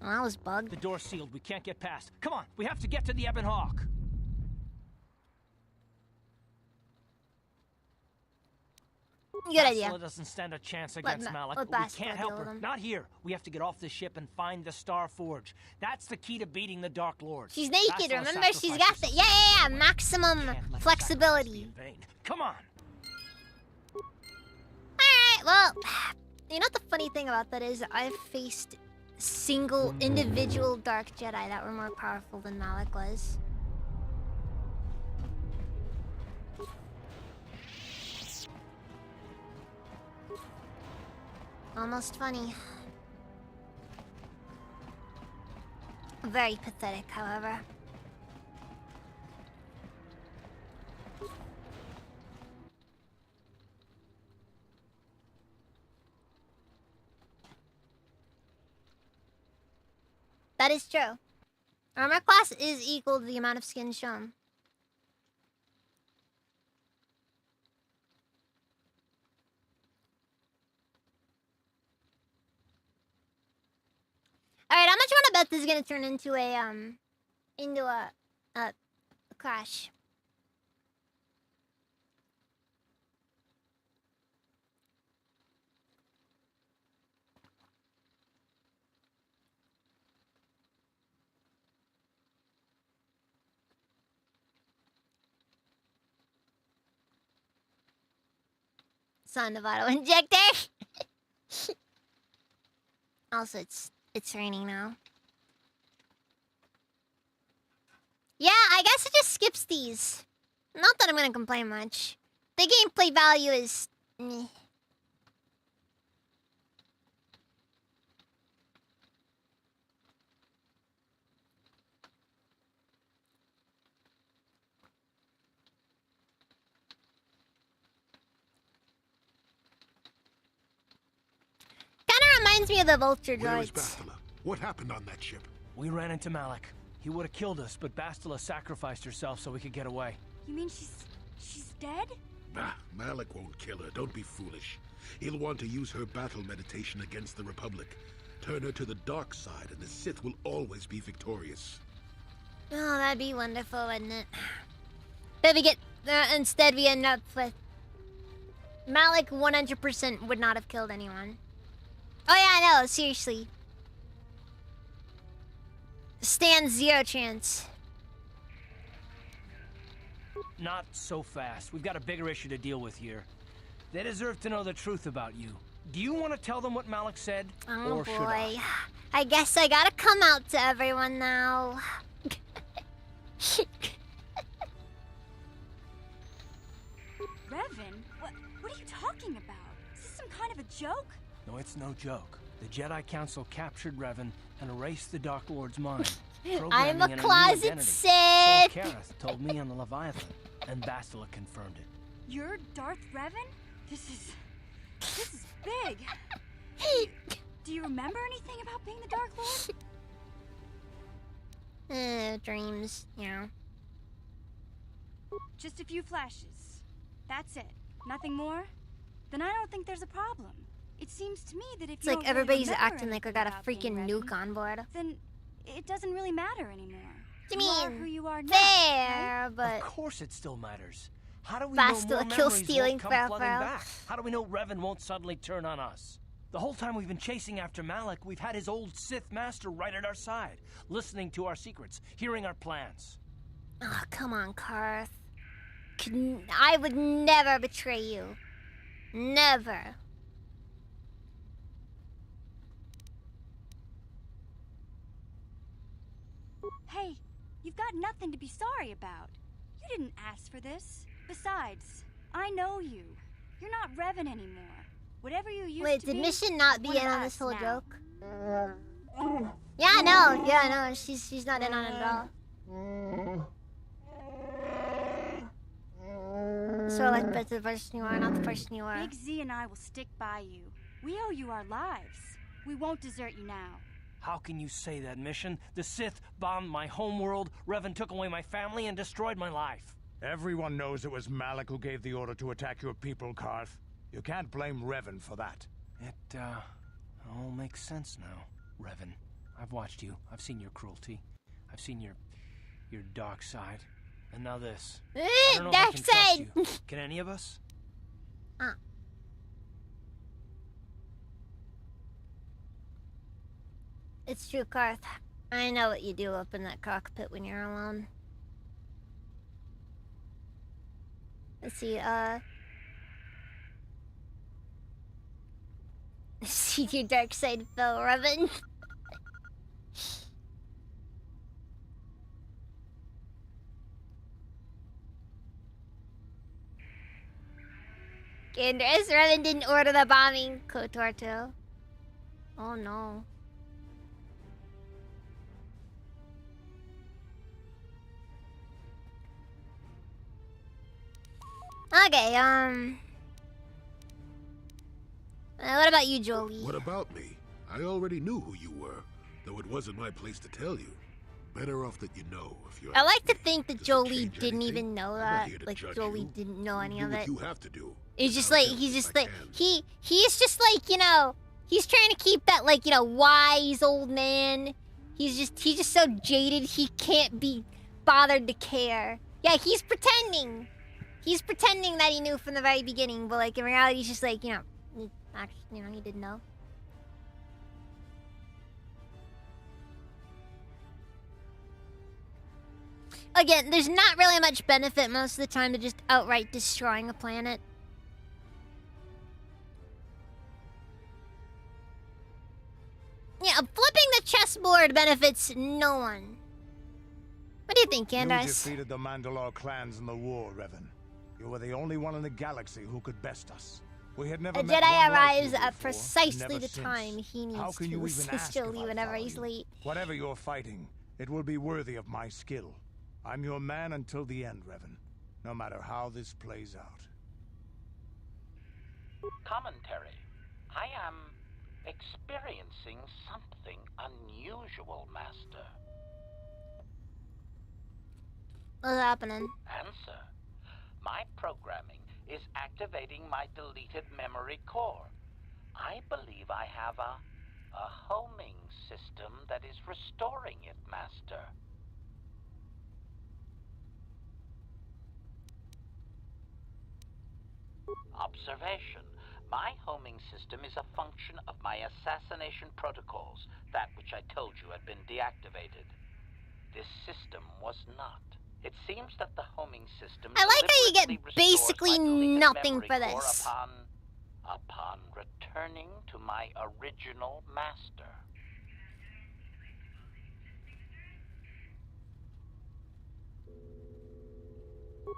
Oh, that was bugged. The door's sealed. We can't get past. Come on, we have to get to the Ebon Hawk. Good idea. Bastila doesn't stand a chance Let against Ma- Malik. let We Bastila can't deal help with her. him. Not here. We have to get off the ship and find the Star Forge. That's the key to beating the Dark Lord. She's naked, Bastila remember? She's got sacrificed the... herself. Yeah. Maximum Can't let her flexibility. in vain. Come on. Alright, well... You know what the funny thing about that is? I've faced single, individual Dark Jedi that were more powerful than Malik was. Almost funny. Very pathetic, however. That is true. Armor class is equal to the amount of skin shown. Alright, how much you wanna bet this is gonna turn into a crash? Son of auto injector. Also, it's raining now. Yeah, I guess it just skips these. Not that I'm gonna complain much. The gameplay value is meh. Kinda reminds me of the Vulture Where is droids. Bastila? What happened on that ship? We ran into Malik. He would have killed us, but Bastila sacrificed herself so we could get away. You mean she's dead? Bah, Malik won't kill her. Don't be foolish. He'll want to use her battle meditation against the Republic. Turn her to the dark side, and the Sith will always be victorious. Oh, that'd be wonderful, wouldn't it? But we get... instead, we end up with... Malik 100% would not have killed anyone. Oh yeah, I know, seriously. Stands 0 chance. Not so fast. We've got a bigger issue to deal with here. They deserve to know the truth about you. Do you want to tell them what Malik said? Oh or should boy. I guess I gotta come out to everyone now. Revan? What are you talking about? Is this some kind of a joke? No, it's no joke. The Jedi Council captured Revan and erased the Dark Lord's mind. I'm programming a in new closet identity. Sith! Saul Kareth told me on the Leviathan, and Bastila confirmed it. You're Darth Revan? This is big. Do you remember anything about being the Dark Lord? Dreams, you know. Just a few flashes. That's it. Nothing more? Then I don't think there's a problem. It seems to me that if It's you like don't really everybody's remember acting like I anything got a about being freaking Revan, nuke on board. then it doesn't really matter anymore. I You are mean, who you are now, fair, right? but Of course it still matters. How do we Bastila know more kill memories stealing won't come Farrell. flooding back? How do we know Revan won't suddenly turn on us? The whole time we've been chasing after Malak, we've had his old Sith master right at our side, listening to our secrets, hearing our plans. oh, come on, Karth. I would never betray you. Never. Hey, you've got nothing to be sorry about. You didn't ask for this. Besides, I know you. You're not Revan anymore. Whatever you used Wait, to did be, Mission not is be one in of on this us whole now. joke? Yeah, no. Yeah, no. She's not in on it at all. So like, that's the person you are, not the person you are. Big Z and I will stick by you. We owe you our lives. We won't desert you now. How can you say that, Mission? The Sith bombed my homeworld, Revan took away my family, and destroyed my life. Everyone knows it was Malak who gave the order to attack your people, Karth. You can't blame Revan for that. It, all makes sense now, Revan. I've watched you. I've seen your cruelty. I've seen your dark side. And now this. I don't know if I Dark can trust side! you. Can any of us? It's true, Karth. I know what you do up in that cockpit when you're alone. Let's see, see your dark side, Phil Revan. Candace, Revan didn't order the bombing, KOTOR 2. Oh no. Okay, what about you, Jolie? What about me? I already knew who you were, though it wasn't my place to tell you. Better off that you know if you're. I like to think that Jolie didn't even know that. Like, Jolie didn't know any of Do what it. you have to do. It's just like, he's just like, he's just like, you know, he's trying to keep that, like, you know, wise old man. He's just so jaded he can't be bothered to care. Yeah, he's pretending. He's pretending that he knew from the very beginning, but like in reality, he's just like, you know, he didn't know. Again, there's not really much benefit most of the time to just outright destroying a planet. Yeah, flipping the chessboard benefits no one. What do you think, You Candace? defeated the Mandalore clans in the war, Revan. You were the only one in the galaxy who could best us. We had never A met Jedi one like arrives you at before, precisely never the since. time he How needs can to, you even says ask Jolie if I whenever follow he's you? late. Whatever you're fighting, it will be worthy of my skill. I'm your man until the end, Revan. No matter how this plays out. Commentary. I am experiencing something unusual, Master. What's happening? Answer. My programming is activating my deleted memory core. I believe I have a homing system that is restoring it, Master. Observation. My homing system is a function of my assassination protocols, that which I told you had been deactivated. This system was not. It seems that the homing system I like how you get deliberately basically restores my deleted nothing memory for core this. upon returning to my original master.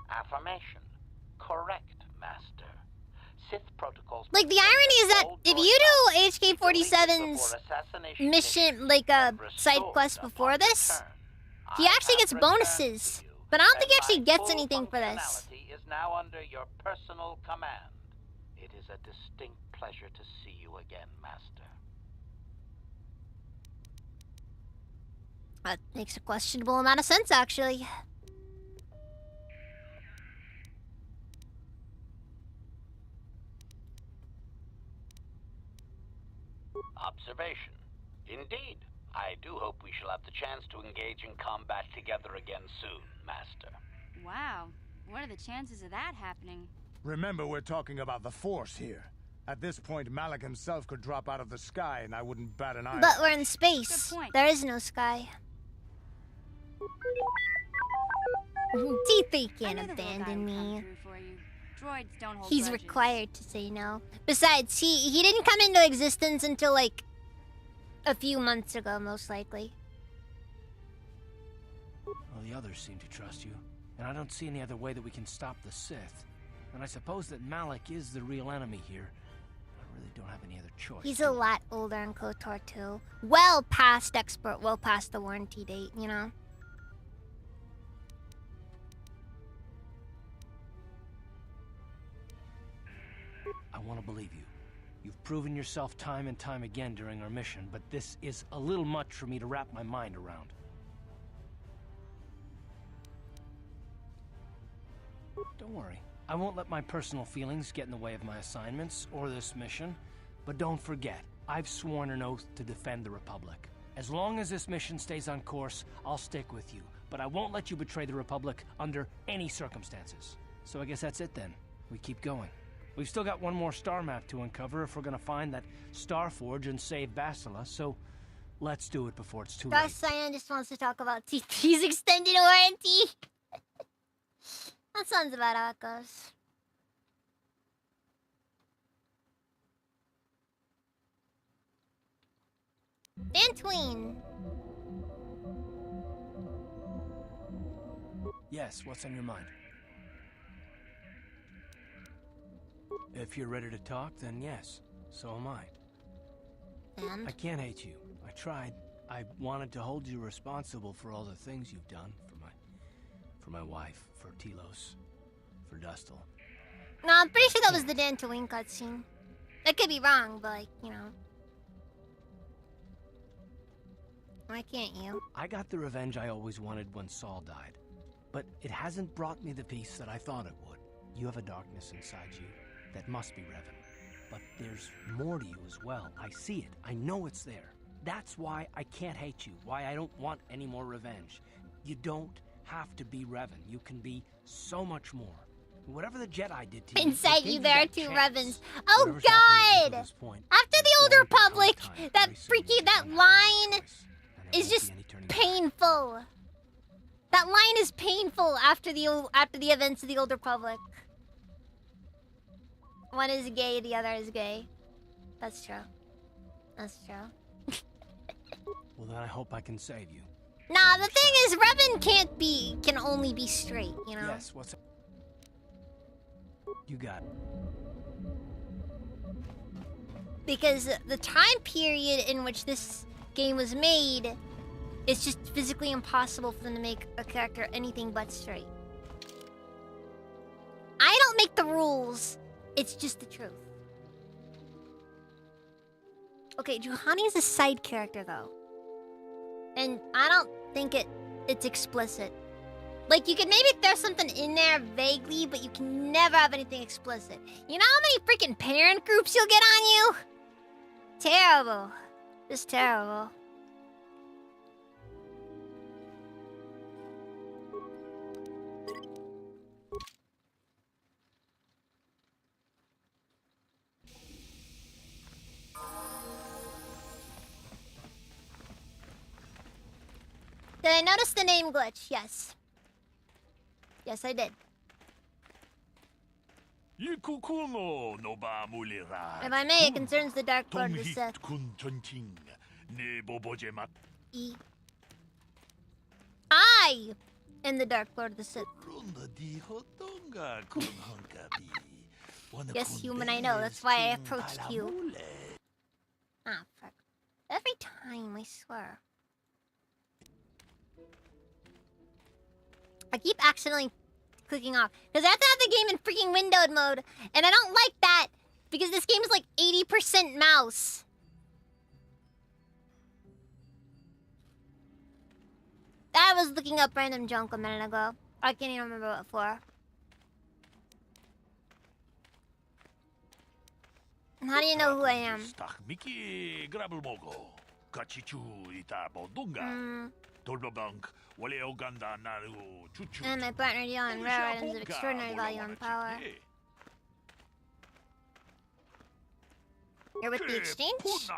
Affirmation. Correct, Master. Sith protocols. Like, the irony is that if you do HK-47's mission, like a side quest before this, he actually gets bonuses. But I don't think he actually gets anything for this. Is now under your personal command. It is a distinct pleasure to see you again, Master. That makes a questionable amount of sense, actually. observation. Indeed, I do hope we shall have the chance to engage in combat together again soon, Master. Wow. What are the chances of that happening? Remember, we're talking about the Force here. At this point, Malik himself could drop out of the sky and I wouldn't bat an eye. But we're in space. There is no sky. T3 can't abandon me. Droids don't hold He's grudges. required to say no. Besides, he didn't come into existence until like a few months ago, most likely. Well, the others seem to trust you, and I don't see any other way that we can stop the Sith. And I suppose that Malik is the real enemy here. I really don't have any other choice. He's a lot older in KOTOR too. Well past expert, well past the warranty date, you know? I want to believe you. You've proven yourself time and time again during our mission, but this is a little much for me to wrap my mind around. Don't worry. I won't let my personal feelings get in the way of my assignments or this mission. But don't forget, I've sworn an oath to defend the Republic. As long as this mission stays on course, I'll stick with you. But I won't let you betray the Republic under any circumstances. So I guess that's it then. We keep going. We've still got one more star map to uncover if we're gonna find that Starforge and save Bastila, so let's do it before it's too late. Darth Cyan just wants to talk about T3's extended warranty. That sounds about how it goes. Dantooine. Yes, what's on your mind? If you're ready to talk, then yes. So am I. And? I can't hate you. I tried. I wanted to hold you responsible for all the things you've done for my wife, for Telos, for Dustil. No, I'm pretty sure that was the Dantooine cutscene. I could be wrong, but like, you know. Why can't you? I got the revenge I always wanted when Saul died, but it hasn't brought me the peace that I thought it would. You have a darkness inside you that must be Revan, but there's more to you as well. I see it. I know it's there. That's why I can't hate you, why I don't want any more revenge. You don't have to be Revan. You can be so much more. Whatever the Jedi did to you, Inside you there are that two chance. Revans. Oh Whatever's happened up to God! this point, After the Old going to come Republic, time that very soon. freaky, that line And there is won't just be any turning back. painful. That line is painful after the events of the Old Republic. One is gay, the other is gay. That's true. That's true. Well, then I hope I can save you. Nah, the thing is, Revan can only be straight, you know? Yes, what's up? You got it. Because the time period in which this game was made, it's just physically impossible for them to make a character anything but straight. I don't make the rules. It's just the truth. Okay, Juhani is a side character though. And I don't think it's explicit. Like, you can maybe throw something in there vaguely, but you can never have anything explicit. You know how many freaking parent groups you'll get on you? Terrible. Just terrible. Did I notice the name glitch? Yes. Yes, I did. If I may, it concerns the Dark Lord of the Sith. I am the Dark Lord of the Sith. Yes, human, I know. That's why I approached you. Ah, fuck. Every time, I swear. I keep accidentally clicking off. Because I have to have the game in freaking windowed mode. And I don't like that. Because this game is like 80% mouse. I was looking up random junk a minute ago. I can't even remember what for. How do you know who I am? Miki grab을 먹고 같이 주이다 보던가. 돌보방 원래 오간다 나르고 주주. And my partner deal in rare items of extraordinary value and power. You're with the exchange?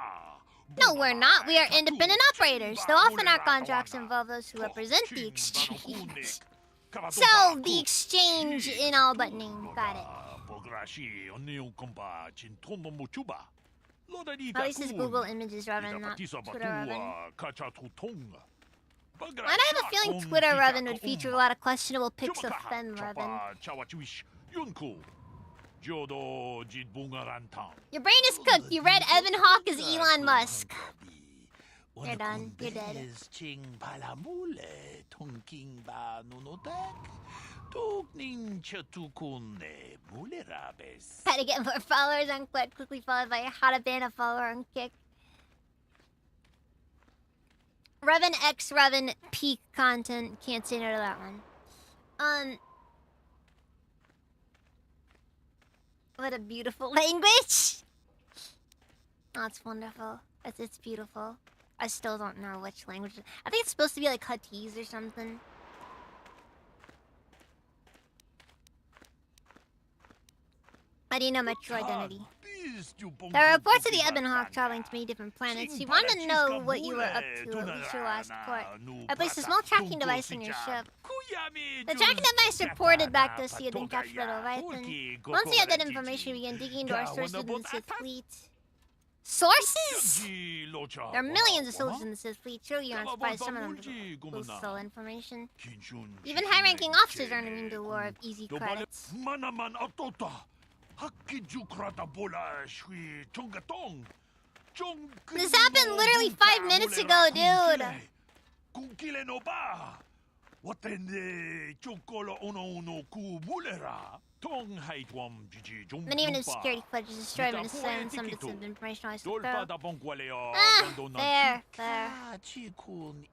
No, we're not. We are independent operators, though often our contracts involve those who represent the exchange. So, the exchange in all but name. Got it. At least it's Google Images Revan, not Twitter Revan. And I have a feeling Twitter Revan would feature a lot of questionable pics of Fen Revan. Your brain is cooked. You read Evan Hawke as Elon Musk. You're done. You're dead. How to get more followers on Click, quickly followed by how to ban a follower on Kick. Revan X Revan peak content. Can't say no to that one. What a beautiful language! Oh, it's wonderful. It's beautiful. I still don't know which language. I think it's supposed to be like Huttese or something. How do you know my true identity? There are reports of the Ebon Hawk traveling to many different planets. You want to know what you were up to at least your last court. I placed a small tracking device in your ship. The tracking device reported back to us he had been captured by the Leviathan. Once we had that information, we began digging into our sources in the Sith fleet. Sources? There are millions of soldiers in the Sith fleet. Surely you aren't surprised some of them will sell information. Even high-ranking officers aren't immune to the lure of easy credits. This happened literally 5 minutes ago, dude. Many of his security footage is destroyed when it's some bits of information always throw. Fair.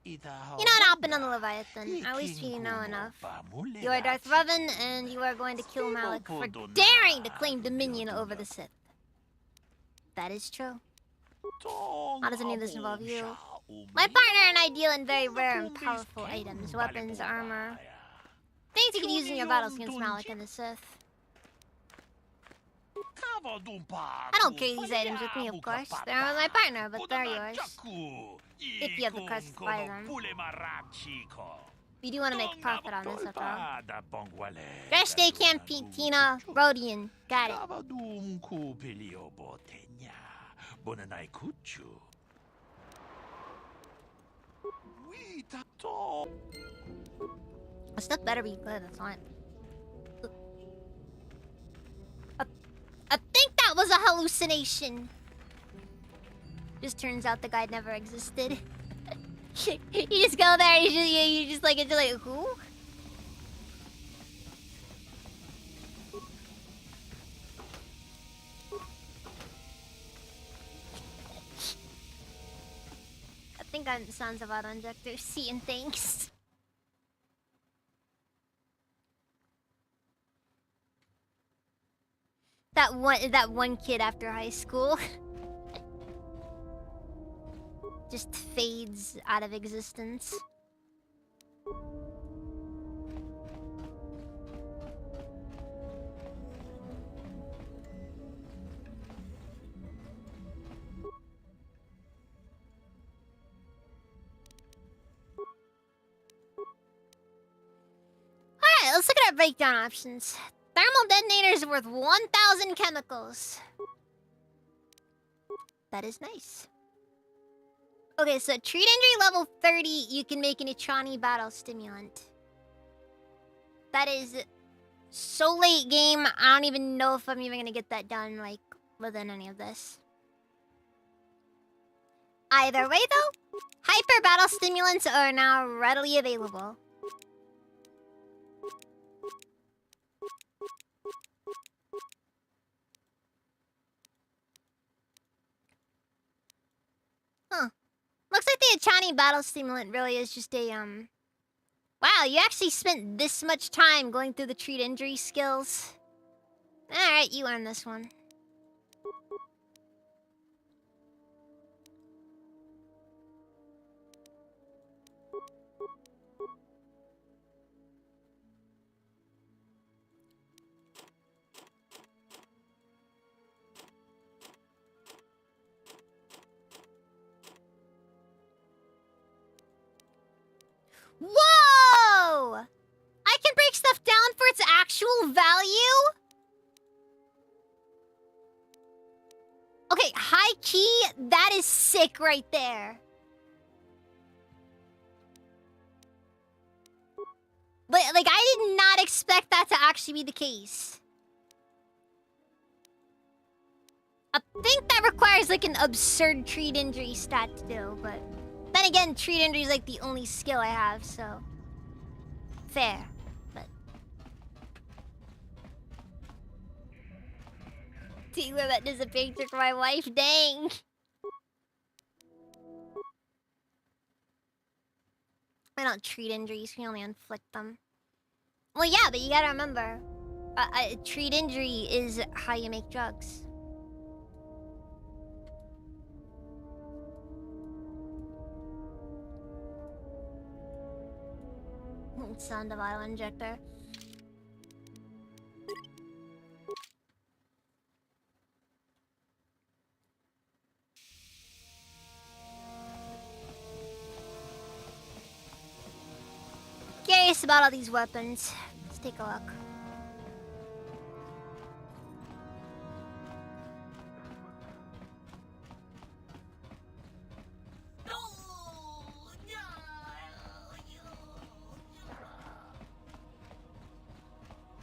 You know what happened on the Leviathan. At least you know enough. You are Darth Revan, and you are going to kill Malak for daring to claim dominion over the Sith. That is true. How does any of this involve you? My partner and I deal in very rare and powerful items, weapons, armor. Things you can use in your battles against Malak and the Sith. I don't carry these items with me, of course. They're with my partner, but they're yours. If you have the cards to buy them. We do want to make a profit on this, after all. Fresh Day Cantina, Rodian. Got it. The stuff better be good, that's fine. I think that was a hallucination. Just turns out the guy never existed. You just go there, you just like, it's like, who? I think I'm the Sons of Auto Injector, seeing things. That one kid after high school just fades out of existence. Alright, let's look at our breakdown options. Thermal detonators worth 1,000 chemicals. That is nice. Okay, so treat injury level 30, you can make an Ichani battle stimulant. That is so late game, I don't even know if I'm even gonna get that done, like, within any of this. Either way, though, hyper battle stimulants are now readily available. Huh. Looks like the Ichani battle stimulant really is just a, Wow, you actually spent this much time going through the treat injury skills. Alright, you earned this one. sick right there. But, like, I did not expect that to actually be the case. I think that requires, like, an absurd treat injury stat to do, but... Then again, treat injury is, like, the only skill I have, so... Fair, but... See where that disappearing took my wife, dang! I don't treat injuries, you can only inflict them. Well, yeah, but you gotta remember, treat injury is how you make drugs. Sound of auto injector. Curious about all these weapons. Let's take a look.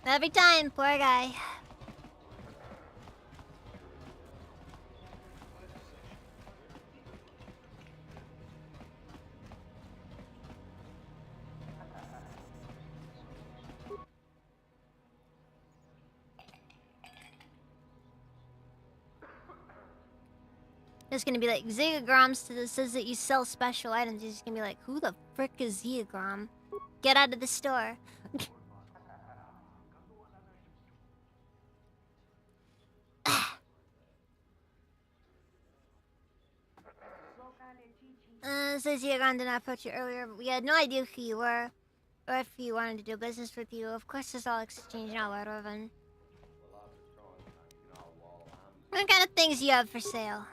Every time, poor guy. It's gonna be like Zeagram says that you sell special items. He's gonna be like, who the frick is Zeagram? Get out of the store. Says Zeagram did not approach you earlier, but we had no idea who you were, or if you wanted to do business with you. Of course, it's all exchange now, Revan. What kind of things do you have for sale?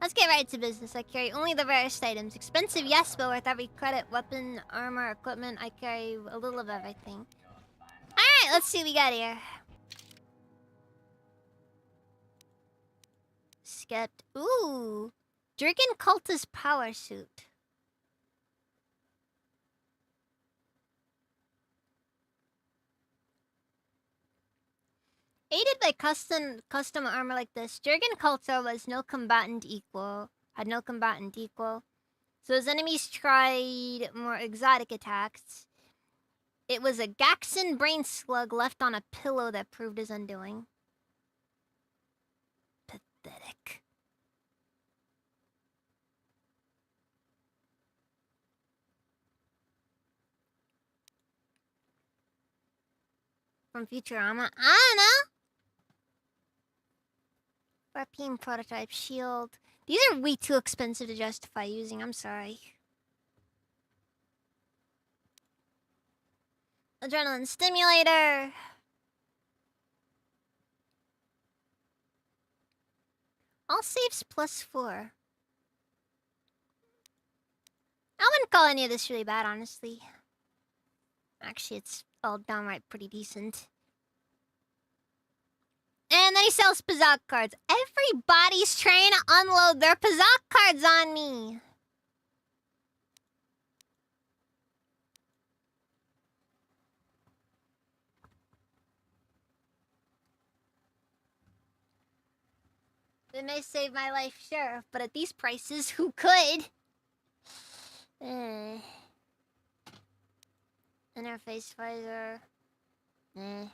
Let's get right to business. I carry only the rarest items. Expensive, yes, but worth every credit. Weapon, armor, equipment. I carry a little of everything. Alright, let's see what we got here. Skept. Ooh. Dragon Cultist Power Suit. Aided by custom armor like this, Jurgen Kulta was no combatant equal. Had no combatant equal. So his enemies tried more exotic attacks. It was a Gaxon brain slug left on a pillow that proved his undoing. Pathetic. From Futurama? I don't know. Rapine prototype shield. These are way too expensive to justify using. I'm sorry. Adrenaline stimulator. All saves +4. I wouldn't call any of this really bad, honestly. Actually, it's all downright pretty decent. And then he sells Pazak cards. Everybody's trying to unload their Pazak cards on me. It may save my life, sure, but at these prices, who could? Interface visor. A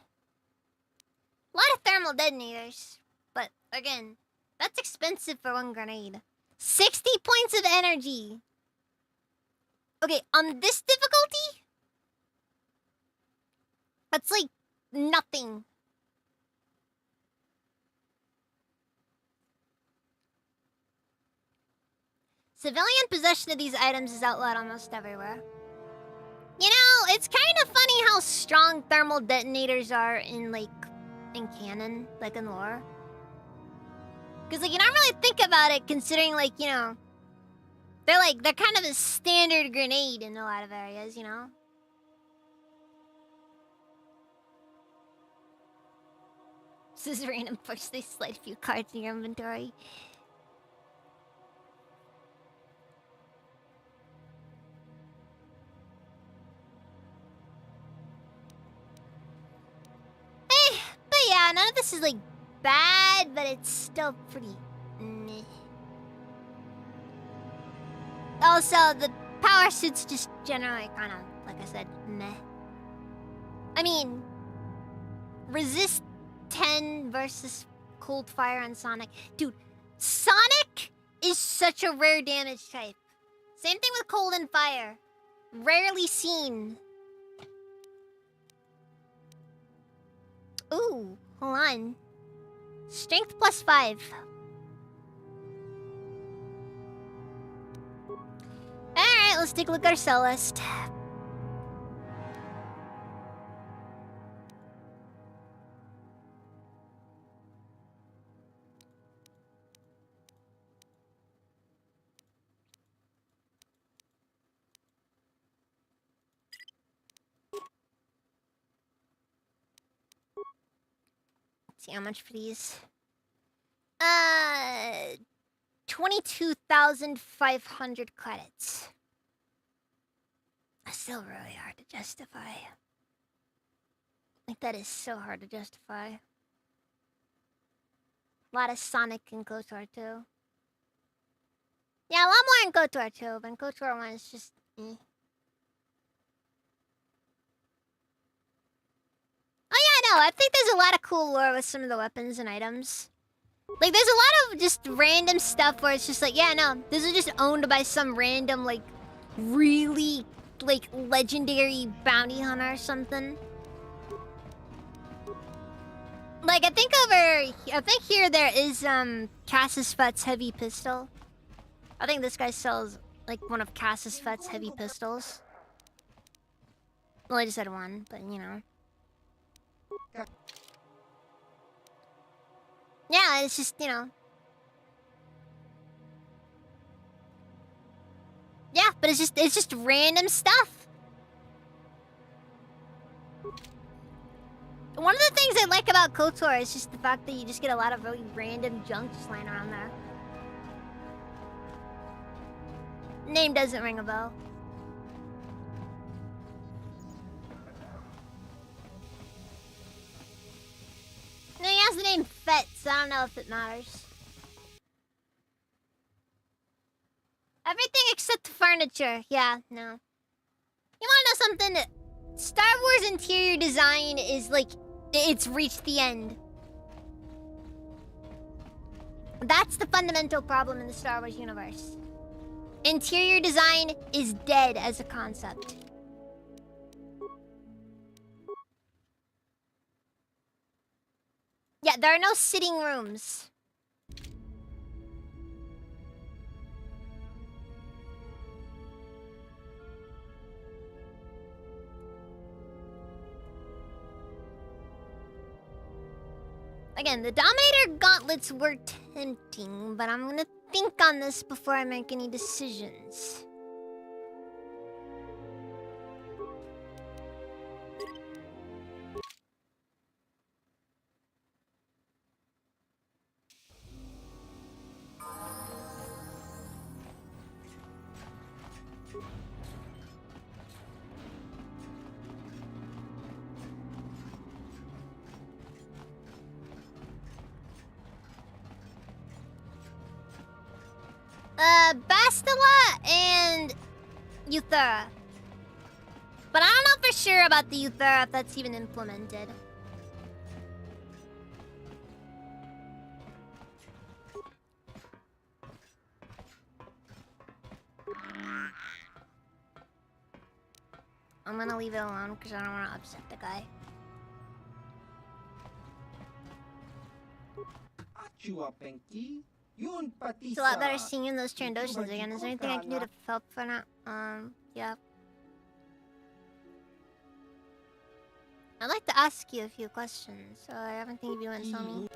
lot of thermal detonators. But, again, that's expensive for one grenade. 60 points of energy! Okay, on this difficulty? That's like nothing. Civilian possession of these items is outlawed almost everywhere. You know, it's kind of funny how strong thermal detonators are in, like, in canon, like in lore. Because, like, you don't really think about it considering, like, you know, they're kind of a standard grenade in a lot of areas, you know? This is random push, they slide a few cards in your inventory. Yeah, none of this is like bad, but it's still pretty meh. Also, the power suits just generally kind of, like I said, meh. I mean, resist 10 versus cold fire on Sonic. Dude, Sonic is such a rare damage type. Same thing with cold and fire. Rarely seen. Ooh, hold on. Strength plus 5. Alright, let's take a look at our cell list. See how much for these. 22,500 credits. That's still really hard to justify. Like, that is so hard to justify. A lot of Sonic in KOTOR 2. Yeah, a lot more in KOTOR 2, but in KOTOR 1 it's just eh. Oh yeah, no, I think there's a lot of cool lore with some of the weapons and items. Like, there's a lot of just random stuff where it's just like, yeah, no, this is just owned by some random, like, really, like, legendary bounty hunter or something. Like, I think here there is, Casus Fett's heavy pistol. I think this guy sells, like, one of Casus Fett's heavy pistols. Well, I just had one, but, you know. Yeah, it's just, you know. Yeah, but it's just random stuff. One of the things I like about KOTOR is just the fact that you just get a lot of really random junk just lying around there. Name doesn't ring a bell. No, he has the name Fett, so I don't know if it matters. Everything except the furniture. Yeah, no. You wanna know something? Star Wars interior design is like, it's reached the end. That's the fundamental problem in the Star Wars universe. Interior design is dead as a concept. Yeah, there are no sitting rooms. Again, the Dominator gauntlets were tempting, but I'm gonna think on this before I make any decisions. Bastila and Euthura. But I don't know for sure about the Euthura if that's even implemented. I'm gonna leave it alone because I don't want to upset the guy. It's a lot better seeing you in those Trandoshans again. Is there anything I can do to help for now? Yeah. I'd like to ask you a few questions, so I haven't think if you want to tell me.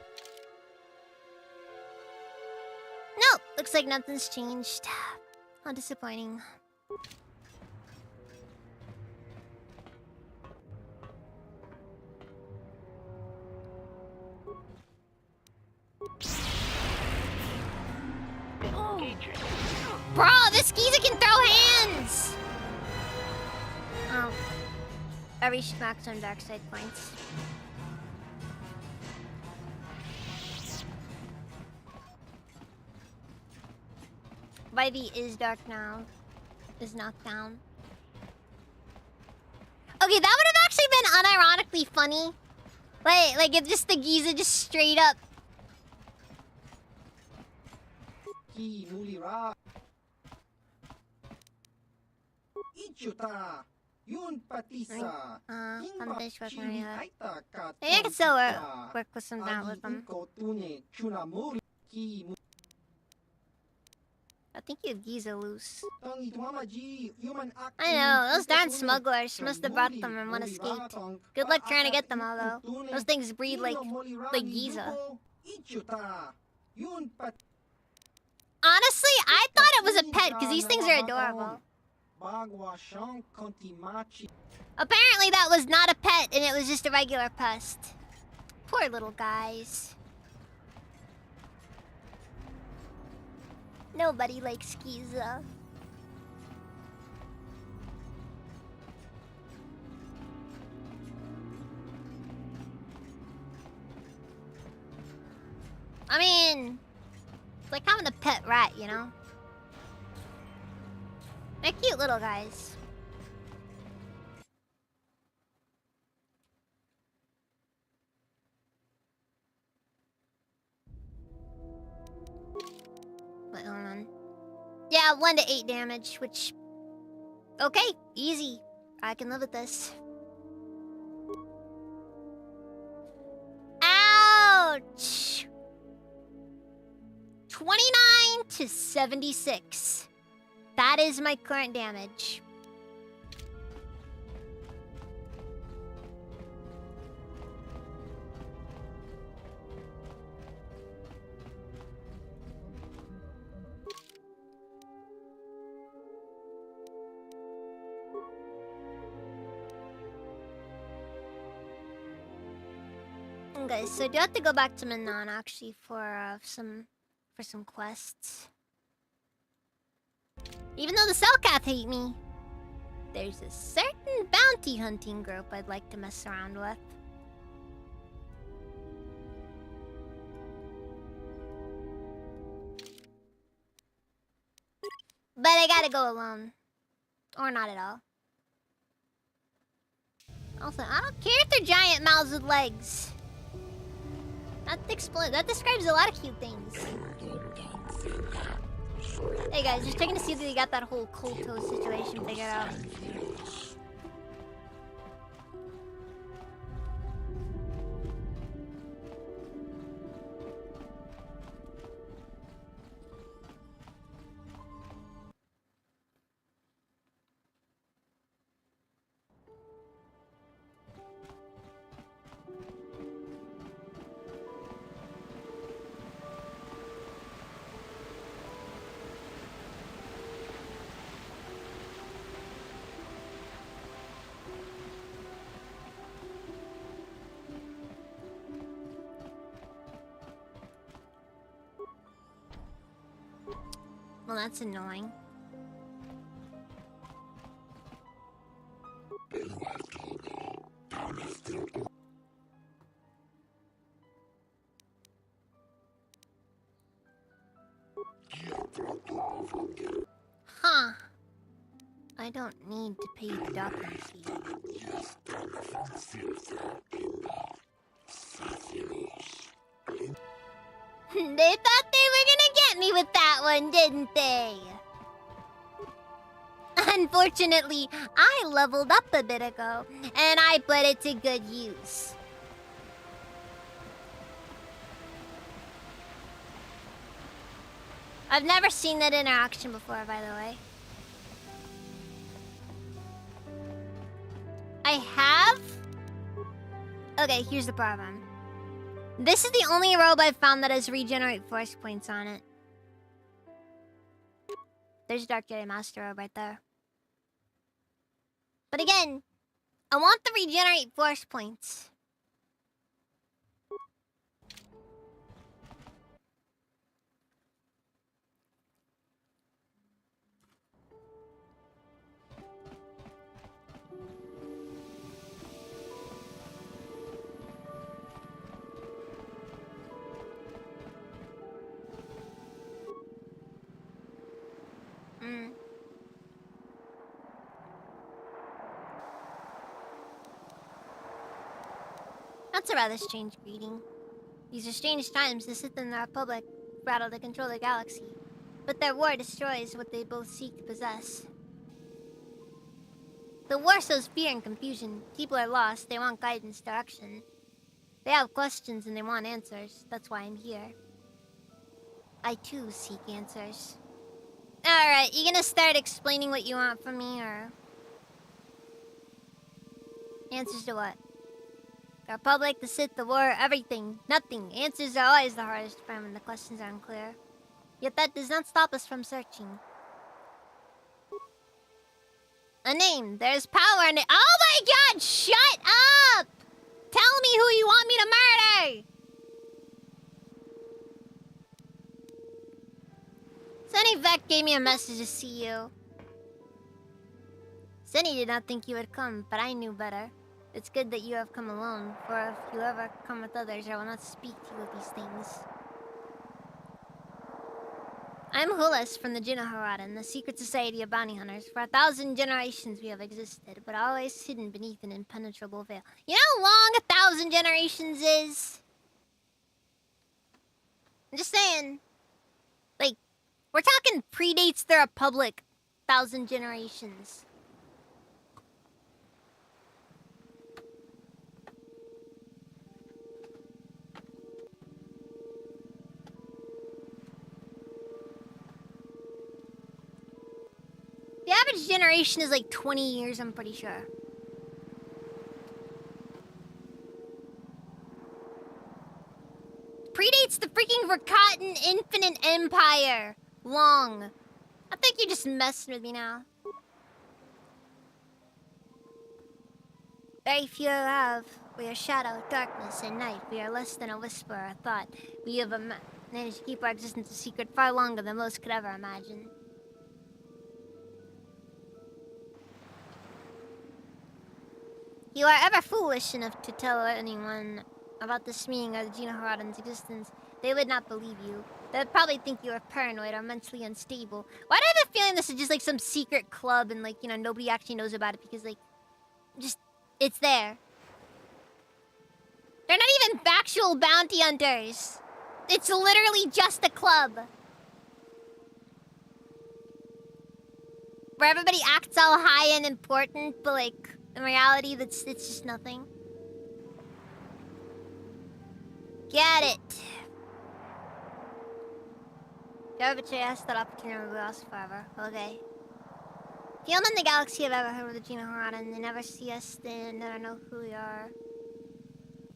No! Looks like nothing's changed. How disappointing. Bro, this geezer can throw hands! Oh. I reached max on dark side points. by the Is Dark Now is knocked down. Okay, that would have actually been unironically funny. Like if just the Giza just straight up. I'm dishwashing maybe I can still work with some down with them. I think you have Giza loose. I know, those darn smugglers must have brought them and one escaped. Good luck trying to get them all, though. Those things breed like Giza. Honestly, I thought it was a pet because these things are adorable. Apparently that was not a pet and it was just a regular pest. Poor little guys. Nobody likes Giza. I mean, it's like having a pet rat, you know? They're cute little guys. Wait, hold on. Yeah, 1 to 8 damage, which... Okay, easy. I can live with this. Ouch! 29 to 76. That is my current damage. Okay, so do you have to go back to Manon actually for some quests? Even though the Selkath hate me, there's a certain bounty hunting group I'd like to mess around with. But I gotta go alone. Or not at all. Also, I don't care if they're giant mouths with legs. That describes a lot of cute things. Hey guys, just checking to see if they got that whole Kolto situation figured out. Well, that's annoying. Huh. I don't need to pay the docking fee. They thought they were gonna get me with that one, didn't they? Unfortunately, I leveled up a bit ago, and I put it to good use. I've never seen that interaction before, by the way. I have? Okay, here's the problem. This is the only robe I've found that has regenerate force points on it. There's Dark Jedi Master robe right there. But again, I want the regenerate force points. That's a rather strange greeting. These are strange times. The Sith and the Republic battle to control the galaxy. But their war destroys what they both seek to possess. The war sows fear and confusion. People are lost. They want guidance, direction. They have questions and they want answers. That's why I'm here. I too seek answers. Alright, you gonna start explaining what you want from me, or... Answers to what? The Republic, the Sith, the war, everything. Nothing. Answers are always the hardest to find when the questions are unclear. Yet that does not stop us from searching. A name. There's power in it. Oh my god! Shut up! Tell me who you want me to murder! Sunny Vec gave me a message to see you. Sunny did not think you would come, but I knew better. It's good that you have come alone, for if you ever come with others, I will not speak to you of these things. I'm Hulas from the Jinaharadan, the secret society of bounty hunters. For 1,000 generations we have existed, but always hidden beneath an impenetrable veil. You know how long 1,000 generations is? I'm just saying. Like, we're talking predates the Republic. 1,000 generations. The average generation is like 20 years, I'm pretty sure. Predates the freaking Forgotten Infinite Empire. Long. I think you're just messing with me now. Very few have. We are shadow, darkness, and night. We are less than a whisper, a thought. We have managed to keep our existence a secret far longer than most could ever imagine. You are ever foolish enough to tell anyone about this meaning of the Jinaharadan's existence, they would not believe you. They would probably think you are paranoid or mentally unstable. Why do I have a feeling this is just like some secret club and like, you know, nobody actually knows about it because like, just, it's there. They're not even actual bounty hunters. It's literally just a club. Where everybody acts all high and important, but like, in reality, it's just nothing. Get it. Never betray us, that opportunity will be lost forever. Okay. Few men in the galaxy have ever heard of the Jinaharadan. They never see us, they never know who we are.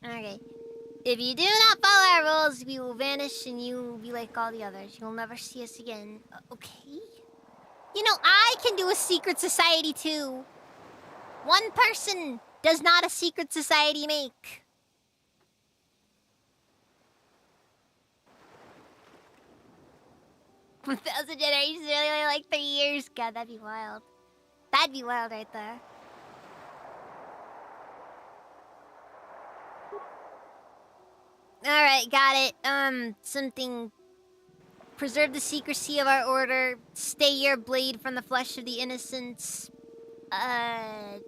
Okay. If you do not follow our rules, we will vanish and you will be like all the others. You will never see us again. Okay? You know, I can do a secret society too. One person does not a secret society make. 1,000 generations, really like 3 years. God, that'd be wild. That'd be wild right there. Alright, got it. Something. Preserve the secrecy of our order. Stay your blade from the flesh of the innocents. I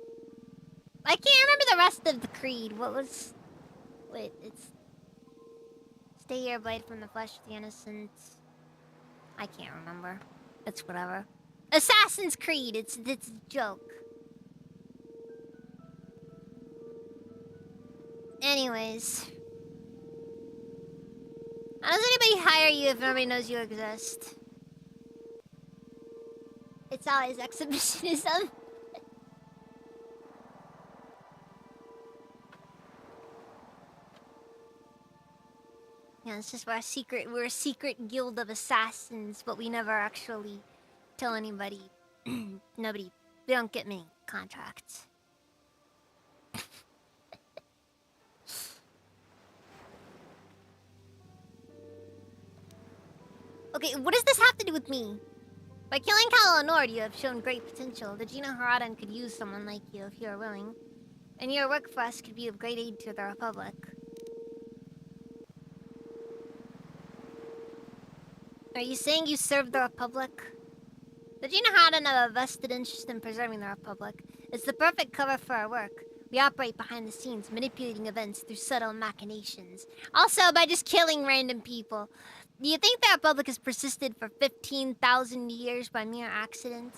can't remember the rest of the creed. What was... Wait, it's... Stay your blade from the flesh of the innocents. I can't remember. It's whatever. Assassin's Creed. It's a joke. Anyways. How does anybody hire you if nobody knows you exist? It's always exhibitionism. Yeah, it's just we're a secret guild of assassins, but we never actually tell anybody. We don't get many contracts. Okay, what does this have to do with me? By killing Cal Nord, you have shown great potential. The Jinaharadan could use someone like you if you are willing. And your work for us could be of great aid to the Republic. Are you saying you serve the Republic? The Jinaharadan have a vested interest in preserving the Republic. It's the perfect cover for our work. We operate behind the scenes, manipulating events through subtle machinations. Also, by just killing random people. Do you think the Republic has persisted for 15,000 years by mere accident?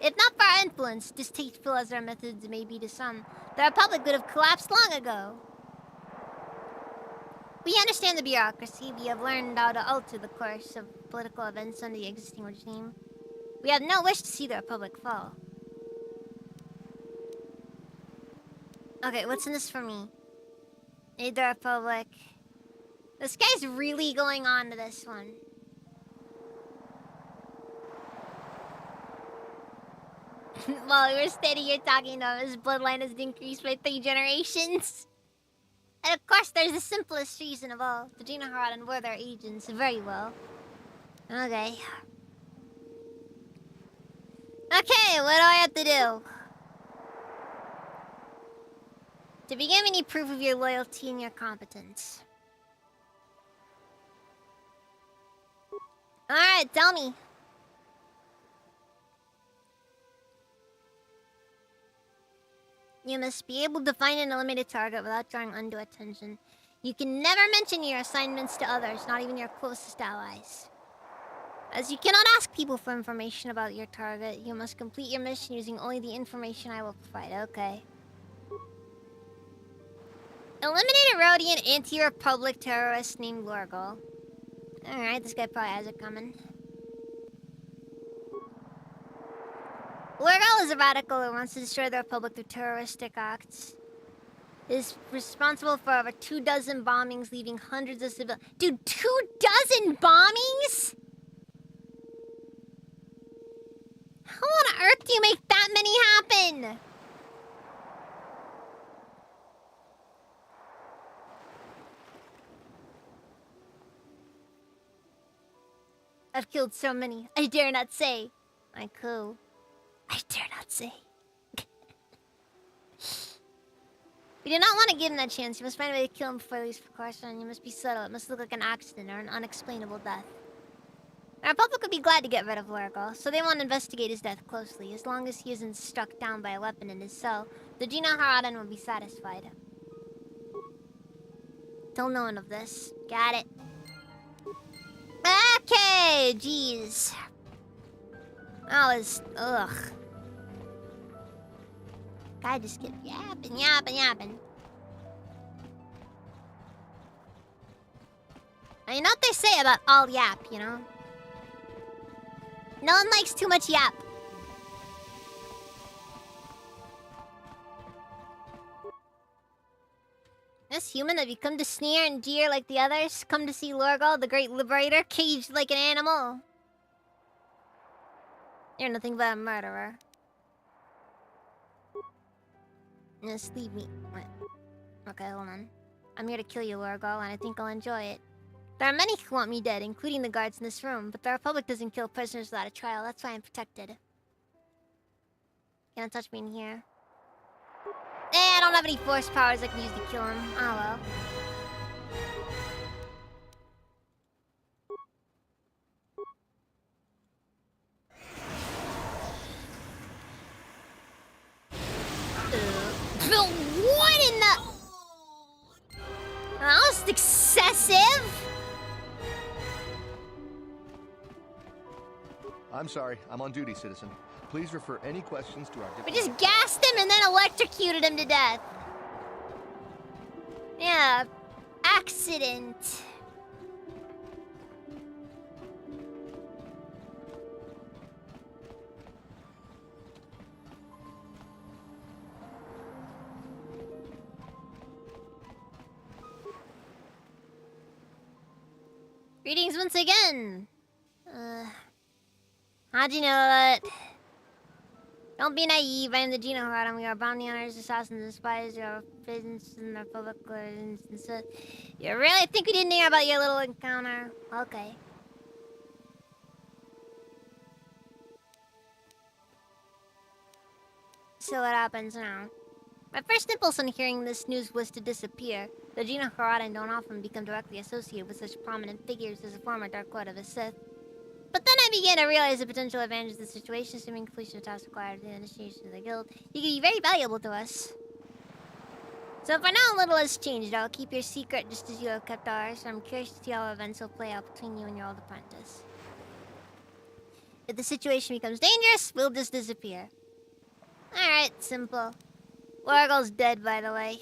If not for our influence, distasteful as our methods may be to some, the Republic would have collapsed long ago. We understand the bureaucracy. We have learned how to alter the course of political events under the existing regime. We have no wish to see the Republic fall. Okay, what's in this for me? Aid the Republic. This guy's really going on to this one. While we were standing here talking to him, his bloodline has increased by 3 generations. And of course, there's the simplest reason of all. The Gina Haradan were their agents very well. Okay. Okay, what do I have to do? To begin, we need proof of your loyalty and your competence. Alright, tell me. You must be able to find and eliminate a target without drawing undue attention. You can never mention your assignments to others, not even your closest allies. As you cannot ask people for information about your target, you must complete your mission using only the information I will provide. Okay. Eliminate a Rhodian anti-Republic terrorist named Lorgal. Alright, this guy probably has it coming. Lorgal is a radical who wants to destroy the Republic through terroristic acts. He is responsible for over 24 bombings, leaving hundreds of civilians. Dude, 24 bombings?! How on earth do you make that many happen? I've killed so many, I dare not say. My coup. I dare not say. We do not want to give him that chance. You must find a way to kill him before he leaves for Coruscant. You must be subtle. It must look like an accident or an unexplainable death. The Republic would be glad to get rid of Lorgal, so they want to investigate his death closely. As long as he isn't struck down by a weapon in his cell, the Gina Haradan will be satisfied. Tell no one of this. Got it. Okay, jeez. That was... ugh. Guy just kept yapping. You know what they say about all yap, you know? No one likes too much yap. This human that become to sneer and jeer like the others, come to see Lorgal, the great liberator, caged like an animal. You're nothing but a murderer. Just leave me. What? Okay, hold on. I'm here to kill you, Lorgal, and I think I'll enjoy it. There are many who want me dead, including the guards in this room, but the Republic doesn't kill prisoners without a trial. That's why I'm protected. Can't touch me in here. I don't have any force powers I can use to kill him. Oh well. What in the... That was excessive! I'm sorry, I'm on duty, citizen. Please refer any questions to our... We just gassed him and then electrocuted him to death. Yeah, accident. Greetings once again. How'd you know that? Don't be naive. I am the Gina Haradan. We are bounty hunters, assassins, and spies. We are business in the public. You really think we didn't hear about your little encounter? Okay. So what happens now? My first impulse on hearing this news was to disappear. The Gina Haradan don't often become directly associated with such prominent figures as the former Dark Lord of the Sith. But then I began to realize the potential advantages of the situation, assuming completion of tasks required for the initiation of the guild. You could be very valuable to us. So for now, little has changed. I'll keep your secret just as you have kept ours. I'm curious to see how events will play out between you and your old apprentice. If the situation becomes dangerous, we'll just disappear. Alright, simple. Wargle's dead, by the way.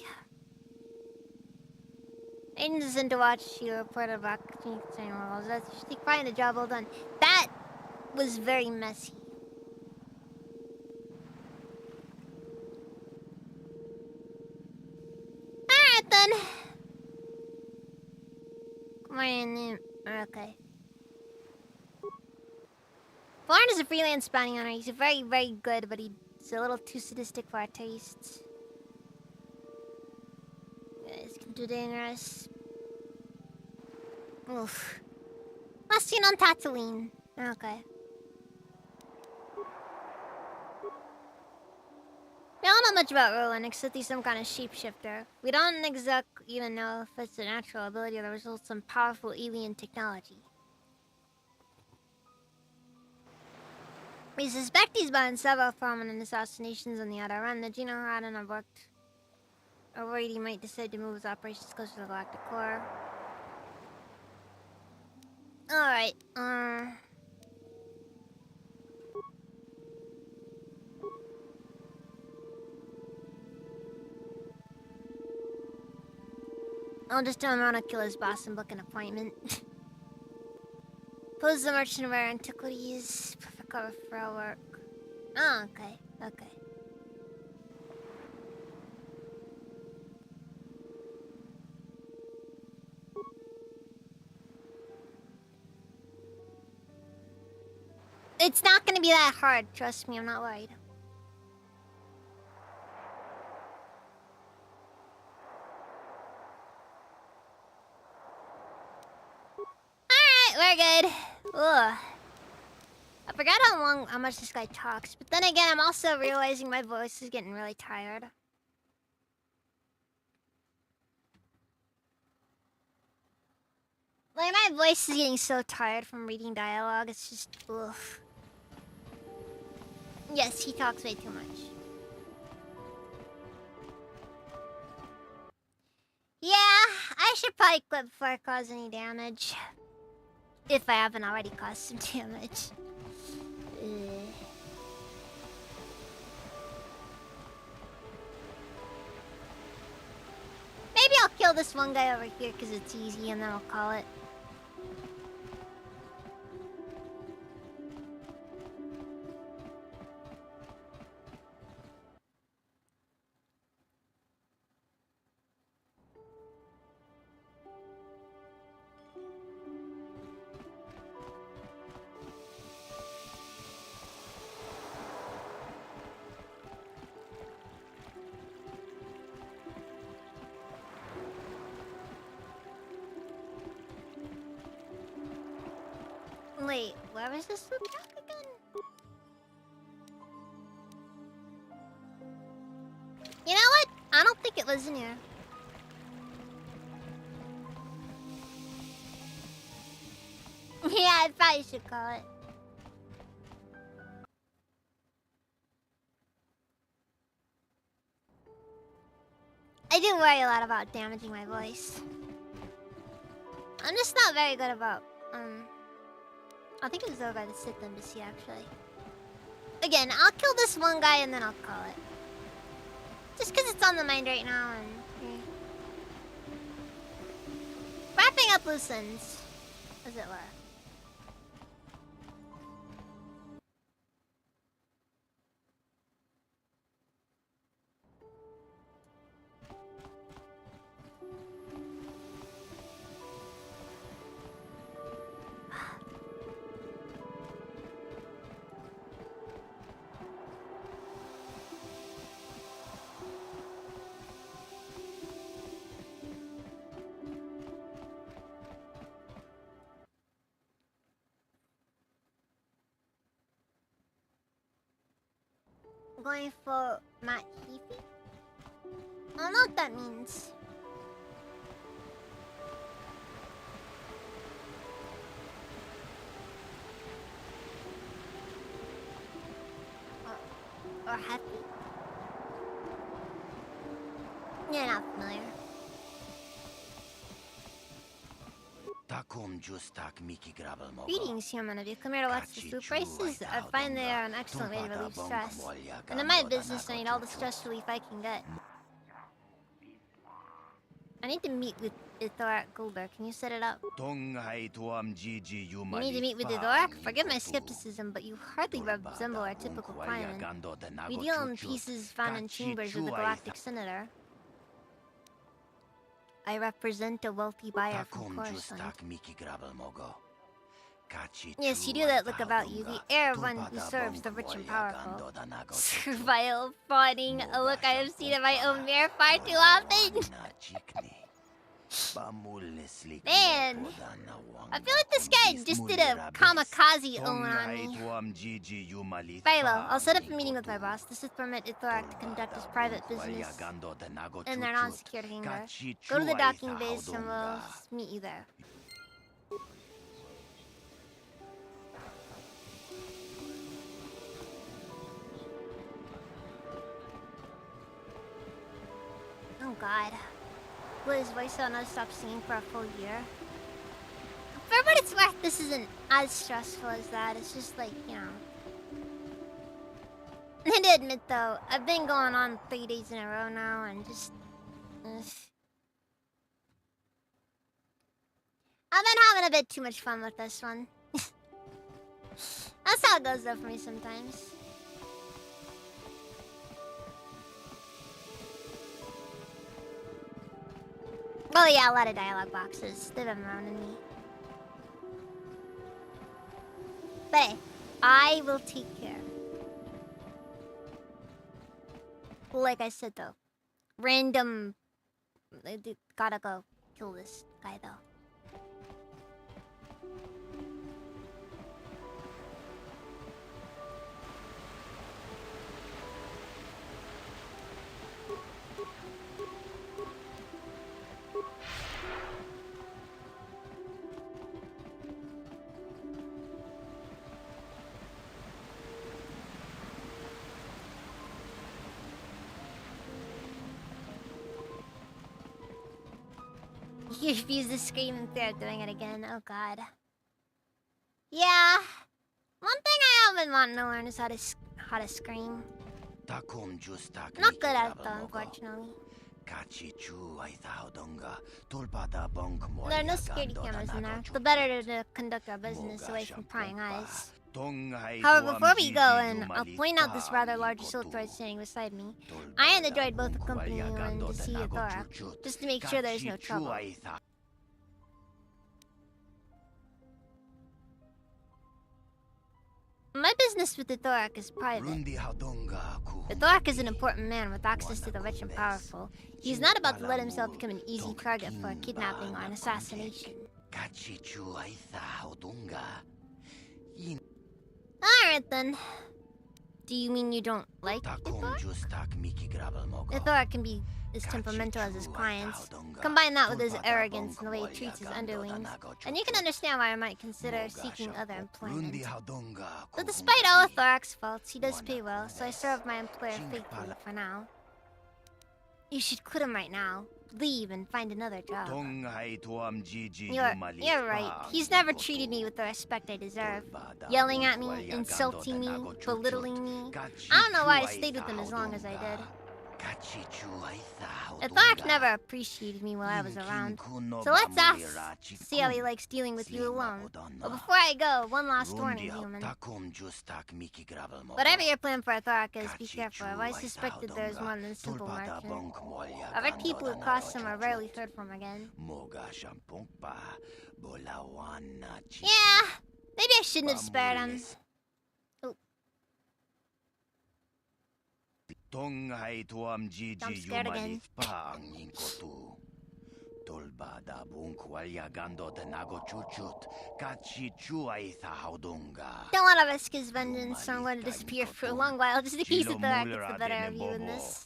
Aiden is in to watch you reported back to me concerning Wargles. That's probably the job well done. That was very messy. Alright then. Come on, okay. Vaughn is a freelance bounty hunter. He's very, very good, but he's a little too sadistic for our tastes. It's too dangerous. Oof. Last seen on Tatooine. Okay. We don't know much about Roland, except he's some kind of shapeshifter. We don't exactly even know if it's a natural ability or the result of some powerful alien technology. We suspect he's behind several prominent assassinations on the Outer Rim. Did you know how Adam have worked? Or worried he might decide to move his operations closer to the Galactic Core. Alright, I'll just tell him I want to kill his boss and book an appointment. Pose the merchant of our antiquities. Perfect cover for our work. Oh, okay. Okay. It's not gonna be that hard, trust me, I'm not worried. Alright, we're good. Ugh. I forgot how much this guy talks, but then again, I'm also realizing my voice is getting really tired. Like, my voice is getting so tired from reading dialogue, it's just, ugh. Yes, he talks way too much. Yeah, I should probably quit before I cause any damage. If I haven't already caused some damage. Maybe I'll kill this one guy over here because it's easy and then I'll call it. Wait, where was this loot truck again? You know what? I don't think it was in here. Yeah, I probably should call it. I do worry a lot about damaging my voice. I'm just not very good about, I think it was over by the Sith Embassy, actually. Again, I'll kill this one guy and then I'll call it. Just because it's on the mind right now and... Wrapping up loose ends, as it were. Going for Matt Heafy? I don't know what that means. Or happy? Yeah, not familiar. Greetings, human. Have you come here to watch the food prices? I find they are an excellent way to relieve stress. And in my business, I need all the stress relief I can get. I need to meet with Ithorak Goldberg. Can you set it up? You need to meet with Ithorak? Forgive my skepticism, but you hardly resemble our typical client. We deal in pieces found in chambers with the Galactic Senator. I represent a wealthy buyer from Coruscant. Yes, you do that look about you. The air of one who serves the rich and powerful. Servile fawning, a look I have seen in my own mirror far too often. Man, I feel like this guy just did a kamikaze own on me. Philo, I'll set up a meeting with my boss. This is permit Ithorak to conduct his private business in their non-secured hangar. Go to the docking base and we'll meet you there. Oh god. Will his voice not stop singing for a full year? For what it's worth, this isn't as stressful as that. It's just like, you know. I need to admit though, I've been going on 3 days in a row now and just... I've been having a bit too much fun with this one. That's how it goes though for me sometimes. Oh yeah, a lot of dialogue boxes. They've been around in me. But hey, I will take care. Like I said though, random... Gotta go kill this guy though. He refused to scream and they're doing it again. Oh god. Yeah. One thing I have been wanting to learn is how to scream. I'm not good at it though, unfortunately. There are no security cameras in there. The better to conduct our business away from prying eyes. However, before we go in, I'll point out this rather large assault droid standing beside me. I and the droid both accompany you in to see Ithorak, just to make sure there's no trouble. My business with Ithorak is private. Ithorak is an important man with access to the rich and powerful. He's not about to let himself become an easy target for a kidnapping or an assassination. Alright then. Do you mean you don't like Ithorak? Ithorak can be as temperamental as his clients. Combine that with his arrogance and the way he treats his underlings, and you can understand why I might consider seeking other employment. But despite all Ithorak's faults, he does pay well, so I serve my employer faithfully for now. You should quit him right now. Leave and find another job. You're right. He's never treated me with the respect I deserve. Yelling at me, insulting me, belittling me. I don't know why I stayed with him as long as I did. Ithorak never appreciated me while I was around. So let's ask, see how he likes dealing with you alone. But before I go, one last warning, human. Whatever your plan for Ithorak is, be careful. I've always suspected there's more than a simple merchant. Other people who cross him are rarely heard from again. Yeah, maybe I shouldn't have spared him. I'm scared again. Don't want to risk his vengeance, so I'm going to disappear for a long while just to appease Ithorak. It's the better of you in this.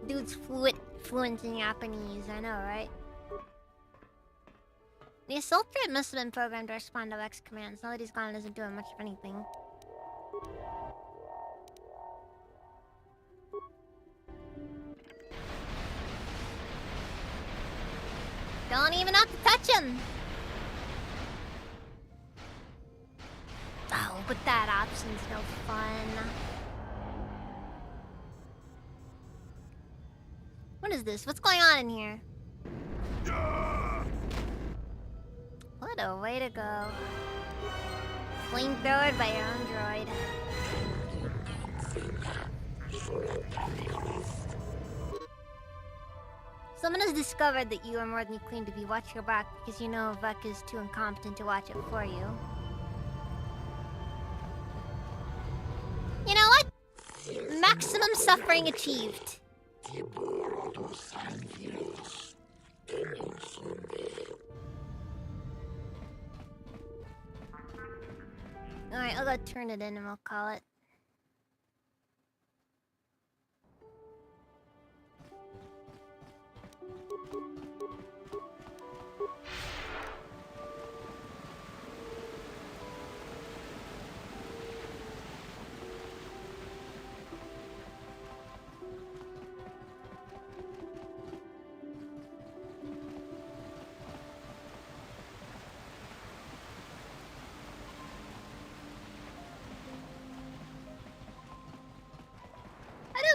Dude's fluent in Japanese, I know, right? The assault droid must have been programmed to respond to X commands. Now that he's gone, it isn't doing much of anything. Don't even have to touch him. Oh, but that option's no fun. What is this? What's going on in here? What a way to go. Flamethrowered by your own droid. Someone has discovered that you are more than you claim to be. Watch your back, because you know Vuk is too incompetent to watch it for you. You know what? Maximum suffering achieved. Alright, I'll go turn it in and we'll call it.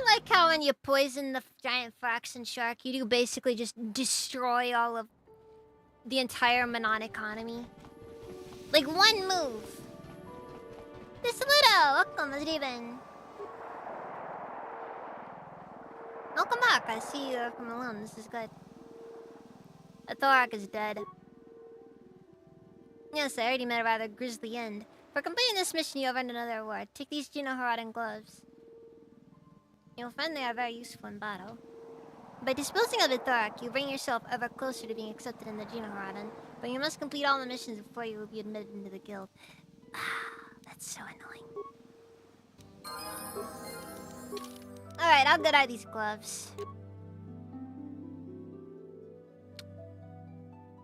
Like how when you poison the giant Fraxon shark, you do basically just destroy all of the entire Manon economy. Like one move. This Ludo, welcome, Steven. Welcome back. I see you from alone. This is good. The Thorak is dead. Yes, I already met a rather grisly end. For completing this mission, you have earned another award. Take these Geno Haradan gloves. You'll find they are very useful in battle. By disposing of the Thorak, you bring yourself ever closer to being accepted in the Geno Haradan, but you must complete all the missions before you will be admitted into the guild. That's so annoying. Alright, how good are these gloves?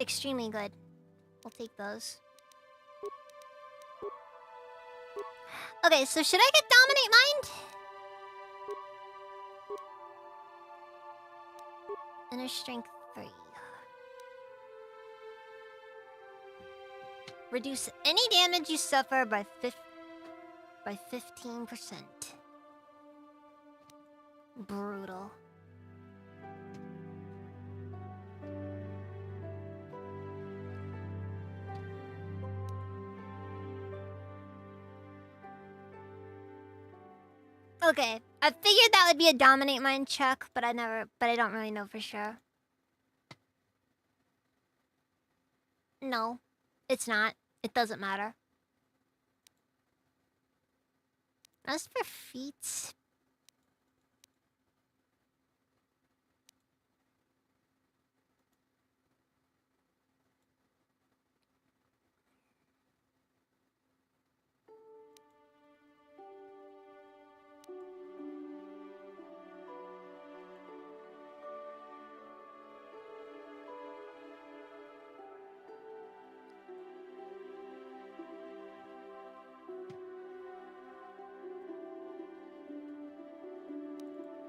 Extremely good. We'll take those. Okay, so should I get Dominate Mind? Inner Strength 3. Reduce any damage you suffer by 15%. Brutal. Okay, I figured that would be a Dominate Mind check, but I don't really know for sure. No, it's not. It doesn't matter. As for feats...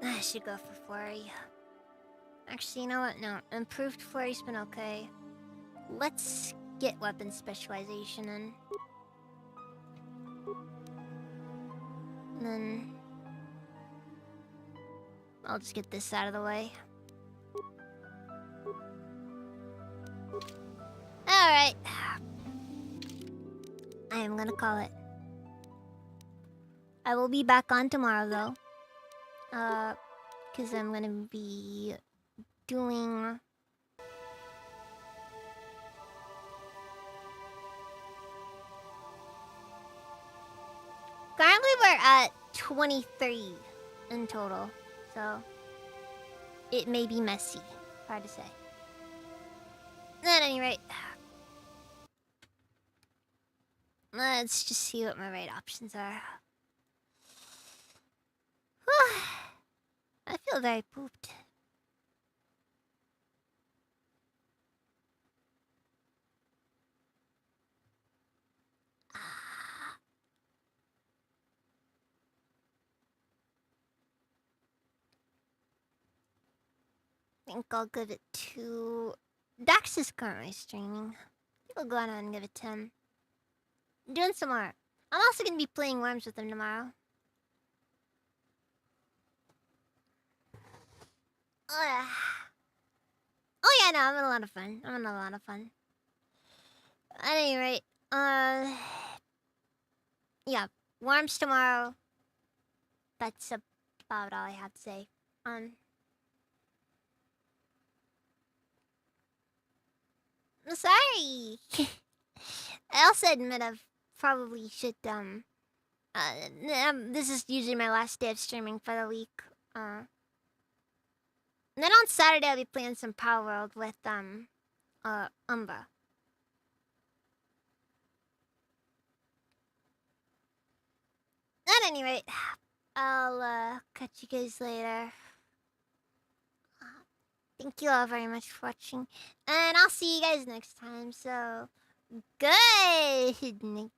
I should go for Flurry. Actually, you know what? No, improved Flurry's been okay. Let's get weapon specialization in. And then... I'll just get this out of the way. Alright. I am gonna call it. I will be back on tomorrow, though. Because I'm gonna be doing... Currently we're at 23 in total, so it may be messy. Hard to say. At any rate, let's just see what my raid options are. I feel very pooped. I think I'll give it to Dax is currently streaming. We'll go on and give it to him. Doing some more. I'm also gonna be playing Worms with him tomorrow. Oh yeah, no, I'm having a lot of fun. I'm having a lot of fun. At any rate, yeah, Worms tomorrow. That's about all I have to say. I'm sorry. I also admit I've probably should this is usually my last day of streaming for the week. And then on Saturday I'll be playing some Power World with Umbra. At any rate, I'll catch you guys later. Thank you all very much for watching, and I'll see you guys next time. So, good night.